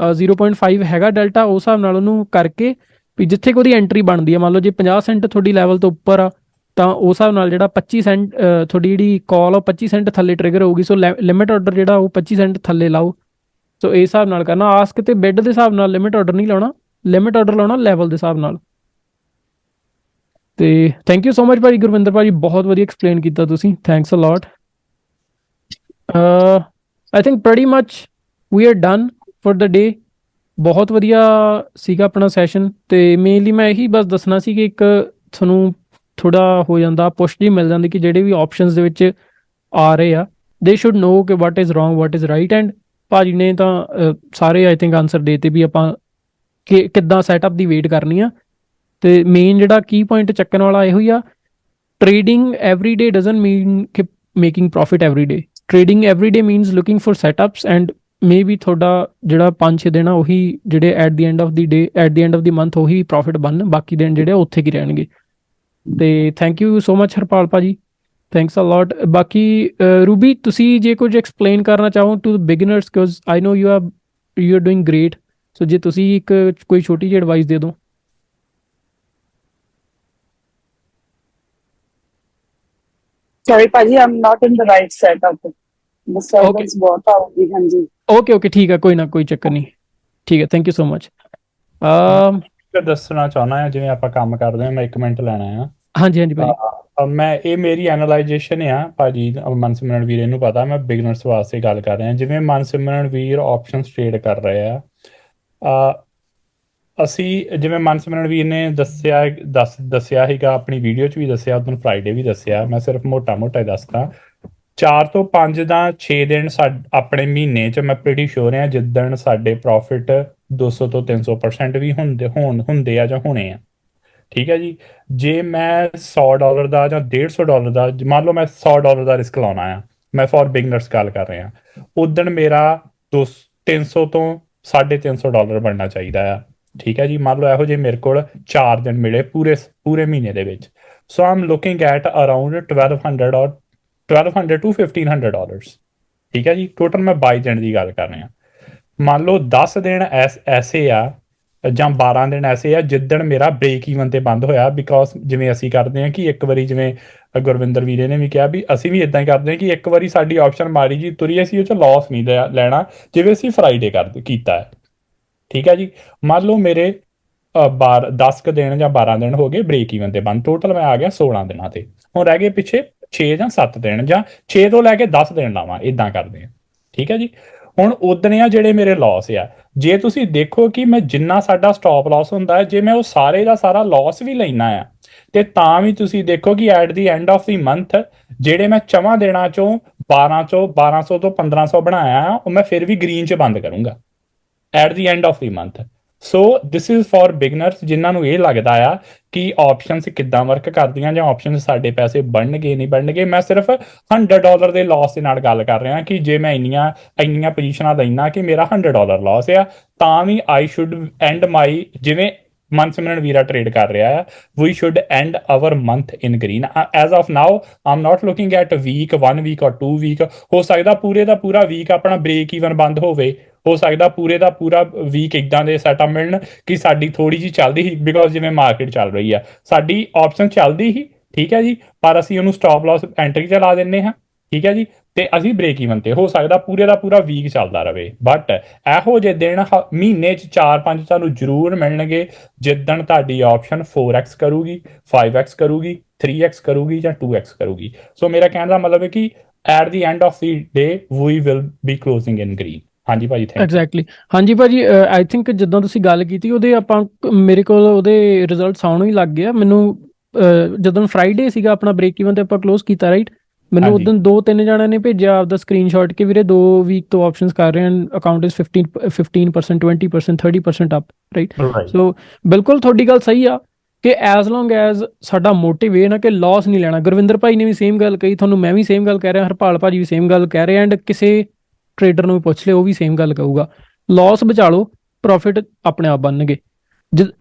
0.5 ਹੈਗਾ ਡੈਲਟਾ, ਉਸ ਹਿਸਾਬ ਨਾਲ ਉਹਨੂੰ ਕਰਕੇ ਵੀ ਜਿੱਥੇ ਕੋਈ ਐਂਟਰੀ ਬਣਦੀ ਆ। ਮੰਨ ਲਓ ਜੇ 50 ਸੈਂਟ ਤੁਹਾਡੀ ਲੈਵਲ ਤੋਂ ਉੱਪਰ ਆ ਤਾਂ ਉਸ ਹਿਸਾਬ ਨਾਲ ਜਿਹੜਾ 25 ਸੈਂਟ ਤੁਹਾਡੀ ਜਿਹੜੀ ਕਾਲ ਆ 25 ਸੈਂਟ ਥੱਲੇ ਟ੍ਰਿਗਰ ਹੋਊਗੀ। ਸੋ ਲਿਮਿਟ ਆਰਡਰ ਜਿਹੜਾ ਉਹ 25 ਸੈਂਟ ਥੱਲੇ ਲਾਓ। ਸੋ ਇਸ ਹਿਸਾਬ ਨਾਲ ਕਰਨਾ। ਆਸਕ ਤੇ ਬਿਡ ਦੇ ਹਿਸਾਬ ਨਾਲ ਲਿਮਿਟ ਆਰਡਰ ਨਹੀਂ ਲਾਉਣਾ, ਲਿਮਿਟ ਆਰਡਰ ਲਾਉਣਾ ਲੈਵਲ ਦੇ ਹਿਸਾਬ ਨਾਲ। ਤੇ ਥੈਂਕ ਯੂ ਸੋ ਮਚ ਭਾਜੀ, ਗੁਰਵਿੰਦਰ ਭਾਜੀ ਬਹੁਤ ਵਧੀਆ ਐਕਸਪਲੇਨ ਕੀਤਾ ਤੁਸੀਂ, thanks a lot. I think pretty much we are done for the day. ਬਹੁਤ ਵਧੀਆ ਸੀਗਾ ਆਪਣਾ ਸੈਸ਼ਨ। ਤੇ ਮੇਨਲੀ ਮੈਂ ਇਹੀ ਬਸ ਦੱਸਣਾ ਸੀ ਕਿ ਇੱਕ ਤੁਹਾਨੂੰ ਥੋੜਾ ਹੋ ਜਾਂਦਾ ਪੁਸ਼ ਜੀ ਮਿਲ ਜਾਂਦੀ ਕਿ ਜਿਹੜੇ ਵੀ ਆਪਸ਼ਨਸ ਦੇ ਵਿੱਚ ਆ ਰਹੇ ਆ ਦੇ ਸ਼ੁੱਡ ਨੋ ਕਿ what is wrong what is right. And ਭਾਜੀ ਨੇ ਤਾਂ ਸਾਰੇ ਆਈ ਥਿੰਕ ਆਨਸਰ ਦੇਤੇ ਵੀ ਆਪਾਂ ਕਿੱਦਾਂ ਸੈਟਅਪ ਦੀ ਵੇਟ ਕਰਨੀ ਆ। ਤੇ ਮੇਨ ਜਿਹੜਾ ਕੀ ਪੁਆਇੰਟ ਚੱਕਣ ਵਾਲਾ ਇਹੋ ਹੀ ਆ, trading every day doesn't mean ਕਿ making profit every day. Trading every day means looking for setups and maybe ਤੁਹਾਡਾ ਜਿਹੜਾ 5-6 ਦਿਨ ਆ ਉਹੀ ਜਿਹੜੇ at the end of the day, at the end of the month ਉਹੀ profit ਬਣਨ, ਬਾਕੀ ਦਿਨ ਜਿਹੜੇ ਉੱਥੇ ਕੀ ਰਹਿਣਗੇ। ਤੇ thank you so much Harpal ਭਾਜੀ, ਥੈਂਕਸ ਅ ਲੋਟ। ਬਾਕੀ ਰੂਬੀ ਤੁਸੀਂ ਜੇ ਕੁਝ ਐਕਸਪਲੇਨ ਕਰਨਾ ਚਾਹੋ to beginners, because I know you are doing great. So ਜੇ ਤੁਸੀਂ ਇੱਕ ਕੋਈ ਛੋਟੀ ਜਿਹੀ ਐਡਵਾਈਸ ਦੇ ਦਿਓ। Sorry, Paji, I'm not in the right setup. Disturbance बहुत आ रही है। हाँ जी। ਓਕੇ ਠੀਕ ਹੈ, ਕੋਈ ਨਾ ਕੋਈ ਚੱਕਰ ਨਹੀਂ, ਠੀਕ ਹੈ, ਥੈਂਕ ਯੂ ਸੋ ਮਚ। ਦੱਸਣਾ ਚਾਹੁੰਦਾ ਹਾਂ ਜਿਵੇਂ ਆਪਾਂ ਕੰਮ ਕਰਦੇ ਹਾਂ, ਮੈਂ 1 ਮਿੰਟ ਲੈਣਾ ਆ। ਹਾਂਜੀ ਹਾਂਜੀ ਭਾਜੀ। ਮੈਂ ਇਹ ਮੇਰੀ ਐਨਾਲਾਈਜੇਸ਼ਨ ਆ ਭਾਜੀ, ਮਨਸਿਮਰਨ ਵੀਰ ਇਹਨੂੰ ਪਤਾ ਮੈਂ ਬਿਗਨਰਸ ਵਾਸਤੇ ਗੱਲ ਕਰ ਰਿਹਾ। ਜਿਵੇਂ ਮਨਸਿਮਰਨ ਵੀਰ ਆਪਸ਼ਨਸ ਟ੍ਰੇਡ ਕਰ ਰਹੇ ਆ, ਅਸੀਂ ਜਿਵੇਂ ਮਨਸਿਮਰਨ ਵੀਰ ਨੇ ਦੱਸਿਆ ਸੀਗਾ ਆਪਣੀ ਵੀਡੀਓ 'ਚ ਵੀ ਦੱਸਿਆ, ਉਦੋਂ ਫਰਾਈਡੇ ਵੀ ਦੱਸਿਆ, ਮੈਂ ਸਿਰਫ ਮੋਟਾ ਹੀ ਦੱਸਦਾ। 4 ਤੋਂ 5 ਜਾਂ 6 ਦਿਨ ਆਪਣੇ ਮਹੀਨੇ 'ਚ ਮੈਂ ਪ੍ਰੀਟੀ ਸ਼ੋਰ ਹਾਂ ਜਿੱਦਣ ਸਾਡੇ ਪ੍ਰੋਫਿਟ 200 ਤੋਂ 300% ਵੀ ਹੁੰਦੇ ਆ ਜਾਂ ਹੋਣੇ ਆ। ਠੀਕ ਹੈ ਜੀ। ਜੇ ਮੈਂ $100 ਦਾ ਜਾਂ $150 ਦਾ, ਮੰਨ ਲਓ ਮੈਂ $100 ਦਾ ਰਿਸਕ ਲਾਉਣਾ ਆ, ਮੈਂ ਫॉर ਬਿਗਨਰਸ ਗੱਲ ਕਰ ਰਿਹਾ, ਉਦਣ ਮੇਰਾ 300 ਤੋਂ $350 ਬਣਨਾ ਚਾਹੀਦਾ ਆ। ਠੀਕ ਹੈ ਜੀ। ਮੰਨ ਲਓ ਇਹੋ ਜਿਹੇ ਮੇਰੇ ਕੋਲ 4 ਦਿਨ ਮਿਲੇ ਪੂਰੇ ਮਹੀਨੇ ਦੇ ਵਿੱਚ। So I am looking at around $1,200 to $1,500। ਠੀਕ ਹੈ ਜੀ। ਟੋਟਲ ਮੈਂ 22 ਦਿਨ ਦੀ ਗੱਲ ਕਰ ਰਿਹਾ। ਮੰਨ ਲਓ 10 ਦਿਨ ਐਸੇ ਆ ਜਾਂ 12 ਦਿਨ ਐਸੇ ਆ ਜਿੱਦਣ ਮੇਰਾ ਬ੍ਰੇਕ ਈਵਨ ਤੇ ਬੰਦ ਹੋਇਆ। ਬਿਕੋਜ਼ ਜਿਵੇਂ ਅਸੀਂ ਕਰਦੇ ਹਾਂ ਕਿ ਇੱਕ ਵਾਰੀ, ਜਿਵੇਂ ਗੁਰਵਿੰਦਰ ਵੀਰੇ ਨੇ ਵੀ ਕਿਹਾ ਵੀ ਅਸੀਂ ਵੀ ਇੱਦਾਂ ਹੀ ਕਰਦੇ ਹਾਂ ਕਿ ਇੱਕ ਵਾਰੀ ਸਾਡੀ ਆਪਸ਼ਨ ਮਾਰੀ ਜੀ ਤੁਰੀ, ਅਸੀਂ ਉਹ 'ਚ ਲਾਸ ਨਹੀਂ ਲੈਣਾ ਜਿਵੇਂ ਅਸੀਂ ਫਰਾਈਡੇ ਕੀਤਾ ਹੈ। ਠੀਕ ਹੈ ਜੀ। ਮੰਨ ਲਓ ਮੇਰੇ 10 ਕੁ ਦਿਨ ਜਾਂ 12 ਦਿਨ ਹੋ ਗਏ ਬ੍ਰੇਕ ਈਵਨ ਤੇ ਬੰਦ, ਟੋਟਲ ਮੈਂ ਆ ਗਿਆ 16 ਦਿਨਾਂ ਤੇ। ਹੁਣ ਰਹਿ ਗਏ ਪਿੱਛੇ 6 ਜਾਂ 7 ਦਿਨ ਜਾਂ 6 ਤੋਂ ਲੈ ਕੇ 10 ਦਿਨ ਲਾਵਾਂ, ਇਦਾਂ ਕਰਦੇ ਆ। ਠੀਕ ਹੈ ਜੀ। ਹੁਣ ਉਦਣੇ ਆ ਜਿਹੜੇ ਮੇਰੇ ਲਾਸ ਆ, ਜੇ ਤੁਸੀਂ ਦੇਖੋ ਕਿ ਮੈਂ ਜਿੰਨਾ ਸਾਡਾ ਸਟਾਪ ਲਾਸ ਹੁੰਦਾ ਹੈ, ਜੇ ਮੈਂ ਉਹ ਸਾਰੇ ਦਾ ਸਾਰਾ ਲਾਸ ਵੀ ਲੈਣਾ ਆ ਤੇ ਤਾਂ ਵੀ ਤੁਸੀਂ ਦੇਖੋ ਕਿ at the end of the month ਜਿਹੜੇ ਮੈਂ 4 ਦਿਨਾਂ ਚੋਂ 1200 ਤੋਂ 1500 ਬਣਾਇਆ ਆ, ਉਹ ਮੈਂ ਫਿਰ ਵੀ ਗ੍ਰੀਨ 'ਚ ਬੰਦ ਕਰੂੰਗਾ at the end of the month. So this is for beginners ਜਿਨ੍ਹਾਂ ਨੂੰ ਇਹ ਲੱਗਦਾ ਆ ਕਿ ਆਪਸ਼ਨਸ ਕਿੱਦਾਂ ਵਰਕ ਕਰਦੀਆਂ ਜਾਂ ਆਪਸ਼ਨਸ ਸਾਡੇ ਪੈਸੇ ਬਣਨਗੇ ਨਹੀਂ ਬਣਨਗੇ। ਮੈਂ ਸਿਰਫ $100 ਦੇ ਲਾਸ ਦੇ ਨਾਲ ਗੱਲ ਕਰ ਰਿਹਾ ਕਿ ਜੇ ਮੈਂ ਇੰਨੀਆਂ ਪੋਜੀਸ਼ਨਾਂ ਲੈਣਾ ਕਿ ਮੇਰਾ $100 ਲਾਸ ਆ, ਤਾਂ ਵੀ ਆਈ ਸ਼ੁੱਡ ਐਂਡ ਮਾਈ, ਜਿਵੇਂ ਮਨਸਿਮਰਨ ਵੀਰਾ ਟ੍ਰੇਡ ਕਰ ਰਿਹਾ ਹੈ, we should end our month in green. As of now, I'm not looking at week, 1 week or 2 week. ਹੋ ਸਕਦਾ ਪੂਰੇ ਦਾ ਪੂਰਾ ਵੀਕ ਆਪਣਾ ਬ੍ਰੇਕ ਈਵਨ ਬੰਦ ਹੋਵੇ, ਹੋ ਸਕਦਾ ਪੂਰੇ ਦਾ ਪੂਰਾ ਵੀਕ ਇਦਾਂ ਦੇ ਸੈਟਅਪ ਮਿਲਣ ਕਿ ਸਾਡੀ ਥੋੜੀ ਜਿਹੀ ਚੱਲਦੀ ਸੀ, ਬਿਕੋਜ਼ ਜਿਵੇਂ ਮਾਰਕੀਟ ਚੱਲ ਰਹੀ ਆ ਸਾਡੀ ਆਪਸ਼ਨ ਚੱਲਦੀ ਸੀ, ਠੀਕ ਹੈ ਜੀ, ਪਰ ਅਸੀਂ ਉਹਨੂੰ ਸਟਾਪ ਲਾਸ ਐਂਟਰੀ 'ਚ ਲਾ ਦਿੰਦੇ ਹਾਂ, ਠੀਕ ਹੈ ਜੀ, ਤੇ ਅਸੀਂ ਬ੍ਰੇਕ ਈਵਨ ਤੇ। ਹੋ ਸਕਦਾ ਪੂਰੇ ਦਾ ਪੂਰਾ ਵੀਕ ਚੱਲਦਾ ਰਹੇ, ਬਟ ਇਹੋ ਜਿਹੇ ਦਿਨ ਮਹੀਨੇ 'ਚ 4-5 ਤੁਹਾਨੂੰ ਜ਼ਰੂਰ ਮਿਲਣਗੇ ਜਿੱਦਣ ਤੁਹਾਡੀ ਆਪਸ਼ਨ 4x ਕਰੂਗੀ, 5x ਕਰੂਗੀ, 3x ਕਰੂਗੀ ਜਾਂ 2x ਕਰੂਗੀ। ਸੋ ਮੇਰਾ ਕਹਿਣ ਦਾ ਮਤਲਬ ਹੈ ਕਿ at the end of the day we will be closing in green. ਹਾਂਜੀ ਭਾਜੀ, ਥੈਂਕ ਯੂ। ਐਗਜ਼ੈਕਟਲੀ, ਹਾਂਜੀ ਭਾਜੀ, ਆਈ ਥਿੰਕ ਜਿੱਦਾਂ ਤੁਸੀਂ ਗੱਲ ਕੀਤੀ ਉਹਦੇ ਆਪਾਂ ਮੇਰੇ ਕੋਲ ਉਹਦੇ ਰਿਜ਼ਲਟਸ ਆਉਣ ਹੀ ਲੱਗ ਗਿਆ ਮੈਨੂੰ। ਜਦੋਂ ਫਰਾਈਡੇ ਸੀਗਾ ਆਪਣਾ ਬ੍ਰੇਕ ਈਵਨ ਤੇ ਆਪਾਂ ਕਲੋਜ਼ ਕੀਤਾ, ਰਾਈਟ, ਮੈਨੂੰ ਉਦੋਂ 2-3 ਜਣਿਆਂ ਨੇ ਭੇਜਿਆ ਆਪਦਾ ਸਕਰੀਨਸ਼ਾਟ ਕਿ ਵੀਰੇ 2 ਵੀਕ ਤੋਂ ਆਪਸ਼ਨਸ ਕਰ ਰਹੇ ਹਨ, ਅਕਾਊਂਟ ਇਜ਼ 15%, 20%, 30% ਅਪ, ਰਾਈਟ। ਸੋ ਬਿਲਕੁਲ ਤੁਹਾਡੀ ਗੱਲ ਸਹੀ ਆ ਕਿ ਐਜ਼ ਲੌਂਗ ਐਜ਼ ਸਾਡਾ ਮੋਟਿਵ ਇਹ ਨਾ ਕਿ ਲਾਸ ਨਹੀਂ ਲੈਣਾ। ਗੁਰਵਿੰਦਰ ਭਾਈ ਨੇ ਵੀ ਸੇਮ ਗੱਲ ਕਹੀ, ਤੁਹਾਨੂੰ ਮੈਂ ਵੀ ਸੇਮ ਗੱਲ ਕਹਿ ਰਿਹਾ, ਹਰਪਾਲ ਭਾਜੀ ਵੀ ਸੇਮ ਗੱਲ ਕਹਿ ਰਹੇ, ਐਂਡ ਕਿਸੇ ਟ੍ਰੇਡਰ ਨੂੰ ਵੀ ਪੁੱਛ ਲਿਓ ਉਹ ਵੀ ਸੇਮ ਗੱਲ ਕਹੂਗਾ, ਲਾਸ ਬਚਾ ਲਓ, ਪ੍ਰੋਫਿਟ ਆਪਣੇ ਆਪ ਬਣਨਗੇ।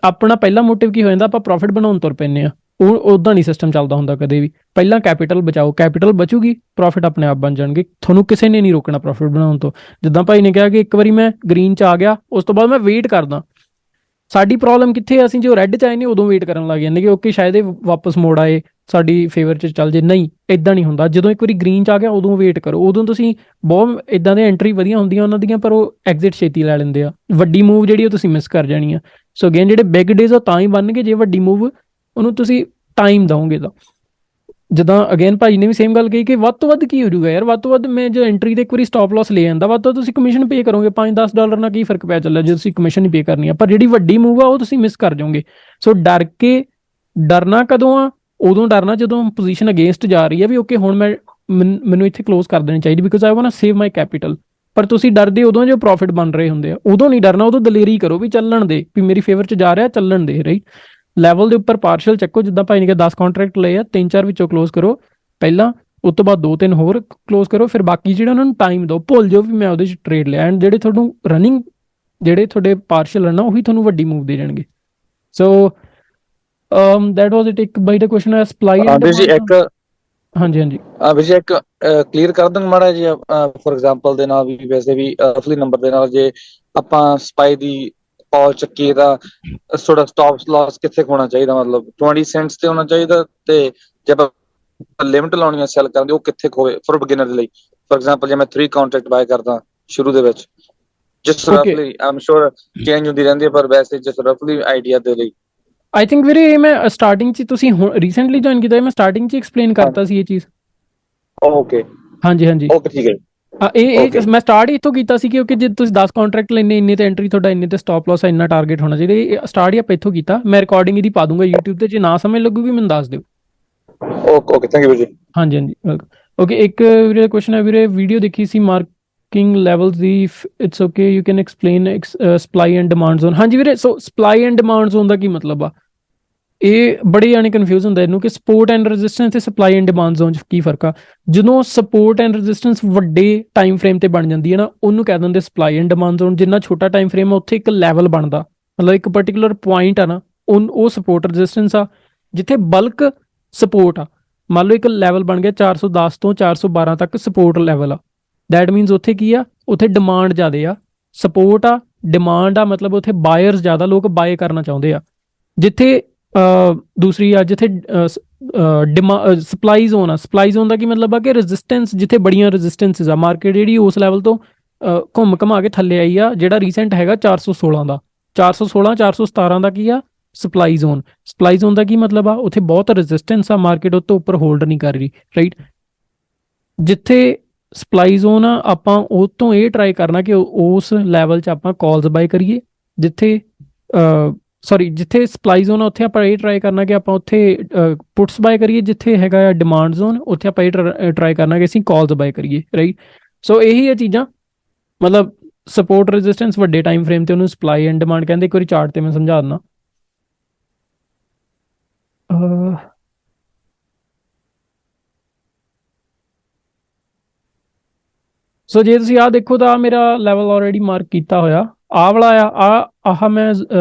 ਆਪਣਾ ਪਹਿਲਾ ਮੋਟਿਵ ਕੀ ਹੋ ਜਾਂਦਾ, ਆਪਾਂ ਪ੍ਰੋਫਿਟ ਬਣਾਉਣ ਤੁਰ ਪੈਂਦੇ ਆ, ਉਹ ਉੱਦਾਂ ਨਹੀਂ ਸਿਸਟਮ ਚੱਲਦਾ ਹੁੰਦਾ ਕਦੇ ਵੀ। ਪਹਿਲਾਂ ਕੈਪੀਟਲ ਬਚਾਓ, ਕੈਪੀਟਲ ਬਚੂਗੀ, ਪ੍ਰੋਫਿਟ ਆਪਣੇ ਆਪ ਬਣ ਜਾਣਗੇ, ਤੁਹਾਨੂੰ ਕਿਸੇ ਨੇ ਨਹੀਂ ਰੋਕਣਾ ਪ੍ਰੋਫਿਟ ਬਣਾਉਣ ਤੋਂ। ਜਿੱਦਾਂ ਭਾਈ ਨੇ ਕਿਹਾ ਕਿ ਇੱਕ ਵਾਰੀ ਮੈਂ ਗ੍ਰੀਨ 'ਚ ਆ ਗਿਆ, ਉਸ ਤੋਂ ਬਾਅਦ ਮੈਂ ਵੇਟ ਕਰਦਾ। ਸਾਡੀ ਪ੍ਰੋਬਲਮ ਕਿੱਥੇ, ਅਸੀਂ ਜੋ ਰੈੱਡ 'ਚ ਆਏ ਨੇ ਉਦੋਂ ਵੇਟ ਕਰਨ ਲੱਗ ਜਾਂਦੇ ਕਿ ਓਕੇ ਸ਼ਾਇਦ ਇਹ ਵਾਪਸ ਮੋੜ ਆਏ, ਸਾਡੀ ਫੇਵਰ 'ਚ ਚੱਲ ਜੇ। ਨਹੀਂ, ਇੱਦਾਂ ਨਹੀਂ ਹੁੰਦਾ। ਜਦੋਂ ਇੱਕ ਵਾਰੀ ਗ੍ਰੀਨ 'ਚ ਆ ਗਿਆ ਉਦੋਂ ਵੇਟ ਕਰੋ। ਉਦੋਂ ਤੁਸੀਂ ਬਹੁਤ ਇੱਦਾਂ ਦੇ ਐਂਟਰੀ ਵਧੀਆ ਹੁੰਦੀਆਂ ਉਹਨਾਂ ਦੀਆਂ, ਪਰ ਉਹ ਐਗਜ਼ਿਟ ਛੇਤੀ ਲੈ ਲੈਂਦੇ ਆ। ਵੱਡੀ ਮੂਵ ਜਿਹੜੀ ਉਹ ਤੁਸੀਂ ਮਿਸ ਕਰ ਜਾਣੀ ਆ। ਸੋ ਅਗੇਨ ਜਿਹੜੇ ਬਿਗ ਡੇਜ਼ ਉਹ ਤਾਂ ਹੀ ਬਣਨਗੇ ਜੇ ਵੱਡੀ ਮੂਵ ਉਹਨੂੰ ਤੁਸੀਂ ਟਾਈਮ ਦਓਗੇ ਤਾਂ। ਜਿੱਦਾਂ ਅਗੇਨ ਭਾਈ ਨੇ ਵੀ ਸੇਮ ਗੱਲ ਕਹੀ ਕਿ ਵੱਧ ਤੋਂ ਵੱਧ ਕੀ ਹੋ ਜਾਊਗਾ ਯਾਰ, ਵੱਧ ਤੋਂ ਵੱਧ ਮੈਂ ਜੋ ਐਂਟਰੀ ਤੇ ਇੱਕ ਵਾਰੀ ਸਟਾਪ ਲਾਸ ਲੈ ਜਾਂਦਾ, ਵੱਧ ਤੋਂ ਤੁਸੀਂ ਕਮਿਸ਼ਨ ਪੇ ਕਰੋਗੇ। $5-10 ਨਾਲ ਕੀ ਫਰਕ ਪਿਆ ਚੱਲਿਆ ਜੇ ਤੁਸੀਂ ਕਮਿਸ਼ਨ ਹੀ ਪੇ ਕਰਨੀ ਆ, ਪਰ ਜਿਹੜੀ ਵੱਡੀ ਮੂਵ ਆ ਉਹ ਤੁਸੀਂ ਮਿਸ ਕਰ ਜਾਓਗੇ। ਸੋ ਡਰਨਾ ਕਦੋਂ ਆ, ਉਦੋਂ ਡਰਨਾ ਜਦੋਂ ਪੋਜੀਸ਼ਨ ਅਗੇਂਸਟ ਜਾ ਰਹੀ ਹੈ ਵੀ ਓਕੇ ਹੁਣ ਮੈਨੂੰ ਇੱਥੇ ਕਲੋਜ਼ ਕਰ ਦੇਣੀ ਚਾਹੀਦੀ because I want to save my capital. ਪਰ ਤੁਸੀਂ ਡਰਦੇ ਉਦੋਂ ਜੋ ਪ੍ਰੋਫਿਟ ਬਣ ਰਹੇ ਹੁੰਦੇ ਆ, ਉਦੋਂ ਨਹੀਂ ਡਰਨਾ, ਉਦੋਂ ਦਲੇਰੀ ਕਰੋ ਵੀ ਚੱਲਣ ਦੇ, ਵੀ ਮੇਰੀ ਫੇਵਰ 'ਚ ਜਾ ਰਿਹਾ, ਚੱਲਣ ਦੇ, ਰਾਈਟ। ਲੈਵਲ ਦੇ ਉੱਪਰ ਪਾਰਸ਼ਲ ਚੱਕੋ, ਜਿੱਦਾਂ ਭਾਈ ਨੇ ਕਿਹਾ 10 ਕੰਟਰੈਕਟ ਲਏ ਆ, 3-4 ਵਿੱਚੋਂ ਕਲੋਜ਼ ਕਰੋ ਪਹਿਲਾਂ, ਉਸ ਤੋਂ ਬਾਅਦ 2-3 ਹੋਰ ਕਲੋਜ਼ ਕਰੋ, ਫਿਰ ਬਾਕੀ ਜਿਹੜਾ ਉਹਨਾਂ ਨੂੰ ਟਾਈਮ ਦਿਓ, ਭੁੱਲ ਜਾਓ ਵੀ ਮੈਂ ਉਹਦੇ 'ਚ ਟ੍ਰੇਡ ਲਿਆ। ਐਂਡ ਜਿਹੜੇ ਤੁਹਾਨੂੰ ਰਨਿੰਗ ਜਿਹੜੇ ਤੁਹਾਡੇ ਪਾਰਸ਼ਲ ਹਨ ਨਾ ਉਹੀ ਤੁਹਾਨੂੰ ਵੱਡੀ ਮੂਵ ਦੇ ਜਾਣਗੇ। ਸੋ that was it। ਇੱਕ ਬਾਈ ਦਾ ਕੁਐਸਚਨ ਹੈ ਸਪਲਾਈ ਐਂਡ ਇੱਕ ਹਾਂਜੀ ਵਿਜੇ ਇੱਕ ਕਲੀਅਰ ਕਰ ਦਾਂਗੇ ਮਾੜਾ ਜੀ, ਫੋਰ ਐਗਜ਼ਾਮਪਲ ਦੇ ਨਾਲ ਵੀ, ਵੈਸੇ ਵੀ ਅਸਲੀ ਨੰਬਰ ਦੇ ਨਾਲ, ਜੇ ਆਪਾਂ ਸਪਾਈ ਦੀ ਕਾਲ ਚੱਕੀਏ ਤਾਂ ਥੋੜਾ ਸਟਾਪ ਲਾਸ ਕਿੱਥੇ ਹੋਣਾ ਚਾਹੀਦਾ, ਮਤਲਬ 20 ਸੈਂਟਸ ਤੇ ਹੋਣਾ ਚਾਹੀਦਾ, ਤੇ ਜੇ ਆਪਾਂ ਲਿਮਟ ਲਾਉਣੀ ਆ ਸੈਲ ਕਰਨ ਦੀ ਉਹ ਕਿੱਥੇ ਹੋਵੇ ਫॉर ਬਿਗਨਰ ਦੇ ਲਈ। ਫੋਰ ਐਗਜ਼ਾਮਪਲ ਜੇ ਮੈਂ 3 ਕੰਟਰੈਕਟ ਬਾਏ ਕਰਦਾ ਸ਼ੁਰੂ ਦੇ ਵਿੱਚ, ਜਸਟ ਰਫਲੀ, ਆਮ ਸ਼ੋਰ ਚੇਂਜ ਹੁੰਦੀ ਰਹਿੰਦੀ ਹੈ, ਪਰ ਵੈਸੇ ਜਸਟ ਰਫਲੀ ਆਈਡੀਆ ਦੇ ਲਈ। ਆਈ ਥਿੰਕ ਵੀਰੇ ਇਹ ਮੈਂ ਸਟਾਰਟਿੰਗ 'ਚ, ਤੁਸੀਂ ਹੁਣ ਰੀਸੈਂਟਲੀ ਜੁਆਇਨ ਕੀਤਾ, ਮੈਂ ਸਟਾਰਟਿੰਗ 'ਚ ਐਕਸਪਲੇਨ ਕਰਤਾ ਸੀ ਇਹ ਚੀਜ਼। ਓਕੇ ਹਾਂਜੀ ਓਕੇ, ਠੀਕ ਹੈ। ਇਹ ਮੈਂ ਸਟਾਰਟ ਹੀ ਇੱਥੋਂ ਕੀਤਾ ਸੀ ਕਿਉਂਕਿ ਜੇ ਤੁਸੀਂ 10 ਕੰਟਰੈਕਟ ਲੈਣੇ, ਇੰਨੇ ਤੇ ਐਂਟਰੀ ਤੁਹਾਡਾ, ਇੰਨੇ ਤੇ ਸਟਾਪ ਲਾਸ, ਇੰਨਾ ਟਾਰਗੇਟ ਹੋਣਾ ਚਾਹੀਦਾ। ਇਹ ਸਟਾਰਟ ਹੀ ਆਪਾਂ ਇੱਥੋਂ ਕੀਤਾ। ਮੈਂ ਰਿਕਾਰਡਿੰਗ ਇਹਦੀ ਪਾ ਦੂੰਗਾ YouTube ਤੇ, ਜੇ ਨਾ ਸਮਝ ਲੱਗੂਗੀ ਮੈਨੂੰ ਦੱਸ ਦਿਓ। ਓਕੇ, ਥੈਂਕ ਯੂ ਵੀਰੇ। ਹਾਂਜੀ ਵੈਲਕਮ। ਓਕੇ, ਇੱਕ ਵੀਰੇ ਕੁਐਸਚਨ ਹੈ ਵੀਰੇ, ਵੀਡੀਓ ਦੇਖੀ ਸੀ marking levels the, it's okay you can explain supply and demand zone. ਹਾਂਜੀ ਵੀਰੇ, ਸੋ ਸਪਲਾਈ ਐਂਡ ਡਿਮਾਂਡ ਜ਼ੋਨ ਦਾ ਕੀ ਮਤਲਬ ਆ, ਇਹ ਬੜੇ ਜਾਣੇ ਕਨਫਿਊਜ਼ ਹੁੰਦਾ ਇਹਨੂੰ ਕਿ ਸਪੋਰਟ ਐਂਡ ਰੈਜ਼ਿਸਟੈਂਸ ਤੇ ਸਪਲਾਈ ਐਂਡ ਡਿਮਾਂਡ ਜ਼ੋਨ 'ਚ ਕੀ ਫਰਕ ਆ। ਜਦੋਂ ਸਪੋਰਟ ਐਂਡ ਰੈਜ਼ਿਸਟੈਂਸ ਵੱਡੇ ਟਾਈਮ ਫਰੇਮ ਤੇ ਬਣ ਜਾਂਦੀ ਹੈ ਨਾ, ਉਹਨੂੰ ਕਹਿ ਦਿੰਦੇ ਸਪਲਾਈ ਐਂਡ ਡਿਮਾਂਡ ਜ਼ੋਨ। ਜਿੰਨਾ ਛੋਟਾ ਟਾਈਮ ਫਰੇਮ ਆ ਉੱਥੇ ਇੱਕ ਲੈਵਲ ਬਣਦਾ, ਮਤਲਬ ਇੱਕ ਪਰਟੀਕੂਲਰ ਪੁਆਇੰਟ ਆ ਨਾ, ਉਹ ਸਪੋਰਟ ਰੈਜ਼ਿਸਟੈਂਸ ਆ। ਜਿੱਥੇ ਬਲਕ ਸਪੋਰਟ ਆ, ਮੰਨ ਲਓ ਇੱਕ ਲੈਵਲ ਬਣ ਗਿਆ 410 ਤੋਂ 412 ਤੱਕ ਸਪੋਰਟ ਲੈਵਲ ਆ, ਦੈਟ ਮੀਨਸ ਉੱਥੇ ਕੀ ਆ, ਉੱਥੇ ਡਿਮਾਂਡ ਜ਼ਿਆਦੇ ਆ। ਸਪੋਰਟ ਆ, ਡਿਮਾਂਡ ਆ, ਮਤਲਬ ਉੱਥੇ ਬਾਇਰਸ ਜ਼ਿਆਦਾ, ਲੋਕ ਬਾਏ ਕਰਨਾ ਚਾਹੁੰਦੇ ਆ। ਜਿੱਥੇ ਦੂਸਰੀ ਆ, ਜਿੱਥੇ ਸਪਲਾਈ ਜ਼ੋਨ ਆ, ਸਪਲਾਈ ਜ਼ੋਨ ਦਾ ਕੀ ਮਤਲਬ ਆ ਕਿ ਰੈਜ਼ਿਸਟੈਂਸ, ਜਿੱਥੇ ਬੜੀਆਂ ਰੈਜ਼ਿਸਟੈਂਸਿਸ ਆ, ਮਾਰਕੀਟ ਜਿਹੜੀ ਉਸ ਲੈਵਲ ਤੋਂ ਘੁੰਮ ਘਮਾ ਕੇ ਥੱਲੇ ਆਈ ਆ, ਜਿਹੜਾ ਰੀਸੈਂਟ ਹੈਗਾ 416 ਦਾ, 416 417 ਦਾ ਕੀ ਆ, ਸਪਲਾਈ ਜ਼ੋਨ ਦਾ ਕੀ ਮਤਲਬ ਆ, ਉੱਥੇ ਬਹੁਤ ਰੈਜ਼ਿਸਟੈਂਸ ਆ, ਮਾਰਕੀਟ ਉਹ ਤੋਂ ਉੱਪਰ ਹੋਲਡ ਨਹੀਂ ਕਰ ਰਹੀ, ਰਾਈਟ। ਜਿੱਥੇ ਸਪਲਾਈ ਜ਼ੋਨ ਆ ਆਪਾਂ ਉਹ ਤੋਂ ਇਹ ਟਰਾਈ ਕਰਨਾ ਕਿ ਉਸ ਲੈਵਲ 'ਚ ਆਪਾਂ ਕਾਲਸ ਬਾਏ ਕਰੀਏ, ਜਿੱਥੇ ਜਿੱਥੇ ਸਪਲਾਈ ਜ਼ੋਨ ਆ ਉੱਥੇ ਆਪਾਂ ਇਹ ਟਰਾਈ ਕਰਨਾ ਕਿ ਆਪਾਂ ਉੱਥੇ ਪੁੱਟਸ ਬਾਏ ਕਰੀਏ, ਜਿੱਥੇ ਹੈਗਾ ਆ ਡਿਮਾਂਡ ਜ਼ੋਨ ਉੱਥੇ ਆਪਾਂ ਇਹ ਟਰਾਈ ਕਰਨਾ ਕਿ ਅਸੀਂ ਕਾਲਸ ਬਾਏ ਕਰੀਏ, ਰਾਈਟ। ਸੋ ਇਹੀ ਹੈ ਚੀਜ਼ਾਂ, ਮਤਲਬ ਸਪੋਰਟ ਰੈਜ਼ਿਸਟੈਂਸ ਵੱਡੇ ਟਾਈਮ ਫਰੇਮ ਤੇ ਉਹਨੂੰ ਸਪਲਾਈ ਐਂਡ ਡਿਮਾਂਡ ਕਹਿੰਦੇ। ਇੱਕ ਵਾਰੀ ਚਾਰਟ ਤੇ ਮੈਂ ਸਮਝਾ ਦਿੰਦਾ। ਸੋ ਜੇ ਤੁਸੀਂ ਆਹ ਦੇਖੋ ਤਾਂ ਮੇਰਾ ਲੈਵਲ ਆਲਰੇਡੀ ਮਾਰਕ ਕੀਤਾ ਹੋਇਆ, ਆਹ ਵਾਲਾ ਆ, ਆਹ ਮੈਂ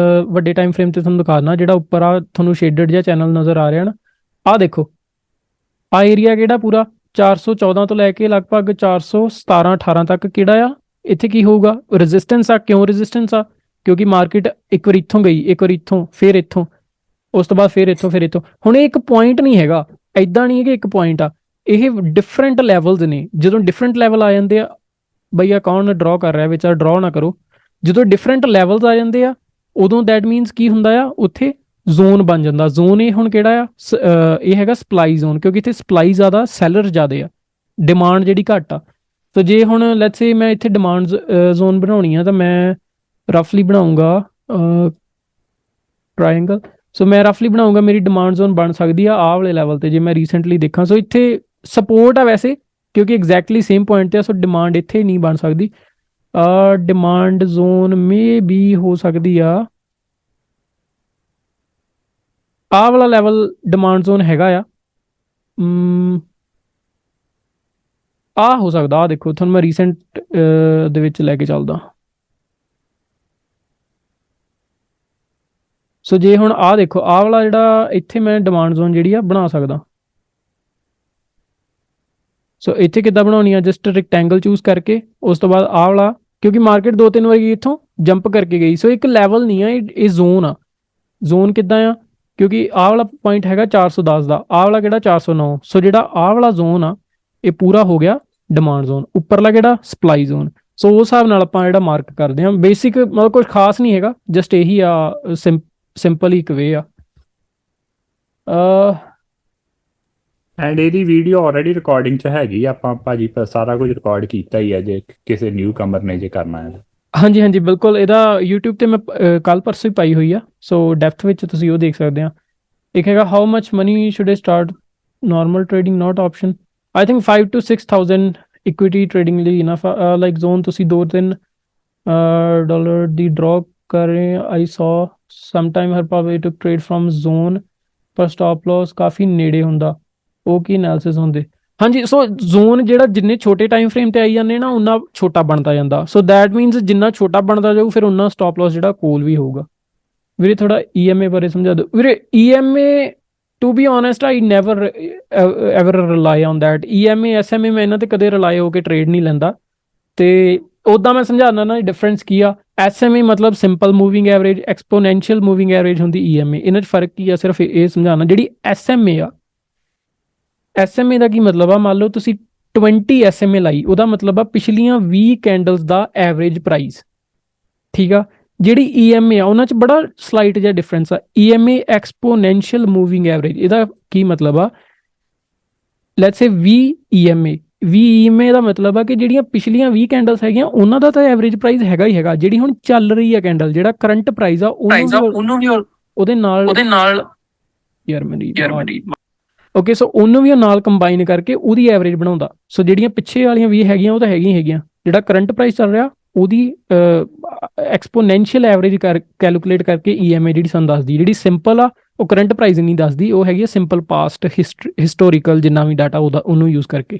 ਵੱਡੇ ਟਾਈਮ ਫਰੇਮ ਤੇ ਤੁਹਾਨੂੰ ਦਿਖਾ ਦਿੰਦਾ। ਜਿਹੜਾ ਉੱਪਰ ਆ ਤੁਹਾਨੂੰ ਸ਼ੇਡਡ ਜਿਹਾ ਚੈਨਲ ਨਜ਼ਰ ਆ ਰਿਹਾ ਨਾ, ਆਹ ਦੇਖੋ ਆਹ ਏਰੀਆ ਕਿਹੜਾ ਪੂਰਾ 414 ਤੋਂ ਲੈ ਕੇ ਲਗਭਗ 417-18 ਤੱਕ ਕਿਹੜਾ ਆ, ਇੱਥੇ ਕੀ ਹੋਊਗਾ, ਰੈਜ਼ਿਸਟੈਂਸ ਆ। ਕਿਉਂ ਰੈਜ਼ਿਸਟੈਂਸ ਆ, ਕਿਉਂਕਿ ਮਾਰਕੀਟ ਇੱਕ ਵਾਰ ਇੱਥੋਂ ਗਈ, ਇੱਕ ਵਾਰ ਇੱਥੋਂ, ਫਿਰ ਇੱਥੋਂ, ਉਸ ਤੋਂ ਬਾਅਦ ਫਿਰ ਇੱਥੋਂ, ਫਿਰ ਇੱਥੋਂ। ਹੁਣ ਇਹ ਇੱਕ ਪੁਆਇੰਟ ਨਹੀਂ ਹੈਗਾ, ਐਦਾਂ ਨਹੀਂ ਹੈ ਕਿ ਇੱਕ ਪੁਆਇੰਟ ਆ, ਇਹ ਡਿਫਰੈਂਟ ਲੈਵਲਸ ਨੇ। ਜਦੋਂ ਡਿਫਰੈਂਟ ਲੈਵਲ ਆ ਜਾਂਦੇ ਆ, ਬਈਆ ਕੌਣ ਡਰਾਅ ਕਰ ਰਿਹਾ ਵਿੱਚ, ਡਰਾਅ ਨਾ ਕਰੋ। ਜਦੋਂ ਡਿਫਰੈਂਟ ਲੈਵਲਸ ਆ ਜਾਂਦੇ ਆ ਉਦੋਂ ਦੈਟ ਮੀਨਸ ਕੀ ਹੁੰਦਾ ਆ, ਉੱਥੇ ਜ਼ੋਨ ਬਣ ਜਾਂਦਾ। ਜ਼ੋਨ ਇਹ ਹੁਣ ਕਿਹੜਾ ਆ, ਇਹ ਹੈਗਾ ਸਪਲਾਈ ਜ਼ੋਨ, ਕਿਉਂਕਿ ਇੱਥੇ ਸਪਲਾਈ ਜ਼ਿਆਦਾ, ਸੈਲਰ ਜ਼ਿਆਦਾ ਆ, ਡਿਮਾਂਡ ਜਿਹੜੀ ਘੱਟ ਆ। ਸੋ ਜੇ ਹੁਣ ਲੈਟਸ ਸੇ ਮੈਂ ਇੱਥੇ ਡਿਮਾਂਡ ਜ਼ੋਨ ਬਣਾਉਣੀ ਆ ਤਾਂ ਮੈਂ ਰਫਲੀ ਬਣਾਉਂਗਾ ਟਰਾਇੰਗਲ। ਸੋ ਮੈਂ ਰਫਲੀ ਬਣਾਉਂਗਾ, ਮੇਰੀ ਡਿਮਾਂਡ ਜ਼ੋਨ ਬਣ ਸਕਦੀ ਆ ਆਹ ਵਾਲੇ ਲੈਵਲ ਤੇ ਜੇ ਮੈਂ ਰੀਸੈਂਟਲੀ ਦੇਖਾਂ। ਸੋ ਇੱਥੇ ਸਪੋਰਟ ਆ ਵੈਸੇ, ਕਿਉਂਕਿ ਐਗਜ਼ੈਕਟਲੀ ਸੇਮ ਪੁਆਇੰਟ ਤੇ ਆ। ਸੋ ਡਿਮਾਂਡ ਇੱਥੇ ਨਹੀਂ ਬਣ ਸਕਦੀ। ਡਿਮਾਂਡ ਜ਼ੋਨ ਮੇ ਵੀ ਹੋ ਸਕਦੀ ਆ ਆਹ ਵਾਲਾ ਲੈਵਲ ਡਿਮਾਂਡ ਜ਼ੋਨ ਹੈਗਾ ਆ, ਆਹ ਹੋ ਸਕਦਾ। ਆਹ ਦੇਖੋ ਤੁਹਾਨੂੰ ਮੈਂ ਰੀਸੈਂਟ ਦੇ ਵਿੱਚ ਲੈ ਕੇ ਚੱਲਦਾ। ਸੋ ਜੇ ਹੁਣ ਆਹ ਦੇਖੋ ਆਹ ਵਾਲਾ ਜਿਹੜਾ ਇੱਥੇ ਮੈਂ ਡਿਮਾਂਡ ਜ਼ੋਨ ਜਿਹੜੀ ਆ ਬਣਾ ਸਕਦਾ। ਸੋ ਇੱਥੇ ਕਿੱਦਾਂ ਬਣਾਉਣੀ ਆ, ਜਸਟ ਰੈਕਟੈਂਗਲ ਚੂਜ਼ ਕਰਕੇ, ਉਸ ਤੋਂ ਬਾਅਦ ਆਹ ਵਾਲਾ, ਕਿਉਂਕਿ ਮਾਰਕੀਟ 2-3 ਵਾਰੀ ਇੱਥੋਂ ਜੰਪ ਕਰਕੇ ਗਈ। ਸੋ ਇੱਕ ਲੈਵਲ ਨਹੀਂ ਆ, ਇਹ ਜ਼ੋਨ ਆ। ਜ਼ੋਨ ਕਿੱਦਾਂ ਆ, ਕਿਉਂਕਿ ਆਹ ਵਾਲਾ ਪੁਆਇੰਟ ਹੈਗਾ 410 ਦਾ, ਆਹ ਵਾਲਾ ਕਿਹੜਾ 409। ਸੋ ਜਿਹੜਾ ਆਹ ਵਾਲਾ ਜ਼ੋਨ ਆ ਇਹ ਪੂਰਾ ਹੋ ਗਿਆ ਡਿਮਾਂਡ ਜ਼ੋਨ, ਉੱਪਰਲਾ ਕਿਹੜਾ ਸਪਲਾਈ ਜ਼ੋਨ। ਸੋ ਉਸ ਹਿਸਾਬ ਨਾਲ ਆਪਾਂ ਜਿਹੜਾ ਮਾਰਕ ਕਰਦੇ ਹਾਂ। ਬੇਸਿਕ ਮਤਲਬ ਕੁਝ ਖਾਸ ਨਹੀਂ ਹੈਗਾ, ਜਸਟ ਇਹੀ ਆ, ਸਿੰਪਲ ਇੱਕ ਵੇ ਆ। ਐਂਡ ਇਹਦੀ ਵੀਡੀਓ ਆਲਰੇਡੀ ਰਿਕਾਰਡਿੰਗ 'ਚ ਹੈਗੀ, ਆਪਾਂ ਭਾਜੀ ਸਾਰਾ ਕੁਝ ਰਿਕਾਰਡ ਕੀਤਾ ਹੀ ਹੈ ਜੇ ਕਿਸੇ ਨਿਊ ਕਮਰ ਨੇ ਜੇ ਕਰਨਾ ਹੈ। ਹਾਂਜੀ ਹਾਂਜੀ ਬਿਲਕੁਲ, ਇਹਦਾ YouTube ਤੇ ਮੈਂ ਕੱਲ ਪਰਸੋਂ ਹੀ ਪਾਈ ਹੋਈ ਆ। ਸੋ ਡੈਪਥ ਵਿੱਚ ਤੁਸੀਂ ਉਹ ਦੇਖ ਸਕਦੇ ਆ। ਇੱਕ ਹੈਗਾ how much money should I start normal trading not option. I think 5 to 6,000 equity trading ਲਈ ਇਨਫ। ਲਾਈਕ ਜ਼ੋਨ ਤੁਸੀਂ $2-3 ਦੀ ਡਰਾਅ ਕਰ ਰਹੇ। ਆਈ ਸੌ ਸਮ ਟਾਈਮ ਹਰ ਪਾਵੇ ਟੂ ਟ੍ਰੇਡ ਫਰੋਮ ਜ਼ੋਨ, ਪਰ ਸਟਾਪ ਲਾਸ ਕਾਫੀ ਨੇੜੇ ਹੁੰਦਾ। ਉਹ ਕੀ ਐਨਾਲਿਸਿਸ ਹੁੰਦੇ। ਹਾਂਜੀ, ਸੋ ਜ਼ੋਨ ਜਿਹੜਾ ਜਿੰਨੇ ਛੋਟੇ ਟਾਈਮ ਫਰੇਮ ਤੇ ਆਈ ਜਾਂਦੇ ਨਾ ਉਨਾ ਛੋਟਾ ਬਣਦਾ ਜਾਂਦਾ। ਸੋ ਦੈਟ ਮੀਨਸ ਜਿੰਨਾ ਛੋਟਾ ਬਣਦਾ ਜਾਊ ਫਿਰ ਉਨਾ ਸਟਾਪ ਲਾਸ ਜਿਹੜਾ ਕੋਲ ਵੀ ਹੋਊਗਾ। ਵੀਰੇ ਥੋੜਾ EMA ਬਾਰੇ ਸਮਝਾ ਦਿਓ। ਵੀਰੇ EMA to be honest I never ever rely on that. EMA SMA ਮੈਂ ਇਹਨਾਂ ਤੇ ਕਦੇ ਰਿਲਾਈ ਹੋ ਕੇ ਟ੍ਰੇਡ ਨਹੀਂ ਲੈਂਦਾ। ਤੇ ਉੱਦਾਂ ਮੈਂ ਸਮਝਾਉਣਾ ਨਾ ਡਿਫਰੈਂਸ ਕੀ ਆ। SMA ਮਤਲਬ simple moving average, exponential moving average ਹੁੰਦੀ EMA। ਇਹਨਾਂ 'ਚ ਫਰਕ ਕੀ ਆ, ਸਿਰਫ ਇਹ ਸਮਝਾਉਣਾ। ਜਿਹੜੀ SMA ਆ, SMA ਦਾ ਕੀ ਮਤਲਬ ਆ, ਮੰਨ ਲਓ ਤੁਸੀਂ 20 SMA ਲਾਈ, ਉਹਦਾ ਮਤਲਬ ਆ ਪਿਛਲੀਆਂ 20 ਕੈਂਡਲਸ ਦਾ ਐਵਰੇਜ ਪ੍ਰਾਈਸ, ਠੀਕ ਆ। ਜਿਹੜੀ EMA ਆ ਉਹਨਾਂ 'ਚ ਬੜਾ ਸਲਾਈਟ ਜਿਹਾ ਡਿਫਰੈਂਸ ਆ। EMA ਐਕਸਪੋਨੈਂਸ਼ੀਅਲ ਮੂਵਿੰਗ ਐਵਰੇਜ, ਇਹਦਾ ਕੀ ਮਤਲਬ ਆ, ਲੈਟਸ ਸੇ 20 EMA ਦਾ ਮਤਲਬ ਆ ਕਿ ਜਿਹੜੀਆਂ ਪਿਛਲੀਆਂ 20 ਕੈਂਡਲਸ ਹੈਗੀਆਂ ਉਹਨਾਂ ਦਾ ਤਾਂ ਐਵਰੇਜ ਪ੍ਰਾਈਸ ਹੈਗਾ ਹੀ ਹੈਗਾ। ਜਿਹੜੀ ਹੁਣ ਚੱਲ ਰਹੀ ਆ ਕੈਂਡਲ, ਜਿਹੜਾ ਕਰੰਟ ਪ੍ਰਾਈਸ ਆ ਉਹਨੂੰ ਵੀ ਉਹਦੇ ਨਾਲ ਯਾਰ ਮੇਰੀ ਓਕੇ। ਸੋ ਉਹਨੂੰ ਵੀ ਨਾਲ ਕੰਬਾਈਨ ਕਰਕੇ ਉਹਦੀ ਐਵਰੇਜ ਬਣਾਉਂਦਾ। ਸੋ ਜਿਹੜੀਆਂ ਪਿੱਛੇ ਵਾਲੀਆਂ 20 ਹੈਗੀਆਂ ਉਹ ਤਾਂ ਹੈਗੀਆਂ। ਜਿਹੜਾ ਕਰੰਟ ਪ੍ਰਾਈਸ ਚੱਲ ਰਿਹਾ ਉਹਦੀ ਐਕਸਪੋਨੈਂਸ਼ੀਅਲ ਐਵਰੇਜ ਕੈਲਕੂਲੇਟ ਕਰਕੇ EMA ਜਿਹੜੀ ਸਾਨੂੰ ਦੱਸਦੀ। ਜਿਹੜੀ ਸਿੰਪਲ ਆ ਉਹ ਕਰੰਟ ਪ੍ਰਾਈਸ ਨਹੀਂ ਦੱਸਦੀ, ਉਹ ਹੈਗੀ ਆ ਸਿੰਪਲ ਪਾਸਟ ਹਿਸਟੋਰੀਕਲ ਜਿੰਨਾ ਵੀ ਡਾਟਾ ਉਹਨੂੰ ਯੂਜ਼ ਕਰਕੇ।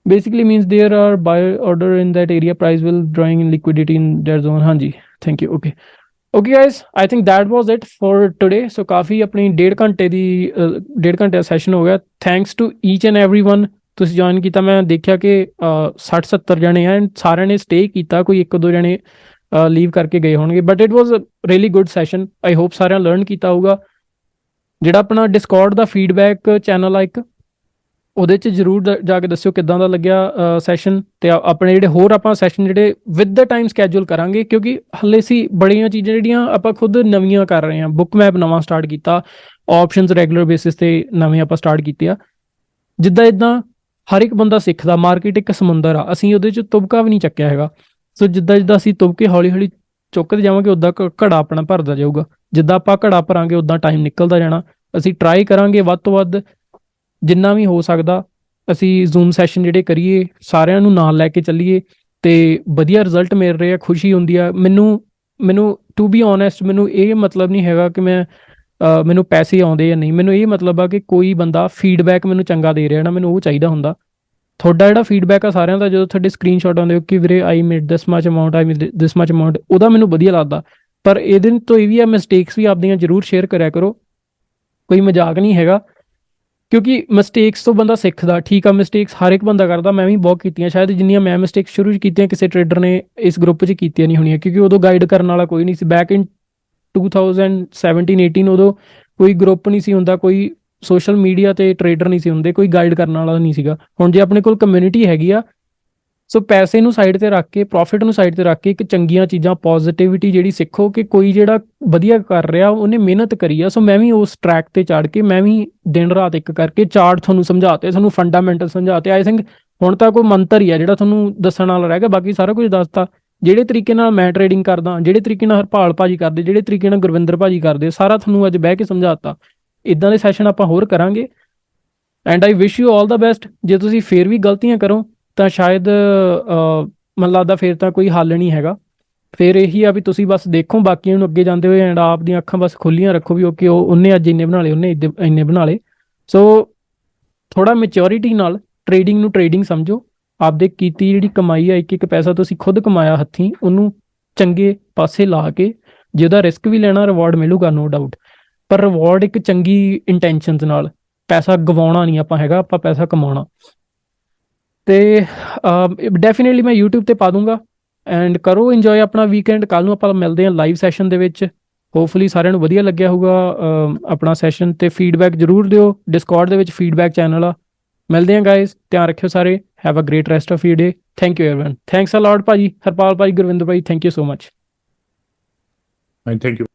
Basically means there are buy order in that area, price will drawing in liquidity in that zone. ਹਾਂਜੀ thank you. Okay guys, I think that was it for today. So ਕਾਫੀ ਆਪਣੀ 1.5 ਘੰਟੇ ਦਾ session ਹੋ ਗਿਆ। Thanks to each and everyone. ਤੁਸੀਂ join ਕੀਤਾ, ਮੈਂ ਦੇਖਿਆ ਕਿ 60-70 ਜਣੇ ਆ, ਸਾਰਿਆਂ ਨੇ ਸਟੇ ਕੀਤਾ। ਕੋਈ 1-2 ਜਣੇ ਲੀਵ ਕਰਕੇ ਗਏ ਹੋਣਗੇ, but it was a really good session. I hope ਸਾਰਿਆਂ ਲਰਨ ਕੀਤਾ ਹੋਊਗਾ। ਜਿਹੜਾ ਆਪਣਾ ਡਿਸਕੌਰਡ ਦਾ ਫੀਡਬੈਕ ਚੈਨਲ ਆ ਇੱਕ, ਉਹਦੇ 'ਚ ਜ਼ਰੂਰ ਜਾ ਕੇ ਦੱਸਿਓ ਕਿੱਦਾਂ ਦਾ ਲੱਗਿਆ ਸੈਸ਼ਨ, ਤੇ ਆਪਣੇ ਜਿਹੜੇ ਹੋਰ ਆਪਾਂ ਸੈਸ਼ਨ ਜਿਹੜੇ ਵਿਦ ਦਾ ਟਾਈਮ ਸਕੈਜੂਲ ਕਰਾਂਗੇ, ਕਿਉਂਕਿ ਹਲੇ ਅਸੀਂ ਬੜੀਆਂ ਚੀਜ਼ਾਂ ਜਿਹੜੀਆਂ ਆਪਾਂ ਖੁਦ ਨਵੀਆਂ ਕਰ ਰਹੇ ਹਾਂ। ਬੁੱਕ ਮੈਪ ਨਵਾਂ ਸਟਾਰਟ ਕੀਤਾ, ਆਪਸ਼ਨਸ ਰੈਗੂਲਰ ਬੇਸਿਸ ਤੇ ਨਵੇਂ ਆਪਾਂ ਸਟਾਰਟ ਕੀਤੇ ਆ। ਜਿੱਦਾਂ ਹਰ ਇੱਕ ਬੰਦਾ ਸਿੱਖਦਾ, ਮਾਰਕੀਟ ਇੱਕ ਸਮੁੰਦਰ ਆ, ਅਸੀਂ ਉਹਦੇ 'ਚ ਤੁਬਕਾ ਵੀ ਨਹੀਂ ਚੱਕਿਆ ਹੈਗਾ। ਸੋ ਜਿੱਦਾਂ ਅਸੀਂ ਤੁਬਕੇ ਹੌਲੀ ਹੌਲੀ ਚੁੱਕਦੇ ਜਾਵਾਂਗੇ, ਉੱਦਾਂ ਘੜਾ ਆਪਣਾ ਭਰਦਾ ਜਾਊਗਾ। ਜਿੱਦਾਂ ਆਪਾਂ ਘੜਾ ਭਰਾਂਗੇ ਉੱਦਾਂ ਟਾਈਮ ਨਿਕਲਦਾ ਜਾਣਾ। ਅਸੀਂ ਟਰਾਈ ਕਰਾਂਗੇ ਵੱਧ ਤੋਂ ਵੱਧ ਜਿੰਨਾ ਵੀ ਹੋ ਸਕਦਾ ਅਸੀਂ ਜ਼ੂਮ ਸੈਸ਼ਨ ਜਿਹੜੇ ਕਰੀਏ, ਸਾਰਿਆਂ ਨੂੰ ਨਾਲ ਲੈ ਕੇ ਚੱਲੀਏ, ਤੇ ਵਧੀਆ ਰਿਜ਼ਲਟ ਮਿਲ ਰਹੇ ਆ, ਖੁਸ਼ੀ ਹੁੰਦੀ ਆ ਮੈਨੂੰ ਟੂ ਬੀ ਓਨੈਸਟ। ਮੈਨੂੰ ਇਹ ਮਤਲਬ ਨਹੀਂ ਹੈਗਾ ਕਿ ਮੈਨੂੰ ਪੈਸੇ ਆਉਂਦੇ ਜਾਂ ਨਹੀਂ, ਮੈਨੂੰ ਇਹ ਮਤਲਬ ਆ ਕਿ ਕੋਈ ਬੰਦਾ ਫੀਡਬੈਕ ਮੈਨੂੰ ਚੰਗਾ ਦੇ ਰਿਹਾ ਨਾ, ਮੈਨੂੰ ਉਹ ਚਾਹੀਦਾ ਹੁੰਦਾ। ਤੁਹਾਡਾ ਜਿਹੜਾ ਫੀਡਬੈਕ ਆ ਸਾਰਿਆਂ ਦਾ, ਜਦੋਂ ਤੁਹਾਡੇ ਸਕਰੀਨਸ਼ਾਟ ਆਉਂਦੇ ਹੋ ਕਿ ਵੀਰੇ ਆਈ ਮੇਡ ਦਿਸ ਮਚ ਅਮਾਊਂਟ, ਆਈ ਮੇਡ ਦਿਸ ਮਚ ਅਮਾਊਂਟ, ਉਹਦਾ ਮੈਨੂੰ ਵਧੀਆ ਲੱਗਦਾ। ਪਰ ਇਹਦੇ ਤੋਂ ਇਹ ਵੀ ਆ, ਮਿਸਟੇਕਸ ਵੀ ਆਪਦੀਆਂ ਜ਼ਰੂਰ ਸ਼ੇਅਰ ਕਰਿਆ ਕਰੋ, ਕੋਈ ਮਜ਼ਾਕ ਨਹੀਂ ਹੈਗਾ, ਕਿਉਂਕਿ ਮਿਸਟੇਕਸ ਤੋਂ ਬੰਦਾ ਸਿੱਖਦਾ। ਠੀਕ ਆ, ਮਿਸਟੇਕਸ ਹਰ ਇੱਕ ਬੰਦਾ ਕਰਦਾ, ਮੈਂ ਵੀ ਬਹੁਤ ਕੀਤੀਆਂ। ਸ਼ਾਇਦ ਜਿੰਨੀਆਂ ਮੈਂ ਮਿਸਟੇਕਸ ਸ਼ੁਰੂ 'ਚ ਕੀਤੀਆਂ ਕਿਸੇ ਟ੍ਰੇਡਰ ਨੇ ਇਸ ਗਰੁੱਪ 'ਚ ਕੀਤੀਆਂ ਨਹੀਂ ਹੋਣੀਆਂ, ਕਿਉਂਕਿ ਉਦੋਂ ਗਾਈਡ ਕਰਨ ਵਾਲਾ ਕੋਈ ਨਹੀਂ ਸੀ। ਬੈਕ ਇਨ 2017-18 ਉਦੋਂ ਕੋਈ ਗਰੁੱਪ ਨਹੀਂ ਸੀ ਹੁੰਦਾ, ਕੋਈ ਸੋਸ਼ਲ ਮੀਡੀਆ ਤੇ ਟ੍ਰੇਡਰ ਨਹੀਂ ਸੀ ਹੁੰਦੇ, ਕੋਈ ਗਾਈਡ ਕਰਨ ਵਾਲਾ ਨਹੀਂ ਸੀਗਾ। ਹੁਣ ਜੇ ਆਪਣੇ ਕੋਲ ਕਮਿਊਨਿਟੀ ਹੈਗੀ ਆ, ਸੋ ਪੈਸੇ ਨੂੰ ਸਾਈਡ ਤੇ ਰੱਖ ਕੇ, ਪ੍ਰੋਫਿਟ ਨੂੰ ਸਾਈਡ ਤੇ ਰੱਖ ਕੇ, ਇੱਕ ਚੰਗੀਆਂ ਚੀਜ਼ਾਂ, ਪੋਜ਼ਿਟਿਵਿਟੀ ਜਿਹੜੀ ਸਿੱਖੋ ਕਿ ਕੋਈ ਜਿਹੜਾ ਵਧੀਆ ਕਰ ਰਿਹਾ ਉਹਨੇ ਮਿਹਨਤ ਕਰੀ ਆ। ਸੋ ਮੈਂ ਵੀ ਉਸ ਟਰੈਕ ਤੇ ਚੜ੍ਹ ਕੇ, ਮੈਂ ਵੀ ਦਿਨ ਰਾਤ ਇੱਕ ਕਰਕੇ ਚਾਰਟ ਤੁਹਾਨੂੰ ਸਮਝਾਤੇ, ਤੁਹਾਨੂੰ ਫੰਡਾਮੈਂਟਲ ਸਮਝਾਤੇ। ਆਈ ਥਿੰਕ ਹੁਣ ਤਾਂ ਕੋਈ ਮੰਤਰ ਹੀ ਆ ਜਿਹੜਾ ਤੁਹਾਨੂੰ ਦੱਸਣ ਵਾਲਾ ਰਹਿ ਗਿਆ, ਬਾਕੀ ਸਾਰਾ ਕੁਝ ਦੱਸਤਾ। ਜਿਹੜੇ ਤਰੀਕੇ ਨਾਲ ਮੈਂ ਟ੍ਰੇਡਿੰਗ ਕਰਦਾ, ਜਿਹੜੇ ਤਰੀਕੇ ਨਾਲ ਹਰਪਾਲ ਭਾਜੀ ਕਰਦੇ, ਜਿਹੜੇ ਤਰੀਕੇ ਨਾਲ ਗੁਰਵਿੰਦਰ ਭਾਜੀ ਕਰਦੇ, ਸਾਰਾ ਤੁਹਾਨੂੰ ਅੱਜ ਬਹਿ ਕੇ ਸਮਝਾਤਾ। ਇੱਦਾਂ ਦੇ ਸੈਸ਼ਨ ਆਪਾਂ ਹੋਰ ਕਰਾਂਗੇ, and I wish you all the best. ਜੇ ਤੁਸੀਂ ਫੇਰ ਵੀ ਗਲਤੀਆਂ ਕਰੋ ਤਾਂ ਸ਼ਾਇਦ ਮੈਨੂੰ ਲੱਗਦਾ ਫਿਰ ਤਾਂ ਕੋਈ ਹੱਲ ਨਹੀਂ ਹੈਗਾ। ਫਿਰ ਇਹੀ ਆ ਵੀ ਤੁਸੀਂ ਬਸ ਦੇਖੋ ਬਾਕੀਆਂ ਨੂੰ ਅੱਗੇ ਜਾਂਦੇ ਹੋਏ, ਐਂਡ ਆਪ ਦੀਆਂ ਅੱਖਾਂ ਬਸ ਖੁੱਲੀਆਂ ਰੱਖੋ ਵੀ ਓਕੇ ਉਹਨੇ ਅੱਜ ਇੰਨੇ ਬਣਾ ਲਏ, ਉਹਨੇ ਇੰਨੇ ਬਣਾ ਲਏ। ਸੋ ਥੋੜ੍ਹਾ ਮੈਚੋਰਿਟੀ ਨਾਲ ਟ੍ਰੇਡਿੰਗ ਨੂੰ ਟ੍ਰੇਡਿੰਗ ਸਮਝੋ। ਆਪਦੇ ਕੀਤੀ ਜਿਹੜੀ ਕਮਾਈ ਆ, ਇੱਕ ਇੱਕ ਪੈਸਾ ਤੁਸੀਂ ਖੁਦ ਕਮਾਇਆ ਹੱਥੀਂ, ਉਹਨੂੰ ਚੰਗੇ ਪਾਸੇ ਲਾ ਕੇ, ਜੇ ਉਹਦਾ ਰਿਸਕ ਵੀ ਲੈਣਾ, ਰਿਵਾਰਡ ਮਿਲੂਗਾ ਨੋ ਡਾਊਟ, ਪਰ ਰਿਵਾਰਡ ਇੱਕ ਚੰਗੀ ਇੰਟੈਂਸ਼ਨਸ ਨਾਲ। ਪੈਸਾ ਗਵਾਉਣਾ ਨਹੀਂ ਆਪਾਂ ਹੈਗਾ, ਆਪਾਂ ਪੈਸਾ ਕਮਾਉਣਾ। ਤੇ ਡੈਫੀਨੇਟਲੀ ਮੈਂ YouTube ਤੇ ਪਾ ਦੂੰਗਾ, ਐਂਡ ਕਰੋ ਇੰਜੋਏ ਆਪਣਾ ਵੀਕਐਂਡ। ਕੱਲ੍ਹ ਨੂੰ ਆਪਾਂ ਮਿਲਦੇ ਹਾਂ ਲਾਈਵ ਸੈਸ਼ਨ ਦੇ ਵਿੱਚ। ਹੋਪਫੁਲੀ ਸਾਰਿਆਂ ਨੂੰ ਵਧੀਆ ਲੱਗਿਆ ਹੋਊਗਾ ਆਪਣਾ ਸੈਸ਼ਨ, ਤੇ ਫੀਡਬੈਕ ਜ਼ਰੂਰ ਦਿਓ। ਡਿਸਕੌਰਡ ਦੇ ਵਿੱਚ ਫੀਡਬੈਕ ਚੈਨਲ ਆ। ਮਿਲਦੇ ਹਾਂ ਗਾਇਜ਼, ਧਿਆਨ ਰੱਖਿਓ ਸਾਰੇ। Have a great rest of your day. Thank you everyone. Thanks a lot ਭਾਜੀ, ਹਰਪਾਲ ਭਾਜੀ, ਗੁਰਵਿੰਦਰ ਭਾਈ, thank you so much. Thank you.